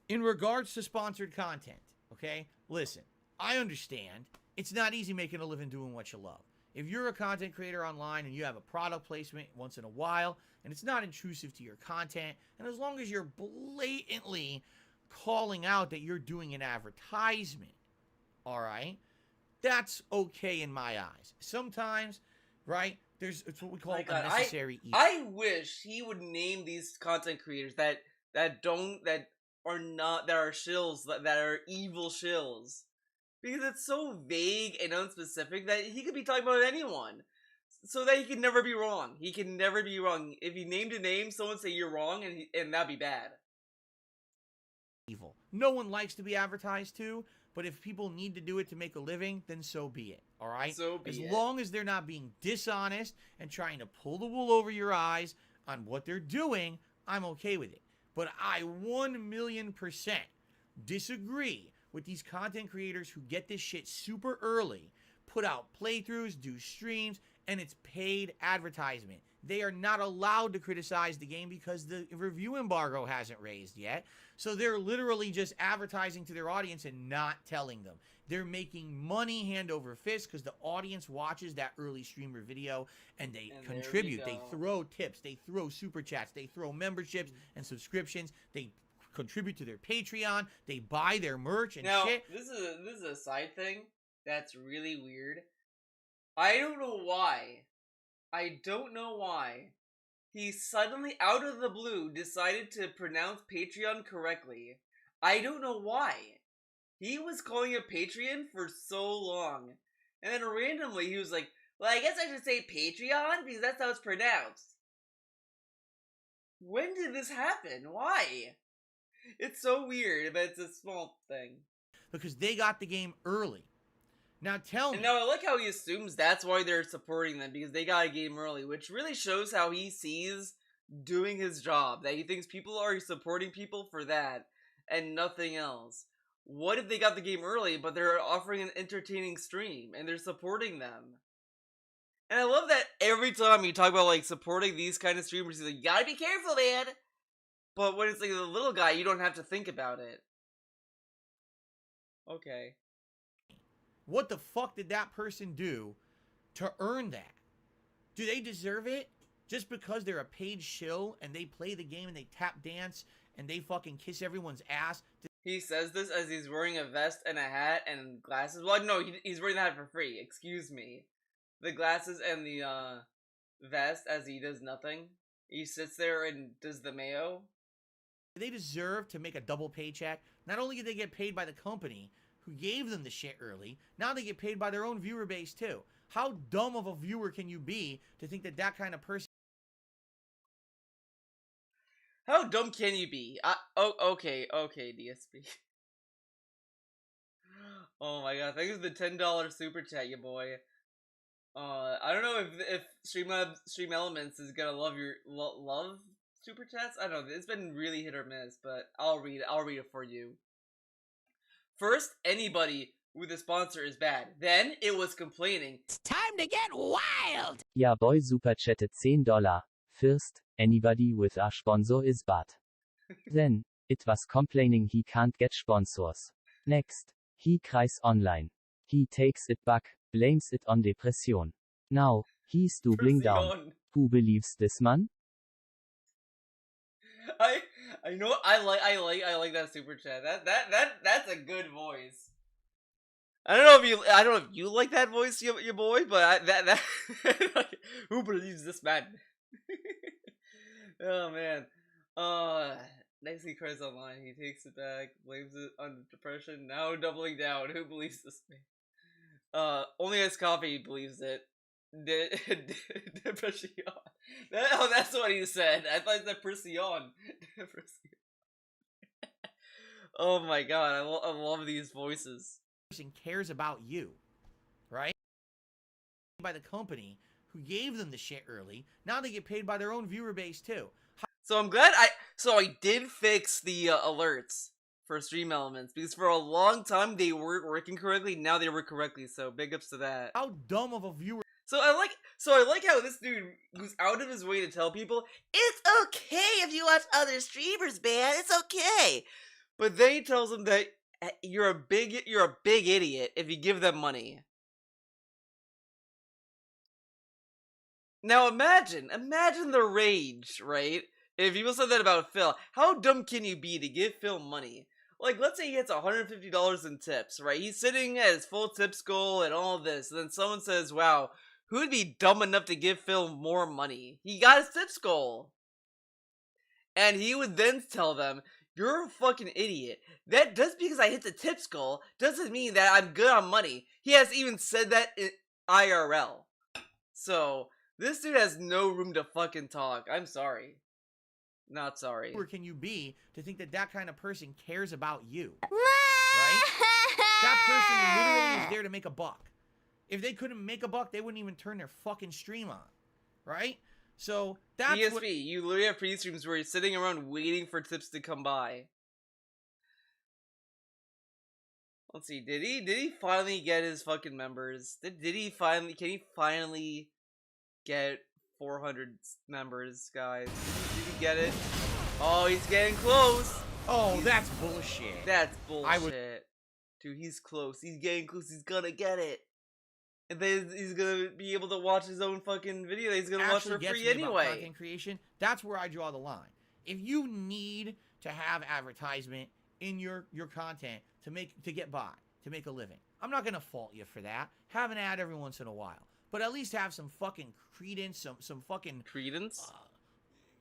In regards to sponsored content, okay? Listen, I understand it's not easy making a living doing what you love. If you're a content creator online and you have a product placement once in a while and it's not intrusive to your content, and as long as you're blatantly calling out that you're doing an advertisement, all right, that's okay in my eyes. Sometimes, right, it's what we call unnecessary evil. I wish he would name these content creators that are shills, that are evil shills. Because it's so vague and unspecific that he could be talking about anyone. So that he can never be wrong. He can never be wrong. If he named a name, someone say you're wrong, and that'd be bad. Evil. No one likes to be advertised to, but if people need to do it to make a living, then so be it. All right? As long as they're not being dishonest and trying to pull the wool over your eyes on what they're doing, I'm okay with it. But I 1,000,000% disagree with these content creators who get this shit super early, put out playthroughs, do streams, and it's paid advertisement. They are not allowed to criticize the game because the review embargo hasn't raised yet. So they're literally just advertising to their audience and not telling them. They're making money hand over fist because the audience watches that early streamer video and they contribute. They throw tips, they throw super chats, they throw memberships and subscriptions. They contribute to their Patreon. They buy their merch and shit. This is a side thing that's really weird. I don't know why. He suddenly, out of the blue, decided to pronounce Patreon correctly. I don't know why. He was calling it Patreon for so long. And then randomly he was like, well, I guess I should say Patreon because that's how it's pronounced. When did this happen? Why? It's so weird, but it's a small thing. Because they got the game early. Now tell me. And now I like how he assumes that's why they're supporting them, because they got a game early, which really shows how he sees doing his job. That he thinks people are supporting people for that, and nothing else. What if they got the game early, but they're offering an entertaining stream, and they're supporting them? And I love that every time you talk about, like, supporting these kind of streamers, he's like, you gotta be careful, man! But when it's like the little guy, you don't have to think about it. Okay. What the fuck did that person do to earn that? Do they deserve it? Just because they're a paid shill and they play the game and they tap dance and they fucking kiss everyone's ass? He says this as he's wearing a vest and a hat and glasses. Well, no, he's wearing the hat for free. Excuse me. The glasses and the vest as he does nothing. He sits there and does the mayo. They deserve to make a double paycheck. Not only did they get paid by the company who gave them the shit early, now they get paid by their own viewer base too. How dumb of a viewer can you be to think that that kind of person... How dumb can you be? Okay, DSP. Oh my god, thanks for the $10 super chat, you boy. I don't know if Stream Elements is gonna love your love super chats. I don't know. It's been really hit or miss, but I'll read it for you. First, anybody with a sponsor is bad. Then it was complaining. It's time to get wild. Yeah, boy, super chatted $10. First, anybody with a sponsor is bad. Then it was complaining he can't get sponsors. Next, he cries online. He takes it back, blames it on depression. Now, he's doubling down. Who believes this man? I know I like that super chat. That's a good voice. I don't know if you like that voice, your boy, but who believes this man? Oh man. Next he cries online. He takes it back, blames it on depression. Now doubling down. Who believes this man? Only Ice Coffee believes it. Depression. That's what he said. I thought he said Persion. Oh my god, I love these voices. Person cares about you, right? By the company who gave them the shit early. Now they get paid by their own viewer base too. So I'm glad I did fix the alerts for stream elements, because for a long time they weren't working correctly. Now they work correctly, so big ups to that. How dumb of a viewer. So I like how this dude goes out of his way to tell people it's okay if you watch other streamers, man. It's okay. But then he tells them that you're a big idiot if you give them money. Now imagine the rage, right? If people said that about Phil, how dumb can you be to give Phil money? Like, let's say he gets $150 in tips, right? He's sitting at his full tips goal and all this, and then someone says, wow, who'd be dumb enough to give Phil more money? He got his tips goal. And he would then tell them, you're a fucking idiot. That just because I hit the tips goal doesn't mean that I'm good on money. He has even said that in IRL. So, this dude has no room to fucking talk. I'm sorry. Not sorry. Where can you be to think that that kind of person cares about you? Right? That person literally is there to make a buck. If they couldn't make a buck, they wouldn't even turn their fucking stream on. Right? So, that's PSP, what... you literally have pre-streams where you're sitting around waiting for tips to come by. Let's see, did he finally get his fucking members? Can he finally get 400 members, guys? Did he get it? Oh, he's getting close. That's bullshit. That's bullshit. Dude, he's close. He's getting close. He's gonna get it. And then he's gonna be able to watch his own fucking video that he's gonna watch for free anyway. Content creation, that's where I draw the line. If you need to have advertisement in your content to get by, to make a living, I'm not gonna fault you for that. Have an ad every once in a while, but at least have some fucking credence, some fucking credence,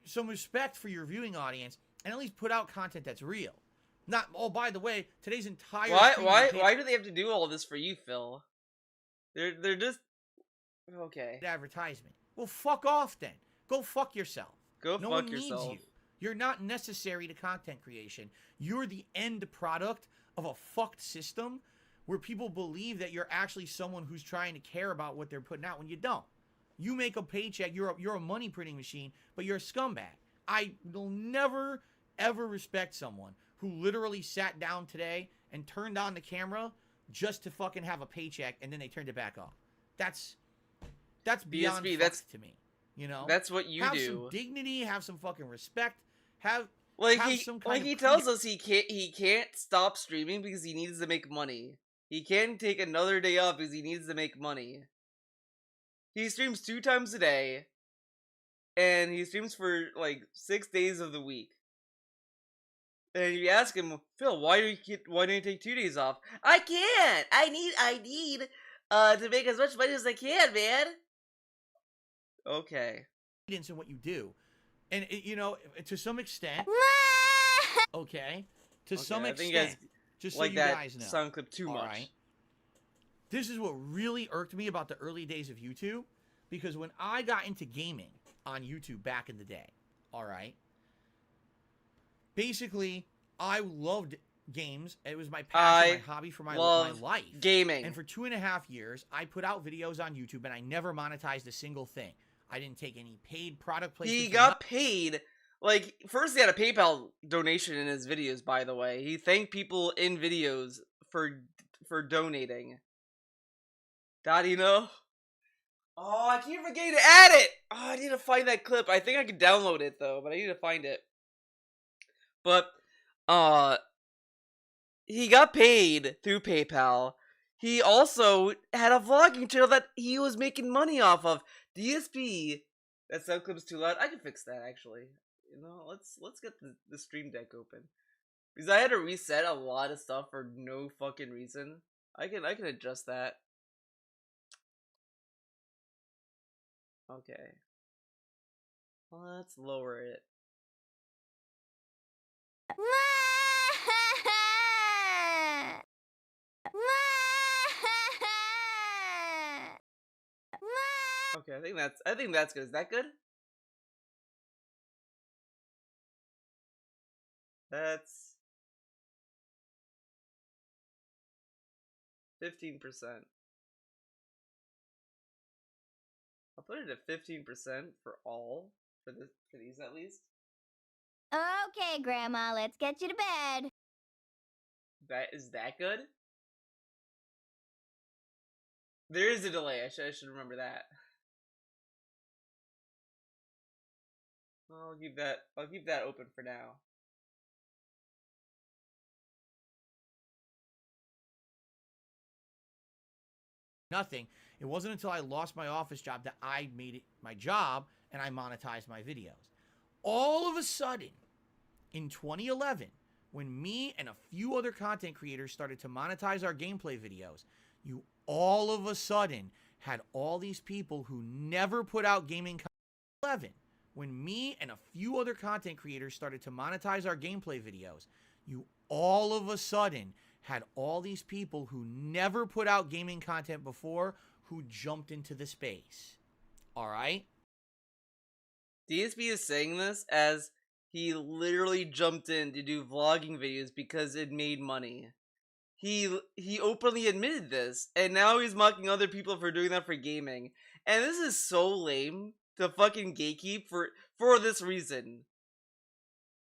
some respect for your viewing audience, and at least put out content that's real. Not, oh, by the way, today's entire why do they have to do all this for you, Phil? They're just okay. Advertisement. Well, fuck off then. Go fuck yourself. No one fuck yourself. Needs you. You're not necessary to content creation. You're the end product of a fucked system where people believe that you're actually someone who's trying to care about what they're putting out when you don't. You make a paycheck. You're a money printing machine, but you're a scumbag. I will never ever respect someone who literally sat down today and turned on the camera just to fucking have a paycheck, and then they turned it back off. That's beyond BSB, fucked to me. You know, that's what you have do. Have some dignity. Have some fucking respect. Have he tells us he can't stop streaming because he needs to make money. He can't take another day off because he needs to make money. He streams 2 times a day, and he streams for like 6 days of the week. And you ask him, Phil, why don't you take 2 days off? I can't. I need to make as much money as I can, man. Okay. In what you do, and you know, to some extent. Okay. To some extent. Just so like you that guys know. sound clip too much. Right? This is what really irked me about the early days of YouTube, because when I got into gaming on YouTube back in the day, all right. Basically, I loved games. It was my passion, my hobby for my life. Gaming. And for 2.5 years, I put out videos on YouTube, and I never monetized a single thing. I didn't take any paid product placements. He got paid. Like, first he had a PayPal donation in his videos, by the way. He thanked people in videos for donating. Dadino? Oh, I keep forgetting to add it! Oh, I need to find that clip. I think I can download it, though, but I need to find it. But, he got paid through PayPal. He also had a vlogging channel that he was making money off of. DSP. That sound clip is too loud. I can fix that, actually. You know, let's get the stream deck open. Because I had to reset a lot of stuff for no fucking reason. I can adjust that. Okay. Let's lower it. Okay, I think that's good. Is that good? That's 15%. I'll put it at 15% for all for these at least. Okay, Grandma, let's get you to bed. That is that good? There is a delay. I should remember that. I'll keep that open for now. Nothing. It wasn't until I lost my office job that I made it my job and I monetized my videos. All of a sudden, in 2011, when me and a few other content creators started to monetize our gameplay videos, you all of a sudden had all these people who never put out gaming content. 11, when me and a few other content creators started to monetize our gameplay videos, you all of a sudden had all these people who never put out gaming content before who jumped into the space. All right? DSB is saying this as he literally jumped in to do vlogging videos because it made money. He openly admitted this, and now he's mocking other people for doing that for gaming. And this is so lame to fucking gatekeep for this reason.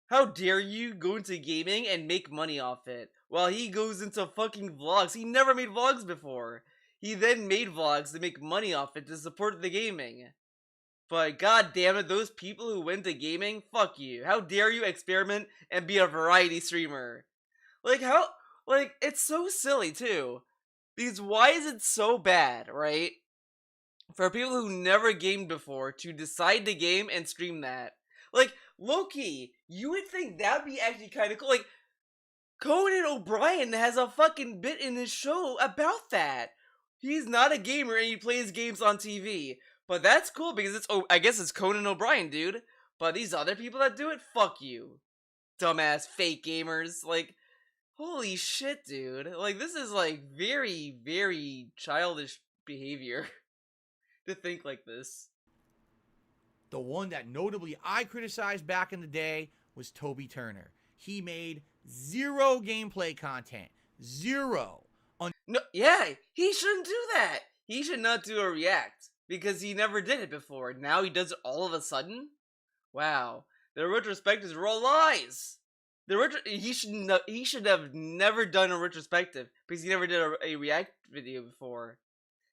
How dare you go into gaming and make money off it, while he goes into fucking vlogs. He never made vlogs before. He then made vlogs to make money off it to support the gaming. But god damn it, those people who went to gaming, fuck you. How dare you experiment and be a variety streamer? Like, it's so silly too. Because why is it so bad, right? For people who never gamed before to decide to game and stream that. Like, low-key, you would think that'd be actually kind of cool. Like, Conan O'Brien has a fucking bit in his show about that. He's not a gamer and he plays games on TV. But that's cool because I guess it's Conan O'Brien, dude. But these other people that do it, fuck you. Dumbass fake gamers. Like, holy shit, dude. Like, this is like very, very childish behavior to think like this. The one that notably I criticized back in the day was Toby Turner. He made zero gameplay content. Zero. No, yeah, he shouldn't do that. He should not do a react because he never did it before. Now he does it all of a sudden? Wow. The retrospectives were all lies. He should have never done a retrospective because he never did a react video before.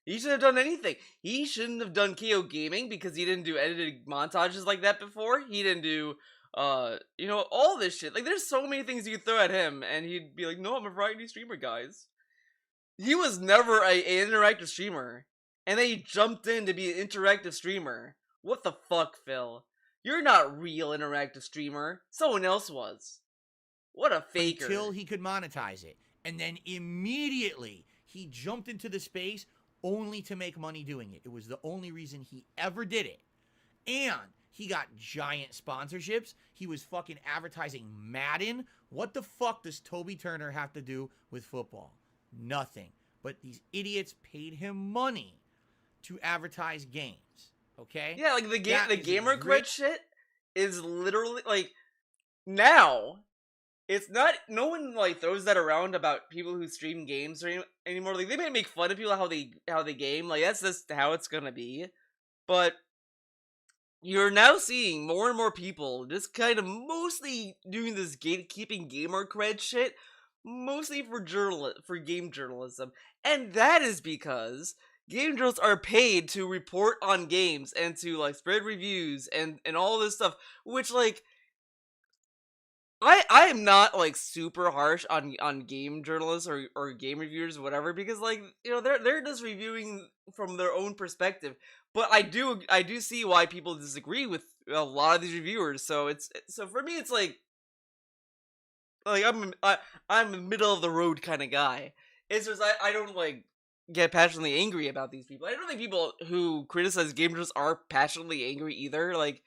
He shouldn't have done anything. He shouldn't have done KO Gaming because he didn't do edited montages like that before. He didn't do, all this shit. Like, there's so many things you could throw at him, and he'd be like, no, I'm a variety streamer, guys. He was never an interactive streamer. And then he jumped in to be an interactive streamer. What the fuck, Phil? You're not real interactive streamer. Someone else was. What a faker. Until he could monetize it. And then immediately, he jumped into the space only to make money doing it. It was the only reason he ever did it. And he got giant sponsorships. He was fucking advertising Madden. What the fuck does Toby Turner have to do with football? Nothing. But these idiots paid him money to advertise games. Okay? Yeah, like the gamer cred shit is literally like now. It's not. No one like throws that around about people who stream games anymore. Like they may make fun of people how they game. Like that's just how it's gonna be. But you're now seeing more and more people just kind of mostly doing this gatekeeping gamer cred shit, mostly for game journalism, and that is because game journalists are paid to report on games and to like spread reviews and all this stuff, which like. I am not like super harsh on game journalists or game reviewers or whatever because like they're just reviewing from their own perspective, but I do see why people disagree with a lot of these reviewers. So for me it's like I'm a middle of the road kind of guy. It's just I don't like get passionately angry about these people. I don't think people who criticize game journalists are passionately angry either. Like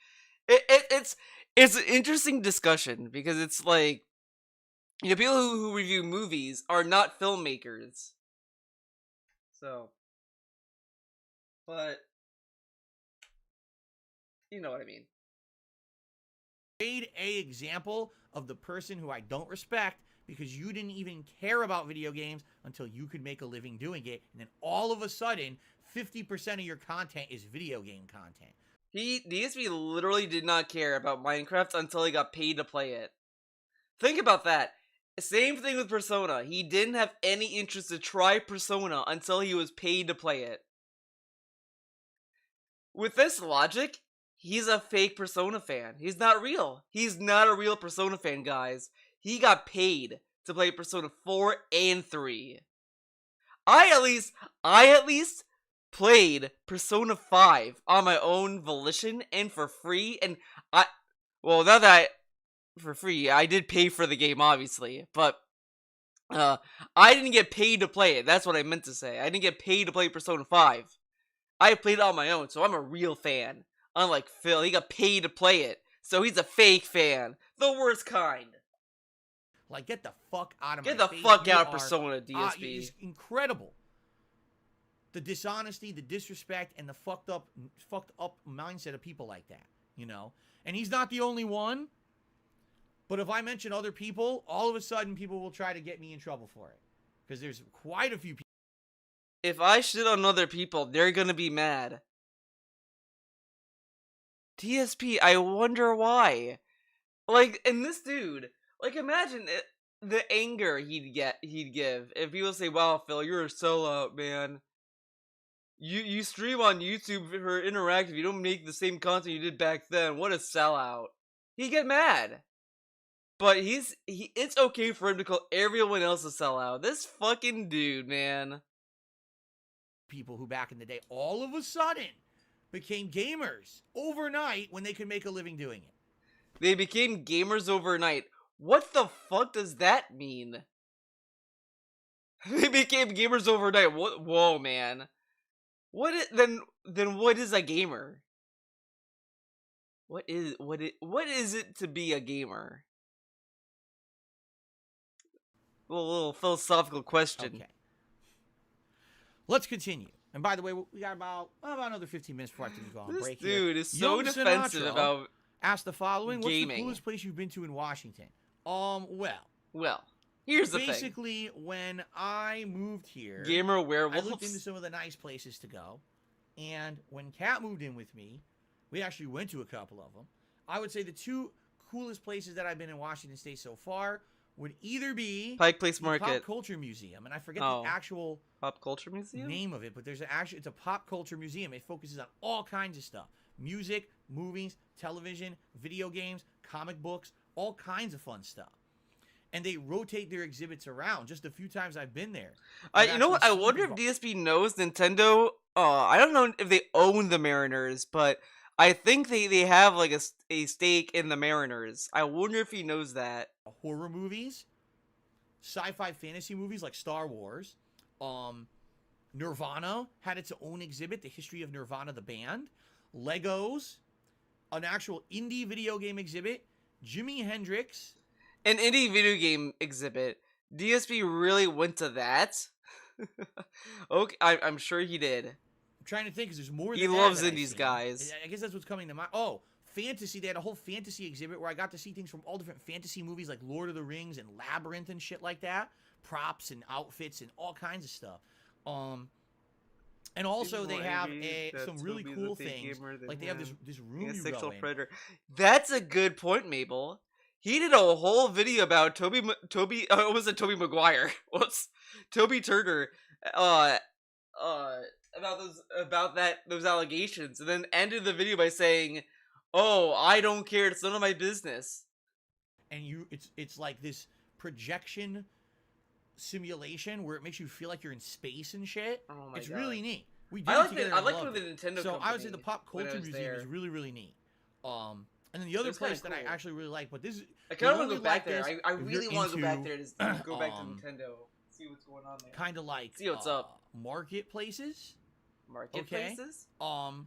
it's an interesting discussion because it's like, people who review movies are not filmmakers. So, but, you know what I mean. Made a example of the person who I don't respect because you didn't even care about video games until you could make a living doing it. And then all of a sudden, 50% of your content is video game content. DSP literally did not care about Minecraft until he got paid to play it. Think about that. Same thing with Persona. He didn't have any interest to try Persona until he was paid to play it. With this logic, he's a fake Persona fan. He's not real. He's not a real Persona fan, guys. He got paid to play Persona 4 and 3. I at least played Persona 5 on my own volition and for free, and for free, I did pay for the game, obviously, but I didn't get paid to play it. That's what I meant to say. I didn't get paid to play Persona 5. I played it on my own, so I'm a real fan. Unlike Phil, he got paid to play it, so he's a fake fan. The worst kind. Like, get the fuck out of my face. Get the fuck out of Persona, DSP. It's incredible. The dishonesty, the disrespect, and the fucked up mindset of people like that, you know? And he's not the only one, but if I mention other people, all of a sudden people will try to get me in trouble for it. Because there's quite a few people. If I shit on other people, they're gonna be mad. DSP, I wonder why. Like, and this dude, like, imagine the anger he'd give if people say, "Wow, Phil, you're a sellout, man. You stream on YouTube for interactive. You don't make the same content you did back then. What a sellout." He'd get mad. But it's okay for him to call everyone else a sellout. This fucking dude, man. People who back in the day all of a sudden became gamers overnight when they could make a living doing it. They became gamers overnight. What the fuck does that mean? They became gamers overnight. What? Whoa, man. Then what is a gamer? What is it to be a gamer? A little philosophical question. Okay. Let's continue. And by the way, we got about another 15 minutes before I have to go on break here. This dude is so defensive about asked the following: gaming. What's the coolest place you've been to in Washington? Well, here's the thing. Basically, when I moved here, Gamer Werewolves, I looked into some of the nice places to go. And when Kat moved in with me, we actually went to a couple of them. I would say the two coolest places that I've been in Washington State so far would either be Pike Place Market, Pop Culture Museum, and I forget the actual Pop Culture Museum name of it, but it's a pop culture museum. It focuses on all kinds of stuff: music, movies, television, video games, comic books, all kinds of fun stuff. And they rotate their exhibits around. Just a few times I've been there. You know what? I wonder if DSP knows Nintendo. I don't know if they own the Mariners, but I think they have like a stake in the Mariners. I wonder if he knows that. Horror movies, sci-fi fantasy movies like Star Wars. Nirvana had its own exhibit, the history of Nirvana, the band. Legos, an actual indie video game exhibit. Jimi Hendrix. An indie video game exhibit. DSP really went to that? Okay, I'm sure he did. I'm trying to think because there's more than he that loves that indies, guys. I guess that's what's coming to mind. Oh, fantasy. They had a whole fantasy exhibit where I got to see things from all different fantasy movies like Lord of the Rings and Labyrinth and shit like that. Props and outfits and all kinds of stuff. And also they have some really cool things. Like they have this room you go in. Predator. That's a good point, Mabel. He did a whole video about Toby Maguire. Whoops. Toby Turner. About those allegations, and then ended the video by saying, "Oh, I don't care. It's none of my business." And it's like this projection simulation where it makes you feel like you're in space and shit. Oh my God. It's really neat. We did I it together. I like the Nintendo. So I would say the Pop Culture Museum is really, really neat. And then the other place that I actually really like, but this is I kind of want to go back there. I really want to go back there to go back to Nintendo, see what's going on there. Kind of like see what's up. Marketplaces. Marketplaces. Okay?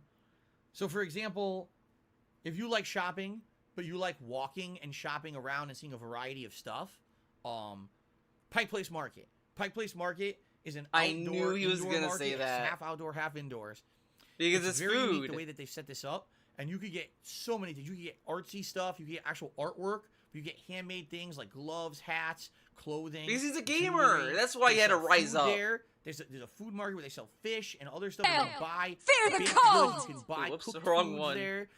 So for example, if you like shopping, but you like walking and shopping around and seeing a variety of stuff, Pike Place Market. Pike Place Market is an outdoor. I knew he was gonna market. say that. It's half outdoor, half indoors. Because it's very food. Neat the way that they set this up. And you could get so many things. You could get artsy stuff. You could get actual artwork. You get handmade things like gloves, hats, clothing. Because he's a gamer. jewelry. That's why They he had to sell rise food up. There. There's a food market where they sell fish and other stuff. You can buy Fear the baked cold! goods. You can buy Whoops, cooked the wrong foods one. there.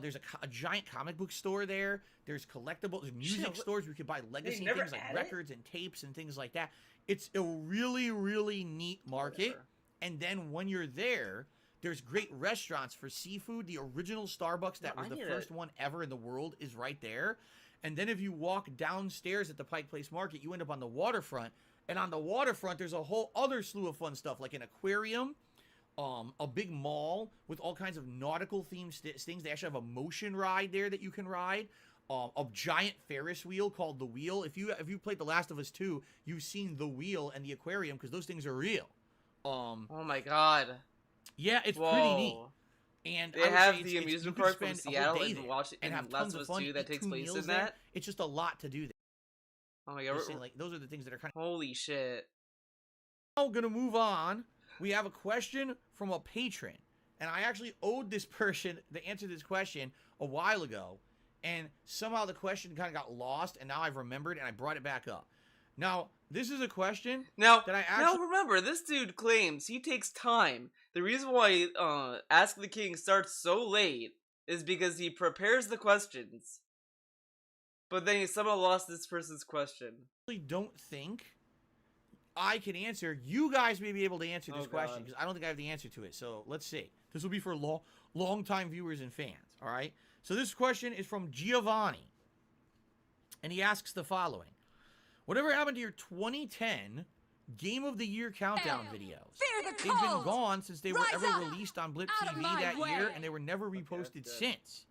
There's a giant comic book store there. There's collectibles. There's music stores where you can buy legacy never things like had it? records and tapes and things like that. It's a really, really neat market. Whatever. And then when you're there, there's great restaurants for seafood. The original Starbucks that was the first one ever in the world is right there. And then if you walk downstairs at the Pike Place Market, you end up on the waterfront. And on the waterfront, there's a whole other slew of fun stuff, like an aquarium, a big mall with all kinds of nautical themed things. They actually have a motion ride there that you can ride. A giant Ferris wheel called the Wheel. If you played The Last of Us 2, you've seen the wheel and the aquarium because those things are real. Oh my god. Yeah, it's Whoa. pretty neat. And They I would have say the amusement you could park from spend a whole Seattle day and there watch it and in have Last tons of of Us fun. 2 that eat takes 2 place meals in there. that. It's just a lot to do there. Oh my god. Just saying, like, those are the things that are kind of. Holy shit. Now, gonna move on. We have a question from a patron, and I actually owed this person the answer to this question a while ago, and somehow the question kind of got lost, and now I've remembered, and I brought it back up. Now, this is a question Now, that I actually. now remember, this dude claims he takes time. The reason why Ask the King starts so late is because he prepares the questions. But then he somehow lost this person's question. I don't think I can answer. You guys may be able to answer this question because I don't think I have the answer to it. So let's see. This will be for long-time viewers and fans. All right. So this question is from Giovanni, and he asks the following: whatever happened to your 2010 Game of the Year countdown videos? They've been gone since they were ever released on Blip TV that year, and they were never reposted since.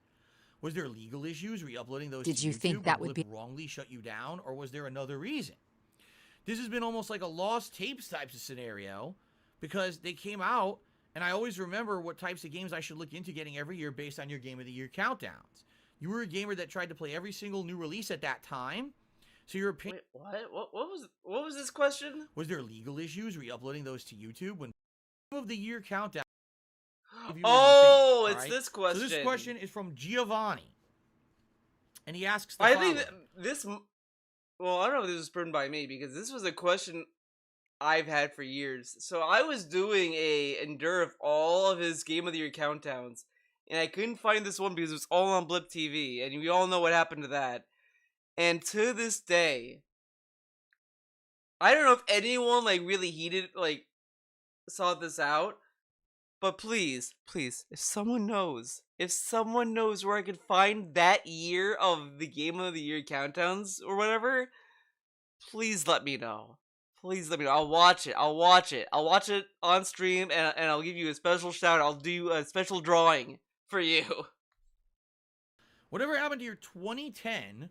Was there legal issues re-uploading those Did to you YouTube think that when would Blip be- wrongly shut you down, or was there another reason? This has been almost like a lost tapes types of scenario because they came out, and I always remember what types of games I should look into getting every year based on your Game of the Year countdowns. You were a gamer that tried to play every single new release at that time, so your opinion. Wait, what was this question? Was there legal issues re-uploading those to YouTube when Game of the Year countdown? Oh, it's Alright? this question. So this question is from Giovanni, and he asks the I following. think this. Well, I don't know if this was written by me because this was a question I've had for years. So I was doing a endure of all of his Game of the Year countdowns, and I couldn't find this one because it was all on Blip TV, and we all know what happened to that. And to this day, I don't know if anyone like really heated like sought this out, but please, if someone knows where I could find that year of the Game of the Year countdowns or whatever, please let me know. Please let me know. I'll watch it. I'll watch it on stream, and I'll give you a special shout. I'll do a special drawing for you. Whatever happened to your 2010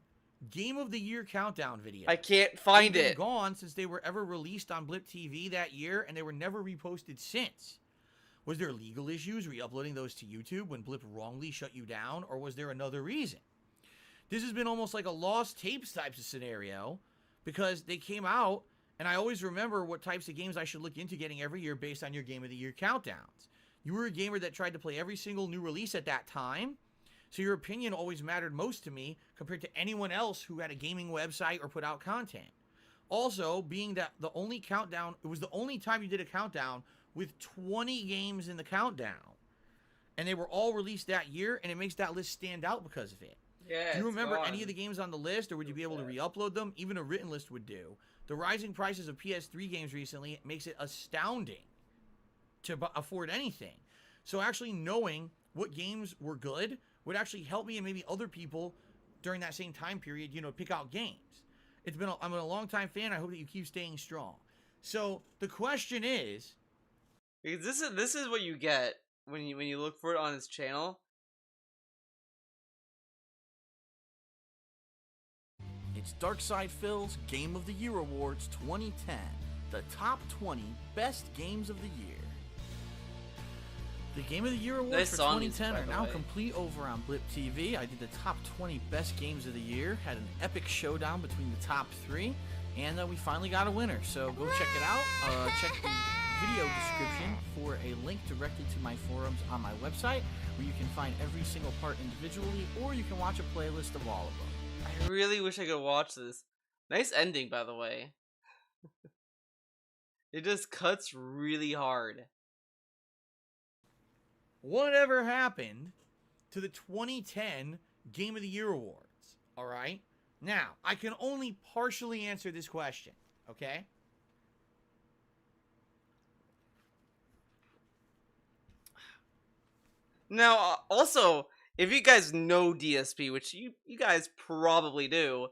Game of the Year countdown video? I can't find They've been it. Gone since they were ever released on Blip TV that year, and they were never reposted since. Was there legal issues re-uploading those to YouTube when Blip wrongly shut you down, or was there another reason? This has been almost like a lost tapes types of scenario because they came out, and I always remember what types of games I should look into getting every year based on your Game of the Year countdowns. You were a gamer that tried to play every single new release at that time, so your opinion always mattered most to me compared to anyone else who had a gaming website or put out content. Also, being that the only countdown, it was the only time you did a countdown with 20 games in the countdown. And they were all released that year, and it makes that list stand out because of it. Yeah. Do you remember any of the games on the list, or would you be able to re-upload them? Even a written list would do. The rising prices of PS3 games recently makes it astounding to afford anything. So actually knowing what games were good would actually help me and maybe other people during that same time period, pick out games. I'm a long-time fan. I hope that you keep staying strong. So the question is, because this is what you get when you look for it on his channel. It's Darkside Phil's Game of the Year Awards 2010, the top 20 best games of the year. The Game of the Year Awards Nice for song 2010 music, are by the now way. complete over on Blip TV. I did the top 20 best games of the year, had an epic showdown between the top 3, and we finally got a winner. So go check it out. Check the video description for a link directly to my forums on my website, where you can find every single part individually, or you can watch a playlist of all of them. I really wish I could watch this. Nice ending, by the way. It just cuts really hard. Whatever happened to the 2010 Game of the Year awards? All right. Now, I can only partially answer this question, okay? Now, also, if you guys know DSP, which you guys probably do,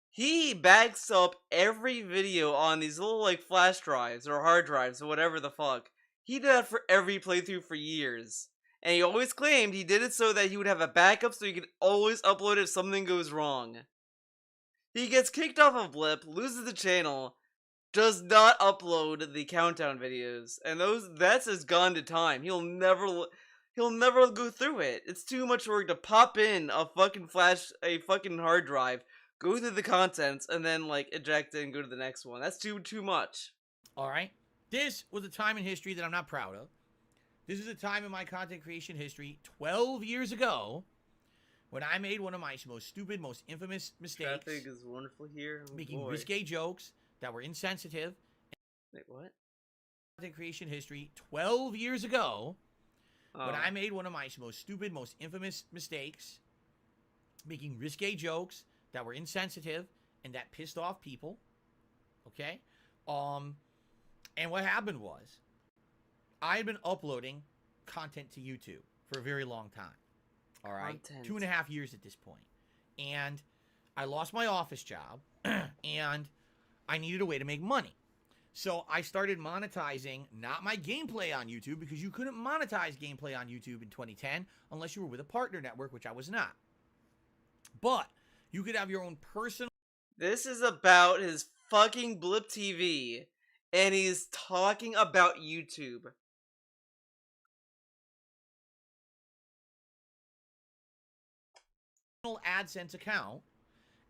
he backs up every video on these little, like, flash drives or hard drives or whatever the fuck. He did that for every playthrough for years. And he always claimed he did it so that he would have a backup so he could always upload if something goes wrong. He gets kicked off of Blip, loses the channel, does not upload the countdown videos, and that's his gone to time. He'll never go through it. It's too much work to pop in a fucking hard drive, go through the contents, and then like eject it and go to the next one. That's too much. All right. This was a time in history that I'm not proud of. This is a time in my content creation history 12 years ago when I made one of my most stupid, most infamous mistakes. Traffic is wonderful here. Oh, making boy. risque jokes that were insensitive. Wait, what? Content creation history 12 years ago when I made one of my most stupid, most infamous mistakes, making risque jokes that were insensitive and that pissed off people. Okay? And what happened was I had been uploading content to YouTube for a very long time. All right? 2.5 years at this point. And I lost my office job and I needed a way to make money. So I started monetizing not my gameplay on YouTube, because you couldn't monetize gameplay on YouTube in 2010 unless you were with a partner network, which I was not. But you could have your own personal... This is about his fucking Blip TV, and he's talking about YouTube. AdSense account,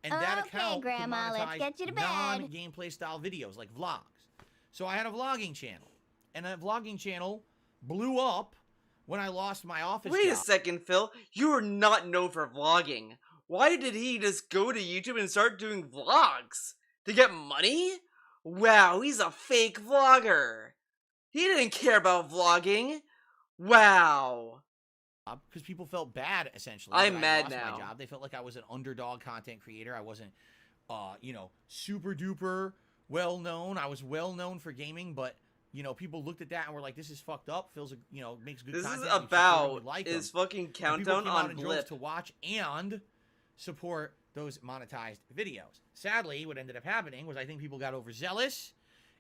and that account Grandma, could monetize let's get you to bed. non-gameplay style videos like vlogs. So I had a vlogging channel, and that vlogging channel blew up when I lost my office job. Wait a second, Phil. You are not known for vlogging. Why did he just go to YouTube and start doing vlogs? To get money? Wow, he's a fake vlogger. He didn't care about vlogging. Wow. Because people felt bad, essentially. I'm mad lost now. My job. They felt like I was an underdog content creator. I wasn't, super duper well known. I was well known for gaming, but people looked at that and were like, "This is fucked up." Phil's, makes good content. This is about his fucking countdown on Blip to watch and support those monetized videos. Sadly, what ended up happening was I think people got overzealous,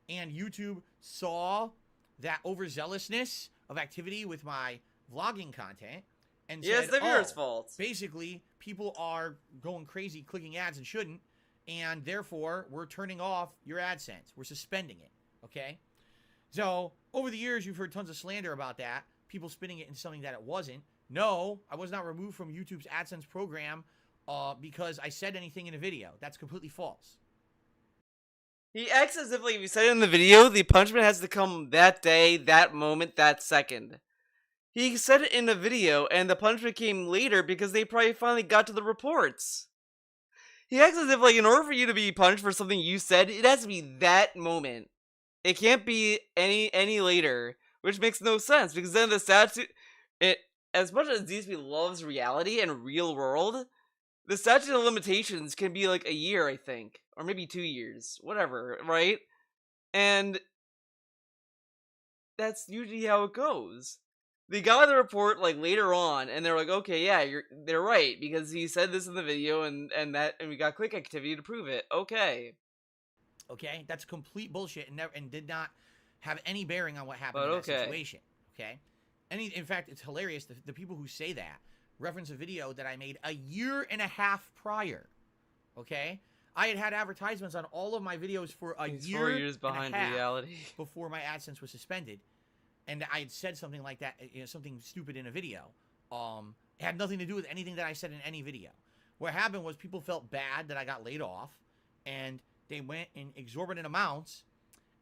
and YouTube saw that overzealousness of activity with my vlogging content and said, it's the viewer's fault. Basically, people are going crazy clicking ads and shouldn't, and therefore we're turning off your AdSense. We're suspending it, okay? So, over the years, you've heard tons of slander about that, people spinning it into something that it wasn't. No, I was not removed from YouTube's AdSense program because I said anything in a video. That's completely false. He acts as if, like, if you said it in the video, the punishment has to come that day, that moment, that second. He said it in the video, and the punishment came later because they probably finally got to the reports. He acts as if, like, in order for you to be punished for something you said, it has to be that moment. It can't be any later, which makes no sense, because then the statute... as much as DSP loves reality and real world, the statute of limitations can be, like, a year, I think. Or maybe 2 years. Whatever, right? And... that's usually how it goes. They got the report like later on, and they're like, "Okay, yeah, they're right because he said this in the video, and we got click activity to prove it." Okay, that's complete bullshit, and did not have any bearing on what happened in that situation. Okay, in fact, it's hilarious. The people who say that reference a video that I made a year and a half prior. Okay, I had advertisements on all of my videos for a year. 4 years behind and a half reality before my AdSense was suspended. And I had said something like that, something stupid in a video. It had nothing to do with anything that I said in any video. What happened was people felt bad that I got laid off, and they went in exorbitant amounts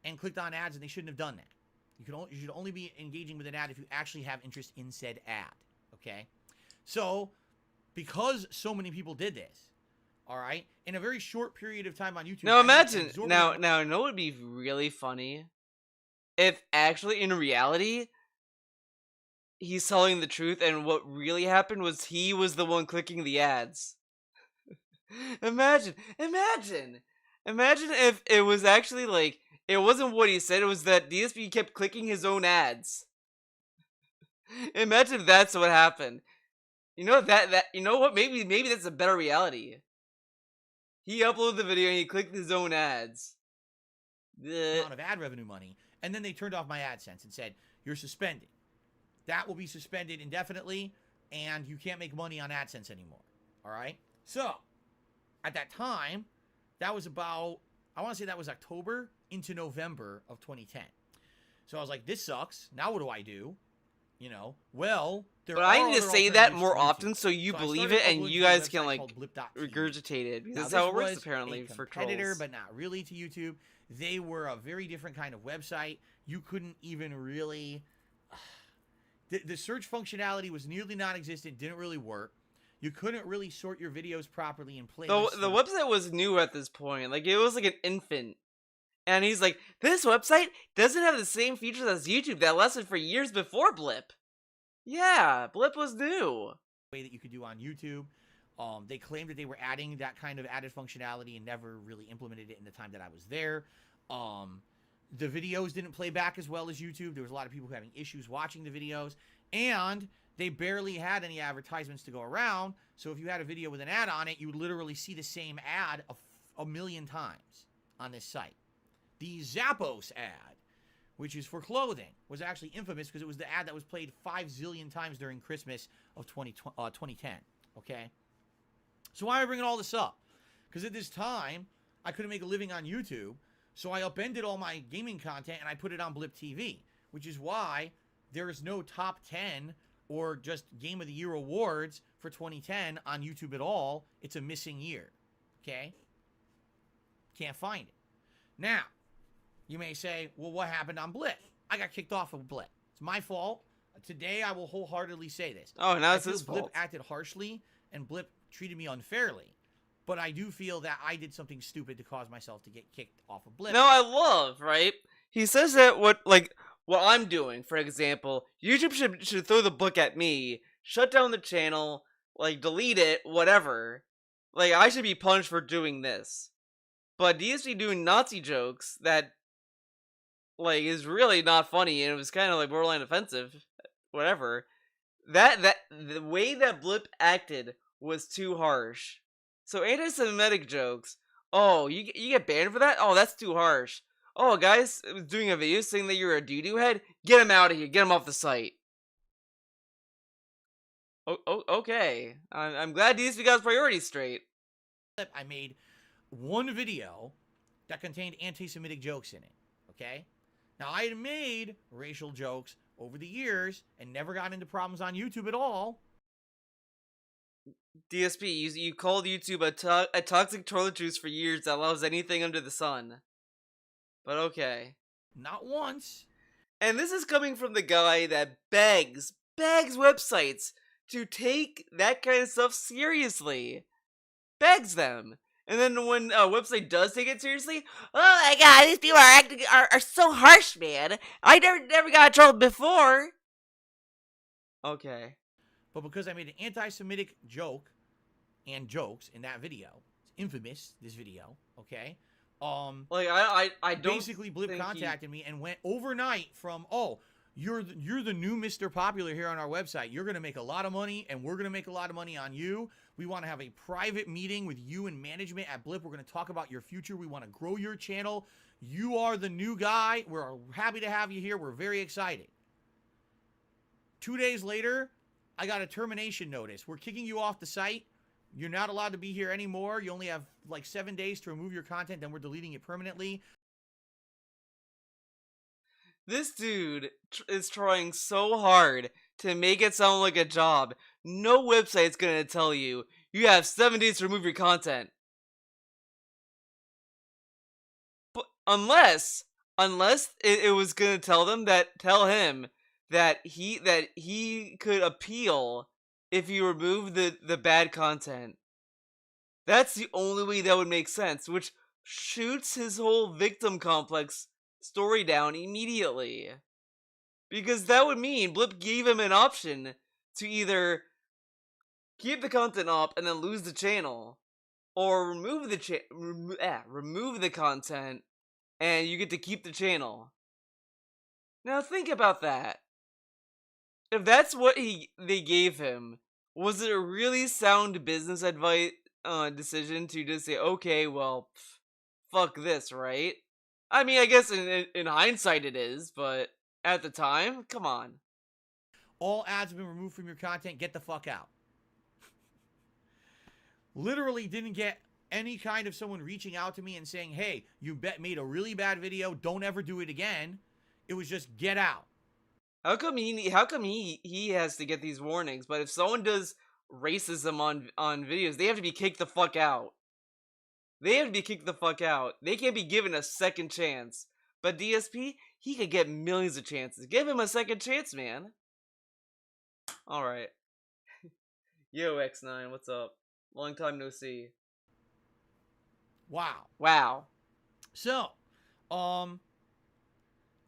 and clicked on ads, and they shouldn't have done that. You should only be engaging with an ad if you actually have interest in said ad. Okay, so because so many people did this, All right, in a very short period of time on YouTube. Now imagine, now, you know what would be really funny? If actually, in reality, he's telling the truth, and what really happened was he was the one clicking the ads. Imagine if it was actually like, it wasn't what he said, it was that DSP kept clicking his own ads. Imagine if that's what happened. You know you know what? Maybe that's a better reality. He uploaded the video and he clicked his own ads. Amount of ad revenue money, and then they turned off my AdSense and said, you're suspended. That will be suspended indefinitely, and you can't make money on AdSense anymore. All right? So, at that time, that was about, I want to say that was October into November of 2010. So I was like, this sucks. Now what do I do? You know, well, but I need to say that more often so you believe it and you guys can like regurgitate it, because that's how it works apparently for trolls. But not really to YouTube. They were a very different kind of website. You couldn't even really, the search functionality was nearly non-existent, didn't really work. You couldn't really sort your videos properly in playlists. The website was new at this point, like it was like an infant. And he's like, this website doesn't have the same features as YouTube that lasted for years before Blip. Yeah, Blip was new. Way that you could do on YouTube. They claimed that they were adding that kind of added functionality and never really implemented it in the time that I was there. The videos didn't play back as well as YouTube. There was a lot of people having issues watching the videos. And they barely had any advertisements to go around. So if you had a video with an ad on it, you would literally see the same ad a million times on this site. The Zappos ad, which is for clothing, was actually infamous because it was the ad that was played 5 zillion times during Christmas of 2010, okay? So why am I bringing all this up? Because at this time, I couldn't make a living on YouTube, so I upended all my gaming content and I put it on Blip TV, which is why there is no top 10 or just Game of the Year awards for 2010 on YouTube at all. It's a missing year, okay? Can't find it. Now, you may say, well, what happened on Blip? I got kicked off of Blip. It's my fault. Today, I will wholeheartedly say this. Oh, now it's his Blip fault. acted harshly, and Blip treated me unfairly. But I do feel that I did something stupid to cause myself to get kicked off of Blip. No, I love, right? He says that what I'm doing, for example, YouTube should throw the book at me, shut down the channel, like, delete it, whatever. Like, I should be punished for doing this. But DSP doing Nazi jokes that, like, is really not funny, and it was kind of, like, borderline offensive, whatever. The way that Blip acted was too harsh. So anti-Semitic jokes, oh, you get banned for that? Oh, that's too harsh. Oh, guys was doing a video saying that you're a doo-doo head? Get him out of here. Get him off the site. Okay. I'm glad DSP got his priorities straight. I made one video that contained anti-Semitic jokes in it, okay? Now, I had made racial jokes over the years and never got into problems on YouTube at all. DSP, you called YouTube a toxic toilet juice for years that allows anything under the sun. But okay. Not once. And this is coming from the guy that begs websites to take that kind of stuff seriously. Begs them. And then when a website does take it seriously, oh my god, these people are so harsh, man. I never got in trouble before. Okay. But because I made an anti-Semitic joke and jokes in that video, it's infamous, this video, okay? Like I don't basically Blip contacted me and went overnight from, oh, you're the new Mr. Popular here on our website. You're gonna make a lot of money, and we're gonna make a lot of money on you. We want to have a private meeting with you and management at Blip. We're gonna talk about your future. We want to grow your channel. You are the new guy. We're happy to have you here. We're very excited. 2 days later, I got a termination notice. We're kicking you off the site. You're not allowed to be here anymore. You only have like 7 days to remove your content, then we're deleting it permanently. This dude is trying so hard to make it sound like a job. No website's gonna tell you have 7 days to remove your content. But unless it was gonna tell him that he could appeal if you remove the bad content. That's the only way that would make sense, which shoots his whole victim complex story down immediately. Because that would mean Blip gave him an option to either keep the content up and then lose the channel, or remove the content and you get to keep the channel. Now think about that. If that's what they gave him, was it a really sound business advice decision to just say, okay, well, fuck this, right? I mean, I guess in hindsight it is, but at the time, come on. All ads have been removed from your content. Get the fuck out. Literally didn't get any kind of someone reaching out to me and saying, hey, you made a really bad video. Don't ever do it again. It was just get out. How come he has to get these warnings, but if someone does racism on videos, they have to be kicked the fuck out. They have to be kicked the fuck out. They can't be given a second chance. But DSP, he could get millions of chances. Give him a second chance, man. Alright. Yo, X9, what's up? Long time no see. Wow. So,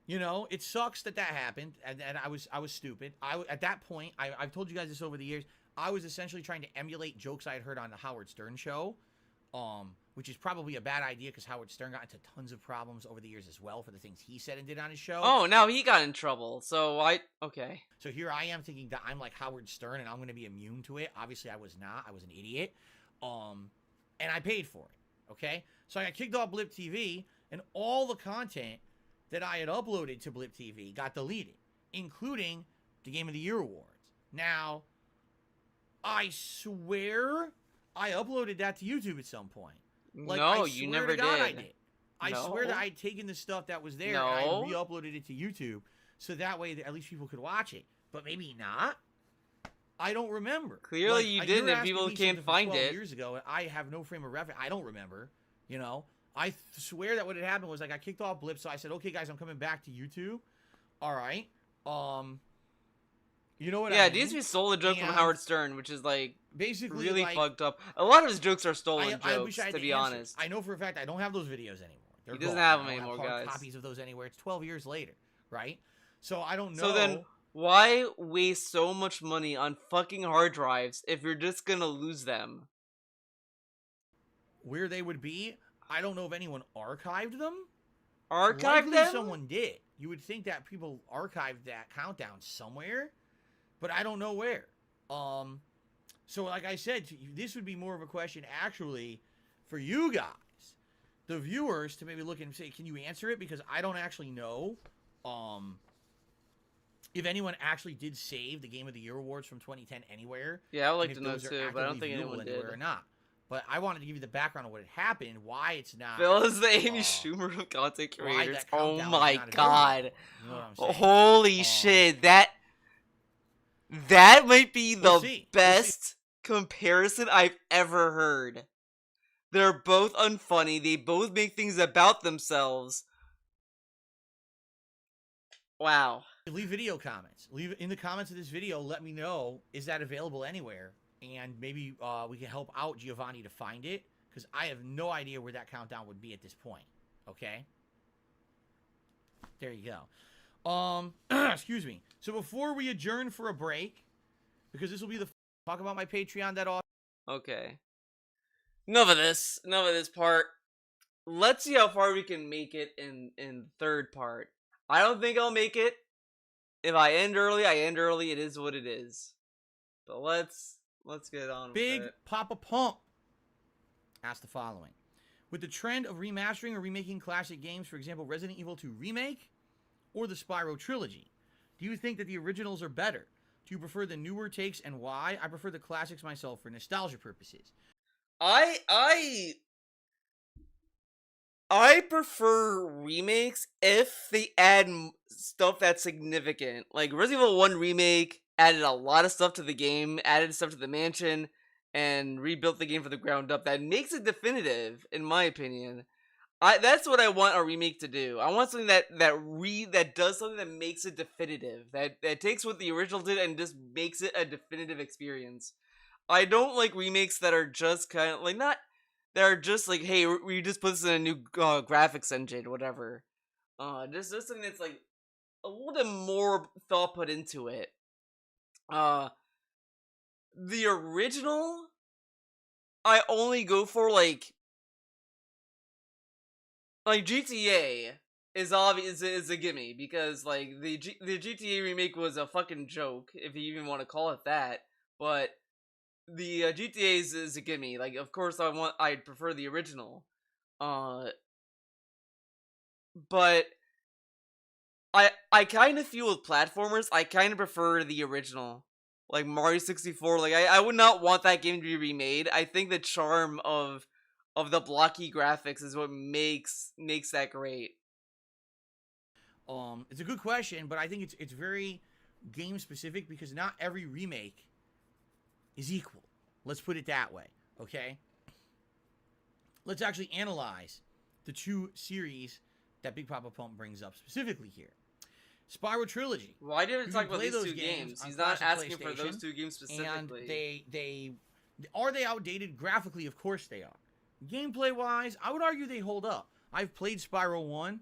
you know, it sucks that happened, and I was stupid. At that point, I've told you guys this over the years. I was essentially trying to emulate jokes I had heard on the Howard Stern show, which is probably a bad idea because Howard Stern got into tons of problems over the years as well for the things he said and did on his show. Oh, now he got in trouble. So okay. So here I am thinking that I'm like Howard Stern and I'm going to be immune to it. Obviously, I was not. I was an idiot. And I paid for it. Okay, so I got kicked off Blip TV, and all the content that I had uploaded to Blip TV got deleted, including the Game of the Year awards. Now, I swear I uploaded that to YouTube at some point. Like, no, you never did. I swear that I had taken the stuff that was there and I re-uploaded it to YouTube, so that way at least people could watch it. But maybe not. I don't remember. Clearly, you didn't, if people can't find it. Years ago, and I have no frame of reference. I don't remember. You know, I swear that what had happened was like I kicked off Blip, so I said, "Okay, guys, I'm coming back to YouTube." All right. You know what? Yeah, I mean? DSP stole a joke from Howard Stern, which is like basically really like, fucked up. A lot of his jokes are stolen jokes. I wish I had to be answer. honest. I know for a fact I don't have those videos anymore. He doesn't have them anymore, I don't have guys. copies of those anywhere. It's 12 years later, right? So I don't know. So then, why waste so much money on fucking hard drives if you're just gonna lose them? Where they would be, I don't know if anyone archived them. Archived them? Someone did. You would think that people archived that countdown somewhere, but I don't know where. So like I said, this would be more of a question actually for you guys, the viewers, to maybe look and say, can you answer it? Because I don't actually know if anyone actually did save the Game of the Year awards from 2010 anywhere. Yeah, I would like to know too, but I don't think anyone did. Or not. But I wanted to give you the background of what had happened, why it's not. Phil is the Amy Schumer of content creators. Oh my god. You know what I'm saying? Holy shit. That might be the best comparison I've ever heard. They're both unfunny. They both make things about themselves. Wow. Leave video comments. Leave in the comments of this video. Let me know, is that available anywhere? And maybe we can help out Giovanni to find it, because I have no idea where that countdown would be at this point. Okay? There you go. Excuse me. So before we adjourn for a break, because this will be the talk about my Patreon that off. Okay. Enough of this part. Let's see how far we can make it in third part. I don't think I'll make it. If I end early, I end early. It is what it is. But let's get on with it. Big Papa Pump asked the following. With the trend of remastering or remaking classic games, for example, Resident Evil 2 Remake or the Spyro Trilogy, do you think that the originals are better? Do you prefer the newer takes and why? I prefer the classics myself for nostalgia purposes. I prefer remakes if they add stuff that's significant. Like Resident Evil 1 Remake added a lot of stuff to the game, added stuff to the mansion, and rebuilt the game from the ground up. That makes it definitive, in my opinion. That's what I want a remake to do. I want something that does something that makes it definitive. That takes what the original did and just makes it a definitive experience. I don't like remakes that are just kind of like they're just like, hey, we just put this in a new graphics engine, whatever. Just something that's like a little bit more thought put into it. The original, I only go for like GTA is obvious is a gimme because like the GTA remake was a fucking joke if you even want to call it that, but the GTA is a gimme. Like, of course I'd prefer the original, but I kind of feel with platformers I kind of prefer the original. Like Mario 64, like I would not want that game to be remade. I think the charm of the blocky graphics is what makes that great. It's a good question, but I think it's very game specific because not every remake is equal. Let's put it that way, okay? Let's actually analyze the two series that Big Papa Pump brings up specifically here. Spyro Trilogy. Why didn't we talk about these two games? He's not asking for those two games specifically. And are they outdated graphically? Of course they are. Gameplay wise, I would argue they hold up. I've played Spyro 1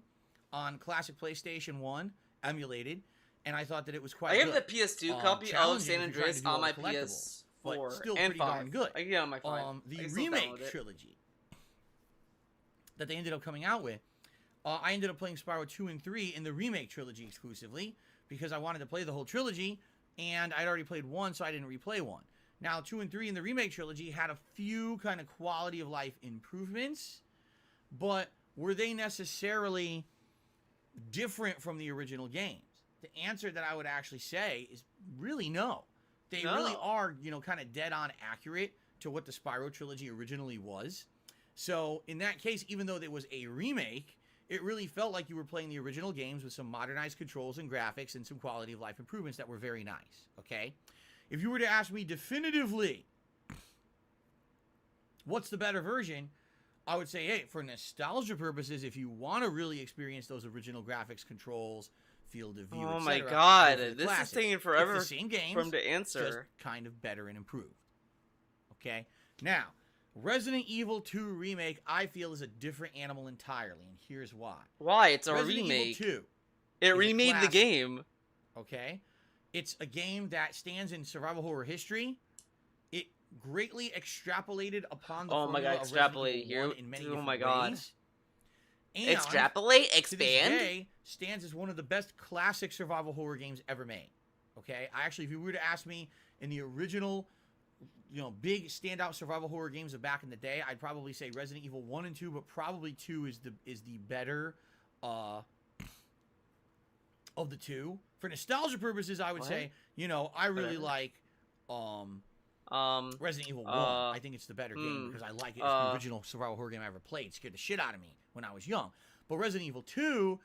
on classic PlayStation 1 emulated, and I thought that it was quite good. I have the PS2 copy of San Andreas on my PS4 still and pretty 5. darn good. I get it on my 5. The remake trilogy that they ended up coming out with, I ended up playing Spyro 2 and 3 in the remake trilogy exclusively because I wanted to play the whole trilogy, and I'd already played 1, so I didn't replay 1. Now, 2 and 3 in the remake trilogy had a few kind of quality of life improvements, but were they necessarily different from the original games? The answer that I would actually say is really no. They really are, kind of dead on accurate to what the Spyro trilogy originally was. So in that case, even though it was a remake, it really felt like you were playing the original games with some modernized controls and graphics and some quality of life improvements that were very nice, okay? If you were to ask me definitively, what's the better version? I would say, hey, for nostalgia purposes, if you want to really experience those original graphics, controls, field of view, oh etc., my god, this classics. is taking forever It's the same games, for him to answer. Just kind of better and improved. Okay? Now, Resident Evil 2 Remake, I feel, is a different animal entirely, and here's why. Why? It's a Resident remake. Evil 2 it remade the game. Okay? It's a game that stands in survival horror history. It greatly extrapolated upon the formula of Resident Evil 1 in many different ways. And extrapolate, expand. To this day, stands as one of the best classic survival horror games ever made. Okay? If you were to ask me in the original, big standout survival horror games of back in the day, I'd probably say Resident Evil 1 and 2, but probably 2 is the better of the two. For nostalgia purposes, I would say, I really like Resident Evil 1. I think it's the better game because I like it. It's the original survival horror game I ever played. It scared the shit out of me when I was young. But Resident Evil 2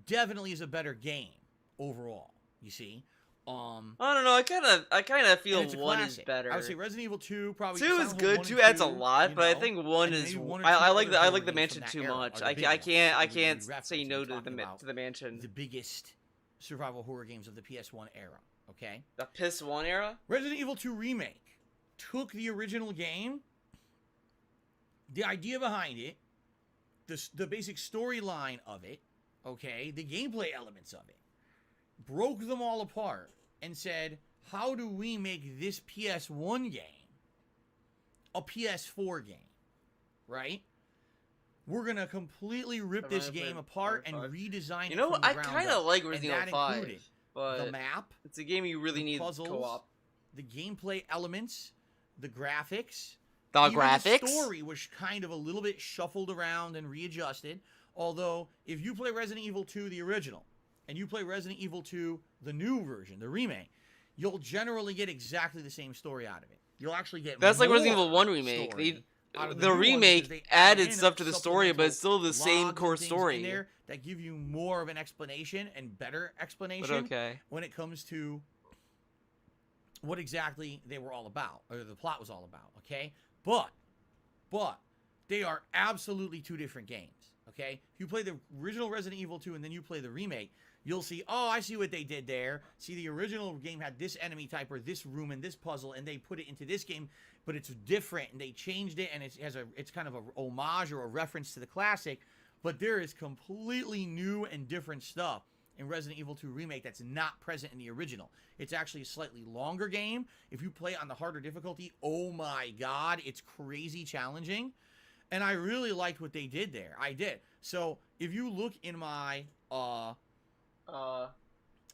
definitely is a better game overall, you see. I don't know. I kind of feel 1 is better. I would say Resident Evil 2 probably. 2 is good. 2 adds a lot, but I think 1 is. I like the mansion too much. I can't say no to the mansion. The biggest survival horror games of the PS1 era. Okay. The PS1 era. Resident Evil 2 Remake took the original game, the idea behind it, the basic storyline of it, okay, the gameplay elements of it, broke them all apart and said, how do we make this PS1 game a PS4 game, right? We're going to completely rip this game apart and redesign it from the ground up. I kind of like Resident Evil 5, but the map, it's a game you really need co-op. The gameplay elements, the graphics. The story was kind of a little bit shuffled around and readjusted, although if you play Resident Evil 2, the original, and you play Resident Evil 2, the new version, the remake, you'll generally get exactly the same story out of it. You'll actually get That's like Resident Evil 1 remake. The remake added stuff to the story, but it's still the same core story. In there that give you more of an explanation and better explanation when it comes to what exactly they were all about, or the plot was all about, okay? But they are absolutely two different games, okay? If you play the original Resident Evil 2 and then you play the remake, you'll see, oh, I see what they did there. See, the original game had this enemy type or this room and this puzzle, and they put it into this game, but it's different, and they changed it, and it's kind of a homage or a reference to the classic, but there is completely new and different stuff in Resident Evil 2 Remake that's not present in the original. It's actually a slightly longer game. If you play on the harder difficulty, oh my god, it's crazy challenging. And I really liked what they did there. I did. So, if you look in my,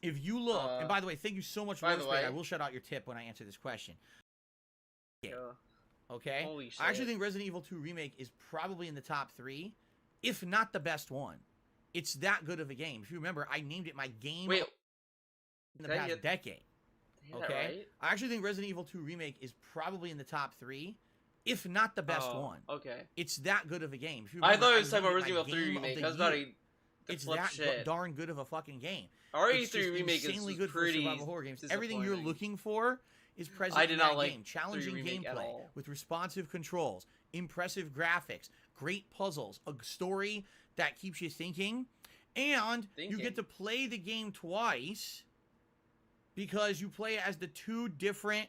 if you look, and by the way, thank you so much for this. I will shout out your tip when I answer this question. Okay? Holy shit. I actually think Resident Evil 2 Remake is probably in the top 3, if not the best one. It's that good of a game. If you remember, I named it my game in the past decade. Okay? Right? I actually think Resident Evil 2 Remake is probably in the top 3, if not the best one. Okay. It's that good of a game. If you remember, I thought it was talking about named it Resident my Evil 3 game of Remake. the I was about year. to It's flip that shit. darn good of a fucking game. RE3 It's just Remake insanely is good for pretty survival horror games. Everything you're disappointing. looking for is present I did in not that like game. Challenging 3 Remake at gameplay all. with responsive controls, impressive graphics, great puzzles, a story that keeps you thinking, and you get to play the game twice because you play as the two different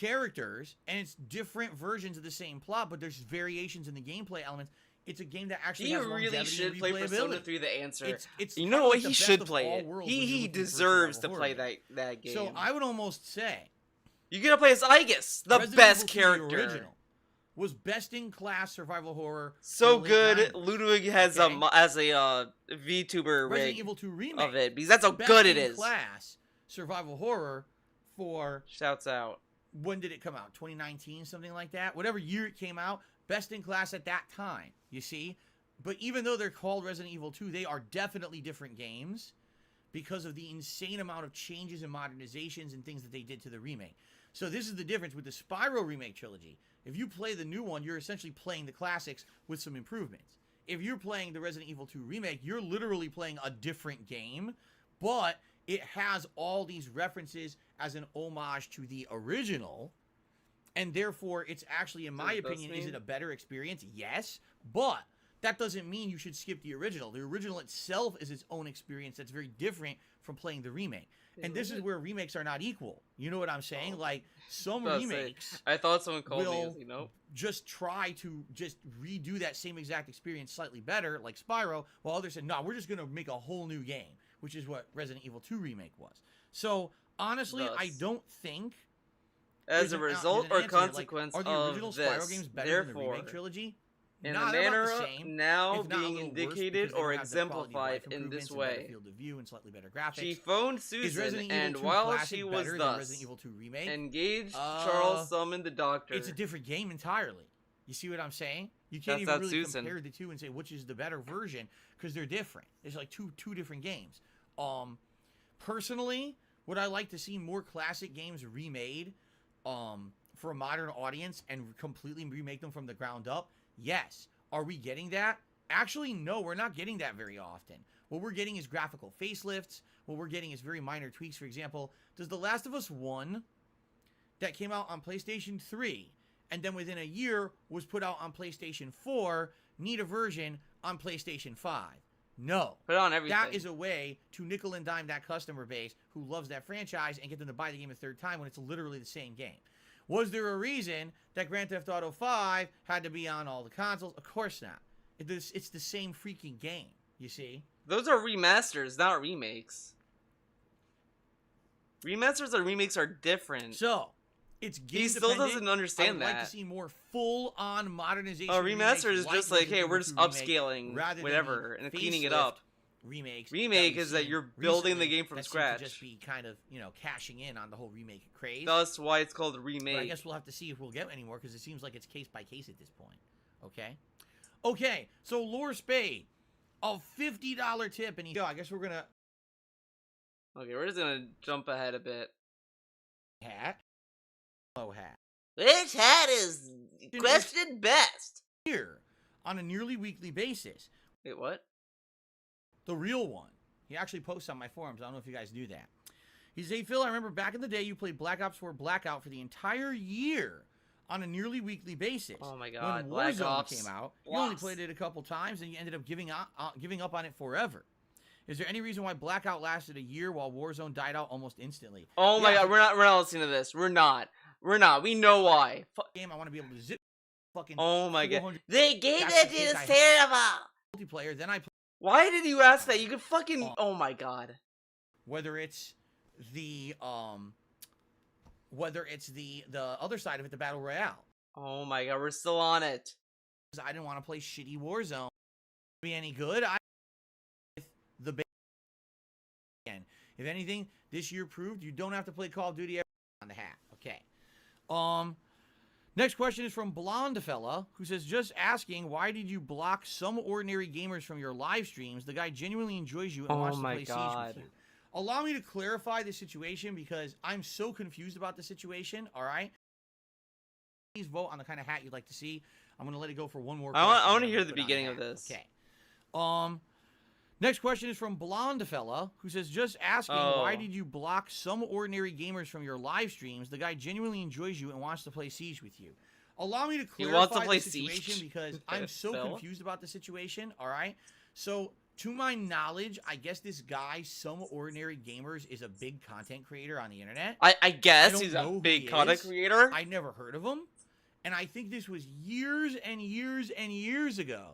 characters, and it's different versions of the same plot, but there's variations in the gameplay elements. It's a game that actually has longevity really and should play Persona replayability. 3 the answer. It's you kinda know what? like the He best should of play all it. worlds when you're He looking for a deserves to survival play horror that game. So I would almost say you gotta play as Igus, the Resident best Evil 2, character. the original, was best in class survival horror. So in the late good. 90s. Ludwig has Okay? as a VTuber Resident rig Evil 2 Remake of it because that's how best good it in is. class survival horror for Shouts out. when did it come out? 2019, something like that. Whatever year it came out, best in class at that time. You see, but even though they're called Resident Evil 2, they are definitely different games because of the insane amount of changes and modernizations and things that they did to the remake. So this is the difference with the Spyro remake trilogy. If you play the new one, you're essentially playing the classics with some improvements. If you're playing the Resident Evil 2 remake, you're literally playing a different game, but it has all these references as an homage to the original, and therefore it's actually, in my opinion, is it a better experience? Yes, but that doesn't mean you should skip the original. The original itself is its own experience that's very different from playing the remake. And this is where remakes are not equal. You know what I'm saying? Like, some remakes I thought someone called will me. Nope. just try to just redo that same exact experience slightly better, like Spyro, while others said, no, we're just going to make a whole new game, which is what Resident Evil 2 Remake was. So, honestly, I don't think... As a result or consequence are the original of this, Spyro games better than the therefore, remake trilogy? in Nah, a they're manner about the same, now if not a being little worse, indicated because they or don't have the quality of life exemplified in this improvements and better way. field of view and slightly better graphics. She phoned Is Susan, Resident Evil and 2 while Classic she was better than thus Resident Evil 2 Remake? engaged, Charles summoned the doctor. It's a different game entirely. You see what I'm saying? You can't That's even not really Susan. compare the two and say which is the better version because they're different. There's like two different games. Personally, would I like to see more classic games remade for a modern audience and completely remake them from the ground up? Yes. Are we getting that? Actually, no, we're not getting that very often. What we're getting is graphical facelifts. What we're getting is very minor tweaks. For example, does The Last of Us 1 that came out on PlayStation 3 and then within a year was put out on PlayStation 4 need a version on PlayStation 5? No. Put it on everything. That is a way to nickel and dime that customer base who loves that franchise and get them to buy the game a third time when it's literally the same game. Was there a reason that Grand Theft Auto 5 had to be on all the consoles? Of course not. It's the same freaking game, you see? Those are remasters, not remakes. Remasters and remakes are different. So, it's game He still dependent. doesn't understand I would like to see more full-on modernization. A remaster is remakes just like, hey, Resident we're Evil just 2 remake, upscaling rather than whatever the and cleaning it facelift up. Remakes. Remake we've is that seen you're building the recently game from that seem to scratch. just be kind of, cashing in on the whole remake craze. That's why it's called a But remake. I guess we'll have to see if we'll get any more because it seems like it's case by case at this point. Okay? Okay, so Lore Spade, a $50 tip, and I guess we're gonna... Okay, we're just gonna jump ahead a bit. Hat? Oh, hat. Which hat is questioned best? Here, on a nearly weekly basis. Wait, what? The real one. He actually posts on my forums. I don't know if you guys knew that. He says, hey, Phil, I remember back in the day you played Black Ops 4 Blackout for the entire year on a nearly weekly basis. Oh my god, When Black Warzone Ops came out, you only played it a couple times and you ended up giving up on it forever. Is there any reason why Blackout lasted a year while Warzone died out almost instantly? Oh my god, we're not listening to this. We're not. We know why. Game, I want to be able to zip fucking. Oh my god. 400. They gave That's that the to kick the I had. terrible. Multiplayer. Then I play. Why did you ask that? You could fucking. Oh my god. Whether it's the other side of it, the battle royale. Oh my god, we're still on it. I didn't want to play shitty Warzone. Be any good? The again. If anything, this year proved you don't have to play Call of Duty on the hat. Okay. Next question is from Blonde Fella, who says, just asking, why did you block some ordinary gamers from your live streams? The guy genuinely enjoys you and wants to play Siege with you. Allow me to clarify the situation because I'm so confused about the situation, all right? Please vote on the kind of hat you'd like to see. I'm going to let it go for one more question. I want to hear the beginning of this. Okay. Next question is from Blonde Fella, who says, just asking, why did you block some ordinary gamers from your live streams? The guy genuinely enjoys you and wants to play Siege with you. Allow me to clarify the situation because I'm so confused about the situation, all right? So, to my knowledge, I guess this guy, Some Ordinary Gamers, is a big content creator on the internet. I guess he's a big content creator. I never heard of him. And I think this was years and years and years ago.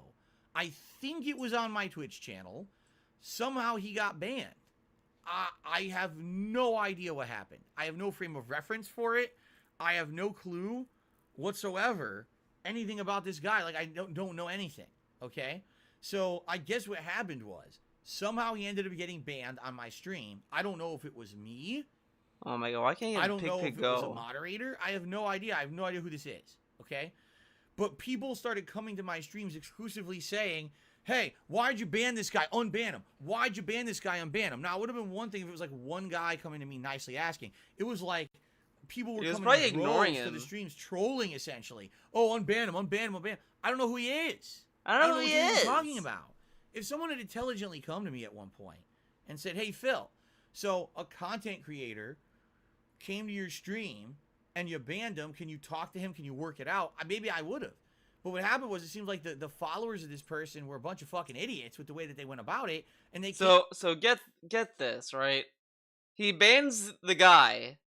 I think it was on my Twitch channel. Somehow he got banned. I have no idea what happened. I have no frame of reference for it. I have no clue whatsoever anything about this guy. Like, I don't know anything, okay? So I guess what happened was somehow he ended up getting banned on my stream. I don't know if it was me. Oh my god, why can't you I don't know if it was a moderator. I have no idea. I have no idea who this is, okay? But people started coming to my streams exclusively saying, hey, why'd you ban this guy? Unban him. Why'd you ban this guy? Unban him. Now, it would have been one thing if it was like one guy coming to me nicely asking. It was like people were coming in droves to the streams trolling, essentially. Oh, unban him, unban him, unban him. I don't know who he is. I don't know who he is. What you're talking about. If someone had intelligently come to me at one point and said, hey, Phil, so a content creator came to your stream and you banned him, can you talk to him? Can you work it out? Maybe I would have. But what happened was it seems like the followers of this person were a bunch of fucking idiots with the way that they went about it. And they So get this, right? He bans the guy.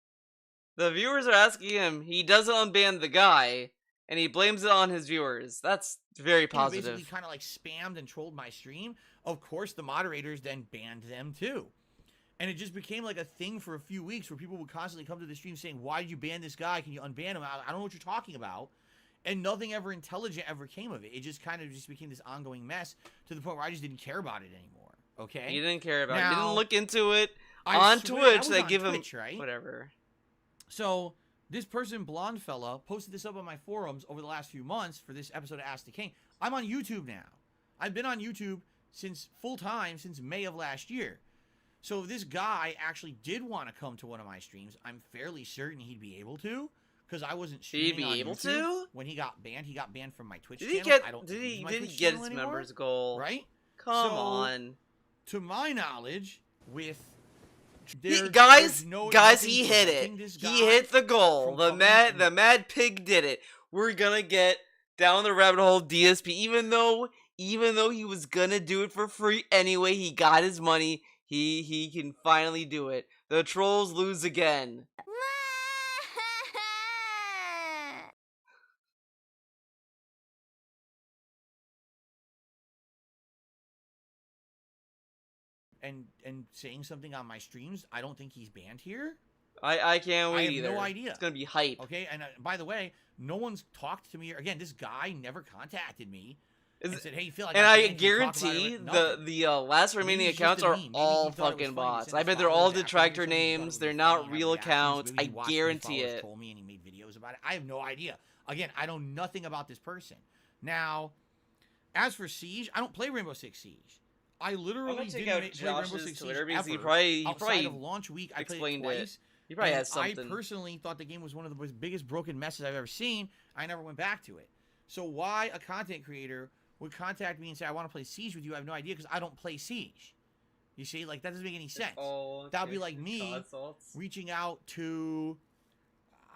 The viewers are asking him, he doesn't unban the guy, and he blames it on his viewers. That's very positive. He basically kind of like spammed and trolled my stream. Of course, the moderators then banned them too. And it just became like a thing for a few weeks where people would constantly come to the stream saying, why did you ban this guy? Can you unban him? I don't know what you're talking about. And nothing ever intelligent ever came of it. It just kind of just became this ongoing mess to the point where I just didn't care about it anymore. Okay? You didn't care about it. You didn't look into it on Twitch. They give him right? whatever. So this person, Blonde Fella, posted this up on my forums over the last few months for this episode of Ask the King. I'm on YouTube now. I've been on YouTube since full-time since May of last year. So if this guy actually did want to come to one of my streams, I'm fairly certain he'd be able to. Because I wasn't streaming on YouTube when he got banned. He got banned from my Twitch channel. Did he get his members goal? Right? Come on. To my knowledge, with guys, he hit it. He hit the goal. The mad pig did it. We're gonna get down the rabbit hole DSP. Even though he was gonna do it for free anyway, he got his money. He can finally do it. The trolls lose again. And saying something on my streams, I don't think he's banned here. I can't wait either. I have no idea. It's gonna be hype. Okay, and by the way, no one's talked to me. Again, this guy never contacted me and said, "Hey, Phil," I guarantee the last remaining accounts are all fucking bots. I bet they're all detractor names. They're not real accounts. I guarantee it. Told me and he made videos about it. I have no idea. Again, I know nothing about this person. Now, as for Siege, I don't play Rainbow Six Siege. I literally didn't play Rainbow Six Siege ever. He probably outside of launch week, I played it twice. He probably has something. I personally thought the game was one of the biggest broken messes I've ever seen. I never went back to it. So why a content creator would contact me and say, I want to play Siege with you, I have no idea because I don't play Siege. You see, like, that doesn't make any sense. That would be like me reaching out to,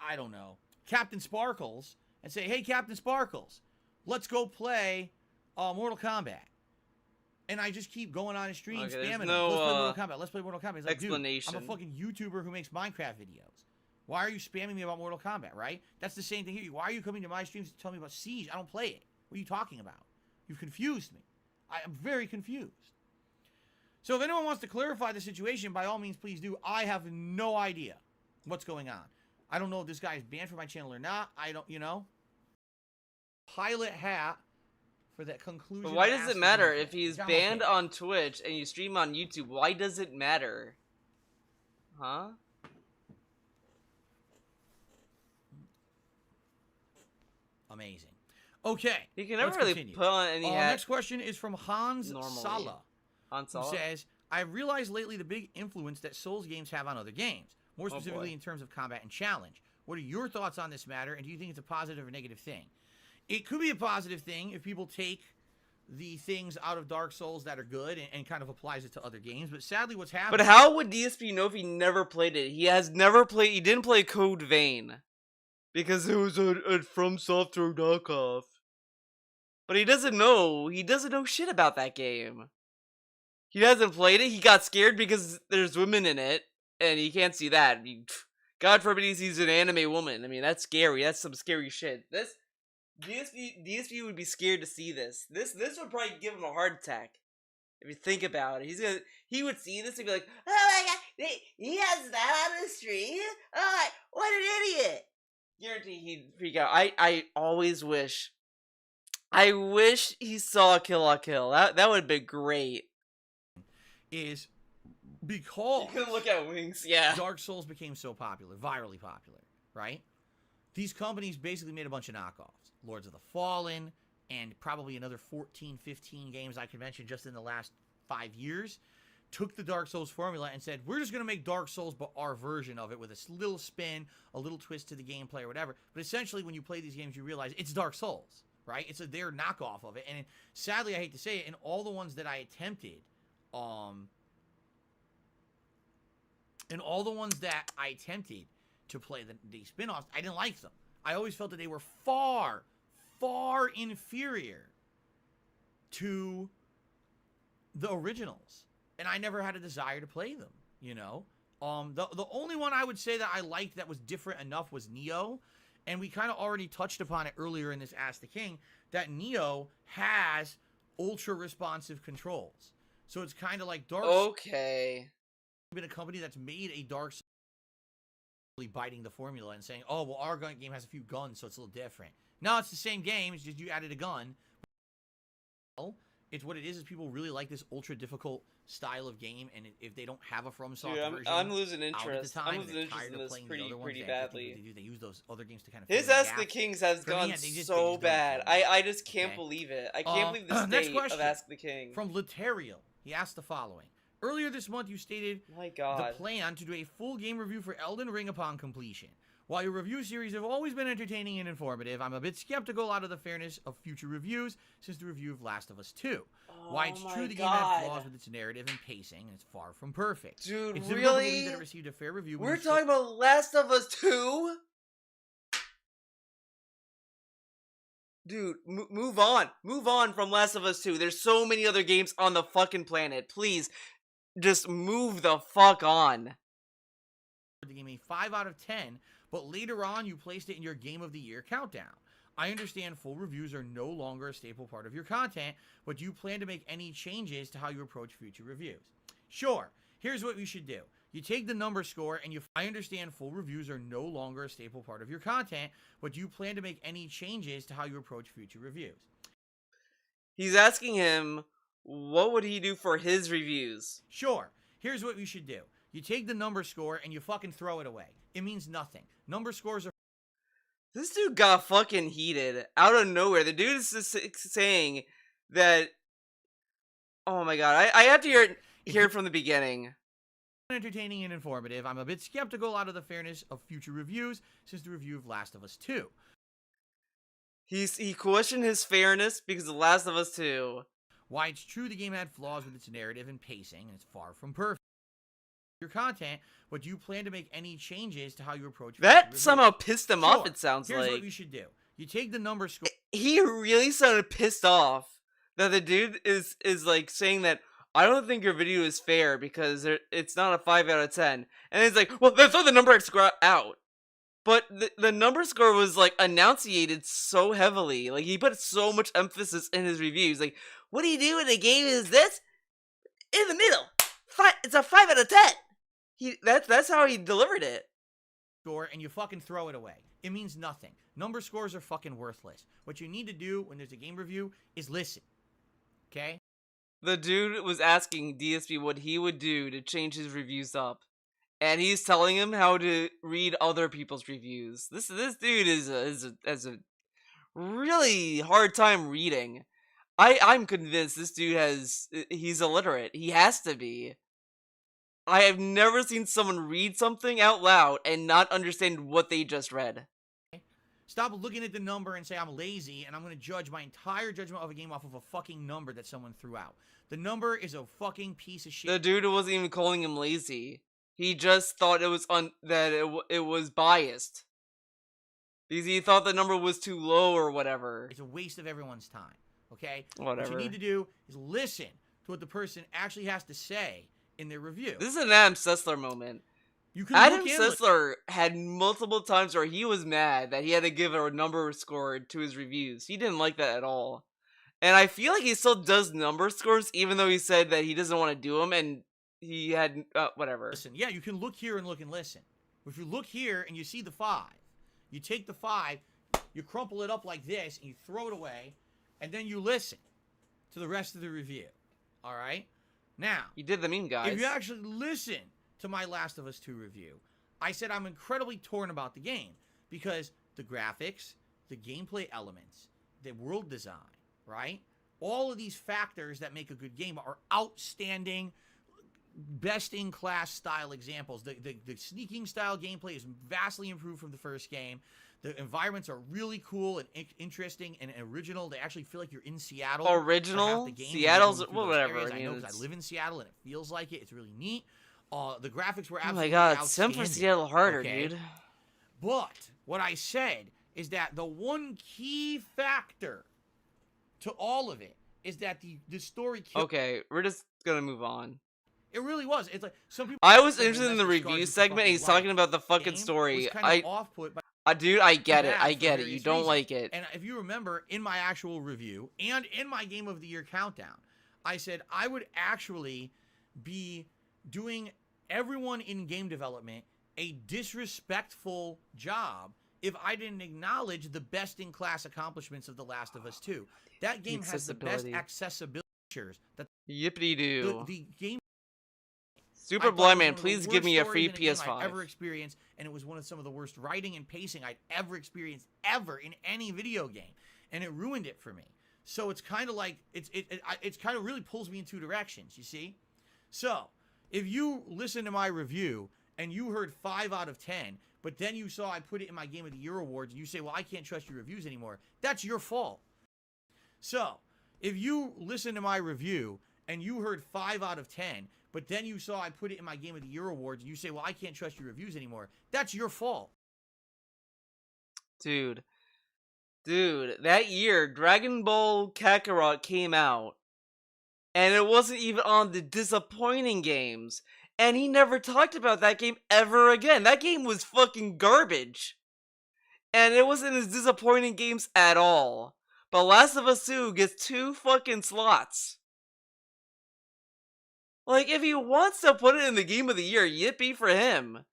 I don't know, Captain Sparkles and say, hey, Captain Sparkles, let's go play Mortal Kombat. And I just keep going on his stream Okay, spamming him. no, Let's play Mortal Kombat. Let's play Mortal Kombat. He's like, explanation. dude, I'm a fucking YouTuber who makes Minecraft videos. Why are you spamming me about Mortal Kombat, right? That's the same thing here. Why are you coming to my streams to tell me about Siege? I don't play it. What are you talking about? You've confused me. I am very confused. So if anyone wants to clarify the situation, by all means, please do. I have no idea what's going on. I don't know if this guy is banned from my channel or not. I don't, Pilot hat for that conclusion. But why does it matter if he's banned on Twitch and you stream on YouTube? Why does it matter? Huh? Amazing. Okay. He can never really continue. put on any hat. Next question is from Hans normally. Sala. Hans Who Sala? says, I've realized lately the big influence that Souls games have on other games, more specifically in terms of combat and challenge. What are your thoughts on this matter, and do you think it's a positive or negative thing? It could be a positive thing if people take the things out of Dark Souls that are good and kind of applies it to other games, but sadly what's happening... But how would DSP know if he never played it? He has never played... He didn't play Code Vein. Because it was a From Software knockoff. But he doesn't know. He doesn't know shit about that game. He hasn't played it. He got scared because there's women in it. And he can't see that. I mean, God forbid he sees an anime woman. I mean, that's scary. That's some scary shit. This... DSP would be scared to see this. This would probably give him a heart attack. If you think about it. He would see this and be like, oh my god, he has that on the stream? Oh, what an idiot. Guarantee he'd freak out. I always wish. I wish he saw Kill la Kill. That would have been great. Is because you can look at Wings, yeah. Dark Souls became so popular, virally popular, right? These companies basically made a bunch of knockoffs. Lords of the Fallen, and probably another 14, 15 games I could mention just in the last 5 years, took the Dark Souls formula and said, we're just going to make Dark Souls, but our version of it with a little spin, a little twist to the gameplay or whatever. But essentially, when you play these games, you realize it's Dark Souls, right? It's their knockoff of it. And sadly, I hate to say it, in all the ones that I attempted, to play the spin-offs, I didn't like them. I always felt that they were far, far inferior to the originals. And I never had a desire to play them, The only one I would say that I liked that was different enough was Neo. And we kind of already touched upon it earlier in this Ask the King, that Neo has ultra-responsive controls. So it's kind of like Dark Souls. Okay. Been a company that's made a Dark Souls biting the formula and saying, oh, well, our game has a few guns, so it's a little different. No, it's the same game, it's just you added a gun. Well, it's what it is people really like this ultra-difficult style of game, and if they don't have a FromSoft version... I'm losing interest. Time, I'm losing interest in this pretty badly. They use those other games to kind of... His Ask the Kings has gone so bad. I just can't believe it. I can't believe the state of Ask the King. From Laterio, he asked the following. Earlier this month, you stated the plan to do a full game review for Elden Ring upon completion. While your review series have always been entertaining and informative, I'm a bit skeptical out of the fairness of future reviews since the review of Last of Us 2. Why it's true the game had flaws with its narrative and pacing, and it's far from perfect. Dude, it's really? That it received a fair review. We're talking about Last of Us 2? Dude, move on. Move on from Last of Us 2. There's so many other games on the fucking planet. Please. Just move the fuck on. The game a 5 out of 10, but later on you placed it in your Game of the Year countdown. I understand full reviews are no longer a staple part of your content, but do you plan to make any changes to how you approach future reviews? Sure. Here's what we should do. You take the number score and I understand full reviews are no longer a staple part of your content, but do you plan to make any changes to how you approach future reviews? He's asking him, what would he do for his reviews? Sure. Here's what we should do. You take the number score and you fucking throw it away. It means nothing. Number scores are... This dude got fucking heated out of nowhere. The dude is just saying that... Oh my god. I have to hear it from the beginning. Entertaining and informative. I'm a bit skeptical out of the fairness of future reviews since the review of Last of Us 2. He questioned his fairness because of Last of Us 2. Why it's true the game had flaws with its narrative and pacing, and it's far from perfect. Your content, but do you plan to make any changes to how you approach that somehow pissed him off, it sounds like. Here's what we should do. You take the number score... He really sounded pissed off that the dude is like saying that I don't think your video is fair because it's not a 5 out of 10. And it's like, well, that's not the number I score out. But the number score was like enunciated so heavily. Like he put so much emphasis in his reviews. Like, what do you do when the game is this? In the middle. It's a 5 out of 10. That's how he delivered it. Score and you fucking throw it away. It means nothing. Number scores are fucking worthless. What you need to do when there's a game review is listen. Okay? The dude was asking DSP what he would do to change his reviews up. And he's telling him how to read other people's reviews. This dude is a really hard time reading. I'm convinced this dude he's illiterate. He has to be. I have never seen someone read something out loud and not understand what they just read. Stop looking at the number and say I'm lazy and I'm going to judge my entire judgment of a game off of a fucking number that someone threw out. The number is a fucking piece of shit. The dude wasn't even calling him lazy. He just thought it was it was biased. Because he thought the number was too low or whatever. It's a waste of everyone's time, okay? Whatever. What you need to do is listen to what the person actually has to say in their review. This is an Adam Sessler moment. Adam Sessler had multiple times where he was mad that he had to give a number score to his reviews. He didn't like that at all. And I feel like he still does number scores, even though he said that he doesn't want to do them, and he had, whatever. Listen, yeah, you can look here and look and listen. If you look here and you see the 5, you take the 5, you crumple it up like this, and you throw it away, and then you listen to the rest of the review. All right? Now, you did the meme, guys. If you actually listen to my Last of Us 2 review, I said I'm incredibly torn about the game because the graphics, the gameplay elements, the world design, right? All of these factors that make a good game are outstanding, best-in-class style examples. The sneaking style gameplay is vastly improved from the first game. The environments are really cool and interesting and original. They actually feel like you're in Seattle. Original? Seattle's, well, whatever. I know because I live in Seattle and it feels like it. It's really neat. The graphics were absolutely outstanding. Oh my god, Sim for Seattle harder, dude. But what I said is that the one key factor to all of it is that the story... Okay, we're just gonna move on. It really was. It's like some people. I was interested in the review segment. And he's talking about the fucking story. Dude, I get it. I get it. You don't like it. And if you remember, in my actual review and in my Game of the Year countdown, I said I would actually be doing everyone in game development a disrespectful job if I didn't acknowledge the best-in-class accomplishments of The Last of Us 2. That game has the best accessibility features. Yippity-doo. The game. Super Blind Man, please give me a free PS5. I've ever experienced, and it was one of some of the worst writing and pacing I'd ever experienced ever in any video game, and it ruined it for me. So it's kind of like it's kind of really pulls me in two directions. You see, so if you listen to my review and you heard 5 out of 10, but then you saw I put it in my Game of the Year awards, and you say, "Well, I can't trust your reviews anymore." That's your fault. So if you listen to my review and you heard 5 out of 10. But then you saw I put it in my Game of the Year awards, and you say, "Well, I can't trust your reviews anymore." That's your fault. Dude, that year, Dragon Ball Kakarot came out, and it wasn't even on the disappointing games, and he never talked about that game ever again. That game was fucking garbage, and it wasn't as disappointing games at all. But Last of Us 2 gets 2 fucking slots. Like, if he wants to put it in the Game of the Year, yippee for him.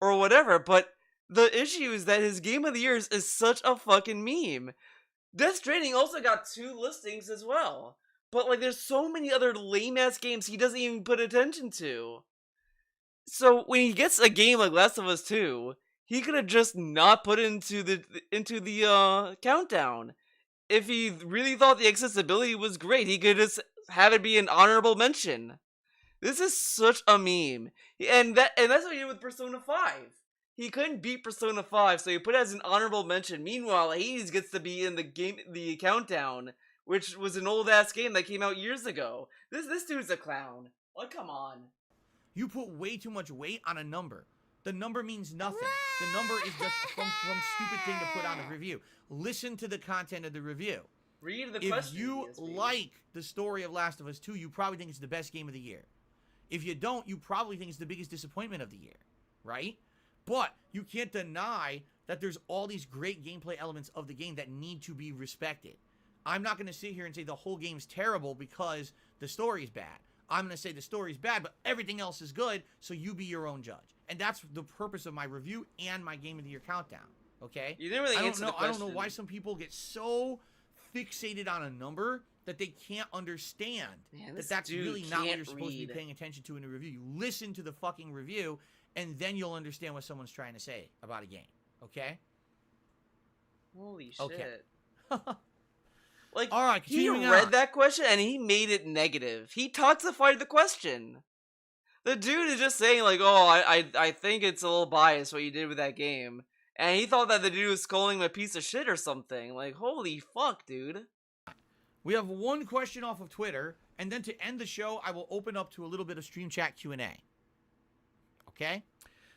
Or whatever, but the issue is that his Game of the Year is such a fucking meme. Death Stranding also got 2 listings as well. But, like, there's so many other lame-ass games he doesn't even put attention to. So, when he gets a game like Last of Us 2, he could have just not put it into the countdown. If he really thought the accessibility was great, he could just have it be an honorable mention. This is such a meme. And that's what he did with Persona 5. He couldn't beat Persona 5, so he put it as an honorable mention. Meanwhile, Hades gets to be in the countdown, which was an old-ass game that came out years ago. This dude's a clown. Like, come on. You put way too much weight on a number. The number means nothing. The number is just some stupid thing to put on a review. Listen to the content of the review. Read the If question. you ESP. like the story of Last of Us 2, you probably think it's the best game of the year. If you don't, you probably think it's the biggest disappointment of the year, right? But you can't deny that there's all these great gameplay elements of the game that need to be respected. I'm not going to sit here and say the whole game's terrible because the story's bad. I'm going to say the story's bad, but everything else is good, so you be your own judge. And that's the purpose of my review and my Game of the Year countdown, okay? You didn't really answer the question. I don't know why some people get so fixated on a number that they can't understand that that's really not what you're supposed to be paying attention to in a review. You listen to the fucking review, and then you'll understand what someone's trying to say about a game, okay? Holy shit. Okay. Like, all right, he read that question and he made it negative. He toxified the question. The dude is just saying, like, oh, I think it's a little biased what you did with that game. And he thought that the dude was calling him a piece of shit or something. Like, holy fuck, dude. We have one question off of Twitter, and then to end the show, I will open up to a little bit of stream chat Q&A. Okay?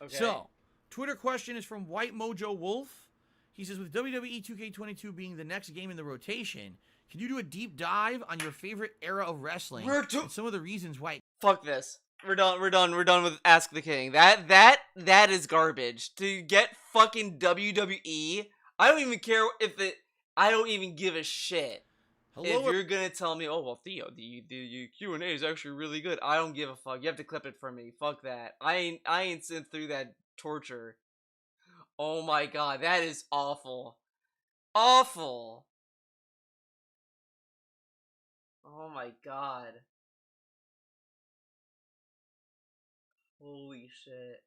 So, Twitter question is from White Mojo Wolf. He says, with WWE 2K22 being the next game in the rotation, can you do a deep dive on your favorite era of wrestling and some of the reasons why? Fuck this. We're done with Ask the King. That is garbage. To get fucking WWE, I don't even care if it. I don't even give a shit. If you're gonna tell me, oh well, Theo, the Q&A is actually really good, I don't give a fuck. You have to clip it for me. Fuck that. I ain't sitting through that torture. Oh my god, that is awful. Awful. Oh my god. Holy shit.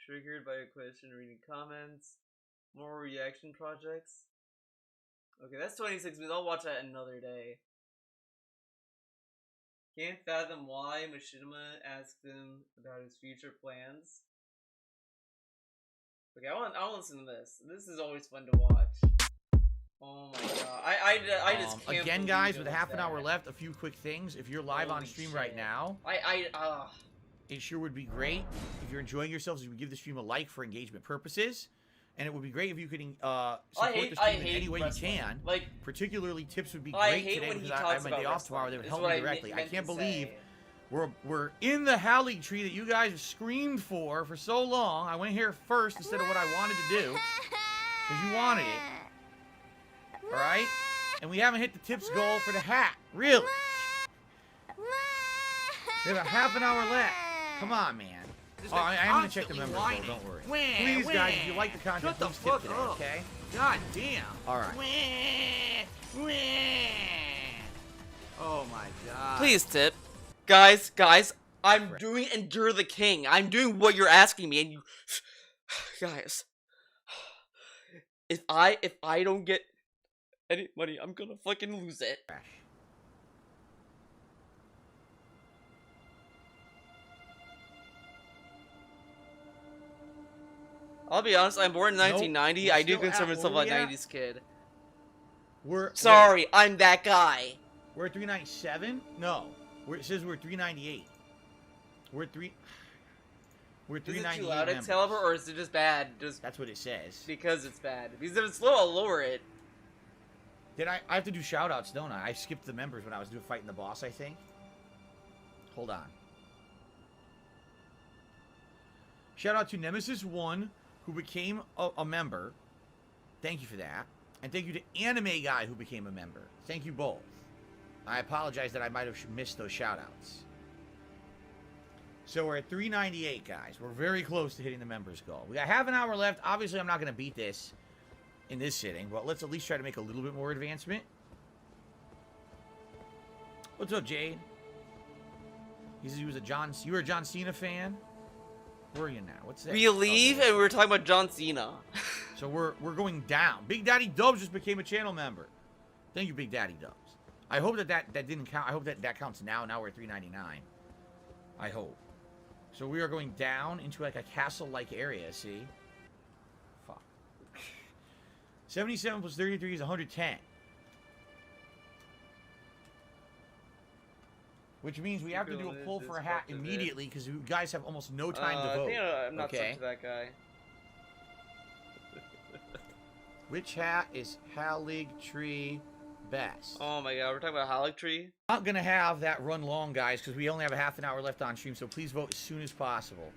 Triggered by a question reading comments. More reaction projects. Okay, that's 26 minutes. I'll watch that another day. Can't fathom why Machinima asked him about his future plans. Okay, I want to listen to this. This is always fun to watch. Oh my god. I just can't again, guys, with a half an hour left, a few quick things. If you're live on stream right now, it sure would be great if you're enjoying yourselves. You would give the stream a like for engagement purposes. And it would be great if you could support the stream in any way you can. Like, particularly tips would be great today because I have my day off tomorrow. They would help me directly. I can't believe we're in the Howling Tree that you guys have screamed for so long. I went here first instead of what I wanted to do because you wanted it. All right, and we haven't hit the tips goal for the hat. Really? We have a half an hour left. Come on, man. Oh, I'm gonna check the members though, don't worry. Please, guys, if you like the content, please tip today, okay? God damn. All right. Oh my god. Please tip. Guys, I'm doing Endure the King. I'm doing what you're asking me, and you... Guys. If I don't get any money, I'm gonna fucking lose it. I'll be honest, I'm born in 1990. Nope, I do consider myself a 90s kid. We're sorry, I'm that guy. We're at 397? No. It says we're 398. We're 398. Is it too loud, Excalibur, or is it just bad? That's what it says. Because it's bad. Because if it's low, I'll lower it. I have to do shoutouts, don't I? I skipped the members when I was fighting the boss, I think. Hold on. Shout out to Nemesis1, who became a member. Thank you for that. And thank you to Anime Guy, who became a member. Thank you both. I apologize that I might have missed those shoutouts. So we're at 398, guys. We're very close to hitting the members goal. We got half an hour left. Obviously, I'm not going to beat this in this sitting, but let's at least try to make a little bit more advancement. What's up, Jade? He says you were a John Cena fan? Where are you now? What's that? We leave and we were talking about John Cena. So we're going down. Big Daddy Dubs just became a channel member. Thank you, Big Daddy Dubs. I hope that didn't count. I hope that counts now. Now we're at 399. I hope. So we are going down into like a castle-like area, see? Fuck. 77 plus 33 is 110. Which means we have to do a pull for a hat immediately because you guys have almost no time to vote. I think I'm not stuck to that guy. Which hat is Haligtree best? Oh my god, we're talking about Haligtree? Not gonna have that run long, guys, because we only have a half an hour left on stream, so please vote as soon as possible.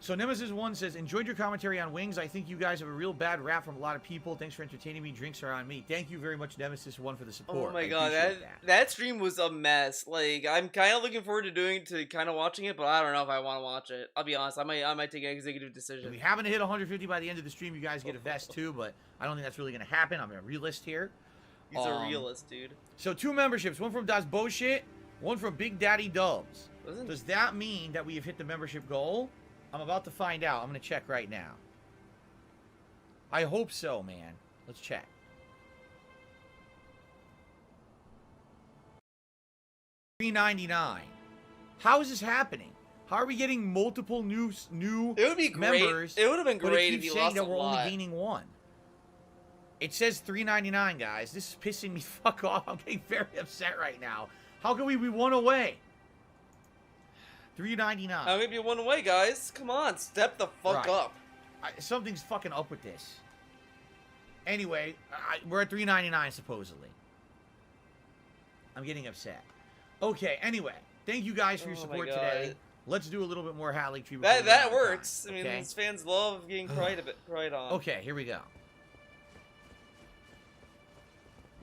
So Nemesis1 says, enjoyed your commentary on Wings. I think you guys have a real bad rap from a lot of people. Thanks for entertaining me. Drinks are on me. Thank you very much, Nemesis1, for the support. Oh my god, that stream was a mess. Like, I'm kind of looking forward to kind of watching it, but I don't know if I want to watch it. I'll be honest, I might take an executive decision. If we happen to hit 150 by the end of the stream, you guys get a vest too, but I don't think that's really going to happen. I'm a realist here. He's a realist, dude. So 2 memberships, one from Das Bullshit, one from Big Daddy Dubs. Does that mean that we have hit the membership goal? I'm about to find out. I'm going to check right now. I hope so, man. Let's check. $3.99. How is this happening? How are we getting multiple new it would be great. members? It would have been great if you saying lost that a we're lot. only gaining 1. It says $3.99, guys. This is pissing me fuck off. I'm getting very upset right now. How can we be 1 away? $3.99. How can we be 1 away, guys? Come on, step the fuck up. Something's fucking up with this. Anyway, we're at $3.99 supposedly. I'm getting upset. Okay, anyway. Thank you guys for your support today. Let's do a little bit more Haligtree. That works. I mean, these fans love getting cried on. Okay, here we go.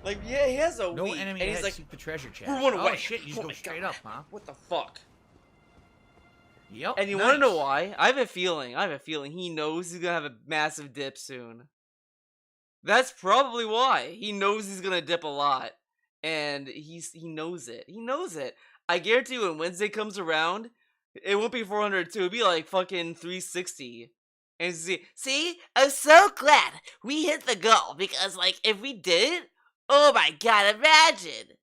Like, yeah, he has a no week, enemy and he's like, seek the treasure chest. we're 1 away. Oh shit, you just go straight up, huh? What the fuck? Yep. And you want to know why? I have a feeling he knows he's gonna have a massive dip soon. That's probably why. He knows he's gonna dip a lot, and he knows it. He knows it. I guarantee you, when Wednesday comes around, it won't be 402. It'll be like fucking 360. And see, I'm so glad we hit the goal, because like if we did, oh my god, imagine.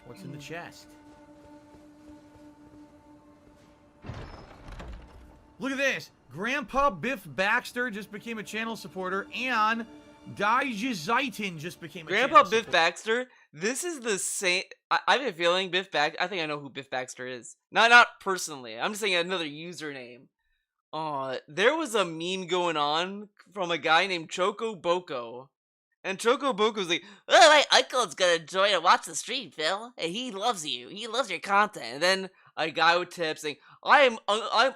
What's in the chest? Look at this. Grandpa Biff Baxter just became a channel supporter, and Dijizaitin just became a Grandpa channel Biff supporter. Baxter. This is the same. I have a feeling Biff Baxter. I think I know who Biff Baxter is. Not personally. I'm just saying another username. There was a meme going on from a guy named Choco Boko. And Choco Boko's like, oh, my uncle's gonna join and watch the stream, Phil. And he loves you. He loves your content. And then a guy with tips saying, I'm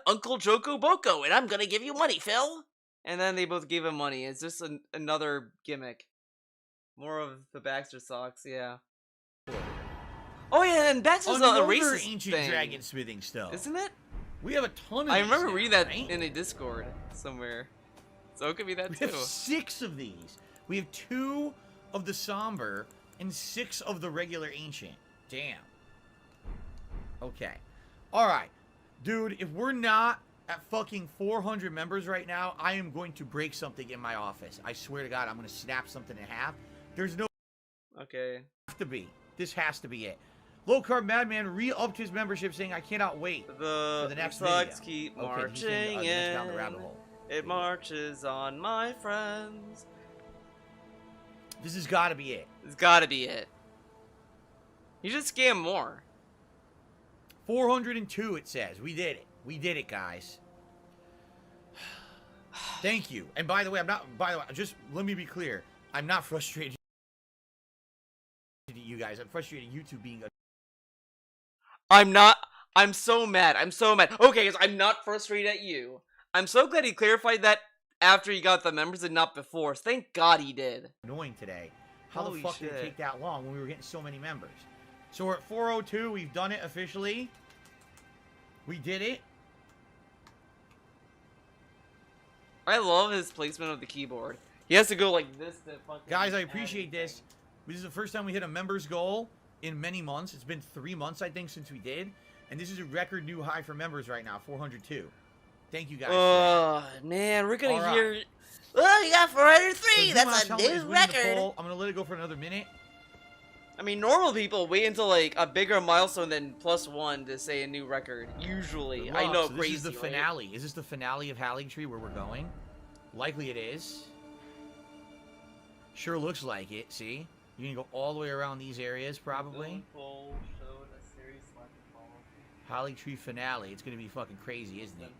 Uncle Choco Boko, and I'm gonna give you money, Phil. And then they both gave him money. It's just another gimmick. More of the Baxter socks, yeah. Oh yeah, and Baxter's a racist ancient thing. dragon smithing stuff, isn't it? We have a ton of I these remember now, reading that right? in a Discord somewhere. So it could be that We too. have 6 of these. We have 2 of the somber and 6 of the regular ancient. Damn. Okay. Alright. Dude, if we're not at fucking 400 members right now, I am going to break something in my office. I swear to God, I'm going to snap something in half. There's no... Okay. Have to be. This has to be it. Low Carb Madman re-upped his membership saying, I cannot wait for the next video. Keep Okay, marching he's in, down the rabbit hole. It marches on, my friends. This has got to be it. It's got to be it. You should scam more. 402, it says. We did it. We did it, guys. Thank you. And by the way, just let me be clear. I'm not frustrated at you guys. I'm frustrated at YouTube being a... I'm not. I'm so mad. I'm so mad. Okay, guys, I'm not frustrated at you. I'm so glad he clarified that after he got the members and not before. So thank God he did. Annoying today. How Holy the fuck did shit. it take that long when we were getting so many members? So we're at 402. We've done it officially. We did it. I love his placement of the keyboard. He has to go like this to fucking... Guys, I appreciate this. This is the first time we hit a members goal in many months. It's been 3 months, I think, since we did. And this is a record new high for members right now, 402. Thank you, guys. Oh, man, we're gonna All hear... right. Oh, you got 403! So That's a Helmet is new winning the record! poll. I'm gonna let it go for another minute. I mean, normal people wait until, like, a bigger milestone than +1 to say a new record. Usually. I know, So crazy, this is the right? finale. Is this the finale of Haligtree where we're going? Likely it is. Sure looks like it, see? You're gonna go all the way around these areas, probably. Holly Tree finale. It's gonna be fucking crazy, isn't it?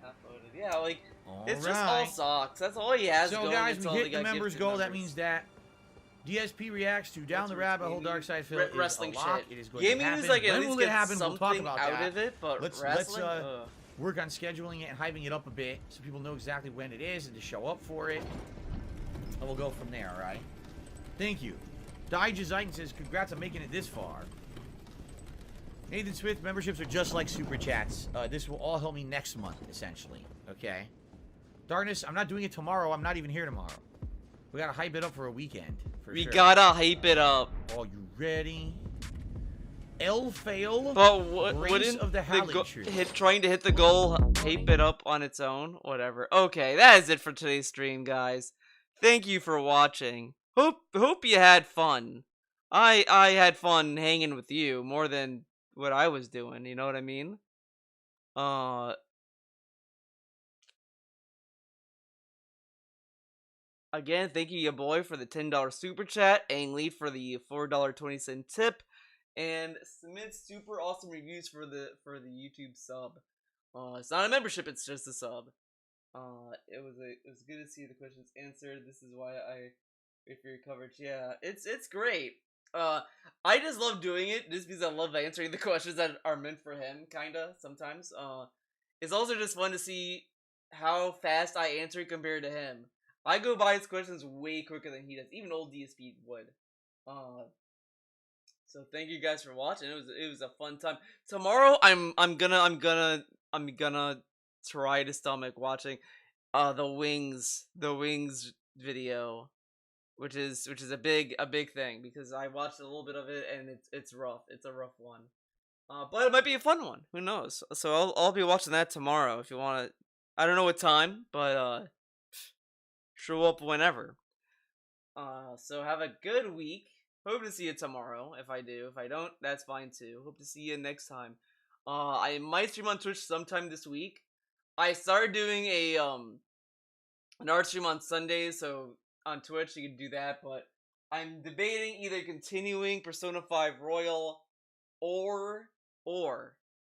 Yeah, like it's All just all right. socks. That's all he has. So going guys, we until they hit the got members gifted goal. That members. means that DSP reacts to Down the Rabbit Hole Dark Side Phil is wrestling a lock. shit. It is going Gaming to happen. is like at when least will it get happen? We'll talk something about out that. of it, but let's wrestling. work on scheduling it and hyping it up a bit so people know exactly when it is and to show up for it. And we'll go from there. All right. Thank you. Dijazaitin says, "Congrats on making it this far." Nathan Smith, memberships are just like super chats. This will all help me next month, essentially. Okay. Darkness, I'm not doing it tomorrow. I'm not even here tomorrow. We gotta hype it up for a weekend. We gotta hype it up. Are you ready? L fail. But Grace of the Halley Tree. trying to hit the goal, hype it up on its own? Whatever. Okay, that is it for today's stream, guys. Thank you for watching. Hope you had fun. I had fun hanging with you more than what I was doing, you know what I mean? Again, thank you, your boy, for the $10 super chat, Ang Lee for the $4.20 tip, and Smith super awesome reviews for the YouTube sub. It's not a membership; it's just a sub. It was good to see the questions answered. This is why I wait for your coverage. Yeah, it's great. I just love doing it just because I love answering the questions that are meant for him. Kinda sometimes. It's also just fun to see how fast I answer compared to him. I go by his questions way quicker than he does. Even old DSP would. So thank you guys for watching. It was a fun time. Tomorrow I'm gonna try to stomach watching the wings video, which is a big thing because I watched a little bit of it and it's rough. It's a rough one. But it might be a fun one. Who knows? So I'll be watching that tomorrow if you want to. I don't know what time, but show up whenever. So have a good week. Hope to see you tomorrow. If I do, if I don't, that's fine too. Hope to see you next time. I might stream on Twitch sometime this week. I started doing an art stream on Sundays, so on Twitch you can do that. But I'm debating either continuing Persona 5 Royal or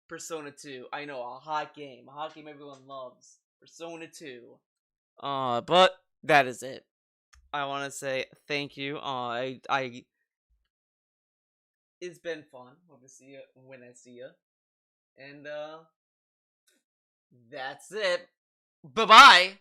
Persona 2. I know, a hot game everyone loves. Persona 2. But that is it. I want to say thank you. It's been fun. Hope to see you when I see you. And that's it. Bye-bye.